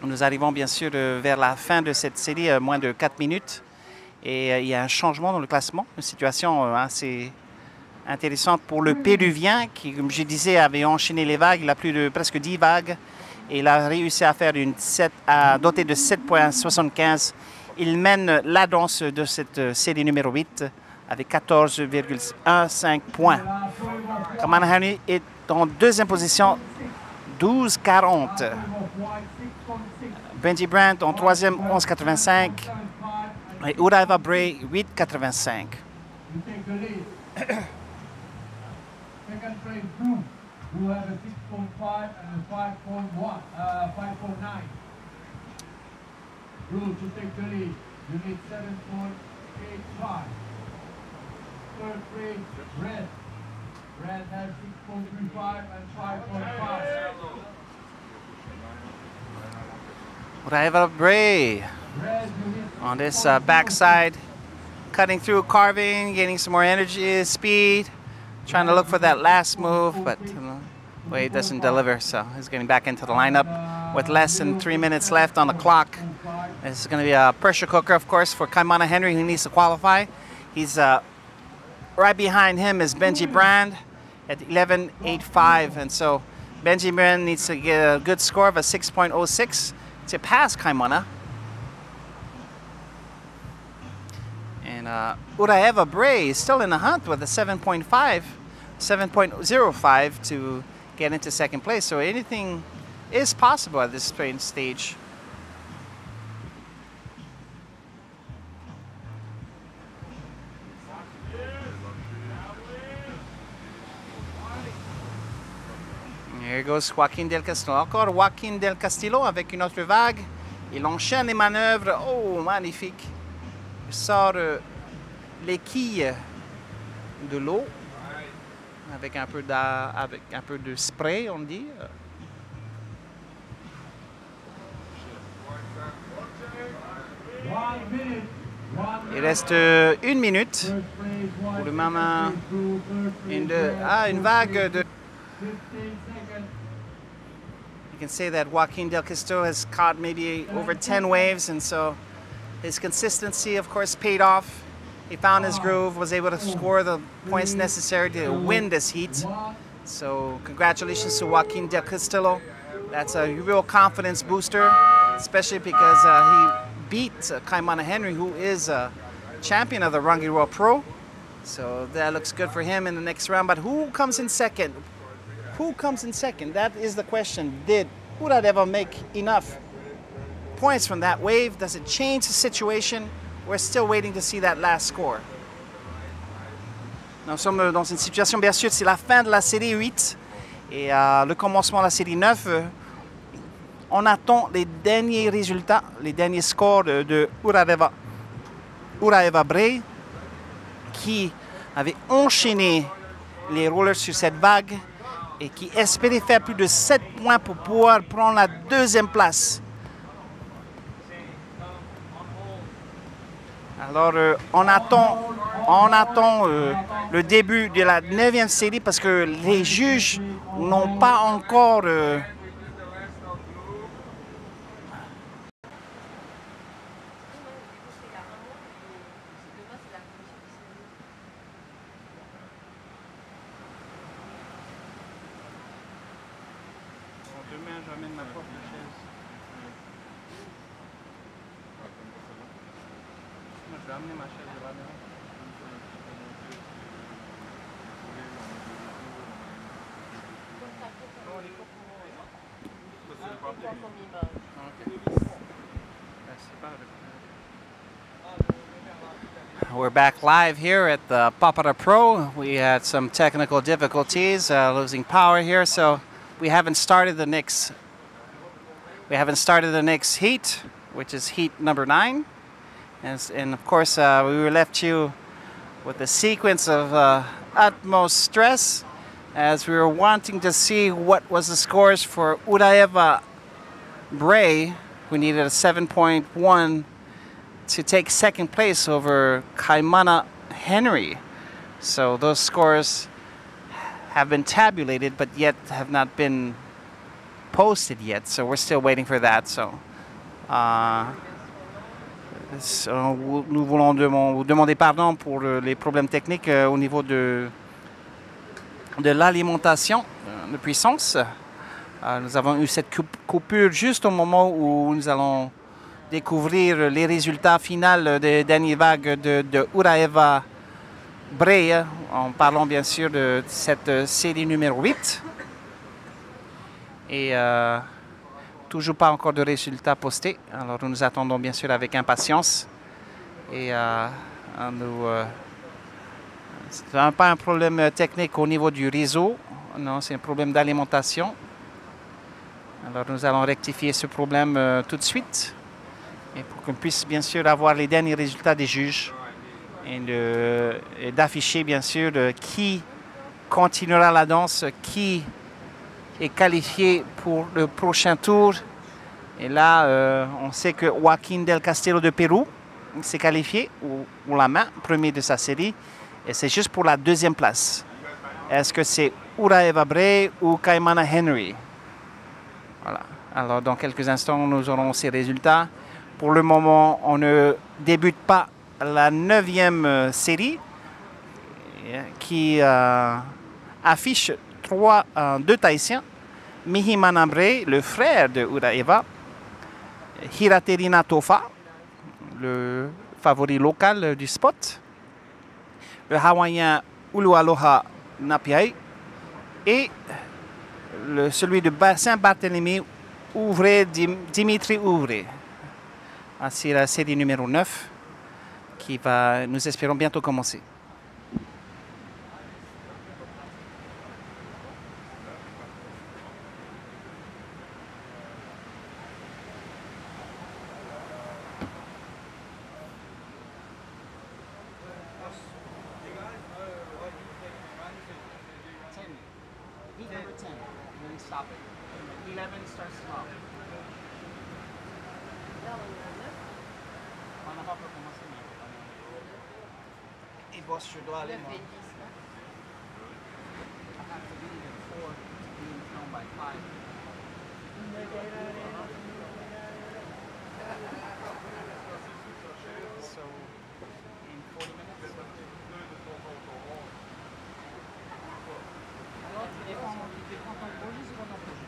Nous arrivons bien sûr vers la fin de cette série, moins de 4 minutes, et il y a un changement dans le classement, une situation assez intéressante pour le Péruvien qui, comme je disais, avait enchaîné les vagues. Il a plus de presque 10 vagues et il a réussi à faire doté de 7,75. Il mène la danse de cette série numéro 8 avec 14,15 points. Kamana Henry est en deuxième position, 12,40. Benji Brandt en troisième, 11,85. Et Uraiva Bray, 8,85. Second place, Blue. Blue have a 6.5 and a 5.9. Blue to take the lead. You need 7.85. Third place, Red. Red has 6.35 and 5.5. Uraiva Bray on this backside, cutting through, carving, getting some more energy, speed. Trying to look for that last move, but Wade doesn't deliver, so he's getting back into the lineup with less than 3 minutes left on the clock. This is going to be a pressure cooker, of course, for Kamana Henry, who needs to qualify. He's right behind him is Benji Brandt at 11.85, and so Benji Brandt needs to get a good score of a 6.06 to pass Kamana. And Uraiva Bray is still in the hunt with a 7.05 to get into second place. So anything is possible at this stage. Here goes Joaquin Del Castillo. Encore Joaquin Del Castillo avec une autre vague. Il enchaîne les manœuvres. Oh, magnifique. Il sort les quilles de l'eau avec un peu de spray, on dit. Il reste 1 minute pour le moment. Une vague de... You can say that Joaquin Del Castillo has caught maybe over 10 waves, and so his consistency, of course, paid off. He found his groove, was able to score the points necessary to win this heat. So congratulations to Joaquin Del Castillo. That's a real confidence booster, especially because he beat Kamana Henry, who is a champion of the Rangiroa Pro. So that looks good for him in the next round. But who comes in second? Who comes in second? That is the question. Did Uraiva make enough points from that wave? Does it change the situation? We're still waiting to see that last score. Nous sommes dans une situation, bien sûr, c'est la fin de la série 8 et le commencement de la série 9. On attend les derniers résultats, les derniers scores de Uraiva Bray, qui avait enchaîné les rollers sur cette vague et qui espérait faire plus de 7 points pour pouvoir prendre la deuxième place. Alors, on attend le début de la 9e série parce que les juges n'ont pas encore... Demain, j'amène ma propre chaise. Moi, je vais amener ma chaise de la maison. We're back live here at the PAPARA Pro. We had some technical difficulties, losing power here, so we haven't started the next heat, which is heat number 9. And of course, we left you with a sequence of utmost stress as we were wanting to see what was the scores for Uraeva Bray, who needed a 7.1 to take second place over Kaimana Henry. So those scores have been tabulated, but yet have not been posted yet. So we're still waiting for that. So nous voulons vous demander pardon pour les problèmes techniques au niveau de l'alimentation de puissance. Nous avons eu cette coupure juste au moment où nous allons découvrir les résultats finaux des dernières vagues de Uraeva Bray, en parlant bien sûr de cette série numéro 8. Et toujours pas encore de résultats postés. Alors nous attendons bien sûr avec impatience. Et c'est pas un problème technique au niveau du réseau, non, c'est un problème d'alimentation. Alors nous allons rectifier ce problème tout de suite. Et pour qu'on puisse bien sûr avoir les derniers résultats des juges et d'afficher bien sûr qui continuera la danse, qui est qualifié pour le prochain tour. Et là, on sait que Joaquín del Castillo de Pérou s'est qualifié ou la main, premier de sa série. Et c'est juste pour la deuxième place. Est-ce que c'est Uraeva Bray ou Kaimana Henry? Voilà. Alors dans quelques instants, nous aurons ces résultats. Pour le moment, on ne débute pas la 9e série qui affiche deux Tahitiens. Mihimana Bray, le frère de Uraeva. Hiraterina Tofa, le favori local du spot. Le Hawaïen Ulualoha Napiai. Et celui de Saint-Barthélemy, Dimitri Ouvré. C'est la série numéro 9 qui va, nous espérons, bientôt commencer. Je dois aller. So, in 40 minutes. Alors, tu défends ton projet, c'est quoi ton projet?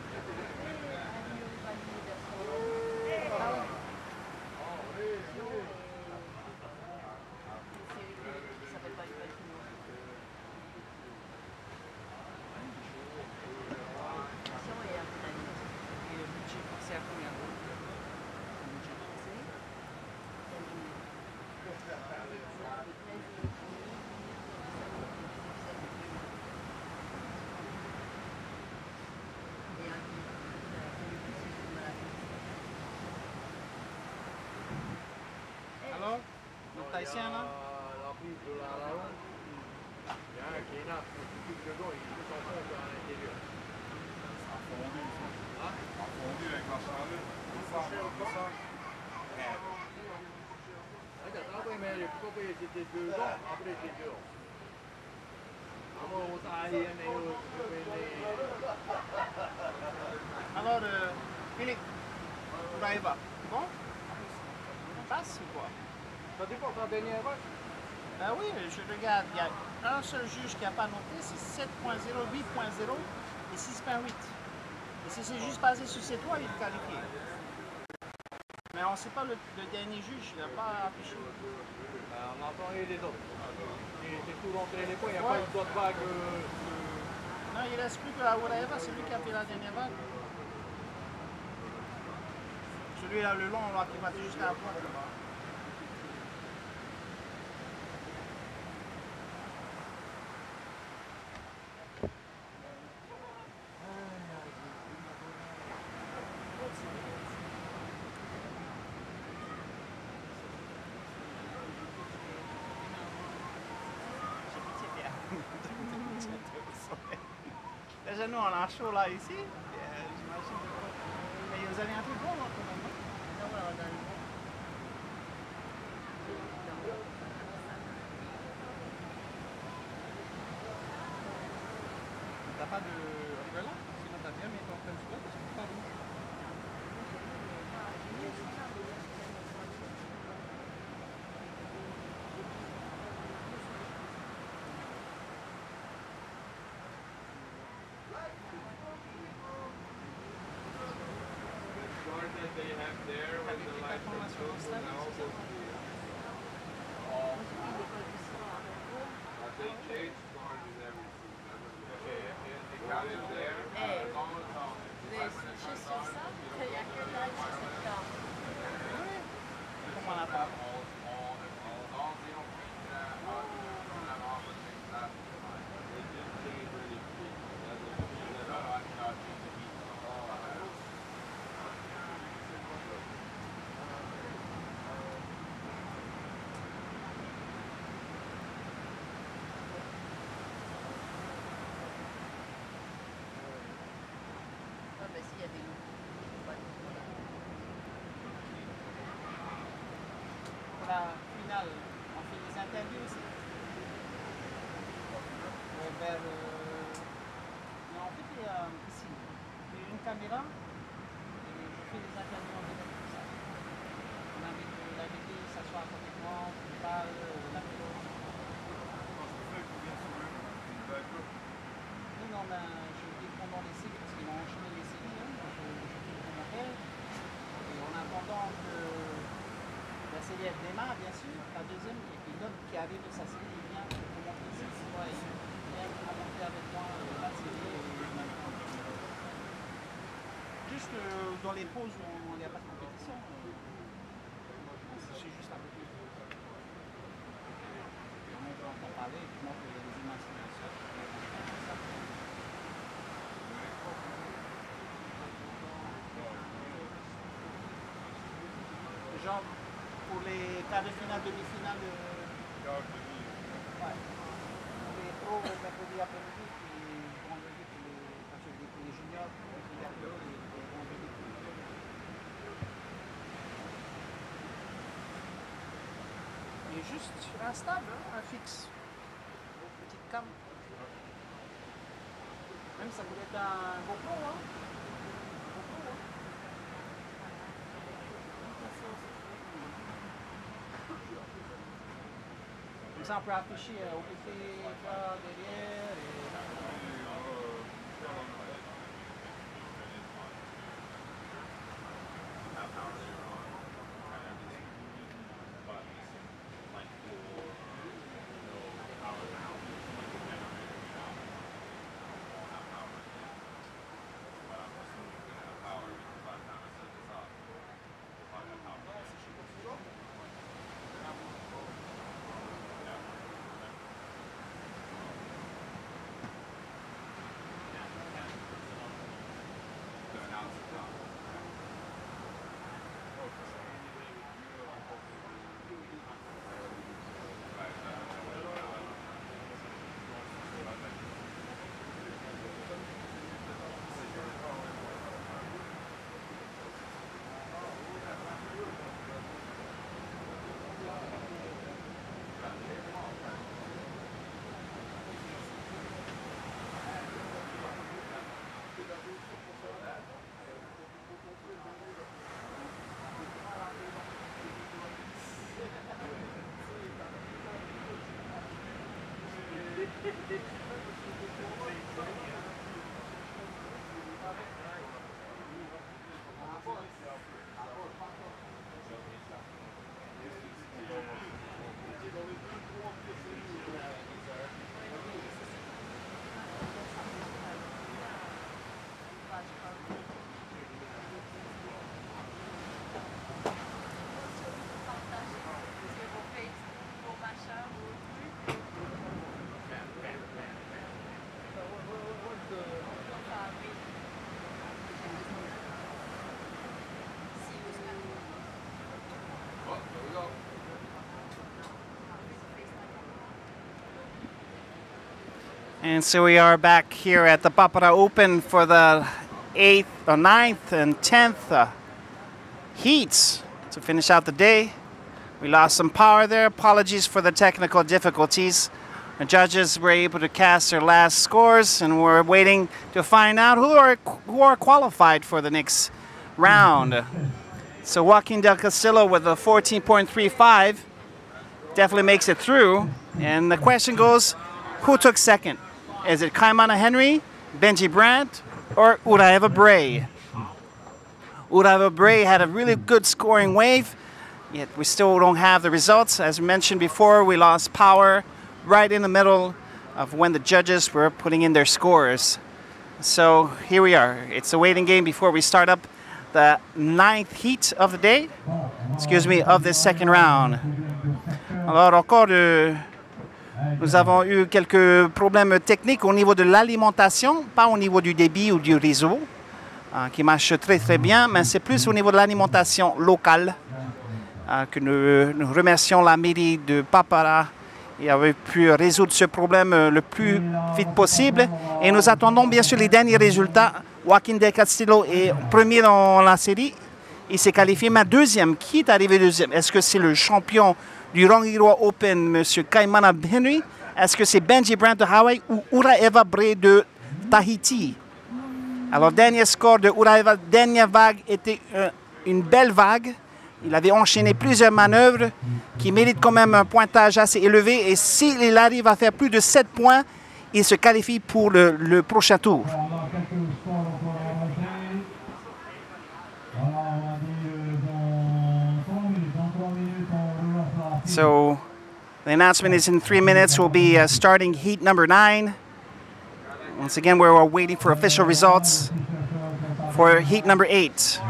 Alors, le Tahitien là? La prise de la ronde, il y a un qui est là, il dedans, il peut s'enfoncer à l'intérieur. Ça a fondu, ça. Ça a fondu avec la chaleur. Ça. Après, mais il faut que c'était dedans, après c'était dehors. Alors, Philippe, Uraeva, bon? On passe ou quoi? Ça dépend de la dernière vague. Ben oui, je regarde, il y a un seul juge qui n'a pas noté, c'est 7.0, 8.0 et 6.8. Et si c'est juste basé sur ces trois, il est qualifié. Mais on ne sait pas le dernier juge, il n'a pas affiché. On entend les autres. C'est tout rentré les points, il n'y a pas eu d'autres vagues. Non, il ne reste plus que la Uraeva, c'est lui qui a fait la dernière vague. Celui-là, le long, là, qui va jusqu'à la pointe là-bas. Déjà, nous, on a chaud là ici. J'imagine. Mais vous avez un peu de bon là quand même. T'as pas de umbrella? Sinon t'as bien mis ton French blood parce que c'est pas rouge. That they have there with the light from children and also they change stores in every season. Okay, they got it there. As long as Vous avez switché sur ça, qu'il n'y a que là sur cette carte. Comment on appelle? Ah, bah s'il y a des loups. Pour la finale, on fait des interviews aussi. Vers, non, en fait, il y a ici, il y a une caméra et je fais des interviews en direct comme ça. On invite l'invité, s'assoit à côté de moi, on parle, l'apéro. Non, ben, je dis pendant les séries, parce qu'ils vont enchaîner les séries, hein, je fais le commentaire. Et en attendant que la série elle démarre, bien sûr, la deuxième, et puis l'autre qui arrive de sa série, il vient commenter ici, ouais, il vient commenter avec moi la série. Juste dans les pauses où il n'y a pas de compétition, je suis juste à côté. Et on entend parler, et puis moi, il y a des images sur le sol. Genre pour les quarts de finale, demi-finale, ouais. Les pros mercredi après-midi, puis vendredi pour les juniors, les gardiens et vendredi pour les pros. Et juste instable, hein, un fixe. Petite cam. Même ça pourrait être un GoPro, hein. Comme ça, on peut afficher au PC là, derrière. And so we are back here at the PAPARA Open for the 8th, 9th, and 10th heats to finish out the day. We lost some power there. Apologies for the technical difficulties. The judges were able to cast their last scores, and we're waiting to find out who are qualified for the next round. So Joaquin Del Castillo with a 14.35 definitely makes it through. And the question goes, who took second? Is it Kaimana Henry, Benji Brandt, or Uraeva Bray? Uraeva Bray had a really good scoring wave, yet we still don't have the results. As mentioned before, we lost power right in the middle of when the judges were putting in their scores. So here we are. It's a waiting game before we start up the 9th heat of the day, of this second round. Alors encore nous avons eu quelques problèmes techniques au niveau de l'alimentation, pas au niveau du débit ou du réseau, qui marche très très bien, mais c'est plus au niveau de l'alimentation locale que nous remercions la mairie de Papara et avait pu résoudre ce problème le plus vite possible. Et nous attendons bien sûr les derniers résultats. Joaquin Del Castillo est premier dans la série. Il s'est qualifié, mais deuxième. Qui est arrivé deuxième? Est-ce que c'est le champion du Rongiroa Open, M. Kaimana Henry? Est-ce que c'est Benji Brandt de Hawaï ou Uraeva Bray de Tahiti? Alors, dernier score de Uraeva, dernière vague était une belle vague. Il avait enchaîné plusieurs manœuvres qui méritent quand même un pointage assez élevé. Et s'il arrive à faire plus de 7 points, il se qualifie pour le prochain tour. So the announcement is in 3 minutes. We'll be starting heat number 9. Once again, we're waiting for official results for heat number 8.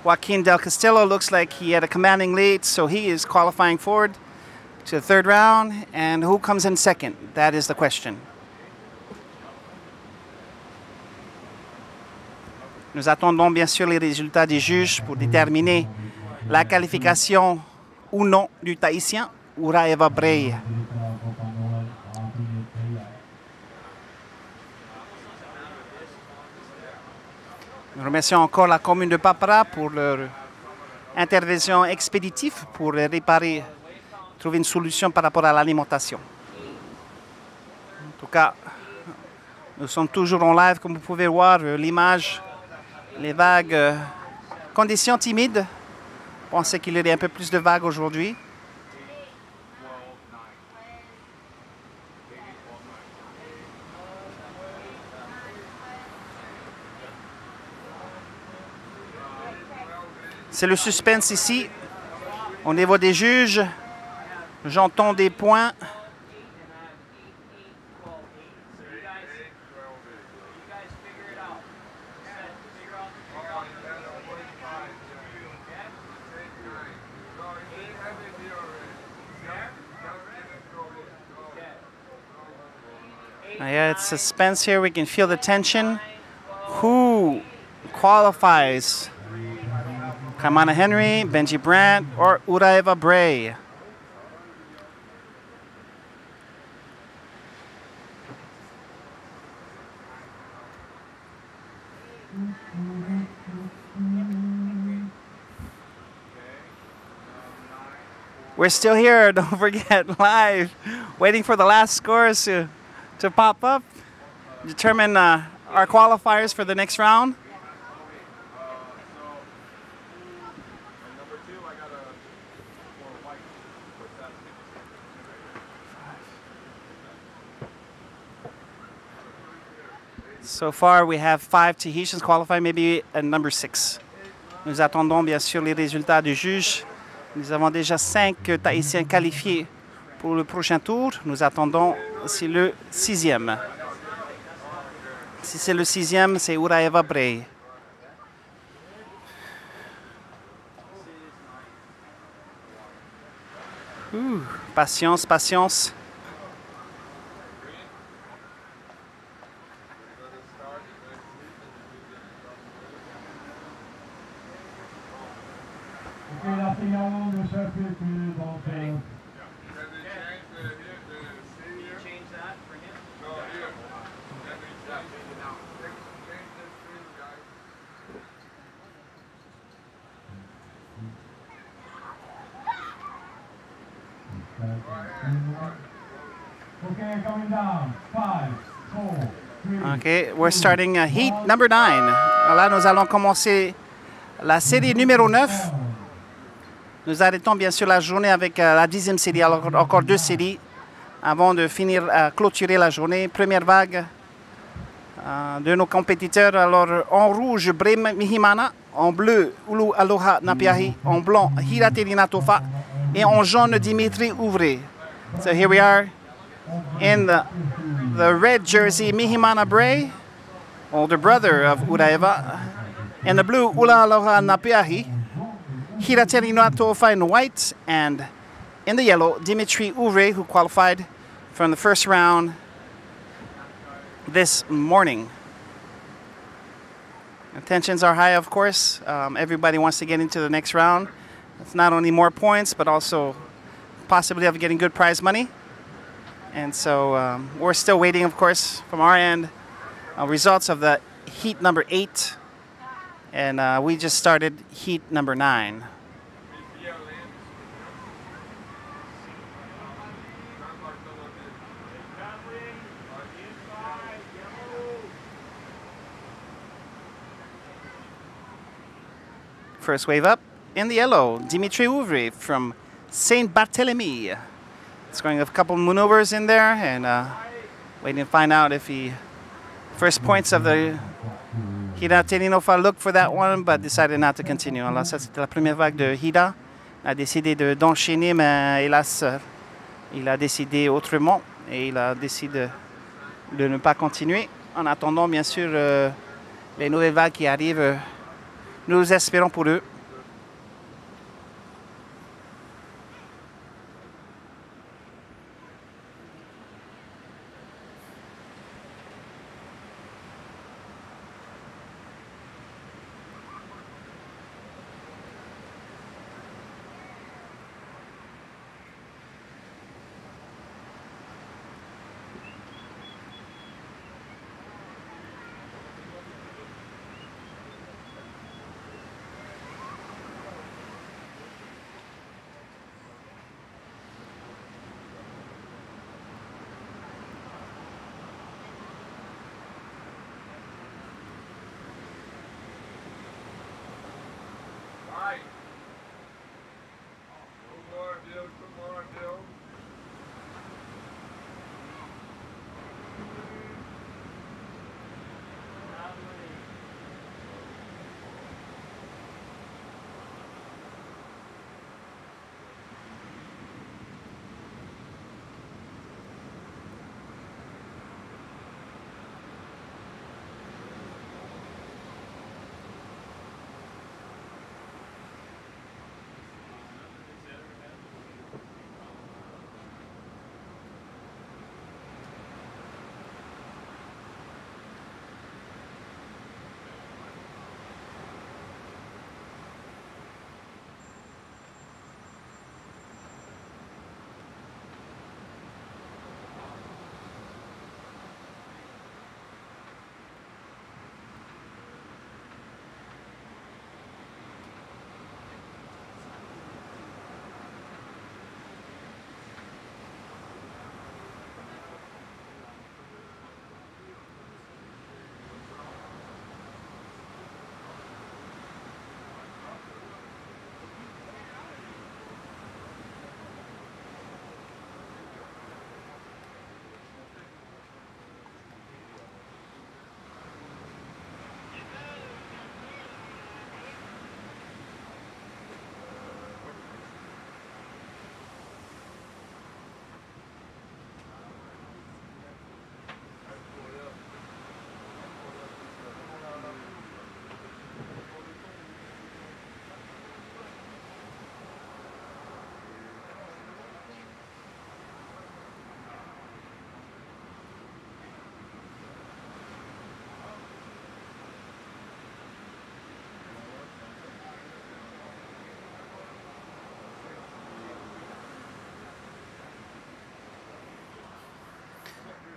Joaquin Del Castillo looks like he had a commanding lead, so he is qualifying forward to the 3rd round. And who comes in second? That is the question. Nous attendons bien sûr les résultats des juges pour déterminer la qualification ou non du Tahitien Uraeva Bray. Nous remercions encore la commune de Papara pour leur intervention expéditive pour réparer, trouver une solution par rapport à l'alimentation. En tout cas, nous sommes toujours en live, comme vous pouvez voir l'image, les vagues, conditions timides. Je pensais qu'il y aurait un peu plus de vagues aujourd'hui. C'est le suspense ici. Au niveau des juges, j'entends des points. Yeah, it's suspense here. We can feel the tension. Who qualifies? Kaimana Henry, Benji Brandt, or Uraeva Bray? We're still here, don't forget, live, waiting for the last scores to pop up, determine our qualifiers for the next round. So far, we have 5 Tahitians qualified, maybe a number 6. Nous attendons bien sûr les résultats du juge. Nous avons déjà 5 Tahitiens qualifiés pour le prochain tour. Nous attendons aussi le 6e. Si c'est le 6e, c'est Uraeva Bray. Patience, patience. La finale de chapitre, donc... Can they change the here? Change that for him. Okay, coming down. 5, 4, 3. OK, we're starting heat number 9. Alors là, nous allons commencer la série numéro 9. Nous arrêtons bien sûr la journée avec la 10e série. Alors encore 2 séries avant de finir, clôturer la journée. Première vague de nos compétiteurs. Alors en rouge, Brem Mihimana. En bleu, Ulu Aloha Napiahi. En blanc, Hiraterina Tofa. Et en jaune, Dimitri Ouvre. So here we are in the red jersey, Mihimana Bray, older brother of Uraeva. In the blue, Ula Aloha Napiahi. Hiraterina Tofa in white. And in the yellow, Dimitri Ouvre, who qualified from the first round this morning. Tensions are high, of course. Everybody wants to get into the next round. It's not only more points, but also possibility of getting good prize money. And so we're still waiting, of course, from our end, results of the heat number 8. And we just started heat number 9. First wave up in the yellow, Dimitri Ouvre from Saint Barthélemy. It's going a couple maneuvers in there and waiting to find out if he first points of the Hida Terinofa looked for that one, but decided not to continue. Alors ça c'était la première vague de Hida. Il a décidé d'enchaîner, mais hélas, il a décidé autrement et il a décidé de ne pas continuer. En attendant, bien sûr, les nouvelles vagues qui arrivent. Nous espérons pour eux.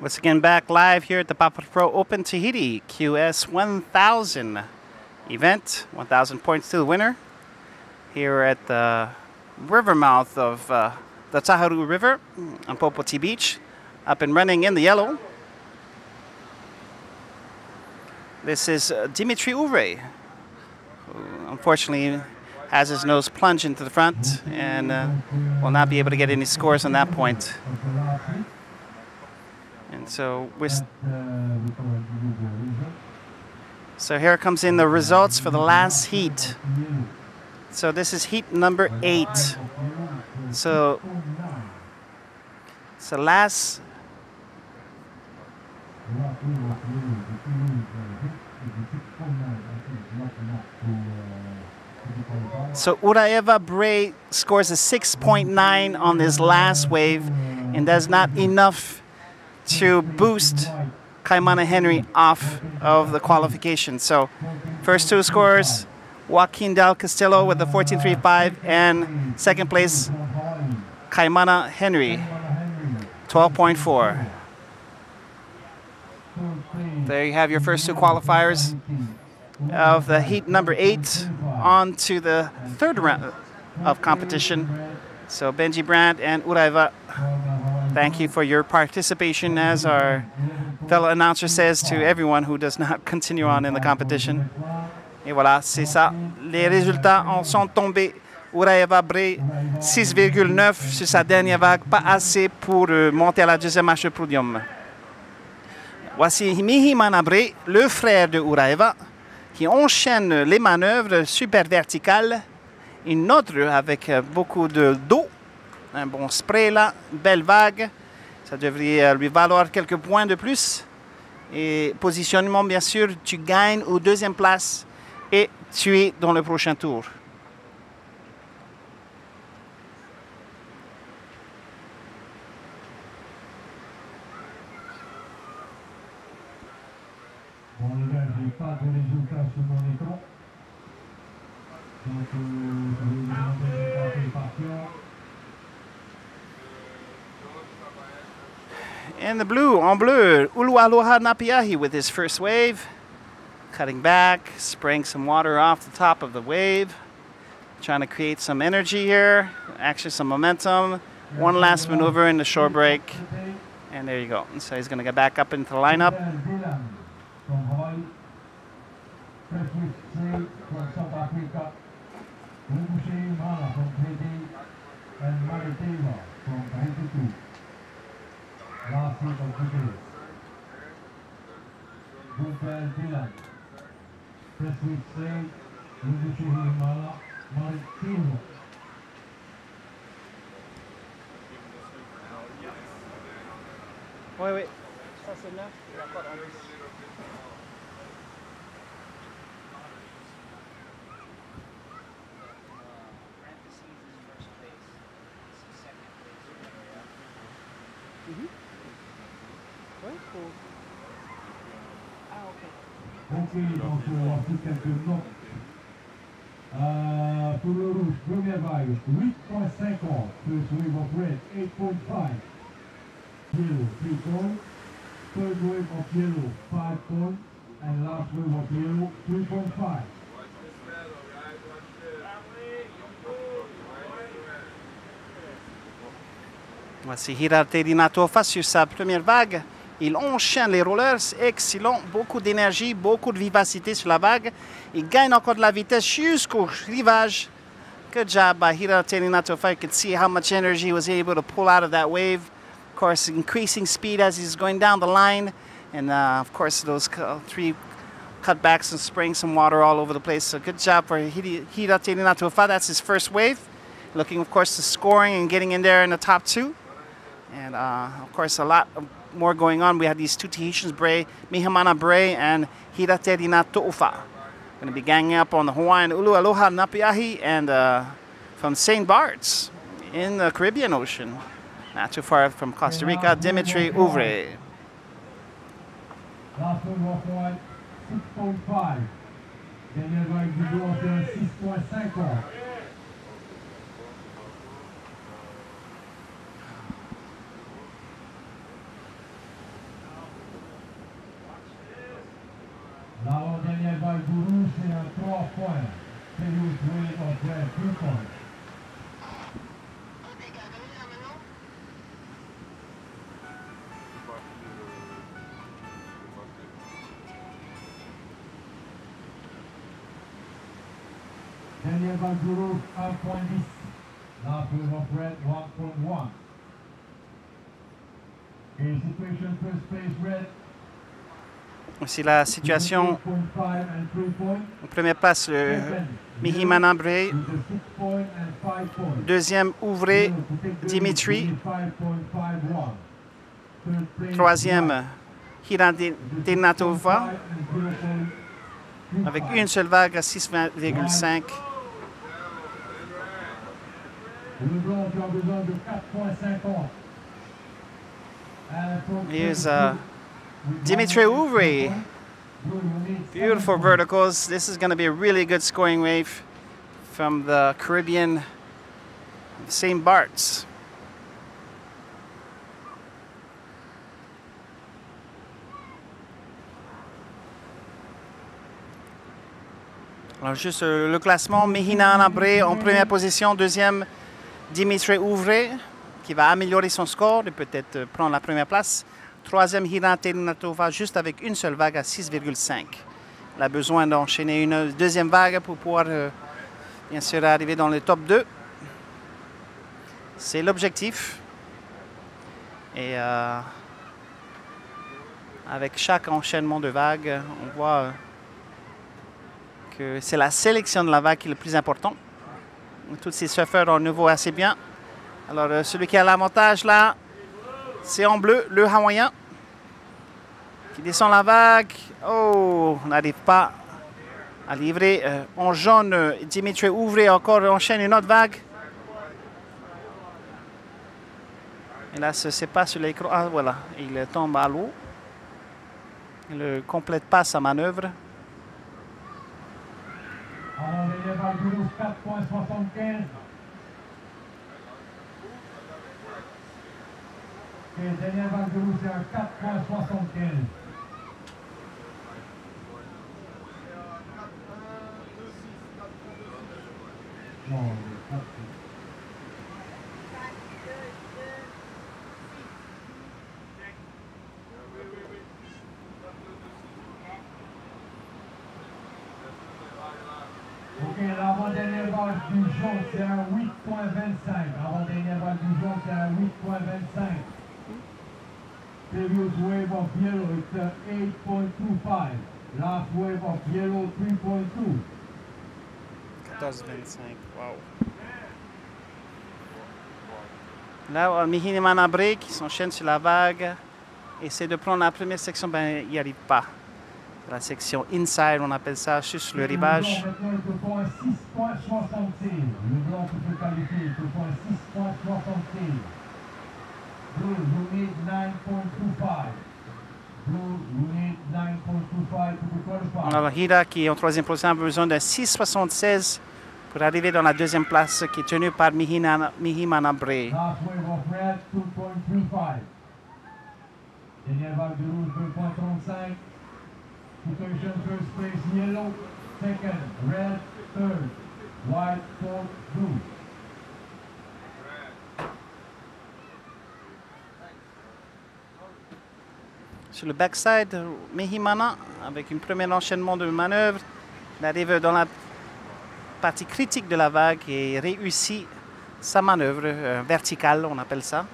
Once again, back live here at the PAPARA Pro Open Tahiti QS 1000 event. 1,000 points to the winner here at the river mouth of the Taharu River on Popoti Beach, up and running in the yellow. This is Dimitri Ouvray, who unfortunately has his nose plunged into the front and will not be able to get any scores on that point. And so so here comes in the results for the last heat. So this is heat number 8. So it's the last. So Uraeva Bray scores a 6.9 on this last wave, and that's not enough to boost Kaimana Henry off of the qualification. So first two scores, Joaquin Del Castillo with the 14.35, and second place, Kaimana Henry, 12.4. There you have your first two qualifiers of the heat number 8 on to the third round of competition. So Benji Brandt and Uraeva, thank you for your participation, as our fellow announcer says to everyone who does not continue on in the competition. Et voilà, c'est ça. Les résultats en sont tombés. Uraeva Bray, 6,9 sur sa dernière vague, pas assez pour monter à la deuxième marche podium. Voici Mihimana Bray, le frère de Uraeva, qui enchaîne les manœuvres super verticales. Une autre avec beaucoup d'eau, un bon spray là, belle vague. Ça devrait lui valoir quelques points de plus. Et positionnement, bien sûr, tu gagnes aux deuxième place et tu es dans le prochain tour. Bon, là, je n'ai pas de résultats sur mon écran. Donc, je vais vous demander de tenter patient. In the blue, en bleu, Ulualoha Napiahi with his first wave. Cutting back, spraying some water off the top of the wave. Trying to create some energy here, actually some momentum. One last maneuver in the shore break. And there you go. So he's going to get back up into the lineup. From Hawaii, Presswick Say from South Africa, Rumushi Mala from Tahiti, and Mariteva from Tahiti too. Last heat of the day. Gunther Dylan, Presswick Say, Rumushi Mala, Mariteva. Wait. Ça c'est neuf. Il y a pas d'embûche. Ok, donc on va faire quelques notes. Pour le rouge, première vague, 8.50. First wave of red, 8.5. Yellow, 3 points. Third wave of yellow, 5 points. And last wave of yellow, 3.5. Voici Hirate Natofa sur sa première vague. Il enchaîne les rollers, excellent, beaucoup d'énergie, beaucoup de vivacité sur la vague. Il gagne encore de la vitesse jusqu'au rivage. Good job by Hirate Natofa. You can see how much energy he was able to pull out of that wave. Of course, increasing speed as he's going down the line. And of course, those 3 cutbacks and spraying some water all over the place. So good job for Hirate Natofa. That's his first wave. Looking, of course, to scoring and getting in there in the top 2. And of course, a lot more going on. We have these two Tahitians, Bray, Mihimana Bray, and Hirate To'ufa. Going to be ganging up on the Hawaiian Ulualoha Napiahi and from St. Bart's in the Caribbean Ocean. Not too far from Costa Rica, Dimitri Ouvray. Last one off white, 6.5. Then you're going to go up there 6.5. L'avant-dernière vague du rouge, c'est un 3 points. Prelude wave of red, 2 points. vague du rouge, 1.10. Last wave of red, 1.1. Et situation first place red. Voici la situation. En première place, le Mihimana Bray. Deuxième, Ouvré, Dimitri. Troisième, Hirandenatova. Avec une seule vague à 6,5. Le blanc, tu as besoin de 4,50. Here's Dimitri Ouvre. Beautiful verticals. This is going to be a really good scoring wave from the Caribbean St. Bart's. Alors juste le classement, Mihina Anabré en première position, deuxième Dimitri Ouvre qui va améliorer son score et peut-être prendre la première place. Troisième, Hirandenatova, juste avec une seule vague à 6,5. Elle a besoin d'enchaîner une deuxième vague pour pouvoir, bien sûr, arriver dans le top 2. C'est l'objectif. Et avec chaque enchaînement de vagues, on voit que c'est la sélection de la vague qui est le plus important. Tous ces surfeurs ont un niveau assez bien. Alors, celui qui a l'avantage là, c'est en bleu, le Hawaïen, qui descend la vague. Oh, on n'arrive pas à livrer. En jaune, Dimitri Ouvre encore enchaîne une autre vague. Et là, ce n'est pas sur l'écran. Ah, voilà, il tombe à l'eau. Il ne complète pas sa manœuvre. Alors, les vagues du rouge, 4,75. Et dernière vague de rouge, c'est un 4,75. Non, 4. Ok, l'avant-dernière vague du jaune, c'est un 8,25. L'avant-dernière vague du jaune, c'est un 8,25. Previous wave of yellow, it's 8.25. Last wave of yellow, 3.2. 14,25, wow. Là, Mihina Anabré qui s'enchaîne sur la vague, essaie de prendre la première section, ben il n'y arrive pas. La section inside, on appelle ça, juste le rivage. Maintenant, il te faut un 6,66. Le blanc qui peut qualifier, il te faut un 6,66. Blue, you need 9.25. Blue, you need 9.25 to qualify. Alors, Hira, qui est en troisième position, a besoin d'un 6,76 pour arriver dans la deuxième place, qui est tenue par Mihimana Bray. Last wave of red, 2.35. Dernière vague de rouge, 2.35. Situation first place, yellow. Second, red. Third, white. Fourth, blue. Sur le backside, Mihimana, avec un premier enchaînement de manœuvres, il arrive dans la partie critique de la vague et réussit sa manœuvre verticale, on appelle ça,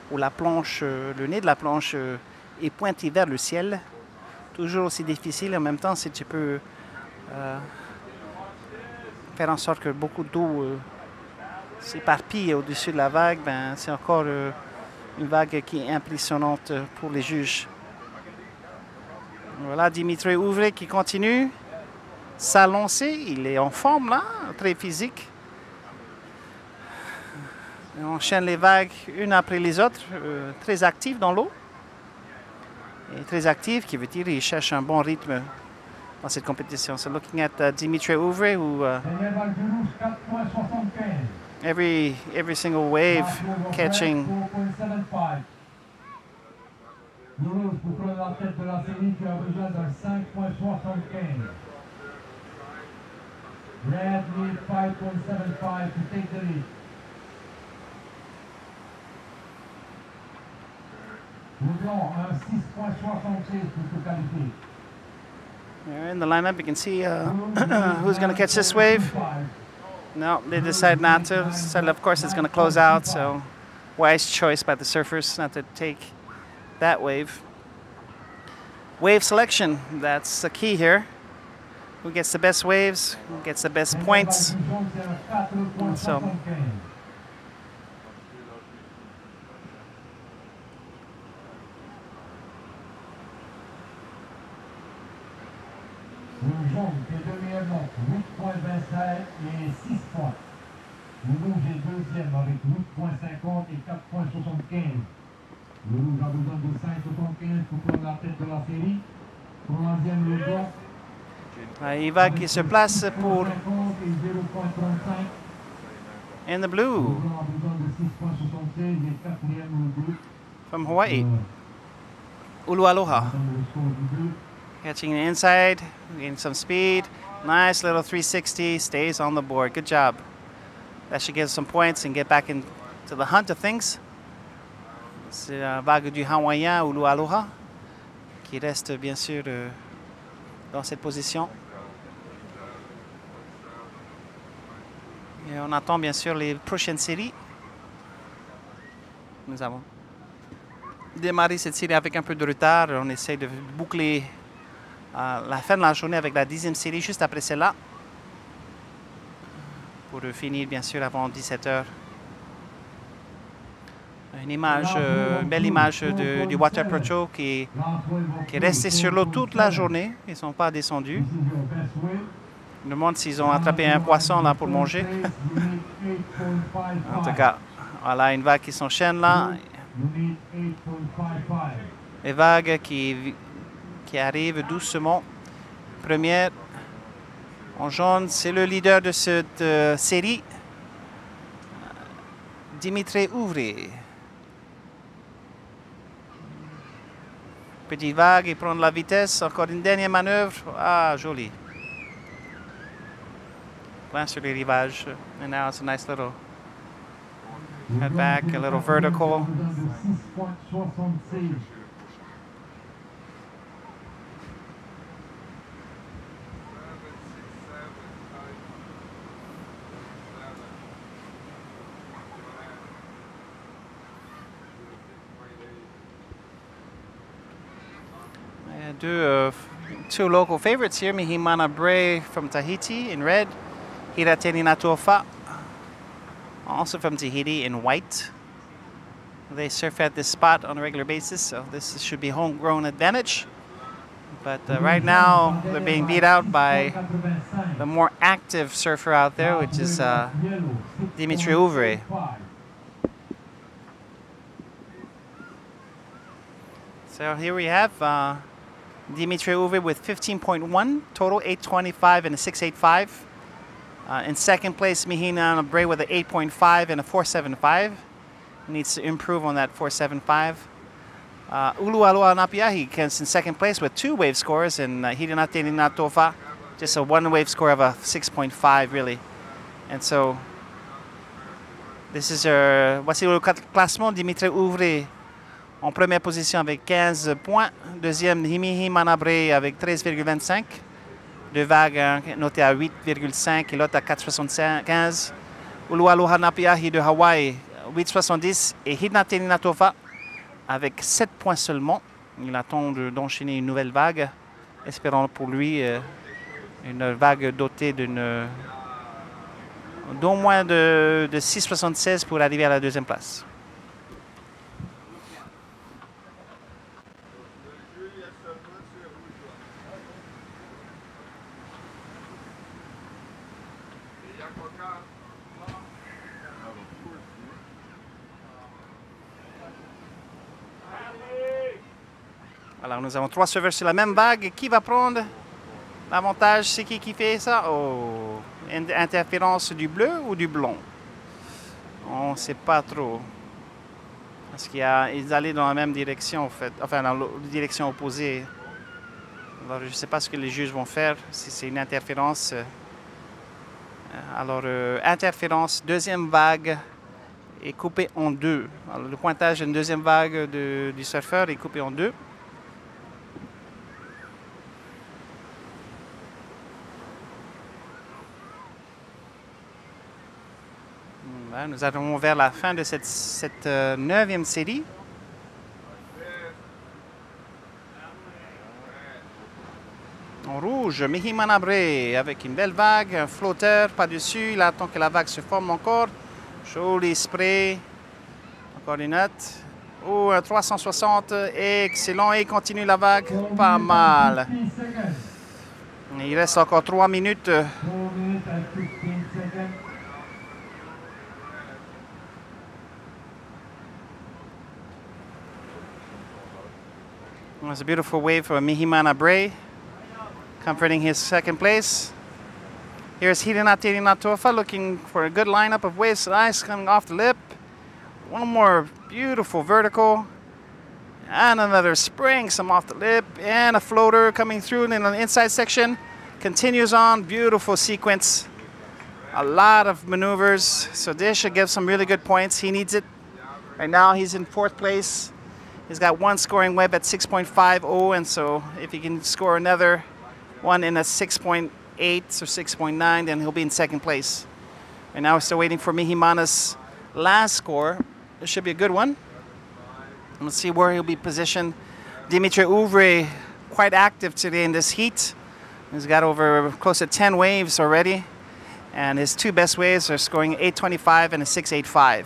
où la planche, le nez de la planche est pointé vers le ciel. Toujours aussi difficile, en même temps, si tu peux faire en sorte que beaucoup d'eau s'éparpille au-dessus de la vague, ben, c'est encore une vague qui est impressionnante pour les juges. Voilà Dimitri Ouvre qui continue sa lancée. Il est en forme là, très physique. Il enchaîne les vagues une après les autres, très actif dans l'eau. Et très actif, qui veut dire qu'il cherche un bon rythme dans cette compétition. So looking at Dimitri Ouvre, who every single wave catching. Rouge, pour prendre la tête de la série, tu as besoin d'un 5.75. Red need 5.75 to take the lead. Le blanc, un 6.76 pour se qualifier. In the lineup, you can see who's going to catch this wave. No, they decide not to. So of course, it's going to close out. So, wise choice by the surfers not to take that wave. Wave selection, that's the key here. Who gets the best waves? Who gets the best points? And so, Le jaune est deuxième, 8,27 et 6 points. Le rouge est deuxième avec 8,50 et 4,75. Le rouge a besoin de 5,75 pour prendre la tête de la série. Troisième, le blanc. Iva qui se place pour in the blue from Hawaii. Ulu Aloha. Catching the inside, getting some speed. Nice little 360, stays on the board. Good job. That should give some points and get back into the hunt of things. C'est la vague du Hawaïen, Ulu Aloha, qui reste bien sûr dans cette position. Et on attend bien sûr les prochaines séries. Nous avons démarré cette série avec un peu de retard. On essaie de boucler la fin de la journée avec la 10e série juste après celle-là. Pour finir bien sûr avant 17h. Une belle image du Water Pro qui est resté sur l'eau toute la journée. Ils ne sont pas descendus. Je me demande s'ils ont attrapé un poisson là pour manger. En tout cas, voilà une vague qui s'enchaîne là. Les vagues qui arrivent doucement. Première en jaune, c'est le leader de cette série, Dimitri Ouvrier. Petite vague, il prend de la vitesse. Encore une dernière manœuvre. Ah, joli. Plein sur les rivages. And now it's a nice little head back, a little vertical. Two local favorites here, Mihimana Bray from Tahiti in red, Hirateni Natuofa, also from Tahiti in white. They surf at this spot on a regular basis, so this should be homegrown advantage. But right now, they're being beat out by the more active surfer out there, which is Dimitri Ouvrier. So here we have Dimitri Ouvrier with 15.1, total 825 and a 685. In second place, Mihina Bray with an 8.5 and a 475. Needs to improve on that 475. Ulu Aloha Napiahi comes in second place with 2 wave scores, and Hiranateni Natofa just a 1 wave score of a 6.5 really. And so this is voici le classement. Dimitri Ouvrier en première position avec 15 points. Deuxième, Himihi Manabre avec 13,25. 2 vagues notées à 8,5 et l'autre à 4,75. Ulu Aloha Napiahi de Hawaï, 8,70. Et Hiranateni Natofa avec 7 points seulement. Il attend d'enchaîner une nouvelle vague. Espérons pour lui une vague dotée d'au moins de 6,76 pour arriver à la 2e place. Alors nous avons 3 serveurs sur la même vague. Qui va prendre l'avantage? C'est qui fait ça? Oh, interférence du bleu ou du blond? On ne sait pas trop. Parce qu'ils allaient dans la même direction, en fait. Enfin, dans la direction opposée. Alors, je ne sais pas ce que les juges vont faire, si c'est une interférence. Alors, interférence, 2e vague est coupée en 2. Alors, le pointage d'une 2e vague du surfeur est coupé en 2. Voilà, nous arrivons vers la fin de cette 9e série. En rouge, Mihimana Bre avec une belle vague, un flotteur par-dessus. Il attend que la vague se forme encore. Joli spray. Encore une note. Oh, un 360. Excellent. Et il continue la vague. Pas mal. Il reste encore 3 minutes. It's a beautiful wave for Mihimana Bre, comforting his second place. Here's Hidenate Natofa looking for a good lineup of waves. Nice coming off the lip. One more beautiful vertical. And another spring, some off the lip. And a floater coming through in the inside section. Continues on, beautiful sequence. A lot of maneuvers. So this should give some really good points. He needs it. Right now he's in 4th place. He's got one scoring web at 6.50, and so if he can score another one in a 6.8 or 6.9, then he'll be in 2nd place. And now we're still waiting for Mihimana's last score. This should be a good one. And let's see where he'll be positioned. Dimitri Ouvre, quite active today in this heat. He's got over close to 10 waves already, and his 2 best waves are scoring 8.25 and a 6.85.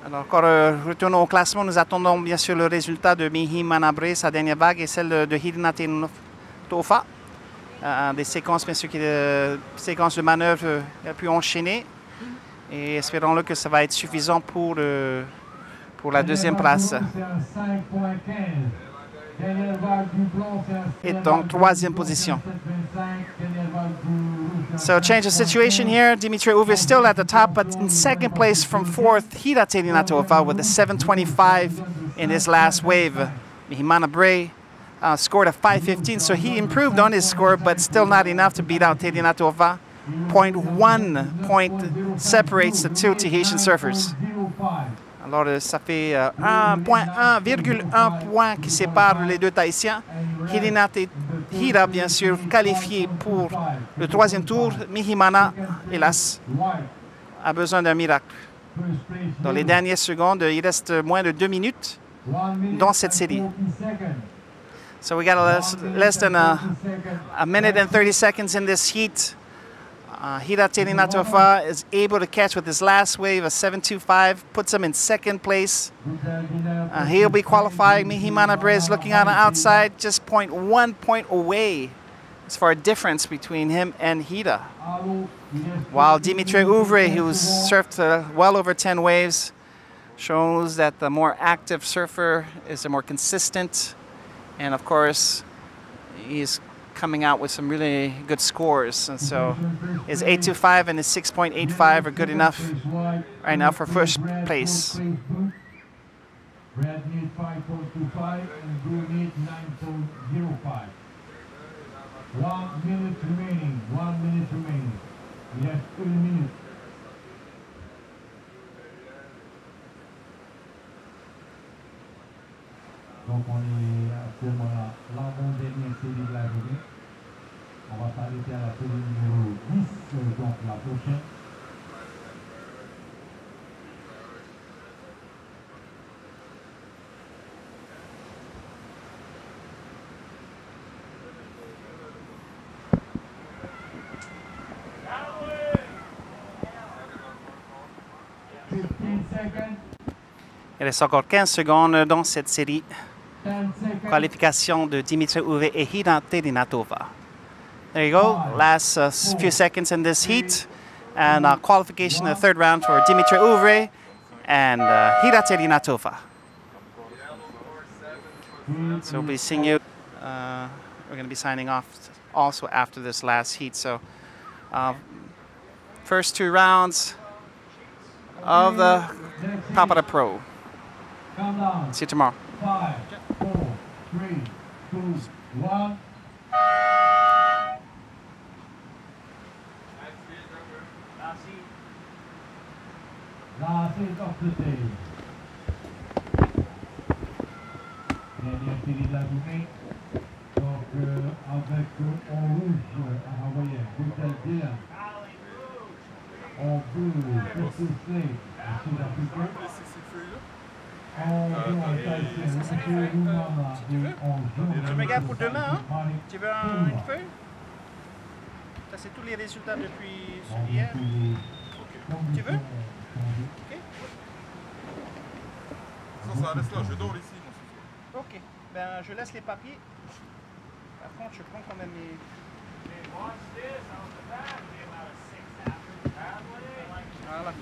Alors, encore retournons au classement. Nous attendons bien sûr le résultat de Mihimana Bre, sa dernière vague, et celle de Hidenate Tofa. Des séquences, bien sûr, séquences de manœuvre a pu enchaîner. Et espérons-le que ça va être suffisant pour la 2e place. Et en 3e position. So change the situation here. Dimitri Ouvre is still at the top, but in 2nd place from 4th, Hidenate Natova with a 7.25 in his last wave. Mihimana Bre scored a 5.15, so he improved on his score, but still not enough to beat out Teddy Natova. 0.1 point separates the 2 Tahitian surfers. Alors, ça fait 1,1 point qui sépare les 2 Tahitiens. Hidenate Hira, bien sûr, qualifié pour le 3e tour. Mihimana, hélas, a besoin d'un miracle. Dans les dernières secondes, il reste moins de 2 minutes dans cette série. So we got less than a minute and 30 seconds in this heat. Hidenate Natofa is able to catch with his last wave, a 7.25, puts him in 2nd place. He'll be qualifying. Mihimana Bre is looking on the outside, just 0.1 point away as far as difference between him and Hida. While Dimitri Ouvre, who's surfed well over 10 waves, shows that the more active surfer is the more consistent. And of course, he's coming out with some really good scores, and so his 8.25 and his 6.85 are good enough right now for 1st place. Red need 5.25 and blue need 9.05. 1 minute remaining. 1 minute remaining. We have 1 minute. Donc on est actuellement à l'avant-dernière série de la journée. On va s'arrêter à la série numéro 10, donc la prochaine. Il reste encore 15 secondes dans cette série. Qualification de Dimitri Ouvre et Hidenate Natova. There you go. Last few seconds in this heat. And qualification in the 3rd round for Dimitri Ouvre and Hidenate Natova. So we'll be seeing you. We're going to be signing off also after this last heat. So first 2 rounds of the PAPARA Pro. See you tomorrow. 5, 4, 3, 2, 1. Last hit of the day. Dernière série de la journée. Donc avec en rouge, hawaïen, Brutal Dylan. En bleu. laisser ces feuilles-là. Si tu veux. Je me garde pour demain, hein? Tu veux une feuille? Ça, c'est tous les résultats depuis hier. Tu veux? Ok. Ça reste là, je dors ici, moi, ce soir. Ok. Ben, je laisse les papiers. Par contre, je prends quand même les... Watch this on the back. Be about a 6 after tablet. Voilà.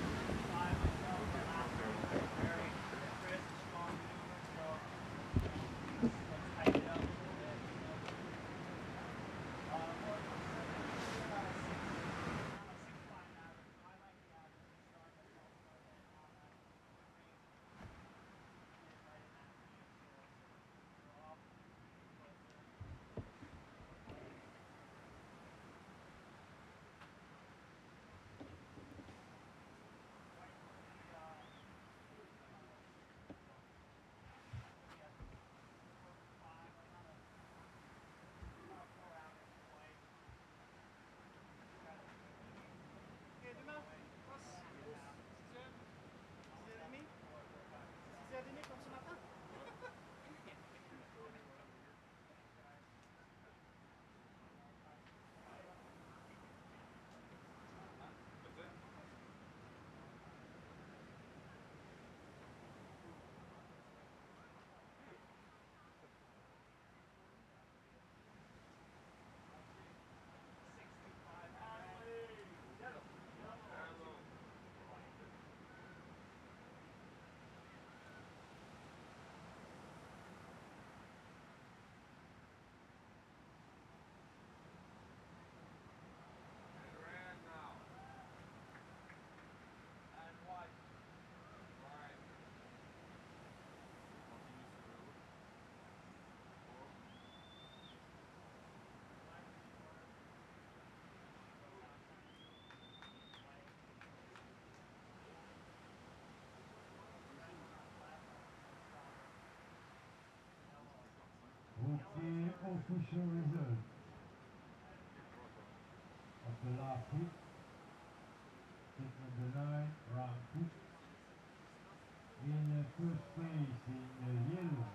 Very crisp, strong movement. So let's tighten it up a little bit. Ok, demain, passe. 6h. 6h30. 6h30 comme ce matin. Okay, official result of the last hit. Hit number 9, round 2. In first place in yellow.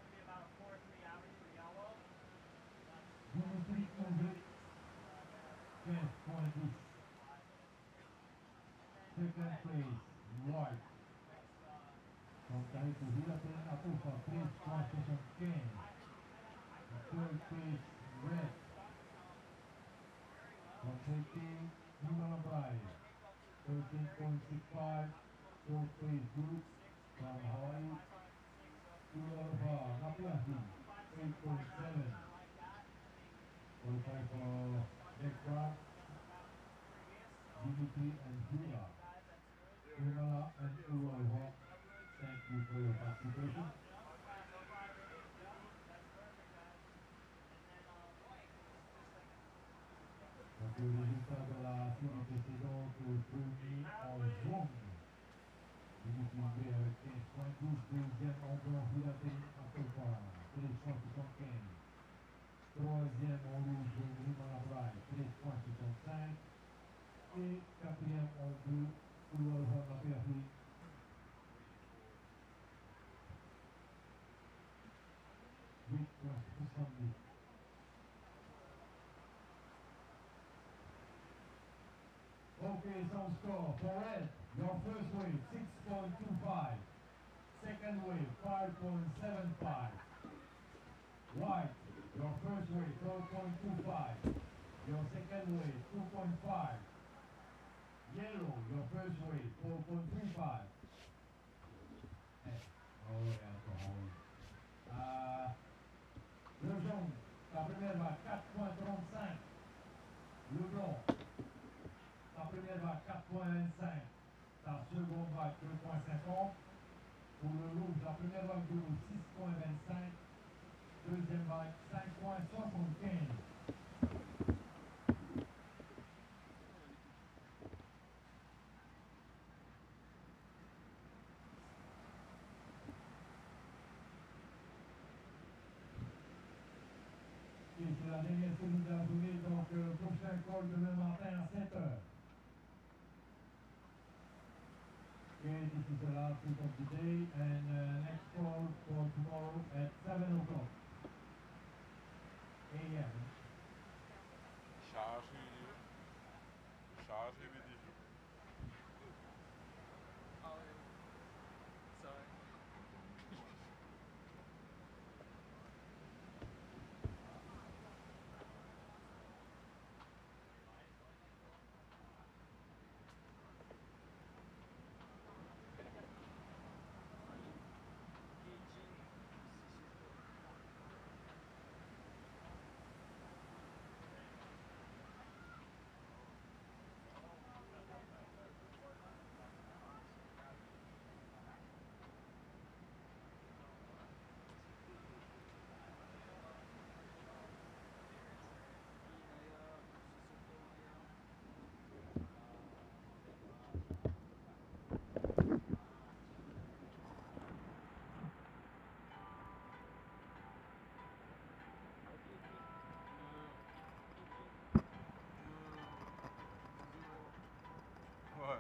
Be about a 4.3 average for yellow. Dimitri André, 15.10. Second place, white. From Tahiti Villaten Atufa, 13.75. Third place, red. From Tahiti Himalabay, 13.65. Fourth place, blue. From Hawaii, Ulava Napiahi, 8.7. Qualify for next round, Dimitri and Hula. Himala and Ulava, thank you for your participation. Donc le résultat de la série précédente, premier en jaune. Dimitri avec 15.12, deuxième en blanc, Philatéline à Topa, 13.75. Troisième en rouge, Himalabay, 13.65. Et quatrième en bleu, Ulava Napiahi, 8.70. Okay, some score. For red, your first wave, 6.25. Second wave, 5.75. White, your first wave, 12.25. Your second wave, 2.5. Yellow, your first wave, 4.35. Oh, alcohol. Le jaune, la première va 4.35. Le blanc, la première vague 4.25, la seconde vague 2.50. Pour le rouge, la première vague de rouge 6.25, deuxième vague 5.75. c'est la dernière série de la journée, donc prochain call demain matin à 7 heures. Okay, this is the last week of the day, and next call for tomorrow at 7 o'clock a.m. Charge et VDG. Oh, sorry. Ouais.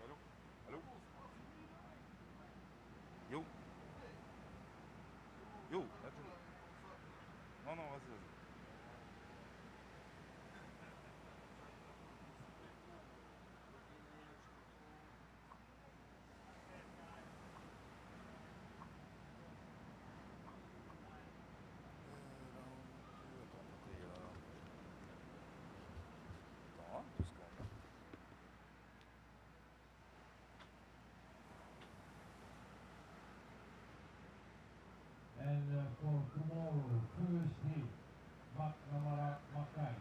Allô? Allô? Yo! Yo! Attends. Non, non, vas-y, vas-y. Attends, 2 secondes. And for tomorrow, Thursday, McNamara Mackay,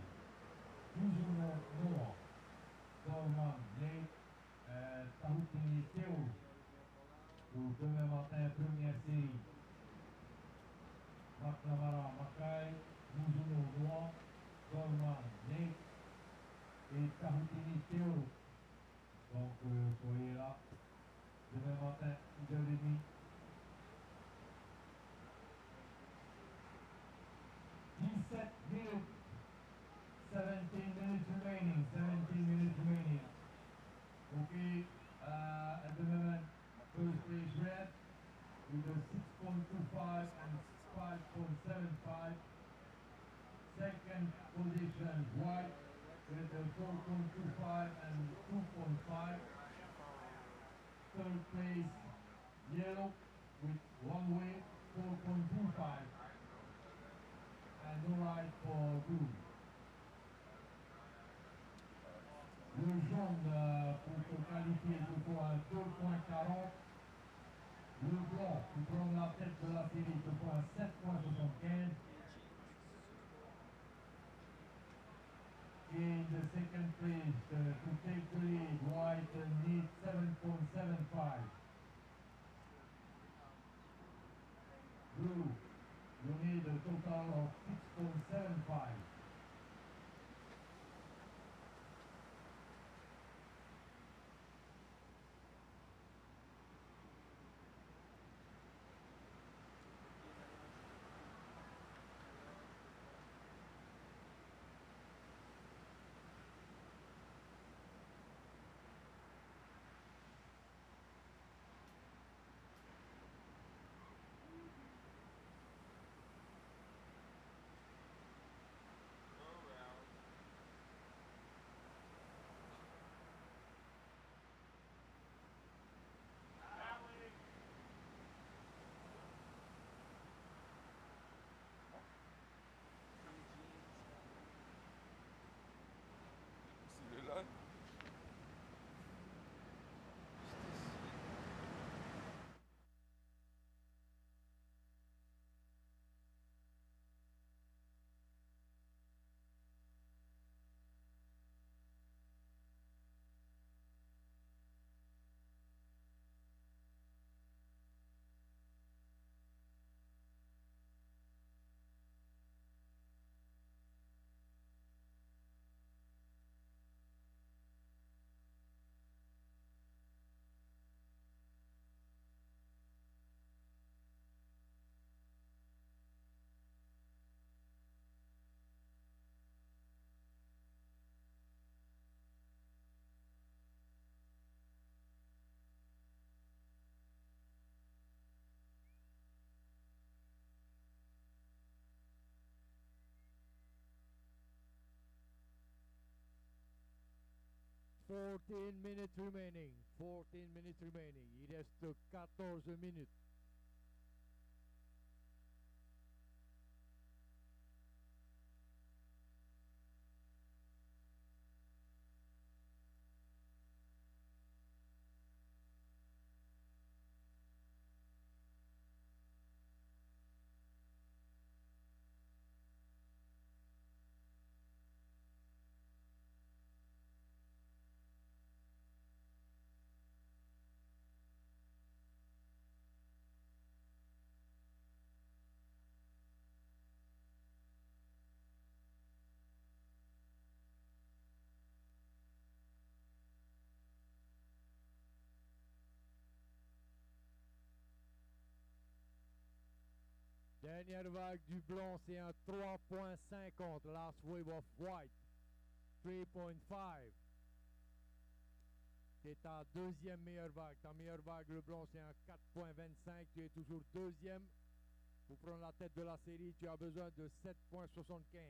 Mizuno Noah, Dorman Lake, Tahutini Teo, pour demain matin, première série. McNamara Mackay, Mizuno Noah, Dorman Lake et Tahutini Teo. Donc, soyez là demain matin, 6h30. 17 minutes, 17 minutes remaining, 17 minutes remaining. Okay, at the moment, first place red with a 6.25 and 5.75. Second position white with a 4.25 and 2.5. Third place yellow with one way, 4.25. And no right for blue. Le jaune pour se qualifier se prend à 2.40. Le blanc qui prend la tête de la série se prend à 7.75. In the second place, to take the lead, white needs 7.75. Blue, you need a total of 6.75. 14 minutes remaining. 14 minutes remaining. Il reste 14 minutes. Dernière vague du blanc, c'est un 3.50. Last wave of white, 3.5. C'est ta deuxième meilleure vague. Ta meilleure vague, le blanc, c'est un 4.25. Tu es toujours deuxième. Pour prendre la tête de la série, tu as besoin de 7.75.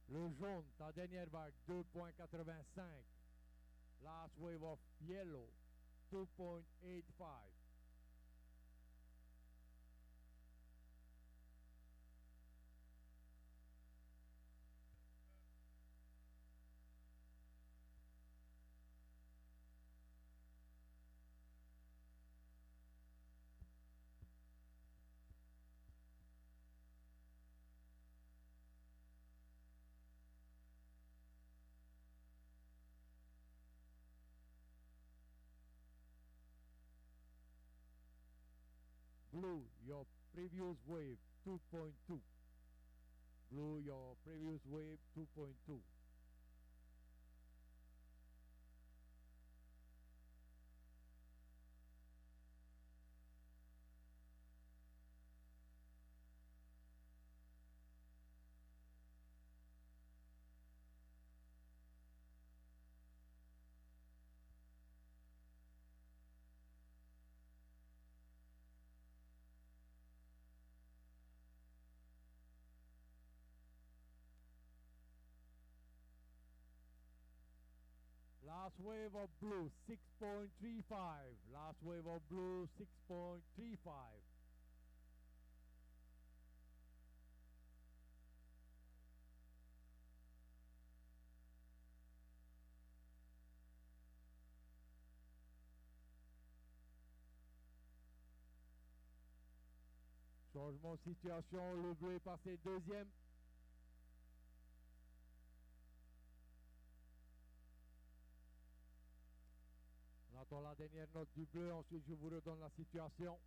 Le jaune, ta dernière vague, 2.85. Last wave of yellow, 2.85. Blue, your previous wave, 2.2. Blue, your previous wave, 2.2. Last wave of blue, 6.35. Last wave of blue, 6.35. Changement de situation, le bleu est passé deuxième. On attend la dernière note du bleu, ensuite je vous redonne la situation.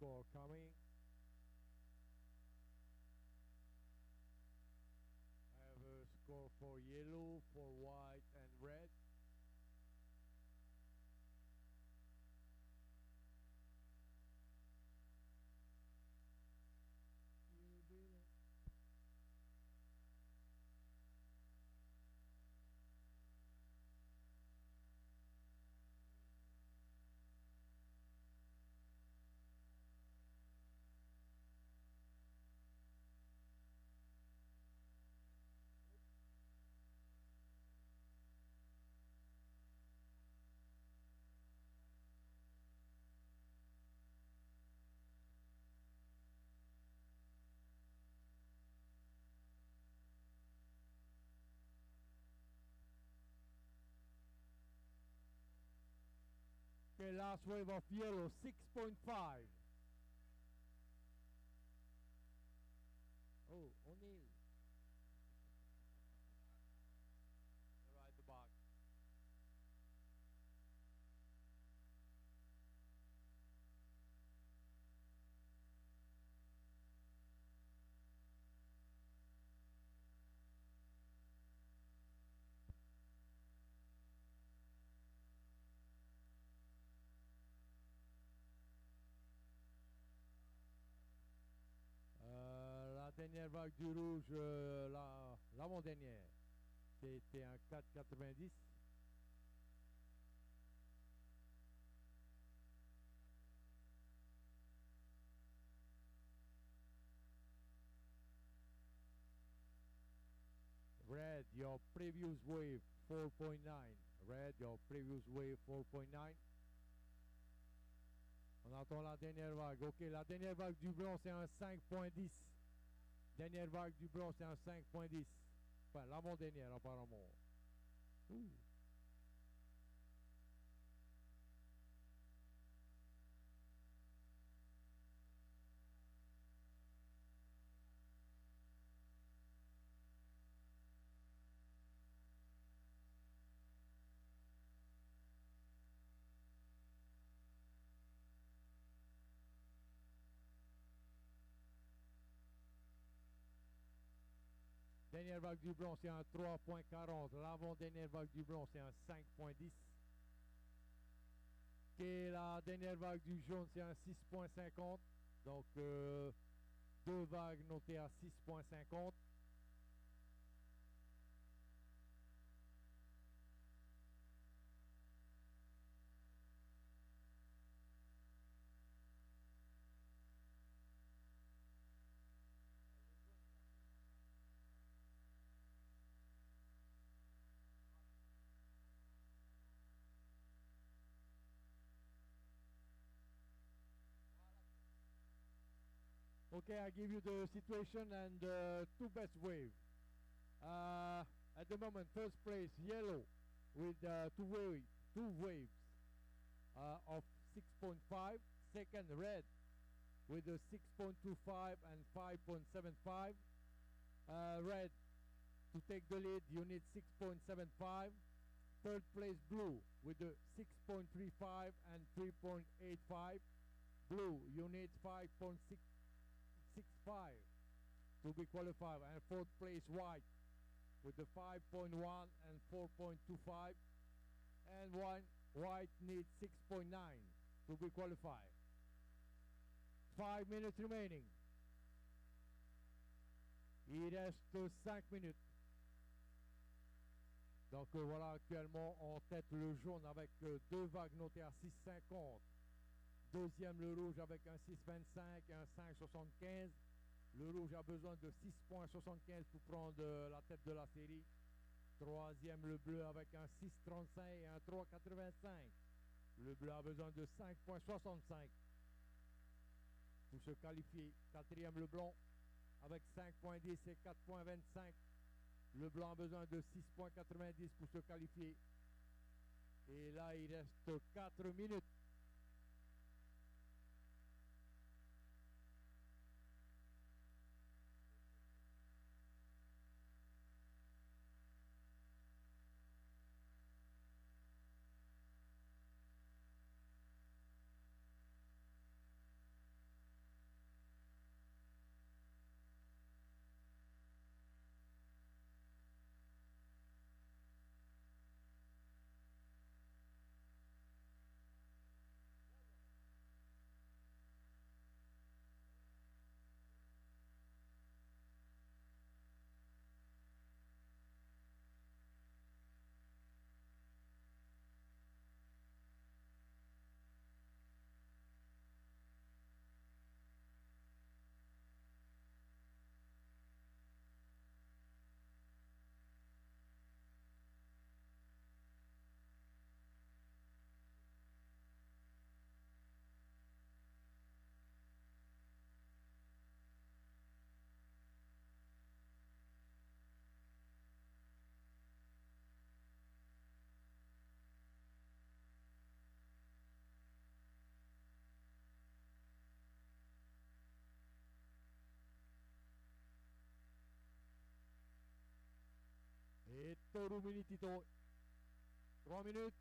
score coming. I have a score for yellow, for white, and red. Okay, last wave of yellow, 6.5. Oh, O'Neill. Right the box. La dernière vague du rouge, l'avant-dernière, c'était un 4,90. Red, your previous wave, 4.9. Red, your previous wave, 4.9. On entend la dernière vague. OK, la dernière vague du blanc, c'est un 5.10. Dernière vague du blanc, c'est un 5.10. Enfin, l'avant-dernière, apparemment. Ouh. Dernière vague du blanc, c'est un 3.40. L'avant-dernière vague du blanc, c'est un 5.10. Et la dernière vague du jaune, c'est un 6.50. Donc, deux vagues notées à 6.50. Okay, I give you the situation and two best wave. At the moment, first place yellow with two waves of 6.5. Second, red with a 6.25 and 5.75. Red, to take the lead, you need 6.75. Third place, blue with a 6.35 and 3.85. Blue, you need 5.65 to be qualified, and fourth place white with the 5.1 and 4.25, and white needs 6.9 to be qualified. 5 minutes remaining. Il reste 5 minutes. Donc voilà, actuellement en tête le jaune avec deux vagues notées à 6,50. Deuxième, le rouge avec un 6,25 et un 5,75. Le rouge a besoin de 6,75 pour prendre la tête de la série. Troisième, le bleu avec un 6,35 et un 3,85. Le bleu a besoin de 5,65 pour se qualifier. Quatrième, le blanc avec 5,10 et 4,25. Le blanc a besoin de 6,90 pour se qualifier. Et là, il reste 4 minutes. Et Toru Minitito. 3 minutes.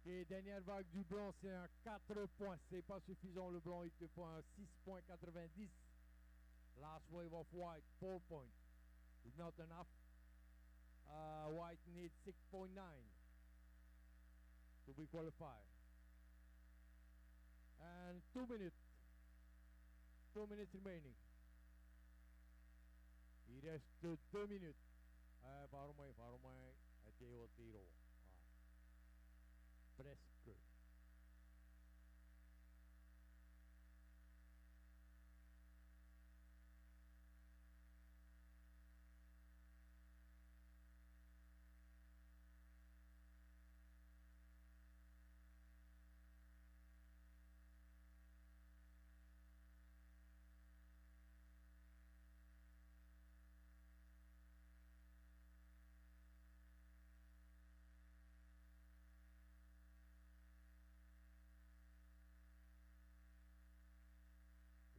Et dernière vague du blanc, c'est un 4 points. C'est pas suffisant. Le blanc, il te faut un 6.90. Last wave of white, 4 points. It's not enough. White needs 6.9 to be qualified. And 2 minutes. 2 minutes remaining. Il reste 2 minutes. Par moins. Été au tiro. Presque.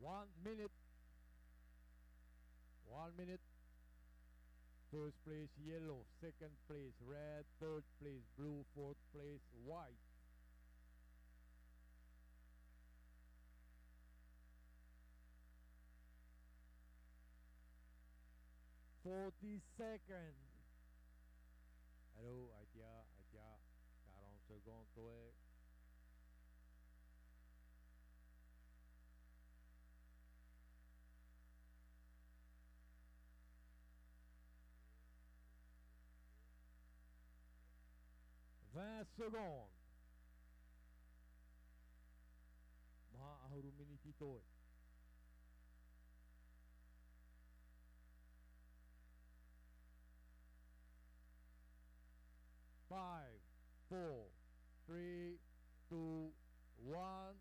One minute. 1 minute. First place yellow, second place red, third place blue, fourth place white. $40. Allô, Aïtia, 40 secondes, toi. secondes. Mahahuru minitito. 5, 4, 3, 2, 1.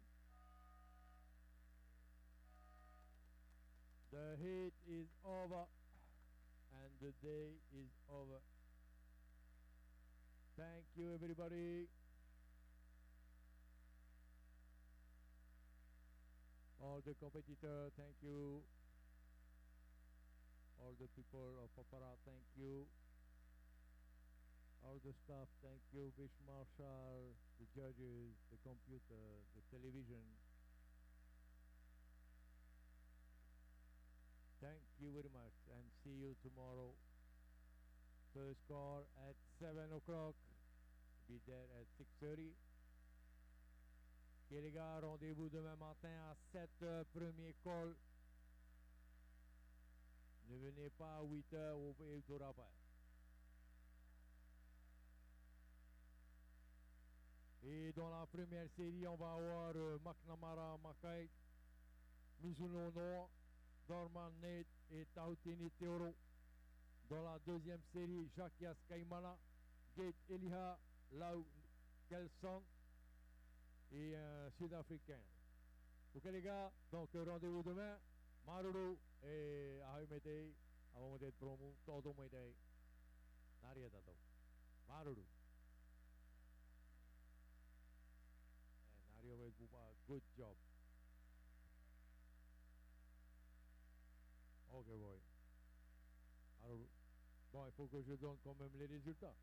The heat is over and the day is over. Thank you, everybody. All the competitors, thank you. All the people of Papara, thank you. All the staff, thank you. Vice Marshal, the judges, the computer, the television. Thank you very much and see you tomorrow. First score at 7 o'clock. Be there at 6:30. Et les gars, rendez-vous demain matin à 7h, premier call. Ne venez pas à 8h au tour après. Et dans la première série, on va avoir McNamara Makai, Mizuno Noah, Dorman Nate et Tautini Teoro. Dans la deuxième série, Jacques Kaimana, Gate Eliha, Lau Kelson et un Sud-Africain. Ok les gars, donc rendez-vous demain. Maruru et Ahimete, avant d'être promu, todo Mete, Naria Tato. Maruru. And Nario Bupa, good job. Ok boy. Alors, bon, il faut que je donne quand même les résultats.